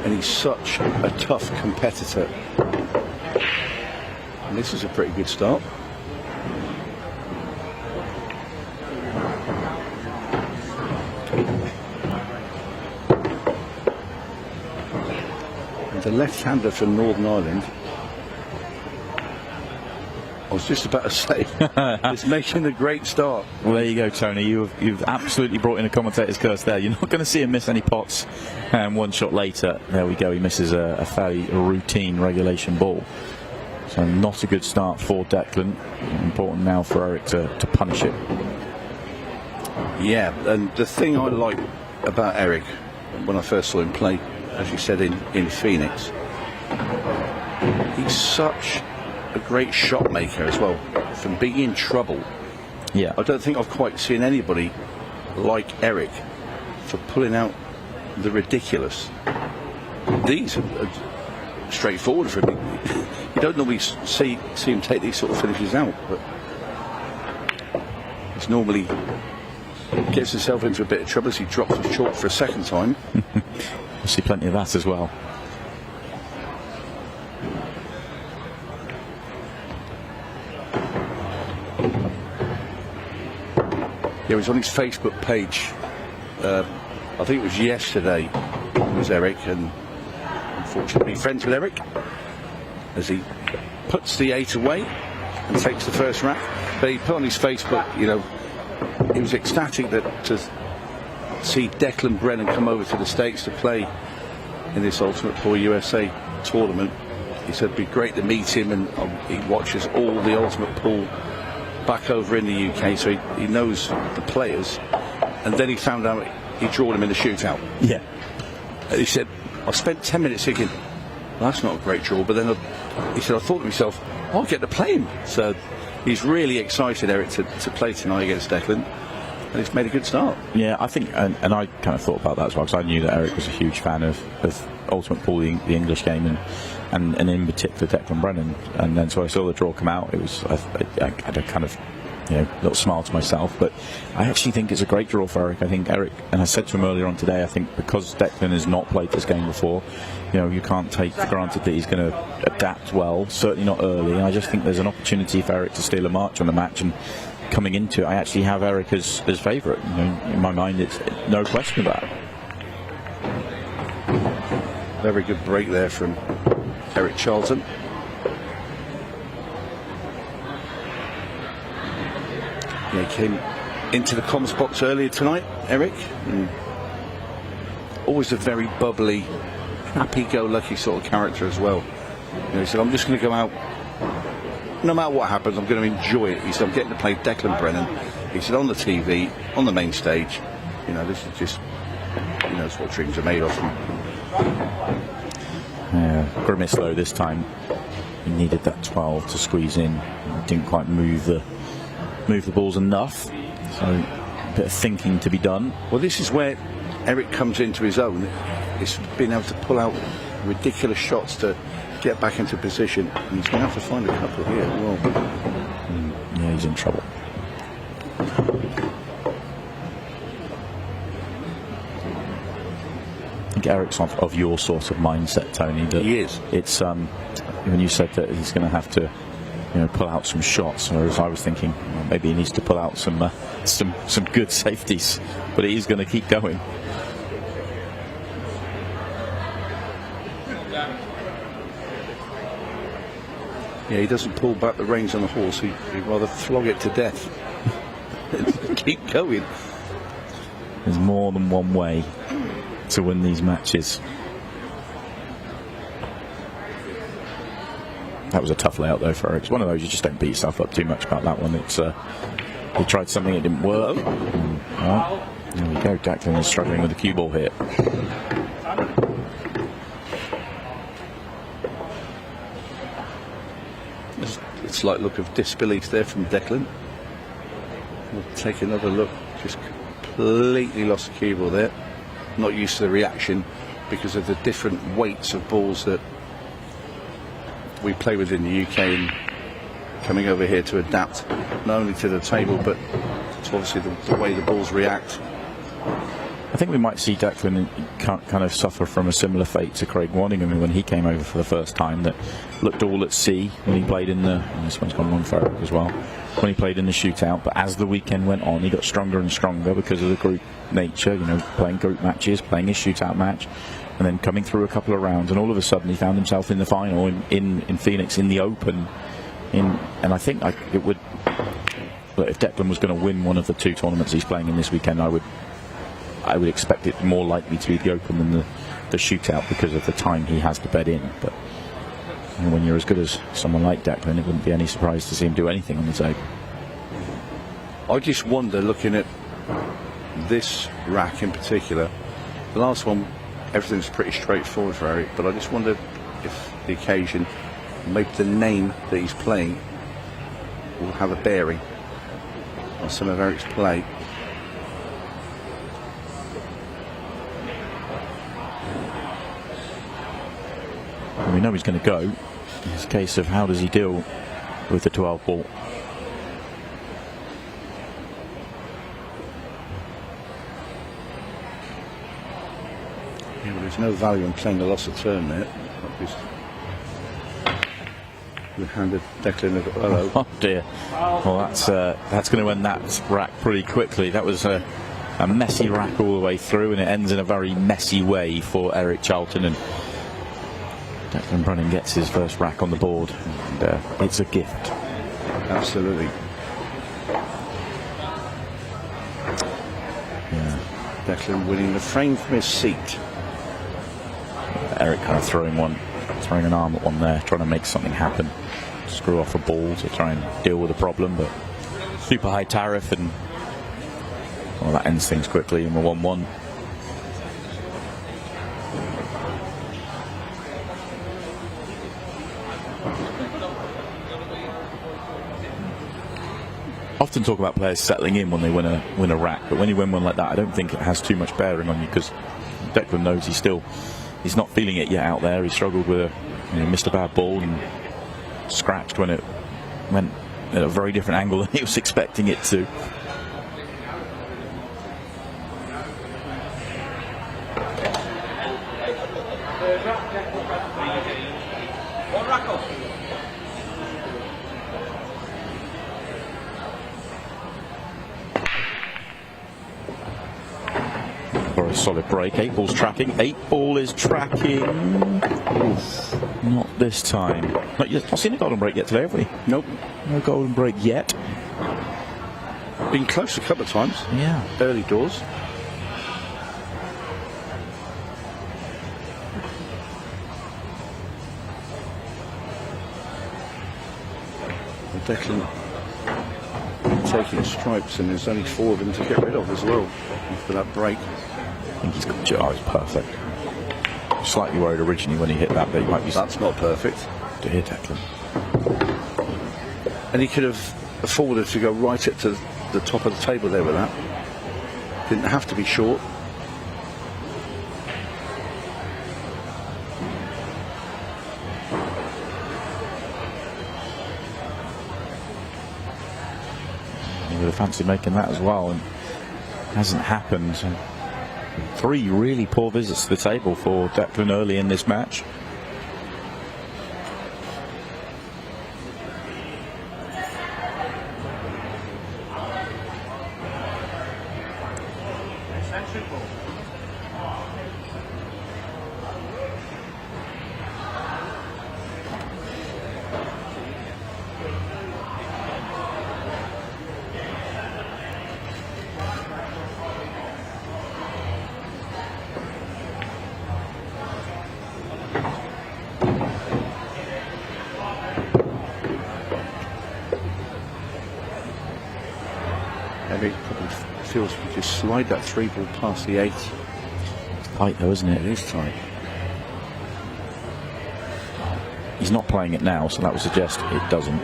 And he's such a tough competitor. And this is a pretty good start. The left-hander from Northern Ireland, I was just about to say, is making a great start. Well, there you go, Tony. You've absolutely brought in a commentator's curse there. You're not going to see him miss any pots. One shot later, there we go. He misses a fairly routine regulation ball. So not a good start for Declan. Important now for Eric to punish it. Yeah, and the thing I like about Eric, when I first saw him play, as you said, in Phoenix, he's such a great shot maker as well. From being in trouble, I don't think I've quite seen anybody like Eric for pulling out the ridiculous. These are straightforward for him. You don't normally see him take these sort of finishes out, but he's normally gets himself into a bit of trouble as he drops the chalk for a 2nd time. We'll see plenty of that as well. Yeah, it was on his Facebook page. I think it was yesterday. It was Eric, and unfortunately friends with Eric as he puts the 8 away and takes the first rack. But he put on his Facebook, you know, he was ecstatic that to see Declan Brennan come over to the States to play in this Ultimate Pool USA tournament. He said it'd be great to meet him, and he watches all the Ultimate Pool back over in the UK, so he knows the players. And then he found out he drawn him in the shootout. Yeah. And he said, I spent 10 minutes thinking, well, that's not a great draw, but then he said, I thought to myself, I'll get to play him. So he's really excited, Eric, to play tonight against Declan. And he's made a good start. Yeah, I think, and I kind of thought about that as well, because I knew that Eric was a huge fan of Ultimate Pool, the English game, and in particular Declan Brennan. And then so I saw the draw come out. It was I had a kind of, you know, little smile to myself. But I actually think it's a great draw for Eric. I think Eric, and I said to him earlier on today, I think because Declan has not played this game before, you know, you can't take for granted that he's going to adapt well. Certainly not early. I just think there's an opportunity for Eric to steal a march on the match, and coming into it, I actually have Eric as favourite. You know, in my mind, it's no question about it. Very good break there from Eric Charlton. Yeah, he came into the comms box earlier tonight, Eric. And always a very bubbly, happy-go-lucky sort of character as well. You know, he said, I'm just going to go out, no matter what happens, I'm going to enjoy it. He said, I'm getting to play Declan Brennan. He said, on the TV, on the main stage, you know, this is just, you know, it's what dreams are made of. Yeah, Grimace though this time he needed that 12 to squeeze in. Didn't quite move the balls enough. So a bit of thinking to be done. Well, this is where Eric comes into his own. It's being able to pull out ridiculous shots to get back into position. And he's going to have to find a couple here. Well, yeah, he's in trouble. I think Eric's of your sort of mindset, Tony. That he is. It's when you said that he's going to have to, pull out some shots, whereas I was thinking maybe he needs to pull out some good safeties, but he's going to keep going. Yeah, he doesn't pull back the reins on the horse. He'd rather flog it to death. Keep going. There's more than one way to win these matches. That was a tough layout though for Eric. It's one of those you just don't beat yourself up too much about that one. It's he tried something, it didn't work. Well, there we go. Declan is struggling with the cue ball here. It's like look of disbelief there from Declan. We'll take another look. Just completely lost the cue ball there. Not used to the reaction because of the different weights of balls that we play with in the UK, and coming over here to adapt not only to the table but to obviously the way the balls react. I think we might see Declan kind of suffer from a similar fate to Craig Waddingham when he came over for the first time, that looked all at sea when he played in the, this one's gone wrong for Eric as well, when he played in the shootout, but as the weekend went on he got stronger and stronger because of the group nature, playing group matches, playing his shootout match, and then coming through a couple of rounds, and all of a sudden he found himself in the final in Phoenix, in the Open, and I think it would, but if Declan was going to win one of the two tournaments he's playing in this weekend, I would expect it more likely to be the Open than the shootout because of the time he has to bed in. But when you're as good as someone like Declan, it wouldn't be any surprise to see him do anything on the table. I just wonder, looking at this rack in particular, the last one, everything's pretty straightforward for Eric, but I just wonder if the occasion, maybe the name that he's playing, will have a bearing on some of Eric's play. We know he's going to go. It's a case of how does he deal with the 12 ball. Yeah, well, there's no value in playing a loss of turn there. We handed Declan a hello. Oh dear. Well, that's going to end that rack pretty quickly. That was a messy rack all the way through, and it ends in a very messy way for Eric Charlton, and Declan Brennan gets his first rack on the board, and it's a gift. Absolutely. Yeah. Declan winning the frame from his seat. Eric kind of throwing an arm at one there, trying to make something happen, screw off a ball to try and deal with the problem, but super high tariff, and well, that ends things quickly, and we're 1-1. Often talk about players settling in when they win a rack, but when you win one like that, I don't think it has too much bearing on you, because Declan knows he's not feeling it yet out there. He struggled with missed a bad ball and scratched when it went at a very different angle than he was expecting it to. For a solid break. 8 ball's tracking. 8 ball is tracking. Oof. Not this time. Not seen a golden break yet today, have we? Nope. No golden break yet. Been close a couple of times. Yeah. Early doors. Declan taking stripes, and there's only 4 of them to get rid of as well after that break. I think he's got it's perfect. Slightly worried originally when he hit that, but he might be. That's not perfect. To hit Declan. And he could have afforded to go right at to the top of the table there with that. Didn't have to be short. He would have fancied making that as well, and hasn't happened. So 3 really poor visits to the table for Declan early in this match. Eric probably feels we just slide that 3 ball past the 8. It's tight though, isn't it? It is tight. He's not playing it now, so that would suggest it doesn't.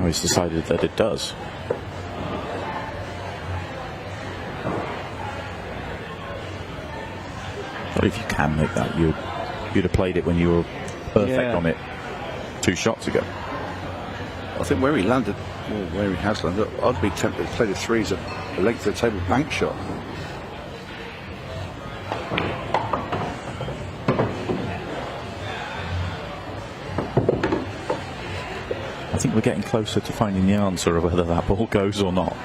He's decided that it does. But if you can make that, you'd have played it when you were perfect on it 2 shots ago. I think where he landed, or where he has landed, I'd be tempted to play the 3s at the length of the table bank shot. I think we're getting closer to finding the answer of whether that ball goes or not.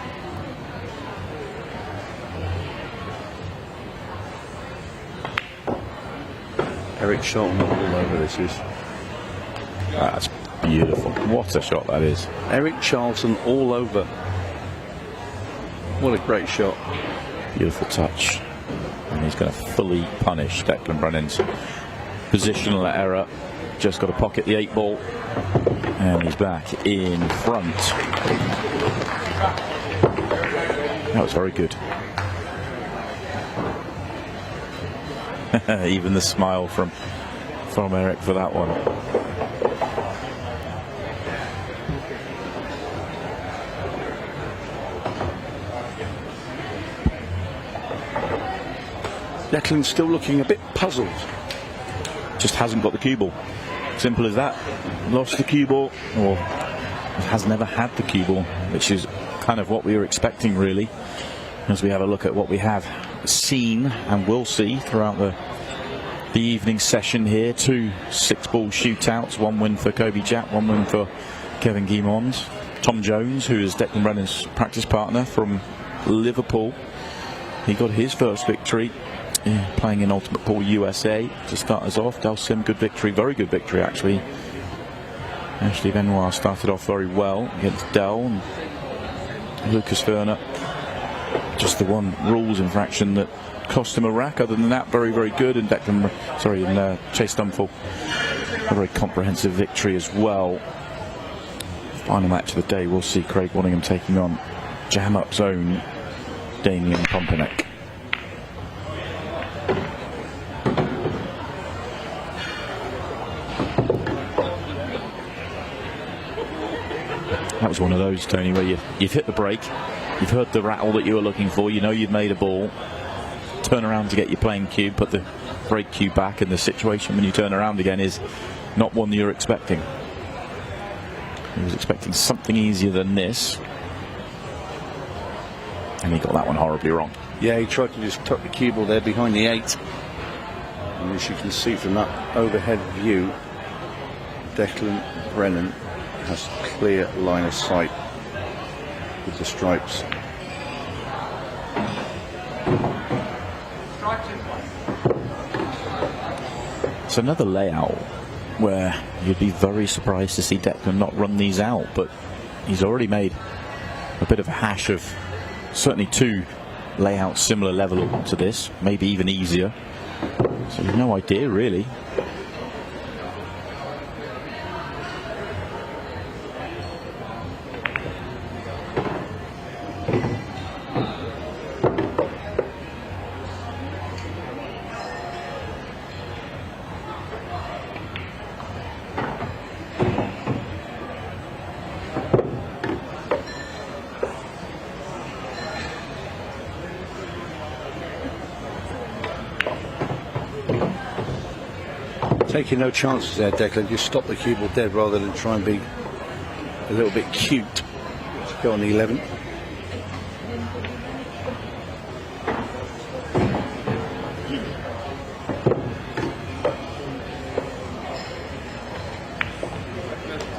Eric Charlton all over this is. That's beautiful. What a shot that is. Eric Charlton all over. What a great shot. Beautiful touch. And he's going to fully punish Declan Brennan's positional error. Just got to pocket the 8 ball. And he's back in front. That was very good. Even the smile from Eric for that one. Declan's still looking a bit puzzled. Just hasn't got the cue ball. Simple as that. Lost the cue ball, or has never had the cue ball, which is kind of what we were expecting, really, as we have a look at what we have seen and will see throughout the evening session here. 2 6-ball shootouts, 1 win for Coby Jaap, 1 win for Kevin Guimond. Tom Jones, who is Declan Brennan's practice partner from Liverpool, he got his first victory playing in Ultimate Pool USA to start us off. Dalsim, good victory, very good victory actually. Ashley Benoit started off very well against Del. And Lukas Verner, just the one rules infraction that cost him a rack. Other than that, very, very good. And Chase Stumfoll, a very comprehensive victory as well. Final match of the day, we'll see Craig Waddingham taking on Jam Up's own Damian Pongpanik. That was one of those, Tony, where you've hit the break, you've heard the rattle that you were looking for, you know you've made a ball, turn around to get your playing cue, put the break cue back, and the situation when you turn around again is not one that you're expecting. He was expecting something easier than this, and he got that one horribly wrong. Yeah, he tried to just tuck the cue ball there behind the 8. And as you can see from that overhead view, Declan Brennan has clear line of sight with the stripes. It's another layout where you'd be very surprised to see Declan not run these out, but he's already made a bit of a hash of certainly two layouts similar level to this, maybe even easier. So you've no idea really. Taking no chances there, Declan. Just stop the cue ball dead rather than try and be a little bit cute. Let's go on the 11th.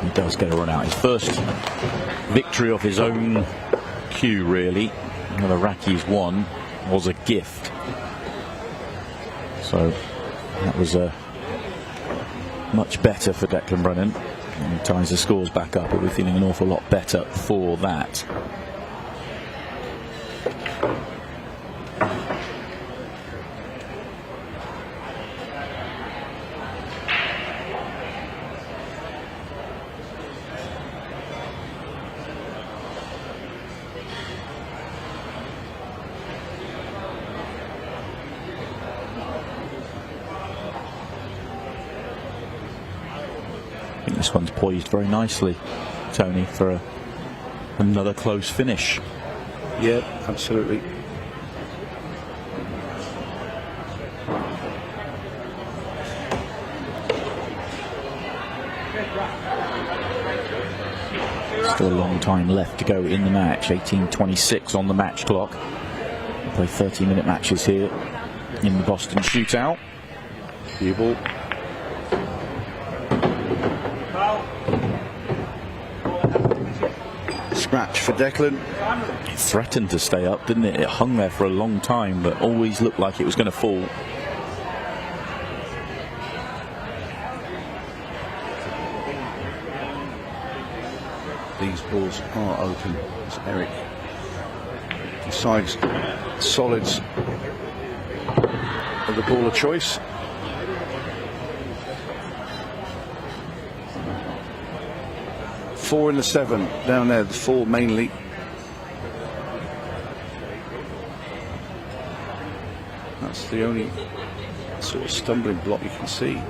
He does get a run out. His first victory off his own cue, really. The Rackies won was a gift. So that was a much better for Declan Brennan, and he ties the scores back up. We'll be feeling an awful lot better for that. This one's poised very nicely, Tony, for another close finish. Yeah, absolutely. Still a long time left to go in the match. 18:26 on the match clock. We play 30-minute matches here in the Boston Shootout. Cue ball. Scratch for Declan. It threatened to stay up, didn't it? It hung there for a long time, but always looked like it was going to fall. These balls are open as Eric decides solids are the ball of choice. Four in the 7 down there, the 4 mainly. That's the only sort of stumbling block you can see.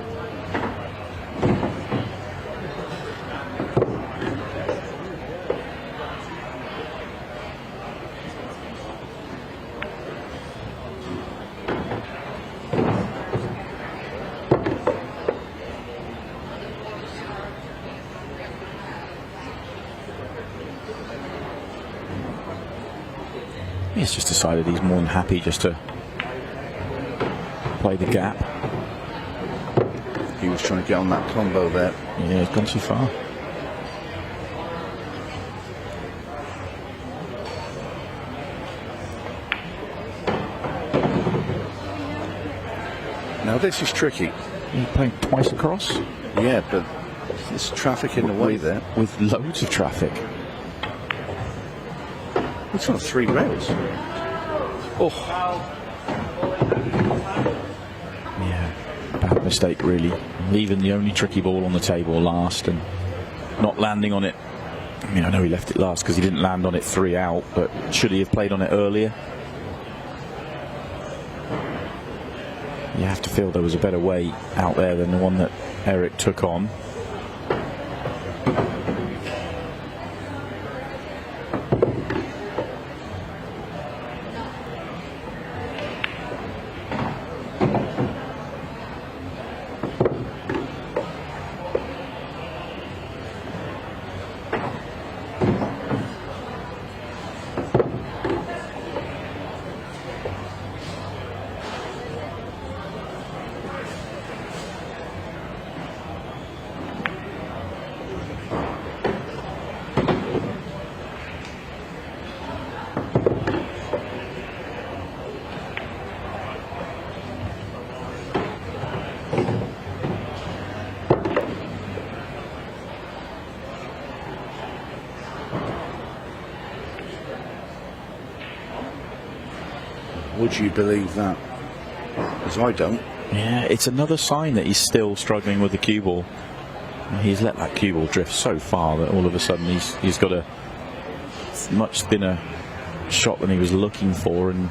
He's just decided he's more than happy just to play the gap. He was trying to get on that combo there. Yeah, he's gone too far. Now this is tricky. He played twice across? Yeah, but there's traffic in the way there. With loads of traffic. It's on 3 rails. Oh. Yeah, bad mistake really. Leaving the only tricky ball on the table last and not landing on it. I mean, I know he left it last because he didn't land on it 3 out, but should he have played on it earlier? You have to feel there was a better way out there than the one that Eric took on. Would you believe that? Because I don't. Yeah, it's another sign that he's still struggling with the cue ball. He's let that cue ball drift so far that all of a sudden he's got a much thinner shot than he was looking for, and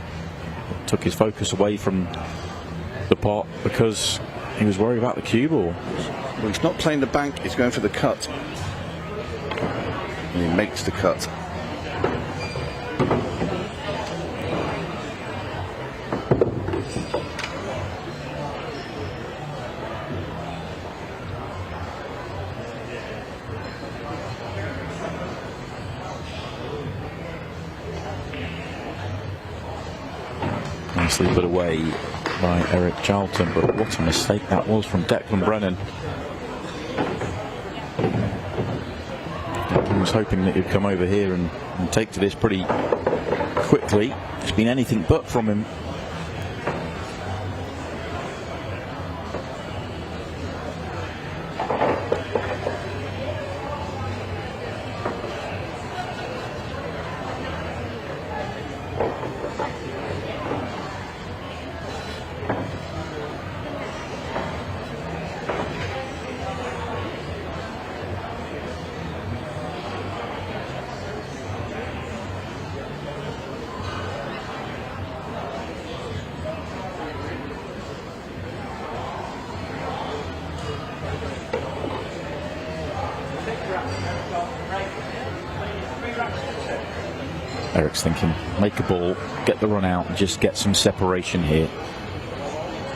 took his focus away from the pot because he was worried about the cue ball. Well, he's not playing the bank, he's going for the cut. And he makes the cut. Nicely put away by Eric Charlton, but what a mistake that was from Declan Brennan. Declan was hoping that he'd come over here and take to this pretty quickly. It's been anything but from him. Eric's thinking, make a ball, get the run out, and just get some separation here.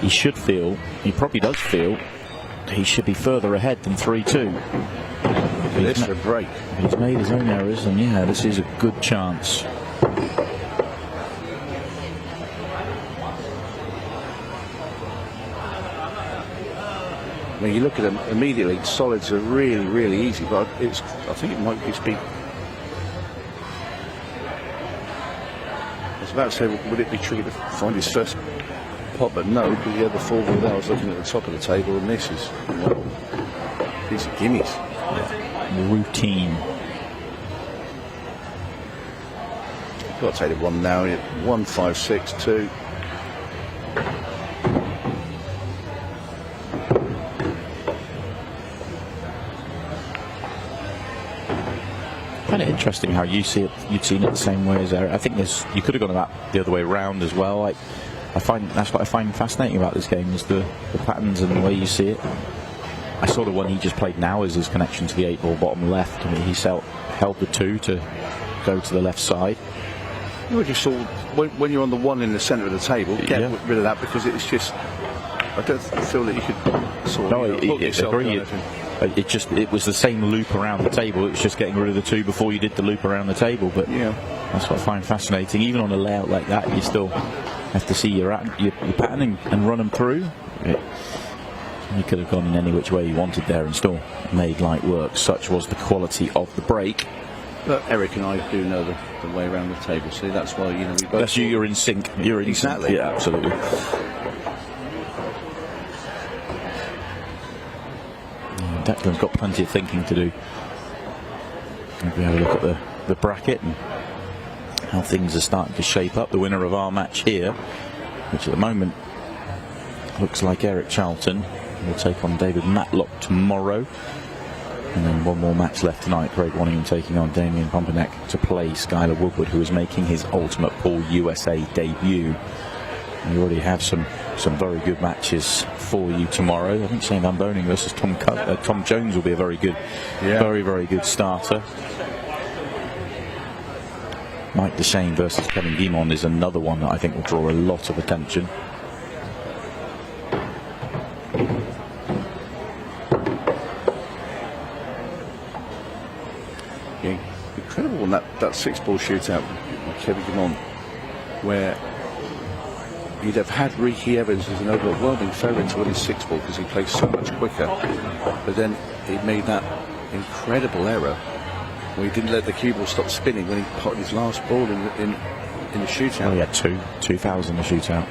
He should feel, he probably does feel, he should be further ahead than 3-2. This for a break. He's made his own errors, and yeah, this is a good chance. I mean, you look at them immediately, solids are really, really easy, but I think it might just be. I was about to say, would it be tricky to find his first pot, but no, because he had the 4 ball there. I was looking at the top of the table, and this is, well, these are gimmies. Routine. Got to take it one now. 1, 5, 6, 2. Kind of interesting how you see it. You've seen it the same way as Eric. I think you could have gone about the other way around as well. I find that's what I find fascinating about this game is the patterns and the way you see it. I saw the one he just played now as his connection to the 8 ball bottom left. I mean, he held the 2 to go to the left side. You just saw when you're on the 1 in the centre of the table, get rid of that, because it's just. I don't feel that you could sort of hook yourself down. It was the same loop around the table. It was just getting rid of the 2 before you did the loop around the table. But yeah, that's what I find fascinating. Even on a layout like that, you still have to see your pattern and run them through. You could have gone in any which way you wanted there and still made light work. Such was the quality of the break. But Eric and I do know the way around the table. See, that's why we both. That's you. You're in sync. You're in exactly. Sync. Yeah, absolutely. Declan's got plenty of thinking to do. If we have a look at the bracket and how things are starting to shape up. The winner of our match here, which at the moment looks like Eric Charlton, will take on David Matlock tomorrow. And then one more match left tonight. Craig Waddingham taking on Damian Pongpanik to play Skylar Woodward, who is making his Ultimate Pool USA debut. We already have some very good matches for you tomorrow. I think Shane Van Boning versus Tom Jones will be a very good, very good starter. Mike Deshane versus Kevin Guimond is another one that I think will draw a lot of attention. Yeah, incredible on that 6-ball shootout with Kevin Guimond, where you'd have had Ricky Evans as an overwhelming favourite to win his 6-ball because he plays so much quicker. But then he made that incredible error where he didn't let the cue ball stop spinning when he potted his last ball in the shootout. Oh, he had 2,000 in the shootout.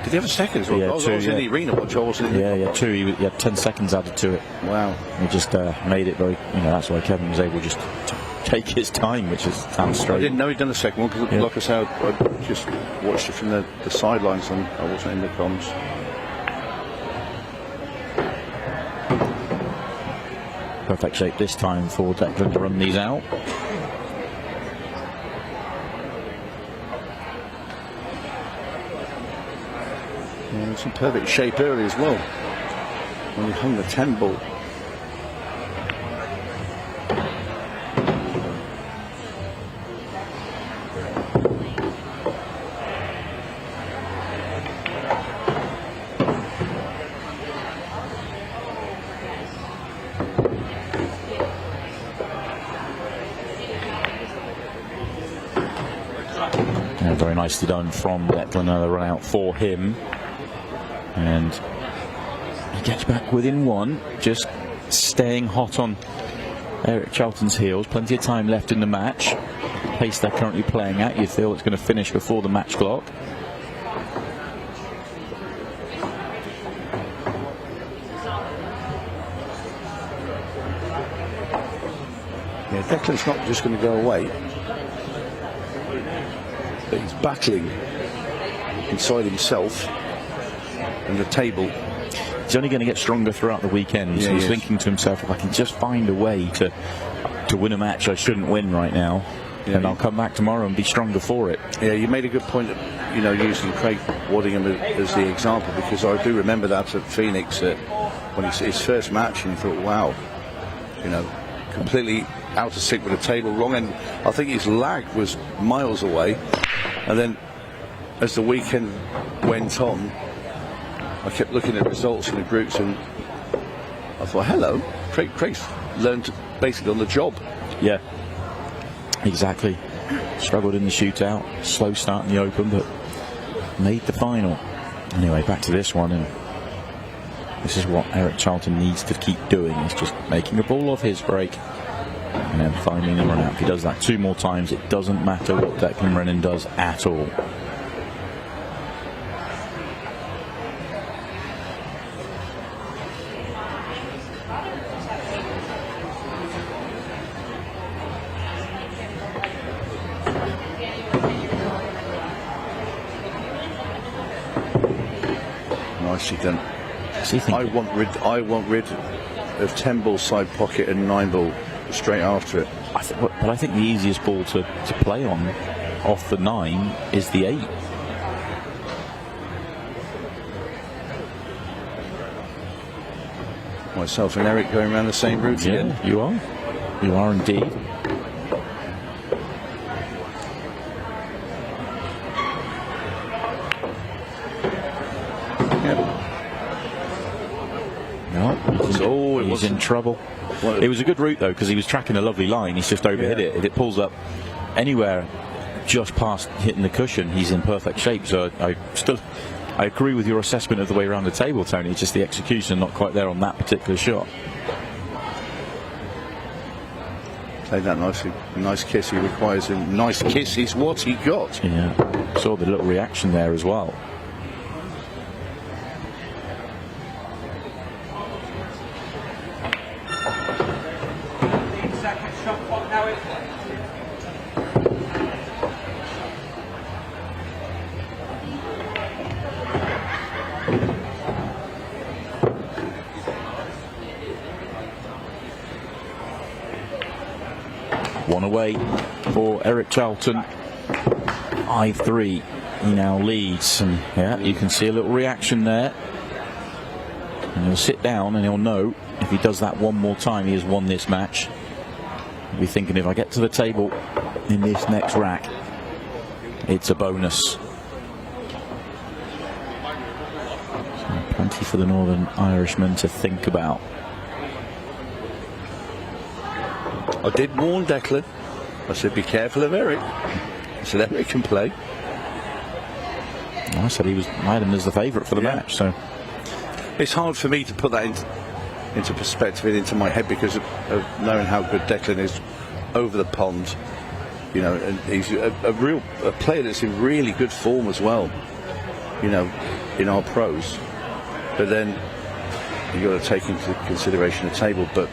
Did he have a second as well? Yeah, I was in the arena, but I wasn't in the... Yeah, he had 2. He had 10 seconds added to it. Wow. He just made it very... that's why Kevin was able just to take his time, which sounds I strange. didn't know he'd done the second one because, like I said, I just watched it from the sidelines and I wasn't in the comms. Perfect shape this time for Declan to run these out. Yeah, it's in perfect shape early as well when he hung the 10 ball. Yeah, very nicely done from Declan. Another run out for him. And he gets back within one, just staying hot on Eric Charlton's heels. Plenty of time left in the match. Pace they're currently playing at, you feel it's going to finish before the match clock. Yeah, Declan's not just going to go away, but he's battling inside himself and the table. He's only going to get stronger throughout the weekend. So he's thinking to himself, if I can just find a way to win a match I shouldn't win right now, and I'll come back tomorrow and be stronger for it. Yeah, you made a good point of, using Craig Waddingham as the example, because I do remember that at Phoenix when his first match, and you thought, wow, completely out of sync with the table, wrong end. I think his lag was miles away, and then as the weekend went on, I kept looking at results in the groups and I thought, hello, Craig's learned basically on the job. Yeah, exactly. Struggled in the shootout, slow start in the Open, but made the final. Anyway, back to this one, and this is what Eric Charlton needs to keep doing, is just making a ball of his break and then finding the run out. If he does that 2 more times, it doesn't matter what Declan Brennan does at all. Nicely done. I want rid of 10 ball side pocket and 9 ball straight after it. But I think the easiest ball to play on off the 9 is the 8. Myself and Eric going around the same route again. You are. You are indeed. He's in trouble. It was a good route though, because he was tracking a lovely line. He's just overhit it. If it pulls up anywhere just past hitting the cushion, he's in perfect shape. So I agree with your assessment of the way around the table, Tony. It's just the execution not quite there on that particular shot. Played that nicely. A nice kiss. He requires a nice kiss. Is what he got. Yeah. Saw the little reaction there as well. One away for Eric Charlton. 5-3. He now leads, and you can see a little reaction there. And he'll sit down and he'll know if he does that one more time, he has won this match. He'll be thinking, if I get to the table in this next rack, it's a bonus. So plenty for the Northern Irishman to think about. I did warn Declan. I said, be careful of Eric. I said, Eric can play. I said I had him as the favourite for the match. So it's hard for me to put that into perspective and into my head, because of knowing how good Declan is over the pond. And he's a player that's in really good form as well. In our pros. But then you've got to take into consideration the table. But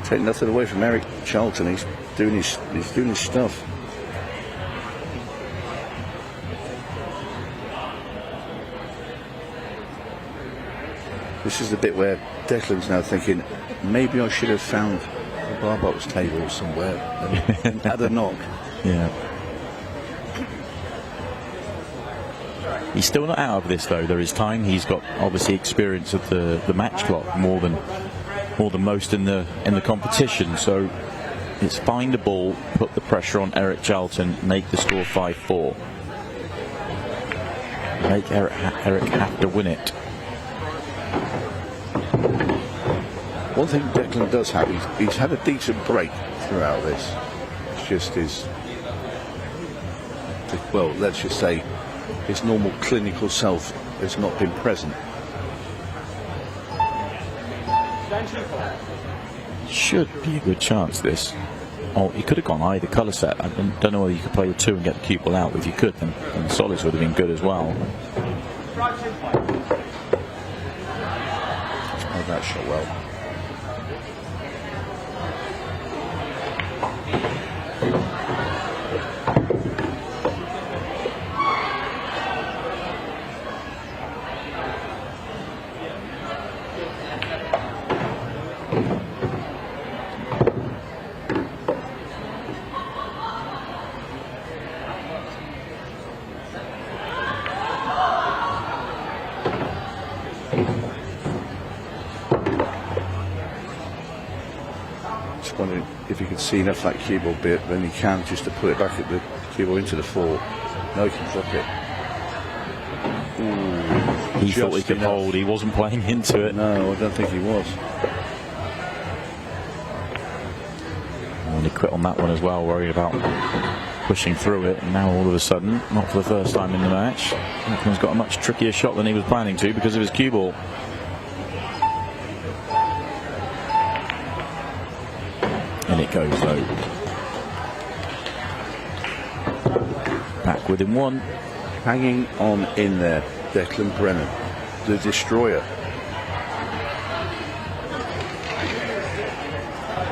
take nothing away from Eric Charlton. He's doing his stuff. This is the bit where Declan's now thinking, maybe I should have found a bar box table somewhere and had a knock. Yeah. He's still not out of this though. There is time. He's got obviously experience of the match clock more than most in the competition. So it's find the ball, put the pressure on Eric Charlton, make the score 5-4. Make Eric have to win it. One thing Declan does have, he's had a decent break throughout this. It's just well, let's just say his normal clinical self has not been present. Should be a good chance, this. Oh, he could have gone either colour set. I don't know whether you could play the 2 and get the cue ball out. If you could, then the solids would have been good as well. Oh, that shot well. Wondering if he can see enough that cue ball bit, then he can just to put it back at the cue ball into the 4. No, he can drop it. Ooh, he thought he could hold. He wasn't playing into it. No, I don't think he was. And he quit on that one as well, worried about pushing through it. And now all of a sudden, not for the first time in the match, Declan's got a much trickier shot than he was planning to because of his cue ball. And it goes low. Back within 1. Hanging on in there, Declan Brennan, the destroyer.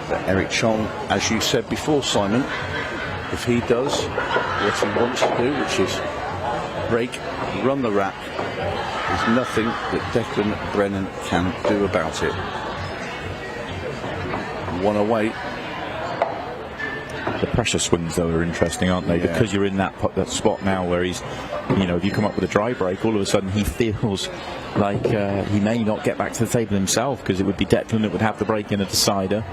But Eric Chong, as you said before, Simon, if he does what he wants to do, which is break, run the rack, there's nothing that Declan Brennan can do about it. 1 away. The pressure swings, though, are interesting, aren't they? Yeah. Because you're in that spot now where he's, if you come up with a dry break, all of a sudden he feels like he may not get back to the table himself because it would be Declan that would have the break in a decider.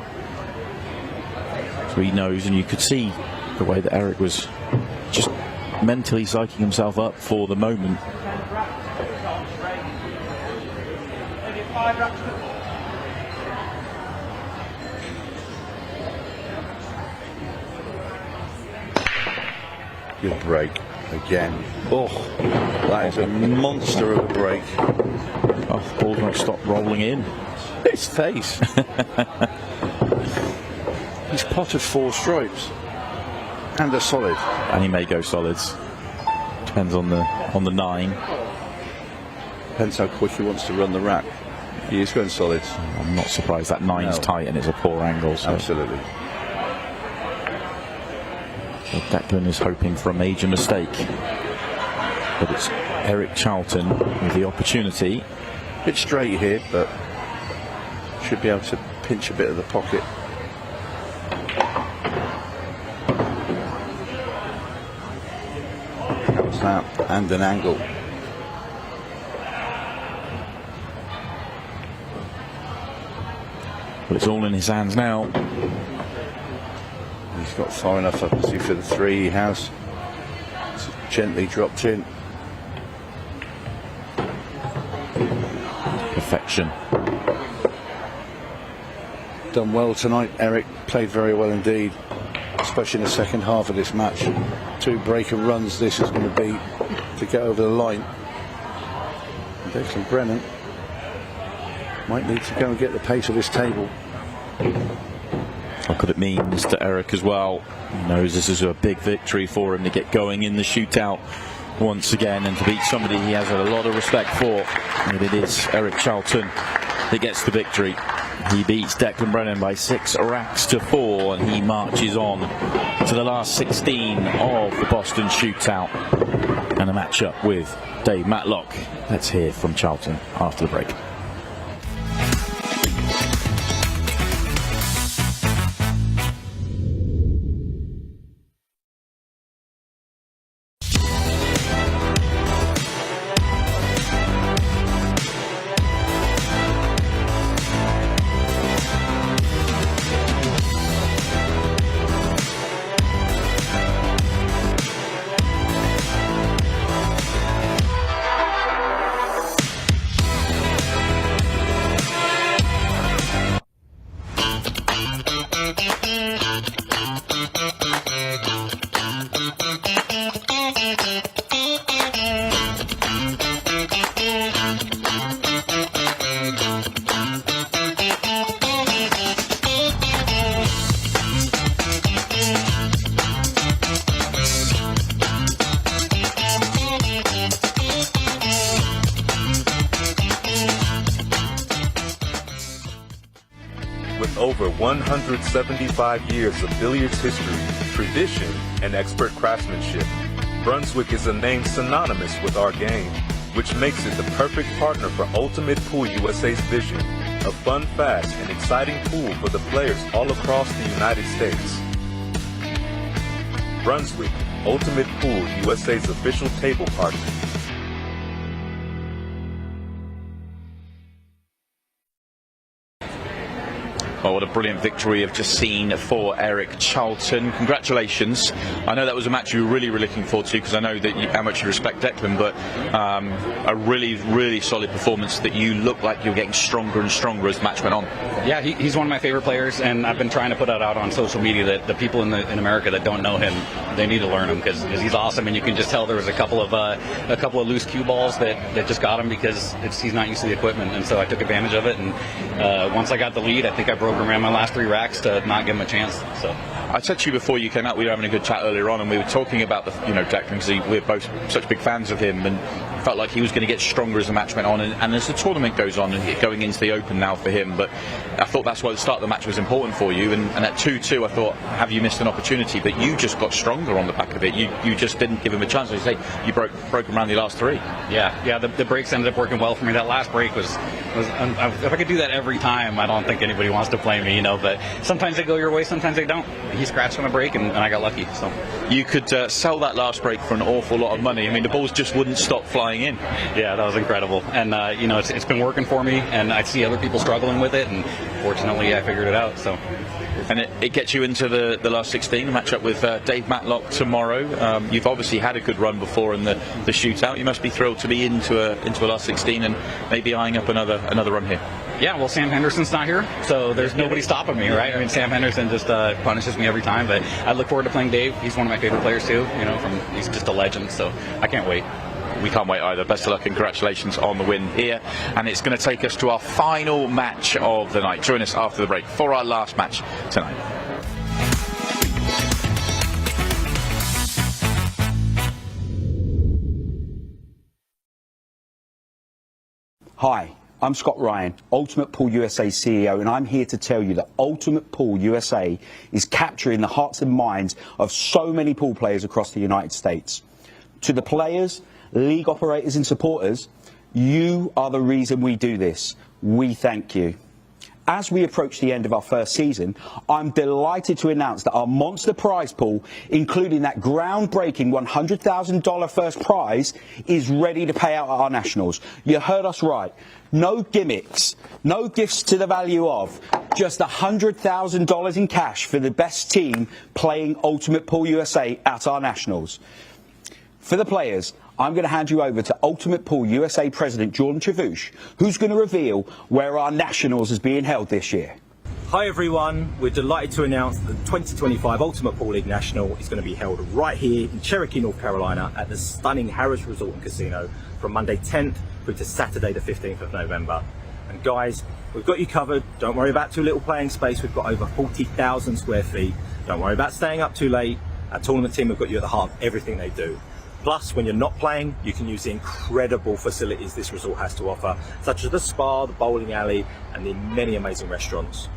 So he knows, and you could see the way that Eric was just mentally psyching himself up for the moment. Good break again. Oh, that is a monster of a break. Oh, the ball won't stop rolling in. His face. He's potted 4 stripes and a solid. And he may go solids. Depends on the 9. Depends how quick he wants to run the rack. He is going solids. I'm not surprised that 9's tight and it's a poor angle. So. Absolutely. So Declan is hoping for a major mistake, but it's Eric Charlton with the opportunity. A bit straight here, but should be able to pinch a bit of the pocket. How's that? And an angle. Well, it's all in his hands now. He's got far enough up to see for the 3. He has. It's gently dropped in. Perfection. Done well tonight, Eric. Played very well indeed, especially in the second half of this match. 2 breaker runs this is going to be to get over the line. And Declan Brennan might need to go and get the pace of this table. What could it mean to Eric as well? He knows this is a big victory for him to get going in the shootout once again and to beat somebody he has a lot of respect for. And it is Eric Charlton that gets the victory. He beats Declan Brennan by 6 racks to 4, and he marches on to the last 16 of the Boston Shootout and a matchup with Dave Matlock. Let's hear from Charlton after the break. With over 175 years of billiards history, tradition, and expert craftsmanship, Brunswick is a name synonymous with our game, which makes it the perfect partner for Ultimate Pool USA's vision, a fun, fast, and exciting pool for the players all across the United States. Brunswick, Ultimate Pool USA's official table partner. Oh, what a brilliant victory I've just seen for Eric Charlton. Congratulations. I know that was a match you were really looking forward to, because I know that how much you respect Declan, but a really solid performance that you look like you're getting stronger and stronger as the match went on. Yeah, he's one of my favorite players, and I've been trying to put that out on social media that the people in America that don't know him, they need to learn him, because he's awesome, and you can just tell there was a couple of loose cue balls that just got him because he's not used to the equipment, and so I took advantage of it, and once I got the lead, I think I broke around my last 3 racks to not give him a chance. So I said to you before you came out, we were having a good chat earlier on, and we were talking about Declan, because we're both such big fans of him, and felt like he was going to get stronger as the match went on, and as the tournament goes on and going into the Open now for him. But I thought that's why the start of the match was important for you, and at 2-2 I thought, have you missed an opportunity? But you just got stronger on the back of it. You just didn't give him a chance. As you say, you broke him around the last 3. Yeah, the breaks ended up working well for me. That last break was if I could do that every time, I don't think anybody wants to play me, but sometimes they go your way, sometimes they don't. He scratched on the break, and I got lucky. So you could sell that last break for an awful lot of money. I mean, the balls just wouldn't stop flying in. Yeah, that was incredible, and it's been working for me, and I see other people struggling with it, and fortunately I figured it out. So, and it gets you into the last 16, a matchup with Dave Matlock tomorrow. You've obviously had a good run before in the shootout. You must be thrilled to be into a last 16 and maybe eyeing up another run here. Yeah, well, Sam Henderson's not here, so there's nobody stopping me, right? I mean, Sam Henderson just punishes me every time, but I look forward to playing Dave. He's one of my favorite players too. He's just a legend, so I can't wait. We can't wait either. Best of luck and congratulations on the win here. And it's going to take us to our final match of the night. Join us after the break for our last match tonight. Hi, I'm Scott Ryan, Ultimate Pool USA CEO, and I'm here to tell you that Ultimate Pool USA is capturing the hearts and minds of so many pool players across the United States. To the players, league operators and supporters, you are the reason we do this. We thank you. As we approach the end of our first season, I'm delighted to announce that our monster prize pool, including that groundbreaking $100,000 first prize, is ready to pay out at our nationals. You heard us right. No gimmicks, no gifts to the value of, just $100,000 in cash for the best team playing Ultimate Pool USA at our nationals. For the players, I'm going to hand you over to Ultimate Pool USA President Jordan Chavouche, who's going to reveal where our nationals is being held this year. Hi everyone, we're delighted to announce that the 2025 Ultimate Pool League National is going to be held right here in Cherokee, North Carolina at the stunning Harrah's Resort and Casino from Monday 10th through to Saturday the 15th of November. And guys, we've got you covered. Don't worry about too little playing space. We've got over 40,000 square feet. Don't worry about staying up too late. Our tournament team have got you at the heart of everything they do. Plus, when you're not playing, you can use the incredible facilities this resort has to offer, such as the spa, the bowling alley, and the many amazing restaurants.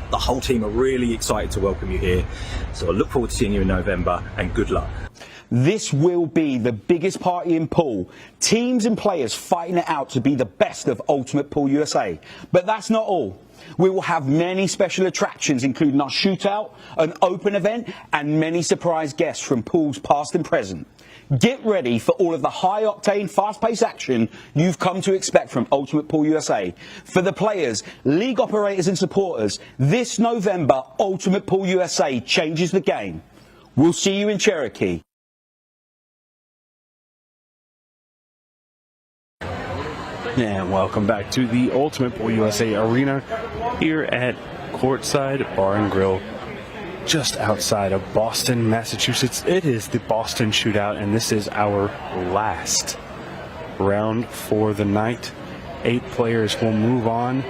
The whole team are really excited to welcome you here, so I look forward to seeing you in November, and good luck. This will be the biggest party in pool. Teams and players fighting it out to be the best of Ultimate Pool USA. But that's not all. We will have many special attractions, including our shootout, an open event, and many surprise guests from pools past and present. Get ready for all of the high-octane, fast-paced action you've come to expect from Ultimate Pool USA. For the players, league operators and supporters, this November, Ultimate Pool USA changes the game. We'll see you in Cherokee. And welcome back to the Ultimate Pool USA Arena here at Courtside Bar and Grill, just outside of Boston, Massachusetts. It is the Boston Shootout, and this is our last round for the night. 8 players will move on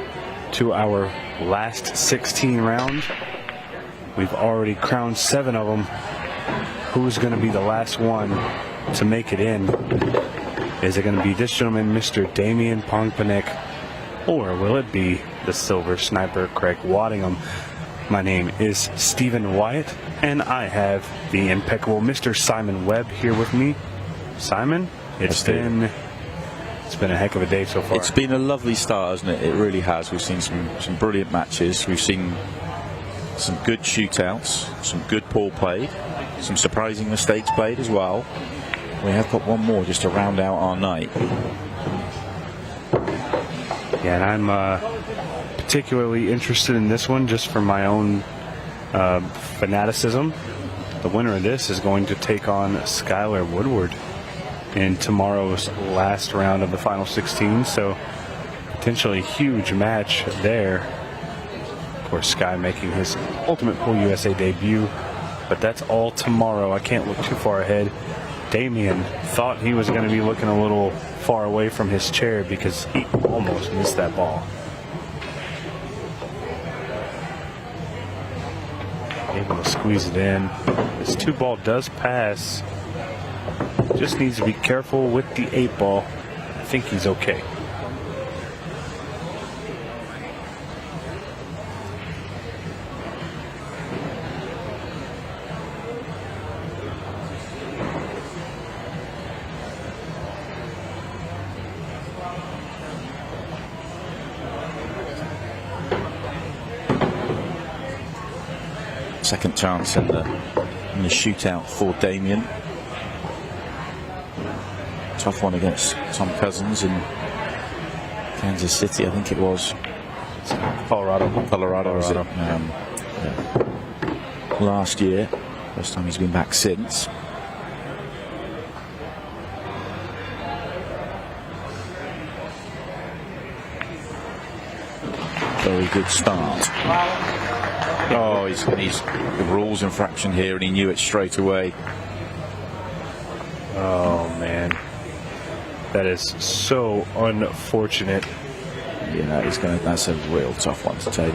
to our last 16 round. We've already crowned 7 of them. Who's going to be the last one to make it in? Is it going to be this gentleman, Mr. Damian Pongpanik, or will it be the Silver Sniper, Craig Waddingham? My name is Stephen Wyatt, and I have the impeccable Mr. Simon Webb here with me. Simon, it's been a heck of a day so far. It's been a lovely start, hasn't it? It really has. We've seen some brilliant matches. We've seen some good shootouts, some good pool played, some surprising mistakes played as well. We have got one more just to round out our night. Yeah, and I'm particularly interested in this one just for my own fanaticism. The winner of this is going to take on Skylar Woodward in tomorrow's last round of the final 16, so potentially a huge match there. Of course, Sky making his Ultimate Pool USA debut, but that's all tomorrow. I can't look too far ahead. Damian thought he was going to be looking a little far away from his chair because he almost missed that ball. Able to squeeze it in. This 2-ball does pass. Just needs to be careful with the 8-ball. I think he's okay. Second chance in the shootout for Damian. Tough one against Tom Cousins in Kansas City, I think it was. Colorado, was it? Last year. First time he's been back since. Very good start. Oh, he's the rules infraction here, and he knew it straight away. Oh man, that is so unfortunate. Yeah, that's a real tough one to take.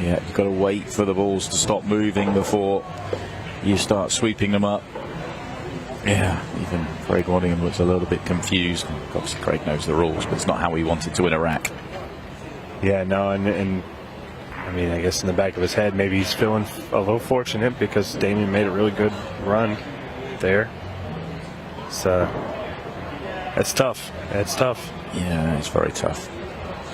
Yeah, you've got to wait for the balls to stop moving before you start sweeping them up. Yeah, even Craig Waddingham looks a little bit confused. Obviously, Craig knows the rules, but it's not how he wanted to win a rack. Yeah, no, and I mean, I guess in the back of his head, maybe he's feeling a little fortunate because Damian made a really good run there. It's tough. It's tough. Yeah, it's very tough.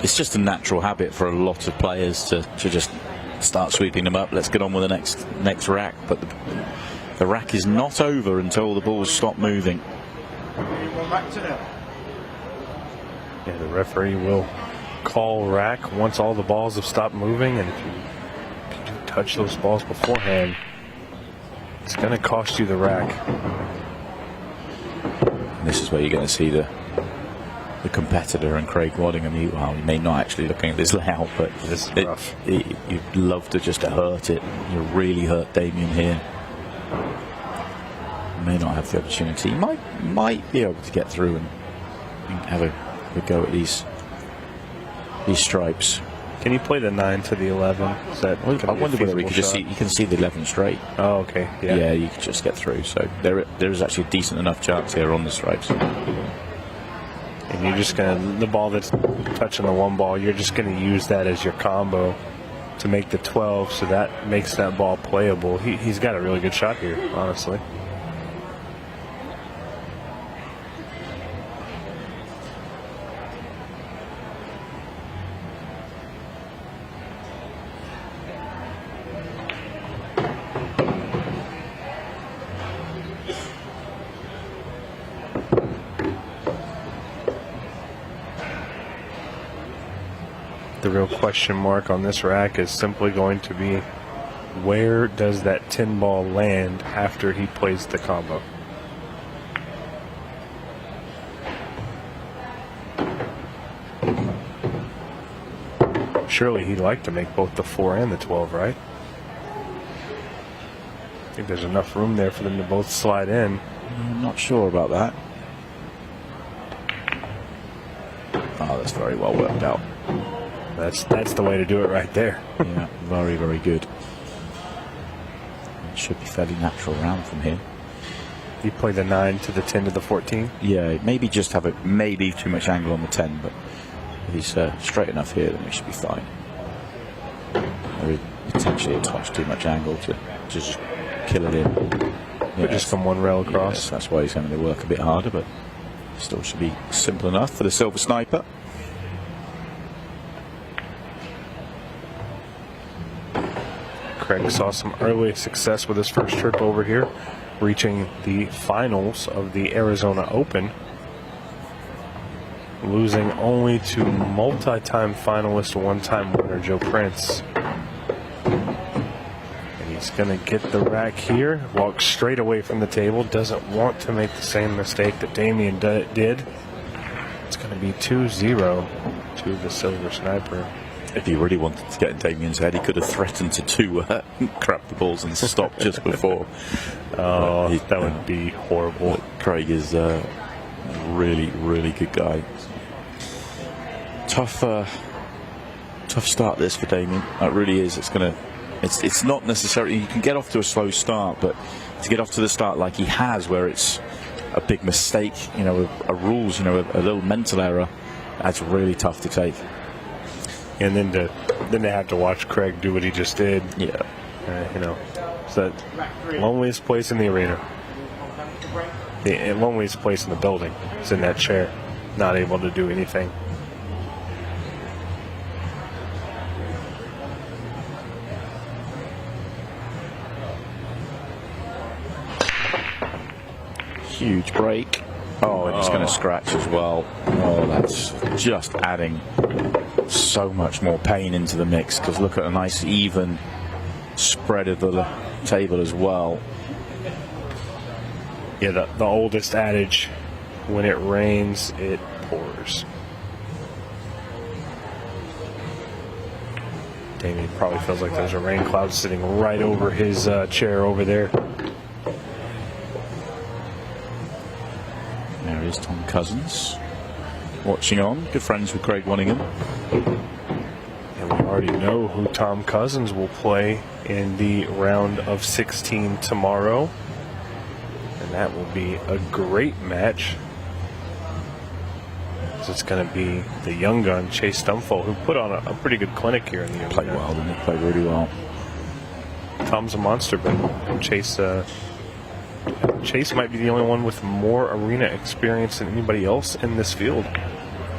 It's just a natural habit for a lot of players to just start sweeping them up. Let's get on with the next rack. But the rack is not over until the balls stop moving. Yeah, the referee will call rack once all the balls have stopped moving, and if you do touch those balls beforehand, it's going to cost you the rack. And this is where you're going to see the competitor and Craig Waddingham. He may not actually looking at this layout, but this is rough. You'd love to just hurt it. You really hurt Damian here. May not have the opportunity. He might be able to get through and have a go at these stripes. Can you play the 9 to the 11? Is that I wonder whether we could just see. You can see the 11 straight. Oh, okay. Yeah. Yeah, you could just get through. So there is actually a decent enough chance here on the stripes. And you're just the ball that's touching the 1 ball, you're just going to use that as your combo to make the 12, so that makes that ball playable. He's got a really good shot here, honestly. The real question mark on this rack is simply going to be, where does that 10 ball land after he plays the combo? Surely he'd like to make both the 4 and the 12, right? I think there's enough room there for them to both slide in. I'm not sure about that. Oh, that's very well worked out. That's the way to do it right there. Yeah, very, very good. It should be fairly natural round from here. You play the 9 to the 10 to the 14? Yeah, maybe just have maybe too much angle on the 10, but if he's straight enough here, then we should be fine. There is potentially a touch too much angle to just kill it in. But just come 1 rail across. Yes, that's why he's going to work a bit harder, but still should be simple enough for the Silver Sniper. Craig saw some early success with his first trip over here, reaching the finals of the Arizona Open, losing only to multi-time finalist, 1-time winner Joe Prince. And he's going to get the rack here, walk straight away from the table, doesn't want to make the same mistake that Damian did. It's going to be 2-0 to the Silver Sniper. If he really wanted to get in Damian's head, he could have threatened to crap the balls and stop just before. Oh, that would be horrible. Craig is a really, really good guy. Tough start this for Damian. It really is. It's not necessarily, you can get off to a slow start, but to get off to the start like he has, where it's a big mistake, a rules, a little mental error, that's really tough to take. And then to have to watch Craig do what he just did. Yeah. It's the loneliest place in the arena. The loneliest place in the building is in that chair, not able to do anything. Huge break. Oh, and he's going to scratch as well. Oh, that's just adding so much more pain into the mix, because look at a nice even spread of the table as well. Yeah, the oldest adage, when it rains, it pours. Damian probably feels like there's a rain cloud sitting right over his chair over there. There is Tom Cousins watching on, good friends with Craig Waddingham. And we already know who Tom Cousins will play in the round of 16 tomorrow. And that will be a great match. So it's going to be the young gun, Chase Stumfoll, who put on a pretty good clinic here in the arena. Played well, didn't he? Played really well. Tom's a monster, but Chase might be the only one with more arena experience than anybody else in this field.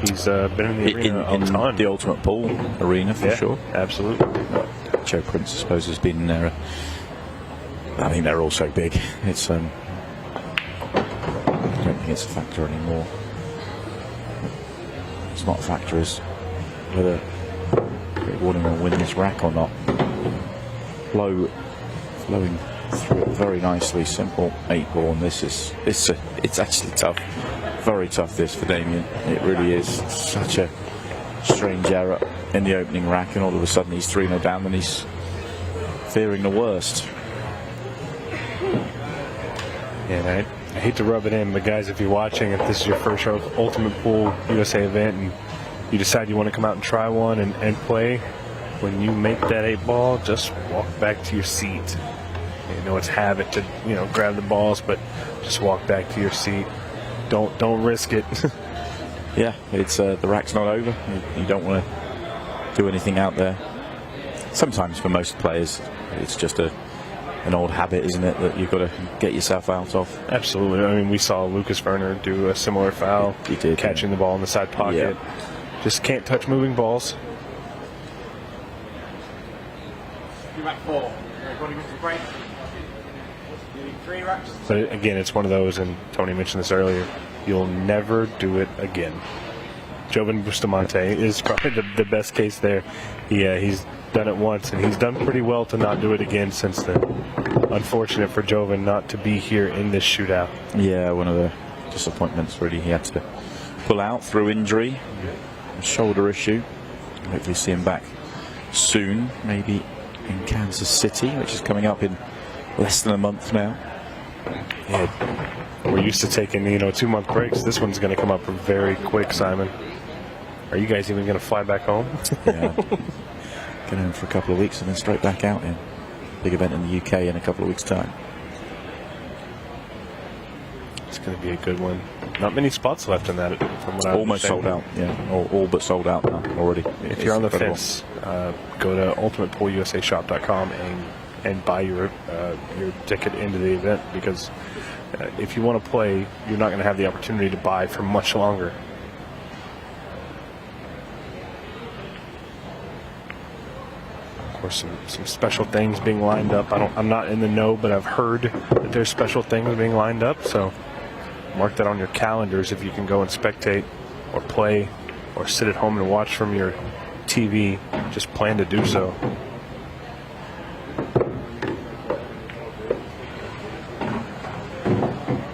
He's been in the arena a ton. The Ultimate Pool arena, for sure. Absolutely. Joe Prince, I suppose, has been there. I think they're all so big. It's I don't think it's a factor anymore. It's not a factor as whether Craig Waddingham will win this rack or not. Flowing through it very nicely, simple 8-ball, and it's actually tough, very tough this for Damian. It really is. Such a strange error in the opening rack, and all of a sudden he's 3-0 down and he's fearing the worst. Yeah, I hate to rub it in, but guys, if you're watching, if this is your first Ultimate Pool USA event and you decide you want to come out and try one and play, when you make that 8 ball, just walk back to your seat. You know, it's habit to, you know, grab the balls, but just walk back to your seat. Don't risk it. Yeah, it's the rack's not over. You don't want to do anything out there. Sometimes for most players, it's just an old habit, isn't it, that you've got to get yourself out of. Absolutely. I mean, we saw Lucas-Verner do a similar foul. He did, catching the ball in the side pocket. Yeah. Just can't touch moving balls. Rack 4. Everybody wants to break. 3 racks. But again, it's one of those, and Tony mentioned this earlier, you'll never do it again. Jovan Bustamante is probably the best case there. He's done it once, and he's done pretty well to not do it again since then. Unfortunate for Jovan not to be here in this shootout. Yeah, one of the disappointments, really. He had to pull out through injury, a shoulder issue. Hopefully see him back soon, maybe in Kansas City, which is coming up in less than a month now. Yeah, we're used to taking 2-month breaks. This one's going to come up very quick, Simon. Are you guys even going to fly back home? Yeah, get home for a couple of weeks and then straight back out in big event in the UK in a couple of weeks' time. It's going to be a good one. Not many spots left in that. From what I almost sold out. Yeah, all but sold out now already. If you're on the fence, go to ultimatepoolusa.shop.com and buy your ticket into the event, because if you want to play, you're not going to have the opportunity to buy for much longer. Of course, some special things being lined up. I'm not in the know, but I've heard that there's special things being lined up. So mark that on your calendars if you can go and spectate or play or sit at home and watch from your TV. Just plan to do so.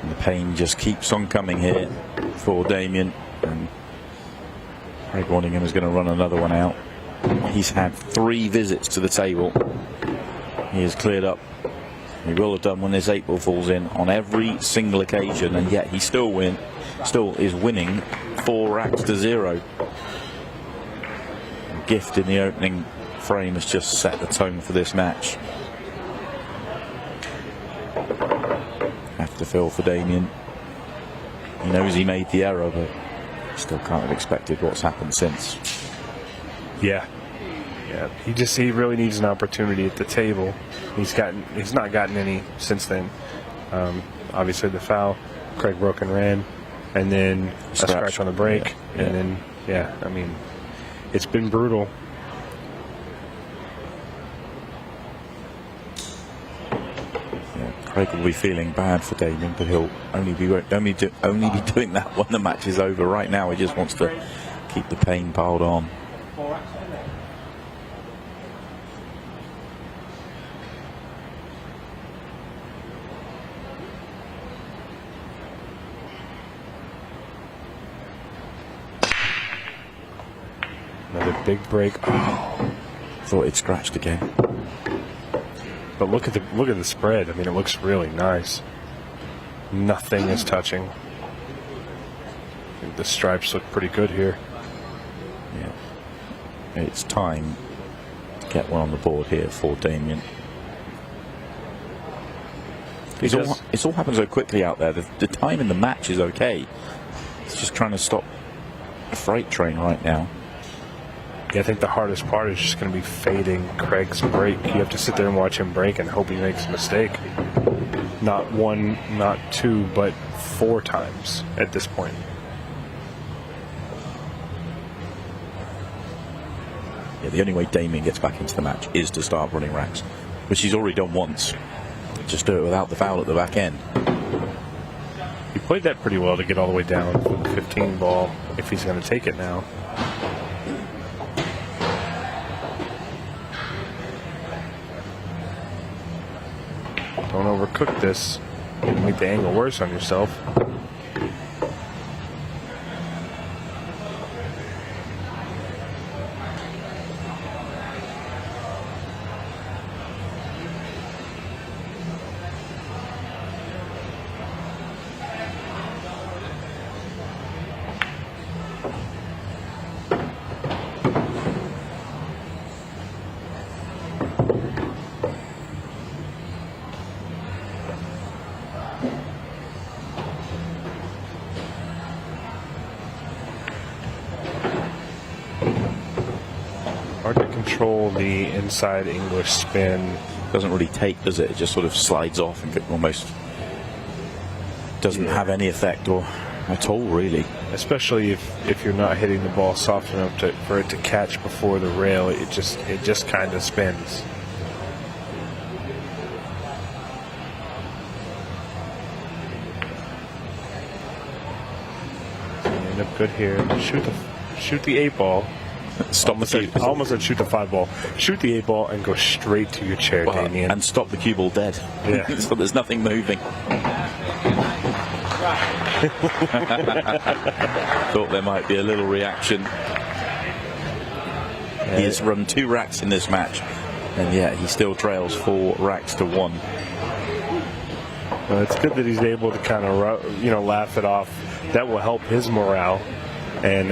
The pain just keeps on coming here for Damian, and Craig Waddingham is going to run another one out. He's had 3 visits to the table. He has cleared up. He will have done when this 8 ball falls in on every single occasion, and yet he still is winning 4 racks to 0. The gift in the opening frame has just set the tone for this match. Have to feel for Damian. He knows he made the error, but still can't have expected what's happened since. Yeah. He really needs an opportunity at the table. He's not gotten any since then. Obviously the foul, Craig broke and ran, and then a scratch on the break, and then I mean, it's been brutal. Craig will be feeling bad for Damian, but he'll only be doing that when the match is over. Right now, he just wants to keep the pain piled on. Another big break. Oh, thought it scratched again. But look at the spread. I mean, it looks really nice. Nothing is touching. The stripes look pretty good here. Yeah, it's time to get one on the board here for Damian. It all happens so quickly out there. The time in the match is okay. It's just trying to stop a freight train right now. Yeah, I think the hardest part is just going to be fading Craig's break. You have to sit there and watch him break and hope he makes a mistake. Not 1, not 2, but 4 times at this point. Yeah, the only way Damian gets back into the match is to start running racks, which he's already done once. Just do it without the foul at the back end. He played that pretty well to get all the way down for the 15 ball, if he's going to take it now. Don't overcook this. You're going to make the angle worse on yourself. Hard to control the inside English spin. Doesn't really take, does it? It just sort of slides off and almost doesn't have any effect or at all, really. Especially if you're not hitting the ball soft enough for it to catch before the rail, it just kind of spins. End up good here. Shoot the 8 ball. Almost said shoot the 5 ball. Shoot the 8 ball and go straight to your chair, Damian. And stop the cue ball dead. Yeah. So there's nothing moving. Thought there might be a little reaction. He has run 2 racks in this match, and yet he still trails 4 racks to 1. Well, it's good that he's able to kind of laugh it off. That will help his morale. And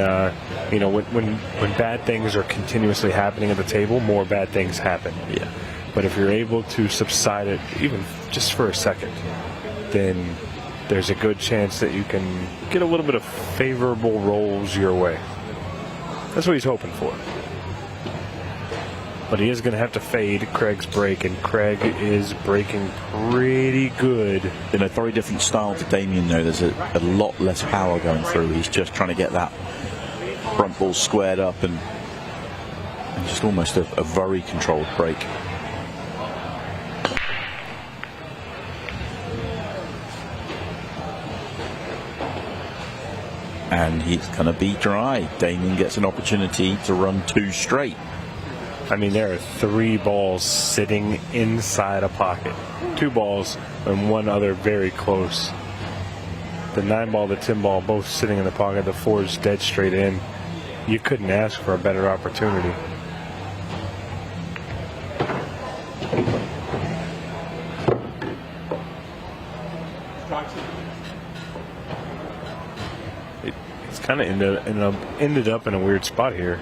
when bad things are continuously happening at the table, more bad things happen. Yeah. But if you're able to subside it, even just for a second, then there's a good chance that you can get a little bit of favorable rolls your way. That's what he's hoping for. But he is going to have to fade Craig's break, and Craig is breaking pretty good. In a very different style to Damian, though, there's a lot less power going through. He's just trying to get that front ball squared up and just almost a very controlled break. And he's going to be dry. Damian gets an opportunity to run 2 straight. I mean, there are 3 balls sitting inside a pocket. 2 balls and 1 other very close. The 9 ball, the 10 ball, both sitting in the pocket. The 4's dead straight in. You couldn't ask for a better opportunity. It's kind of ended up in a weird spot here.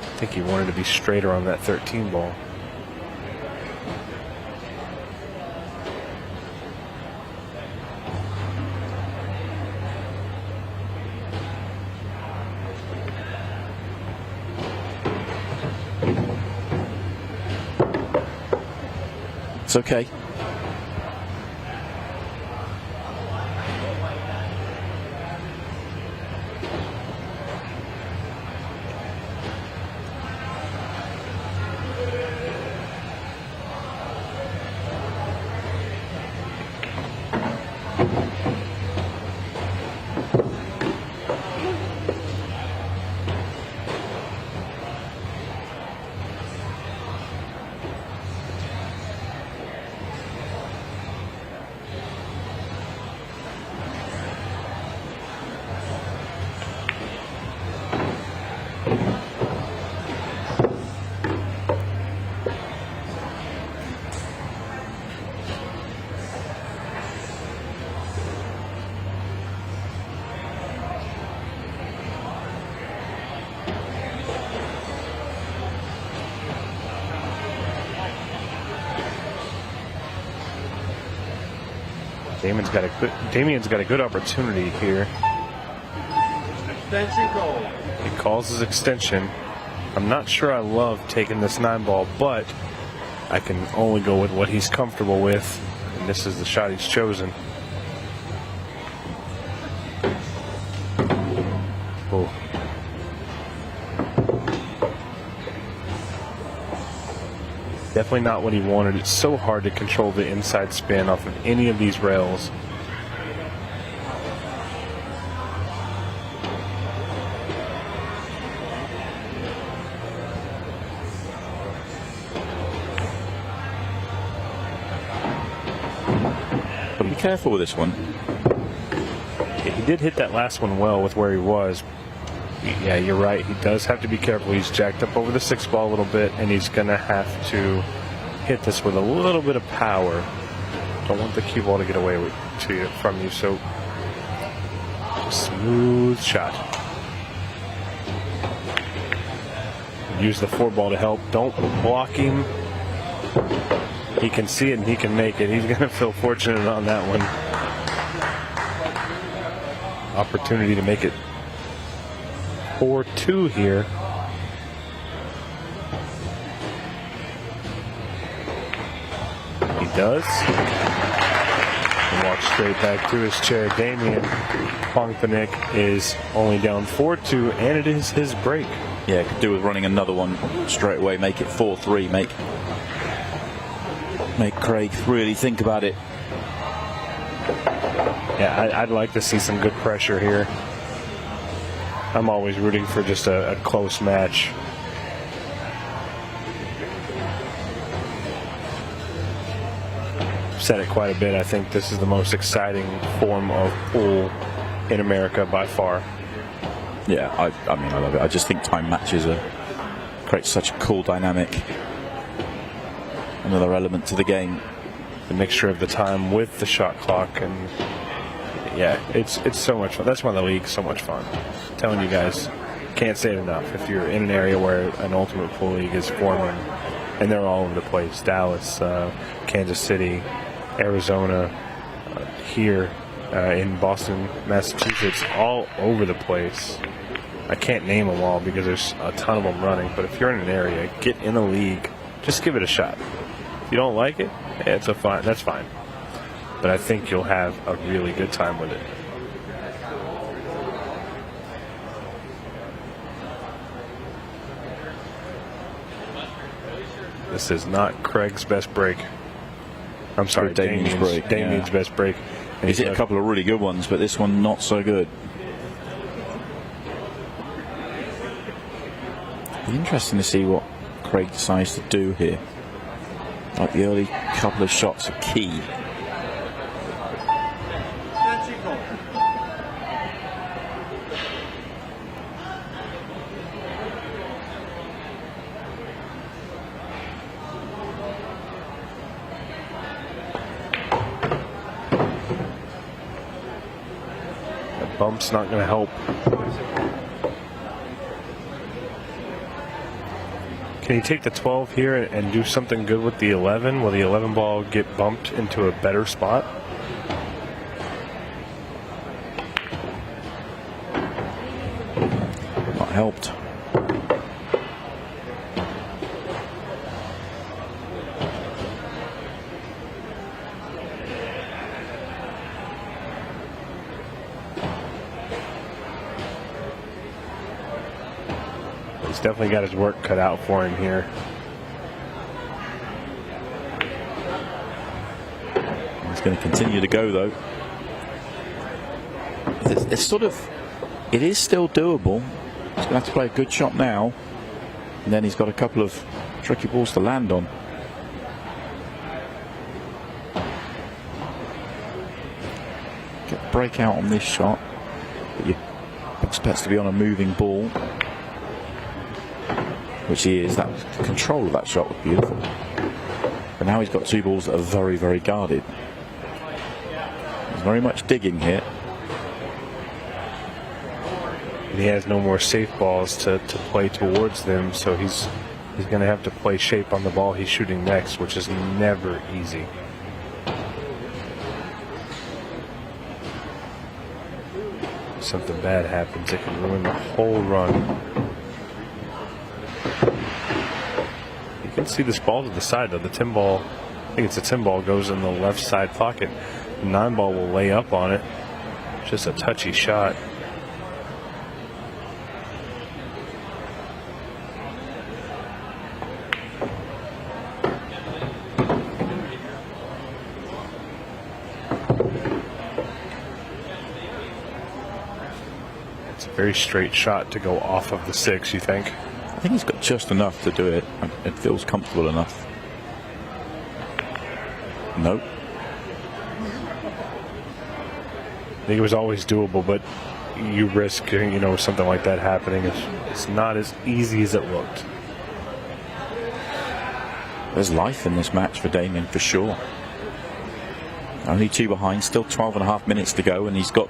I think he wanted to be straighter on that 13 ball. It's okay. Damian's got a good opportunity here. Extension goal. He calls his extension. I'm not sure I love taking this 9 ball, but I can only go with what he's comfortable with, and this is the shot he's chosen. Oh. Definitely not what he wanted. It's so hard to control the inside spin off of any of these rails. But be careful with this one. Yeah, he did hit that last one well with where he was. Yeah, you're right. He does have to be careful. He's jacked up over the 6 ball a little bit, and he's going to have to hit this with a little bit of power. Don't want the cue ball to get away from you, so smooth shot. Use the 4 ball to help. Don't block him. He can see it and he can make it. He's going to feel fortunate on that one. Opportunity to make it 4-2 here. He does. And walks straight back to his chair. Damian Pongpanik is only down 4-2, and it is his break. Yeah, could do with running another one straight away, make it 4-3, make Craig really think about it. Yeah, I'd like to see some good pressure here. I'm always rooting for just a close match. I've said it quite a bit. I think this is the most exciting form of pool in America by far. Yeah, I mean, I love it. I just think time matches create such a cool dynamic. Another element to the game. The mixture of the time with the shot clock, and yeah, it's so much fun. That's why the league's so much fun. I'm telling you guys, can't say it enough. If you're in an area where an ultimate pool league is forming, and they're all over the place, Dallas, Kansas City, Arizona, here in Boston, Massachusetts, all over the place. I can't name them all because there's a ton of them running, but if you're in an area, get in a league, just give it a shot. If you don't like it, that's fine. But I think you'll have a really good time with it. This is not Craig's best break. I'm sorry, Damian's break. Damian's best break. And he's hit a couple of really good ones, but this one not so good. Be interesting to see what Craig decides to do here. Like the early couple of shots are key. That bump's not going to help. Can he take the 12 here and do something good with the 11? Will the 11 ball get bumped into a better spot? Not helped. He's definitely got his work cut out for him here. He's going to continue to go, though. It's sort of, it is still doable. He's going to have to play a good shot now, and then he's got a couple of tricky balls to land on. Get a breakout on this shot, but you expect to be on a moving ball. Which he is. That control of that shot was beautiful. But now he's got two balls that are very, very guarded. He's very much digging here. He has no more safe balls to play towards them, so he's going to have to play shape on the ball he's shooting next, which is never easy. If something bad happens, it can ruin the whole run. You can see this ball to the side, though. The 10 ball, I think it's a 10 ball, goes in the left side pocket. The 9 ball will lay up on it. Just a touchy shot. It's a very straight shot to go off of the 6, you think? I think he's got just enough to do it. It feels comfortable enough. Nope. I think it was always doable, but you risk, something like that happening. It's not as easy as it looked. There's life in this match for Damian, for sure. Only 2 behind, still 12.5 minutes to go, and he's got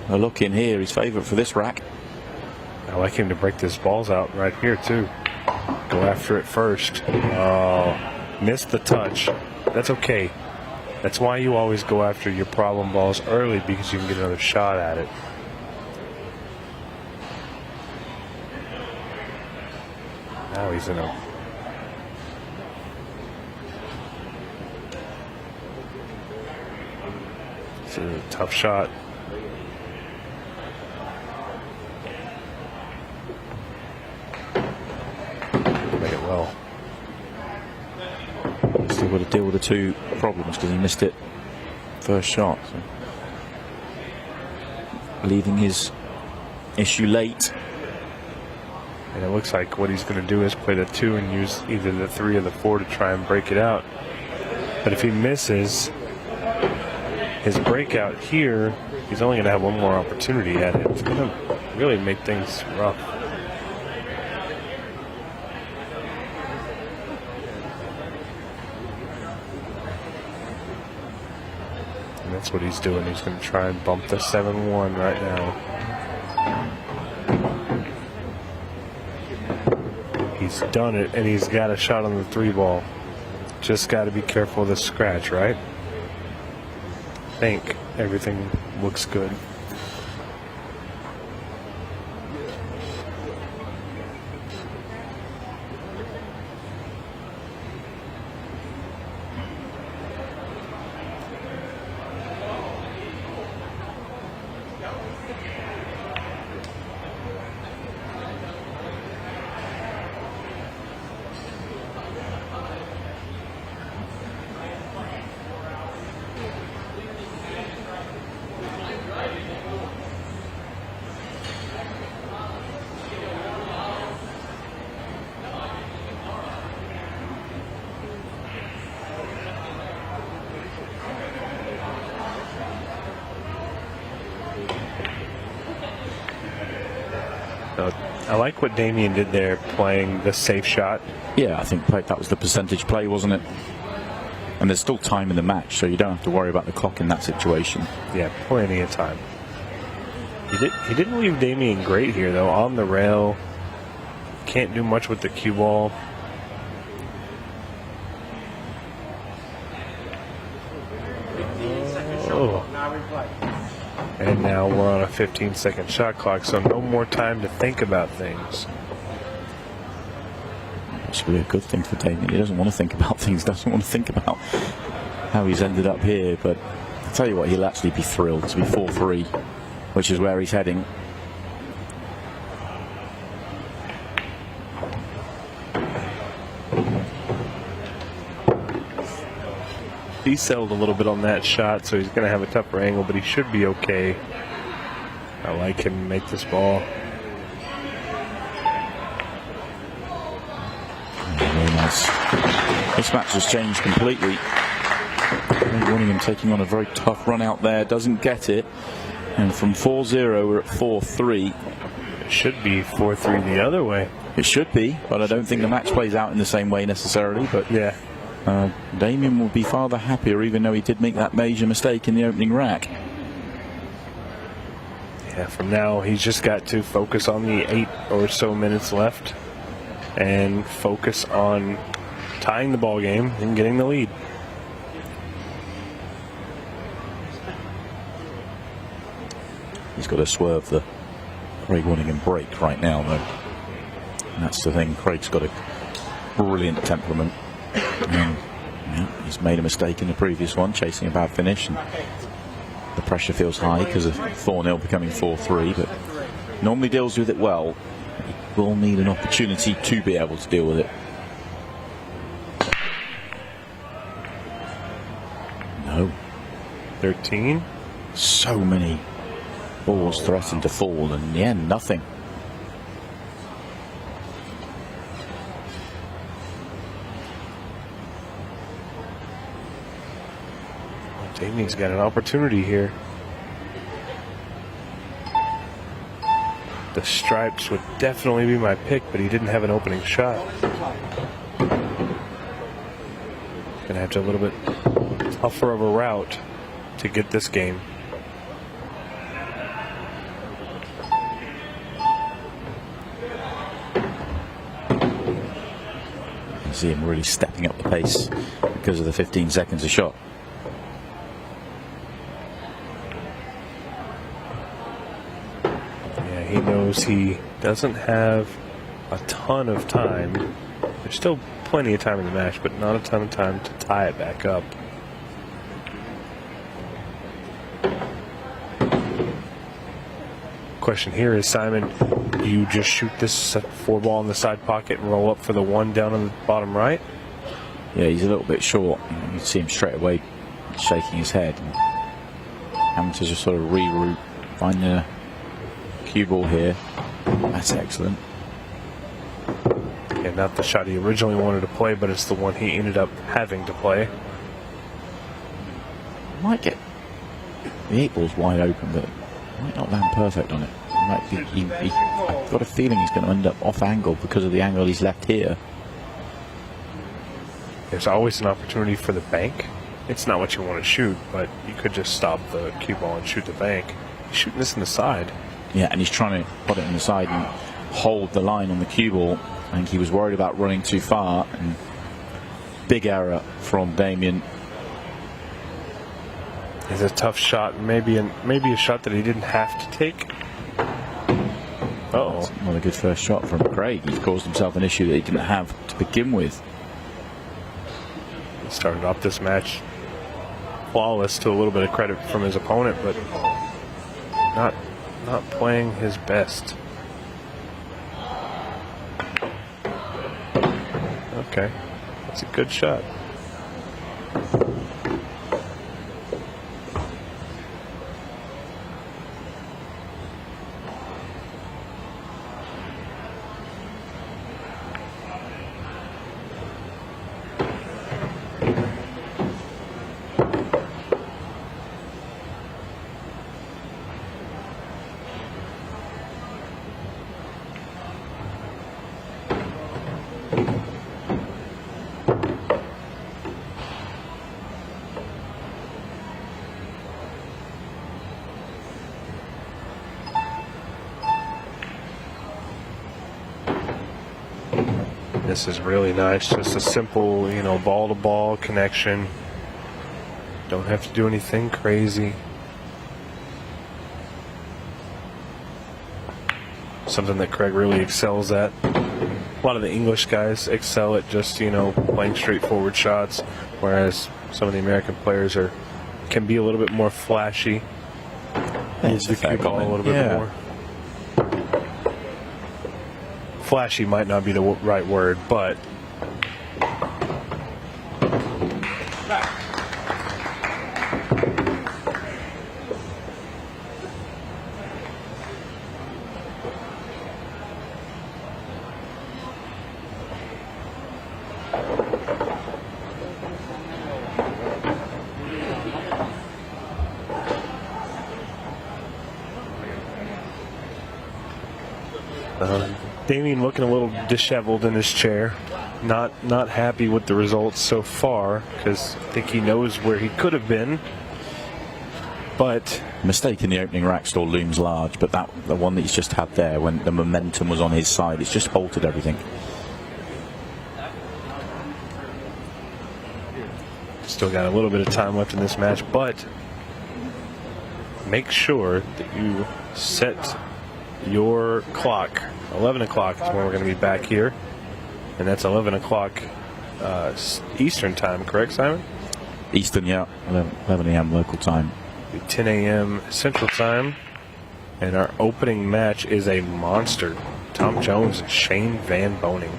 a look in here. He's favourite for this rack. I like him to break his balls out right here, too. Go after it first. Oh, missed the touch. That's okay. That's why you always go after your problem balls early, because you can get another shot at it. Now he's in a... It's a tough shot. Made it well. Still got to deal with the two problems because he missed it first shot. So. Leaving his issue late. And it looks like what he's going to do is play the 2 and use either the 3 or the 4 to try and break it out. But if he misses his breakout here, he's only going to have one more opportunity at it. It's going to really make things rough. And that's what he's doing. He's going to try and bump the 7-1 right now. He's done it, and he's got a shot on the 3 ball. Just got to be careful of the scratch, right? I think everything looks good. I like what Damian did there, playing the safe shot. Yeah, I think that was the percentage play, wasn't it? And there's still time in the match, so you don't have to worry about the clock in that situation. Yeah, plenty of time. He didn't leave Damian great here, though. On the rail, can't do much with the cue ball. Oh. And now we're on a 15-second shot clock, so no more time to think about things. It's really a good thing for Damian. He doesn't want to think about things, doesn't want to think about how he's ended up here. But I'll tell you what, he'll actually be thrilled to be 4-3, which is where he's heading. He settled a little bit on that shot, so he's going to have a tougher angle, but he should be okay. I like him make this ball. Very nice. This match has changed completely. Waddingham taking on a very tough run out there, doesn't get it. And from 4-0, we're at 4-3. It should be 4-3 the other way. It should be, but I don't think the match plays out in the same way necessarily. But yeah. Damian will be far the happier, even though he did make that major mistake in the opening rack. Yeah, from now he's just got to focus on the 8 or so minutes left and focus on tying the ball game and getting the lead. He's got to swerve the Craig Waddingham break right now, though. And that's the thing. Craig's got a brilliant temperament. Yeah, he's made a mistake in the previous one, chasing a bad finish, and the pressure feels high because of 4-0 becoming 4-3, but normally deals with it well. He will need an opportunity to be able to deal with it. No. 13. So many balls threatened to fall, and in the end, nothing. Damian's got an opportunity here. The stripes would definitely be my pick, but he didn't have an opening shot. Gonna have to a little bit tougher of a route to get this game. You see him really stepping up the pace because of the 15 seconds a shot. He knows he doesn't have a ton of time. There's still plenty of time in the match, but not a ton of time to tie it back up. Question here is, Simon, do you just shoot this 4-ball in the side pocket and roll up for the 1 down on the bottom right? Yeah, he's a little bit short. You can see him straight away shaking his head. And having to just sort of reroute, find the cue ball here. That's excellent. Yeah, not the shot he originally wanted to play, but it's the one he ended up having to play. Might get the 8 ball's wide open, but might not land perfect on it. Might be, I've got a feeling he's going to end up off angle because of the angle he's left here. There's always an opportunity for the bank. It's not what you want to shoot, but you could just stop the cue ball and shoot the bank. He's shooting this in the side. Yeah, and he's trying to put it on the side and hold the line on the cue ball. I think he was worried about running too far, and big error from Damian. It's a tough shot, maybe a shot that he didn't have to take. Uh-oh. That's not a good first shot from Craig. He's caused himself an issue that he didn't have to begin with. He started off this match flawless, to a little bit of credit from his opponent, but not playing his best. Okay, that's a good shot. This is really nice. Just a simple, ball-to-ball connection. Don't have to do anything crazy. Something that Craig really excels at. A lot of the English guys excel at just, playing straightforward shots, whereas some of the American players can be a little bit more flashy. Use the cue ball a little bit more. Flashy might not be the right word, but Damian looking a little disheveled in his chair, not happy with the results so far, because I think he knows where he could have been. But mistake in the opening rack still looms large, but the one that he's just had there, when the momentum was on his side, it's just halted everything. Still got a little bit of time left in this match, but make sure that you set your clock. 11 o'clock is when we're going to be back here, and that's 11 o'clock Eastern time, correct, Simon? Eastern, yeah. 11 a.m. local time. 10 a.m. Central time, and our opening match is a monster. Tom Jones and Shane Van Boning.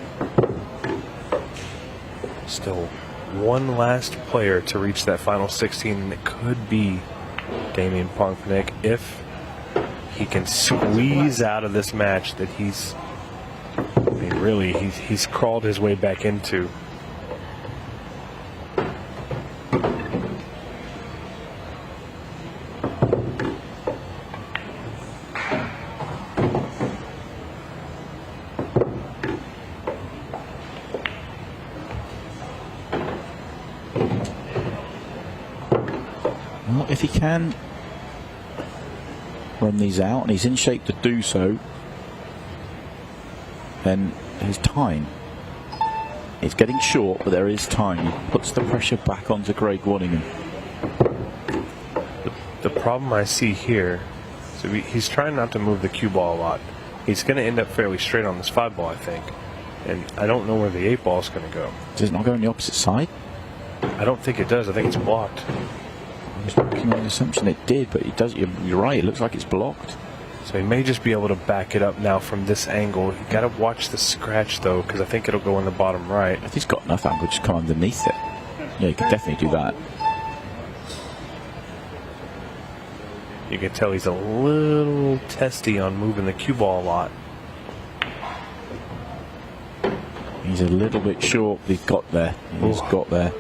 Still one last player to reach that final 16, and it could be Damian Pongpanik if he can squeeze out of this match that he's crawled his way back into. Well, if he can run these out, and he's in shape to do so, then his time. It's getting short, but there is time. He puts the pressure back onto Craig Waddingham. The problem I see here, so he's trying not to move the cue ball a lot. He's going to end up fairly straight on this 5-ball, I think. And I don't know where the 8-ball is going to go. Does it not go on the opposite side? I don't think it does. I think it's blocked. I was working on the assumption it did, but it does. You're right. It looks like it's blocked. So he may just be able to back it up now from this angle. You got to watch the scratch though, because I think it'll go in the bottom right. If he's got enough angle, just come underneath it. Yeah, you could definitely do that. You can tell he's a little testy on moving the cue ball a lot. He's a little bit short. He's got there. He's got there.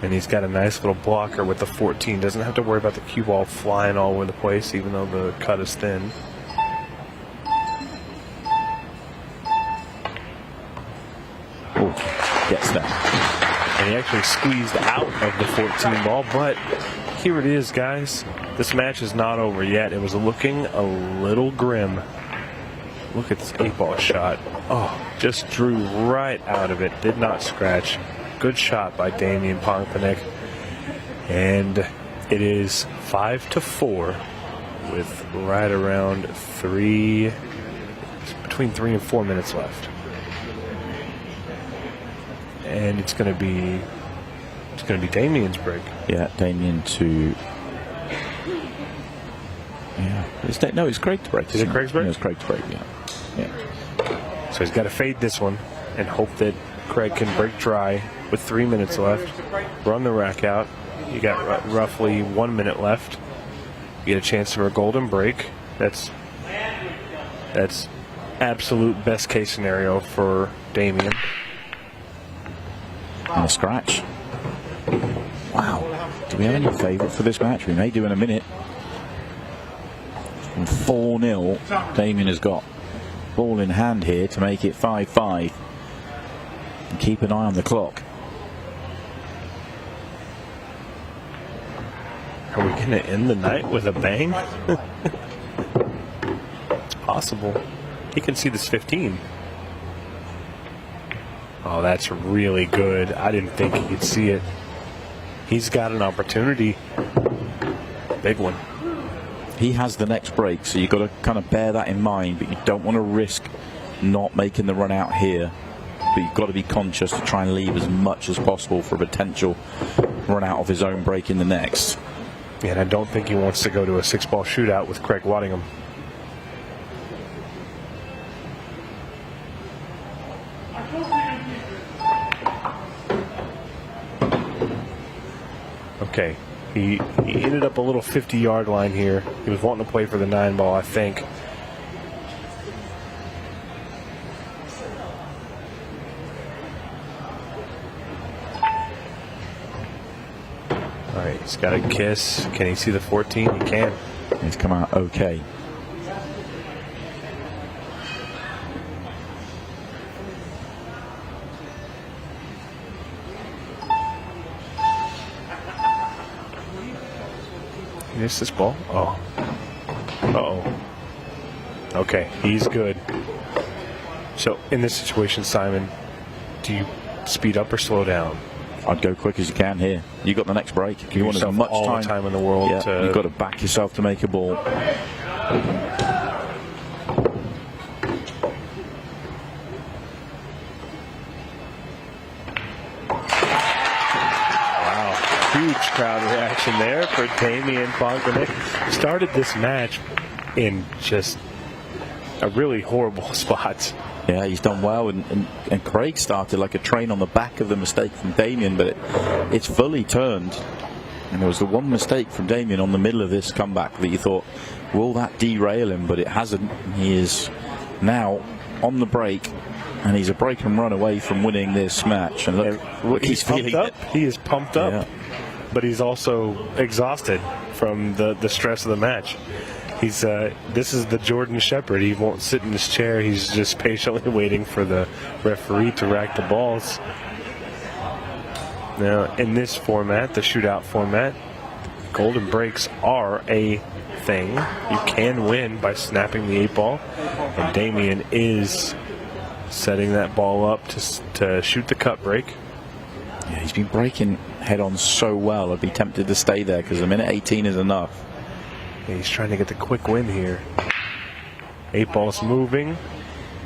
And he's got a nice little blocker with the 14. Doesn't have to worry about the cue ball flying all over the place, even though the cut is thin. Oh, gets there. And he actually squeezed out of the 14 ball, but here it is, guys. This match is not over yet. It was looking a little grim. Look at this 8-ball shot. Oh, just drew right out of it. Did not scratch. Good shot by Damian Pongpanik. And it is 5-4 with right around between 3 and 4 minutes left. And it's going to be Damian's break. Yeah, Damian to. Yeah, it's Craig's break. Is it Craig's break? No, it's Craig's break. Yeah. So he's got to fade this one and hope that Craig can break dry with 3 minutes left. Run the rack out. You got roughly 1 minute left. You get a chance for a golden break. That's absolute best case scenario for Damian. And a scratch. Wow. Do we have any favourite for this match? We may do in a minute. And 4-0, Damian has got ball in hand here to make it 5-5. And keep an eye on the clock. Are we going to end the night with a bang? It's possible. He can see this 15. Oh, that's really good. I didn't think he could see it. He's got an opportunity. Big one. He has the next break, so you've got to kind of bear that in mind, but you don't want to risk not making the run out here. But you've got to be conscious to try and leave as much as possible for a potential run out of his own break in the next. Yeah, and I don't think he wants to go to a 6-ball shootout with Craig Waddingham. Okay. He ended up a little 50-yard line here. He was wanting to play for the 9-ball, I think. All right, he's got a kiss. Can he see the 14? He can. He's come out okay. He missed this ball. Oh. Uh-oh. Okay, he's good. So, in this situation, Simon, do you speed up or slow down? I'd go quick as you can here. You got the next break. Give you want as much all time in the world. Yeah, you've got to back yourself to make a ball. Wow, huge crowd reaction there for Damian Pongpanik. Started this match in just a really horrible spot. Yeah, he's done well, and Craig started like a train on the back of the mistake from Damian, but it's fully turned. And there was the one mistake from Damian on the middle of this comeback that you thought, will that derail him? But it hasn't. He is now on the break, and he's a break and run away from winning this match. And look he's feeling up. He is pumped up, yeah. But he's also exhausted from the stress of the match. He's this is the Jordan Shepherd. He won't sit in his chair. He's just patiently waiting for the referee to rack the balls. Now, in this format, the shootout format, golden breaks are a thing. You can win by snapping the 8-ball, and Damian is setting that ball up to shoot the cut break. Yeah, he's been breaking head-on so well. I'd be tempted to stay there because a minute 18 is enough. He's trying to get the quick win here. 8 balls moving.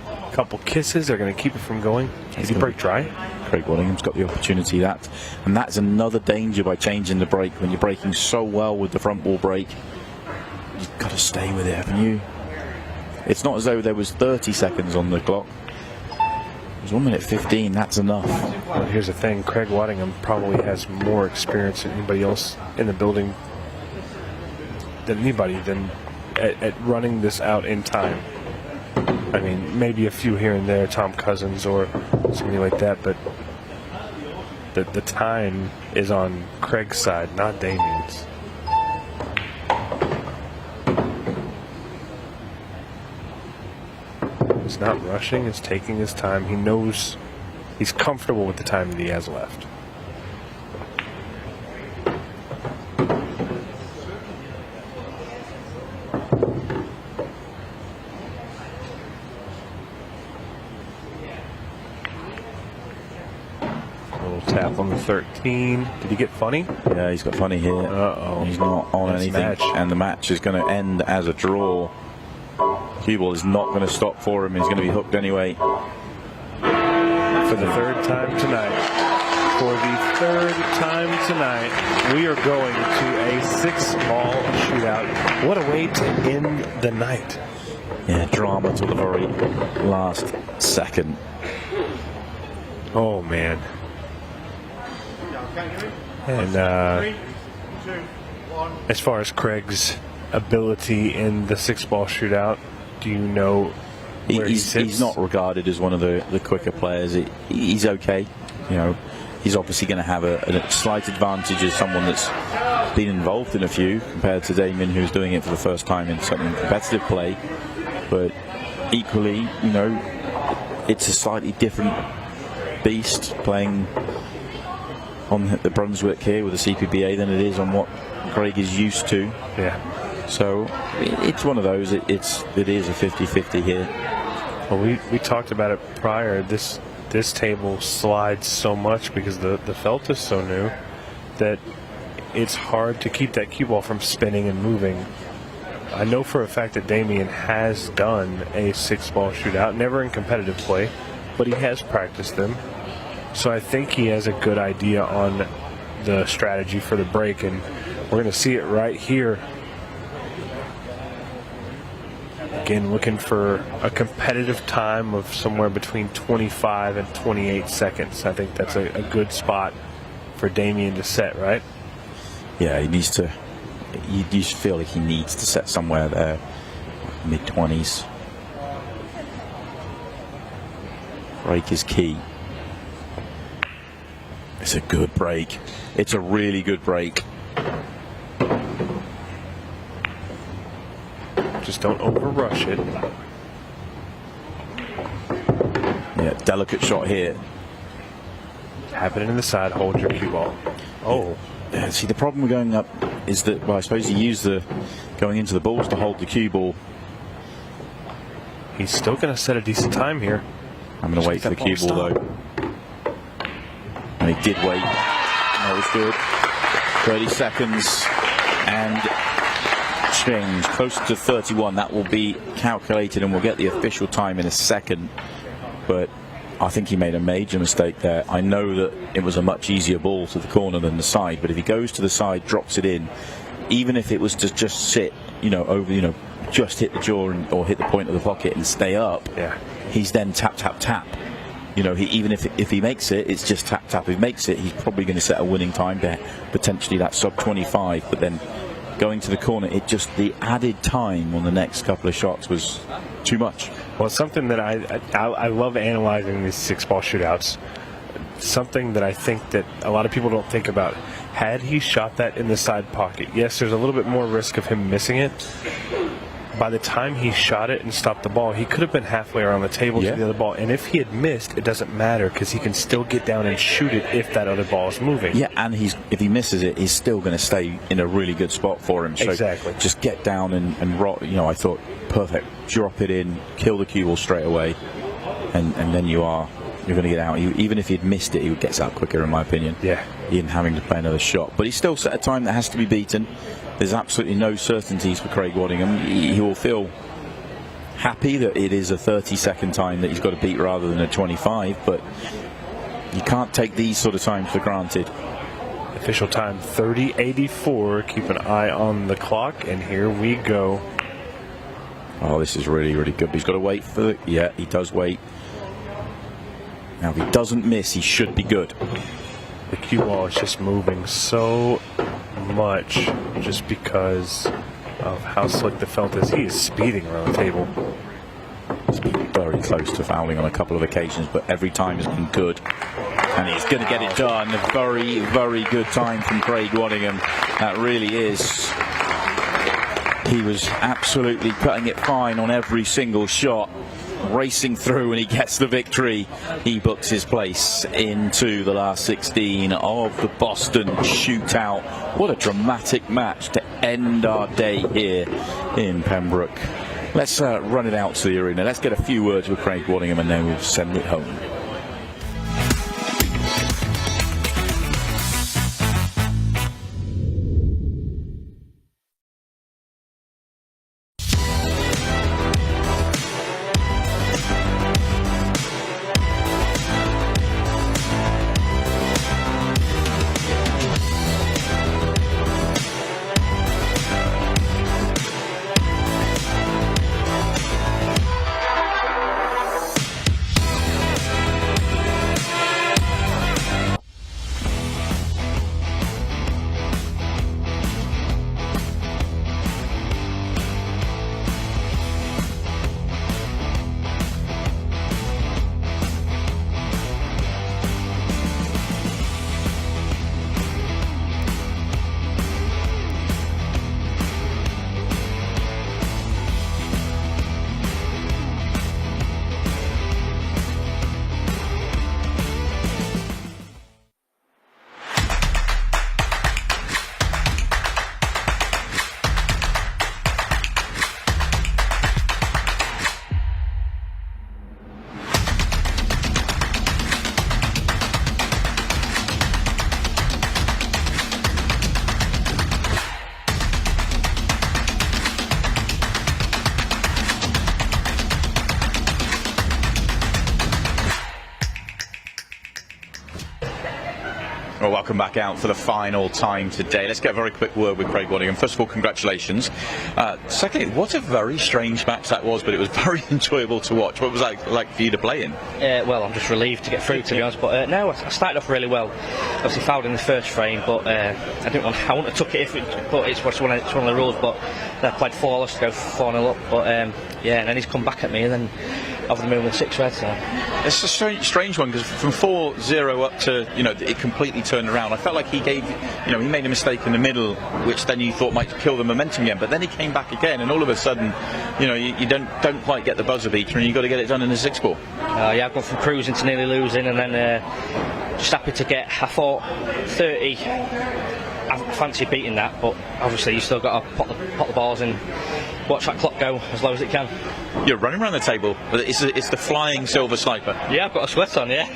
A couple kisses are going to keep it from going. Did he break dry? Craig Waddingham's got the opportunity and that's another danger by changing the break. When you're breaking so well with the front ball break, you've got to stay with it, haven't you? It's not as though there was 30 seconds on the clock. It was 1 minute 15, that's enough. Well, here's the thing, Craig Waddingham probably has more experience than anybody else in the building, at running this out in time. I mean, maybe a few here and there, Tom Cousins or somebody like that, but the time is on Craig's side, not Damian's. He's not rushing, he's taking his time. He knows he's comfortable with the time that he has left. Tap on the 13. Did he get funny? Yeah, he's got funny here. Uh-oh. He's not on anything. And the match is going to end as a draw. Cue ball is not going to stop for him. He's going to be hooked anyway. For the third time tonight. For the third time tonight, we are going to a 6-ball shootout. What a way to end the night. Yeah, drama till the very last second. Oh, man. And as far as Craig's ability in the 6-ball shootout, do you know where he sits? He's not regarded as one of the quicker players. He's okay. You know, he's obviously going to have a slight advantage as someone that's been involved in a few compared to Damian, who's doing it for the first time in something competitive play. But equally, you know, it's a slightly different beast playing on the Brunswick here with the CPBA than it is on what Craig is used to. Yeah. So it's one of those. It is a 50-50 here. Well, we talked about it prior. This table slides so much because the felt is so new that it's hard to keep that cue ball from spinning and moving. I know for a fact that Damian has done a 6-ball shootout, never in competitive play, but he has practiced them. So I think he has a good idea on the strategy for the break, and we're going to see it right here. Again, looking for a competitive time of somewhere between 25 and 28 seconds. I think that's a good spot for Damian to set, right? Yeah, he needs to. You just feel like he needs to set somewhere there, mid-20s. Break is key. It's a good break. It's a really good break. Just don't over-rush it. Yeah, delicate shot here. Tap it in the side, hold your cue ball. Oh. Yeah, see, the problem with going up is that, well, I suppose you use the going into the balls to hold the cue ball. He's still going to set a decent time here. I'm going to wait for the cue ball, though. And he did wait. That was good. 30 seconds and change. Close to 31. That will be calculated and we'll get the official time in a second. But I think he made a major mistake there. I know that it was a much easier ball to the corner than the side, but if he goes to the side, drops it in, even if it was to just sit, over, just hit the jaw or hit the point of the pocket and stay up, yeah, he's then tap, tap, tap. Even if he makes it, it's just tap, tap. If he makes it, he's probably going to set a winning time there, potentially that sub 25. But then going to the corner, the added time on the next couple of shots was too much. Well, it's something that I love analyzing these 6-ball shootouts. Something that I think that a lot of people don't think about. Had he shot that in the side pocket, yes, there's a little bit more risk of him missing it. By the time he shot it and stopped the ball, he could have been halfway around the table to the other ball. And if he had missed, it doesn't matter because he can still get down and shoot it if that other ball is moving. Yeah, and if he misses it, he's still going to stay in a really good spot for him. So exactly. Just get down and rock. I thought, perfect. Drop it in, kill the cue ball straight away, and then you're you're going to get out. Even if he'd missed it, he gets out quicker, in my opinion. Yeah. In having to play another shot. But he's still set a time that has to be beaten. There's absolutely no certainties for Craig Waddingham. He will feel happy that it is a 30-second time that he's got to beat rather than a 25, but you can't take these sort of times for granted. Official time 30:84. Keep an eye on the clock, and here we go. Oh, this is really, really good. But he's got to wait for it. Yeah, he does wait. Now, if he doesn't miss, he should be good. The cue ball is just moving so much just because of how slick the felt is. He is speeding around the table. He's been very close to fouling on a couple of occasions, but every time has been good. And he's going to get it done. A very, very good time from Craig Waddingham. That really is. He was absolutely cutting it fine on every single shot, racing through, and he gets the victory. He books his place into the last 16 of the Boston Shootout. What a dramatic match to end our day here in Pembroke. Let's run it out to the arena. Let's get a few words with Craig Waddingham, and then we'll send it home. Well, welcome back out for the final time today. Let's get a very quick word with Craig Waddingham. First of all, congratulations. Secondly, what a very strange match that was, but it was very enjoyable to watch. What was that like for you to play in? Well, I'm just relieved to get through, to be honest. But no, I started off really well. Obviously fouled in the first frame, but I wouldn't have took it but it's one of the rules. But I played flawless to go 4-0 up. But yeah, and then he's come back at me, and then over the moon with 6 red. So it's a strange one, because from 4-0 up to, it completely turned around. I felt like he made a mistake in the middle, which then you thought might kill the momentum again. But then he came back again, and all of a sudden, you don't quite get the buzzer beater, and you've got to get it done in the 6 ball. Yeah, I've gone from cruising to nearly losing, and then just happy to get. I thought 30. I fancy beating that, but obviously you still got to pot the balls and watch that clock go as low as it can. You're running around the table, but it's the flying silver sniper. Yeah, I've got a sweat on, yeah.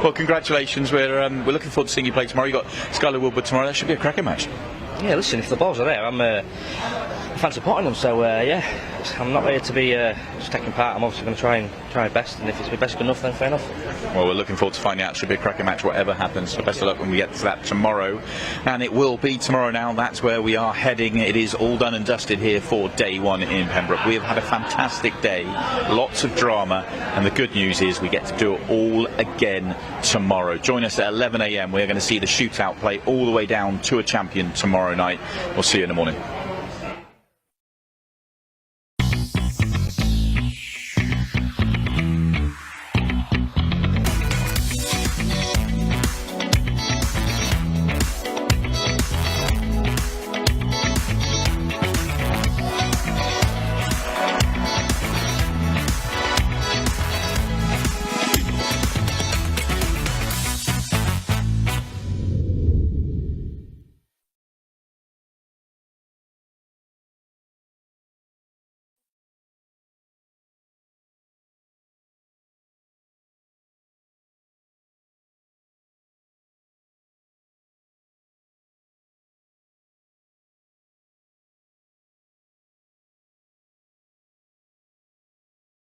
Well, congratulations. We're looking forward to seeing you play tomorrow. You've got Skylar Woodward tomorrow. That should be a cracking match. Yeah, listen, if the balls are there, I fancy potting them. So yeah, I'm not here to be just taking part. I'm obviously going to try my best, and if it's my best good enough, then fair enough. Well, we're looking forward to finding out. It should be a cracking match, whatever happens. So best of luck when we get to that tomorrow, and it will be tomorrow. Now that's where we are heading. It is all done and dusted here for day one in Pembroke. We have had a fantastic day, lots of drama, and the good news is we get to do it all again tomorrow. Join us at 11 a.m. We're going to see the shootout play all the way down to a champion tomorrow night. We'll see you in the morning.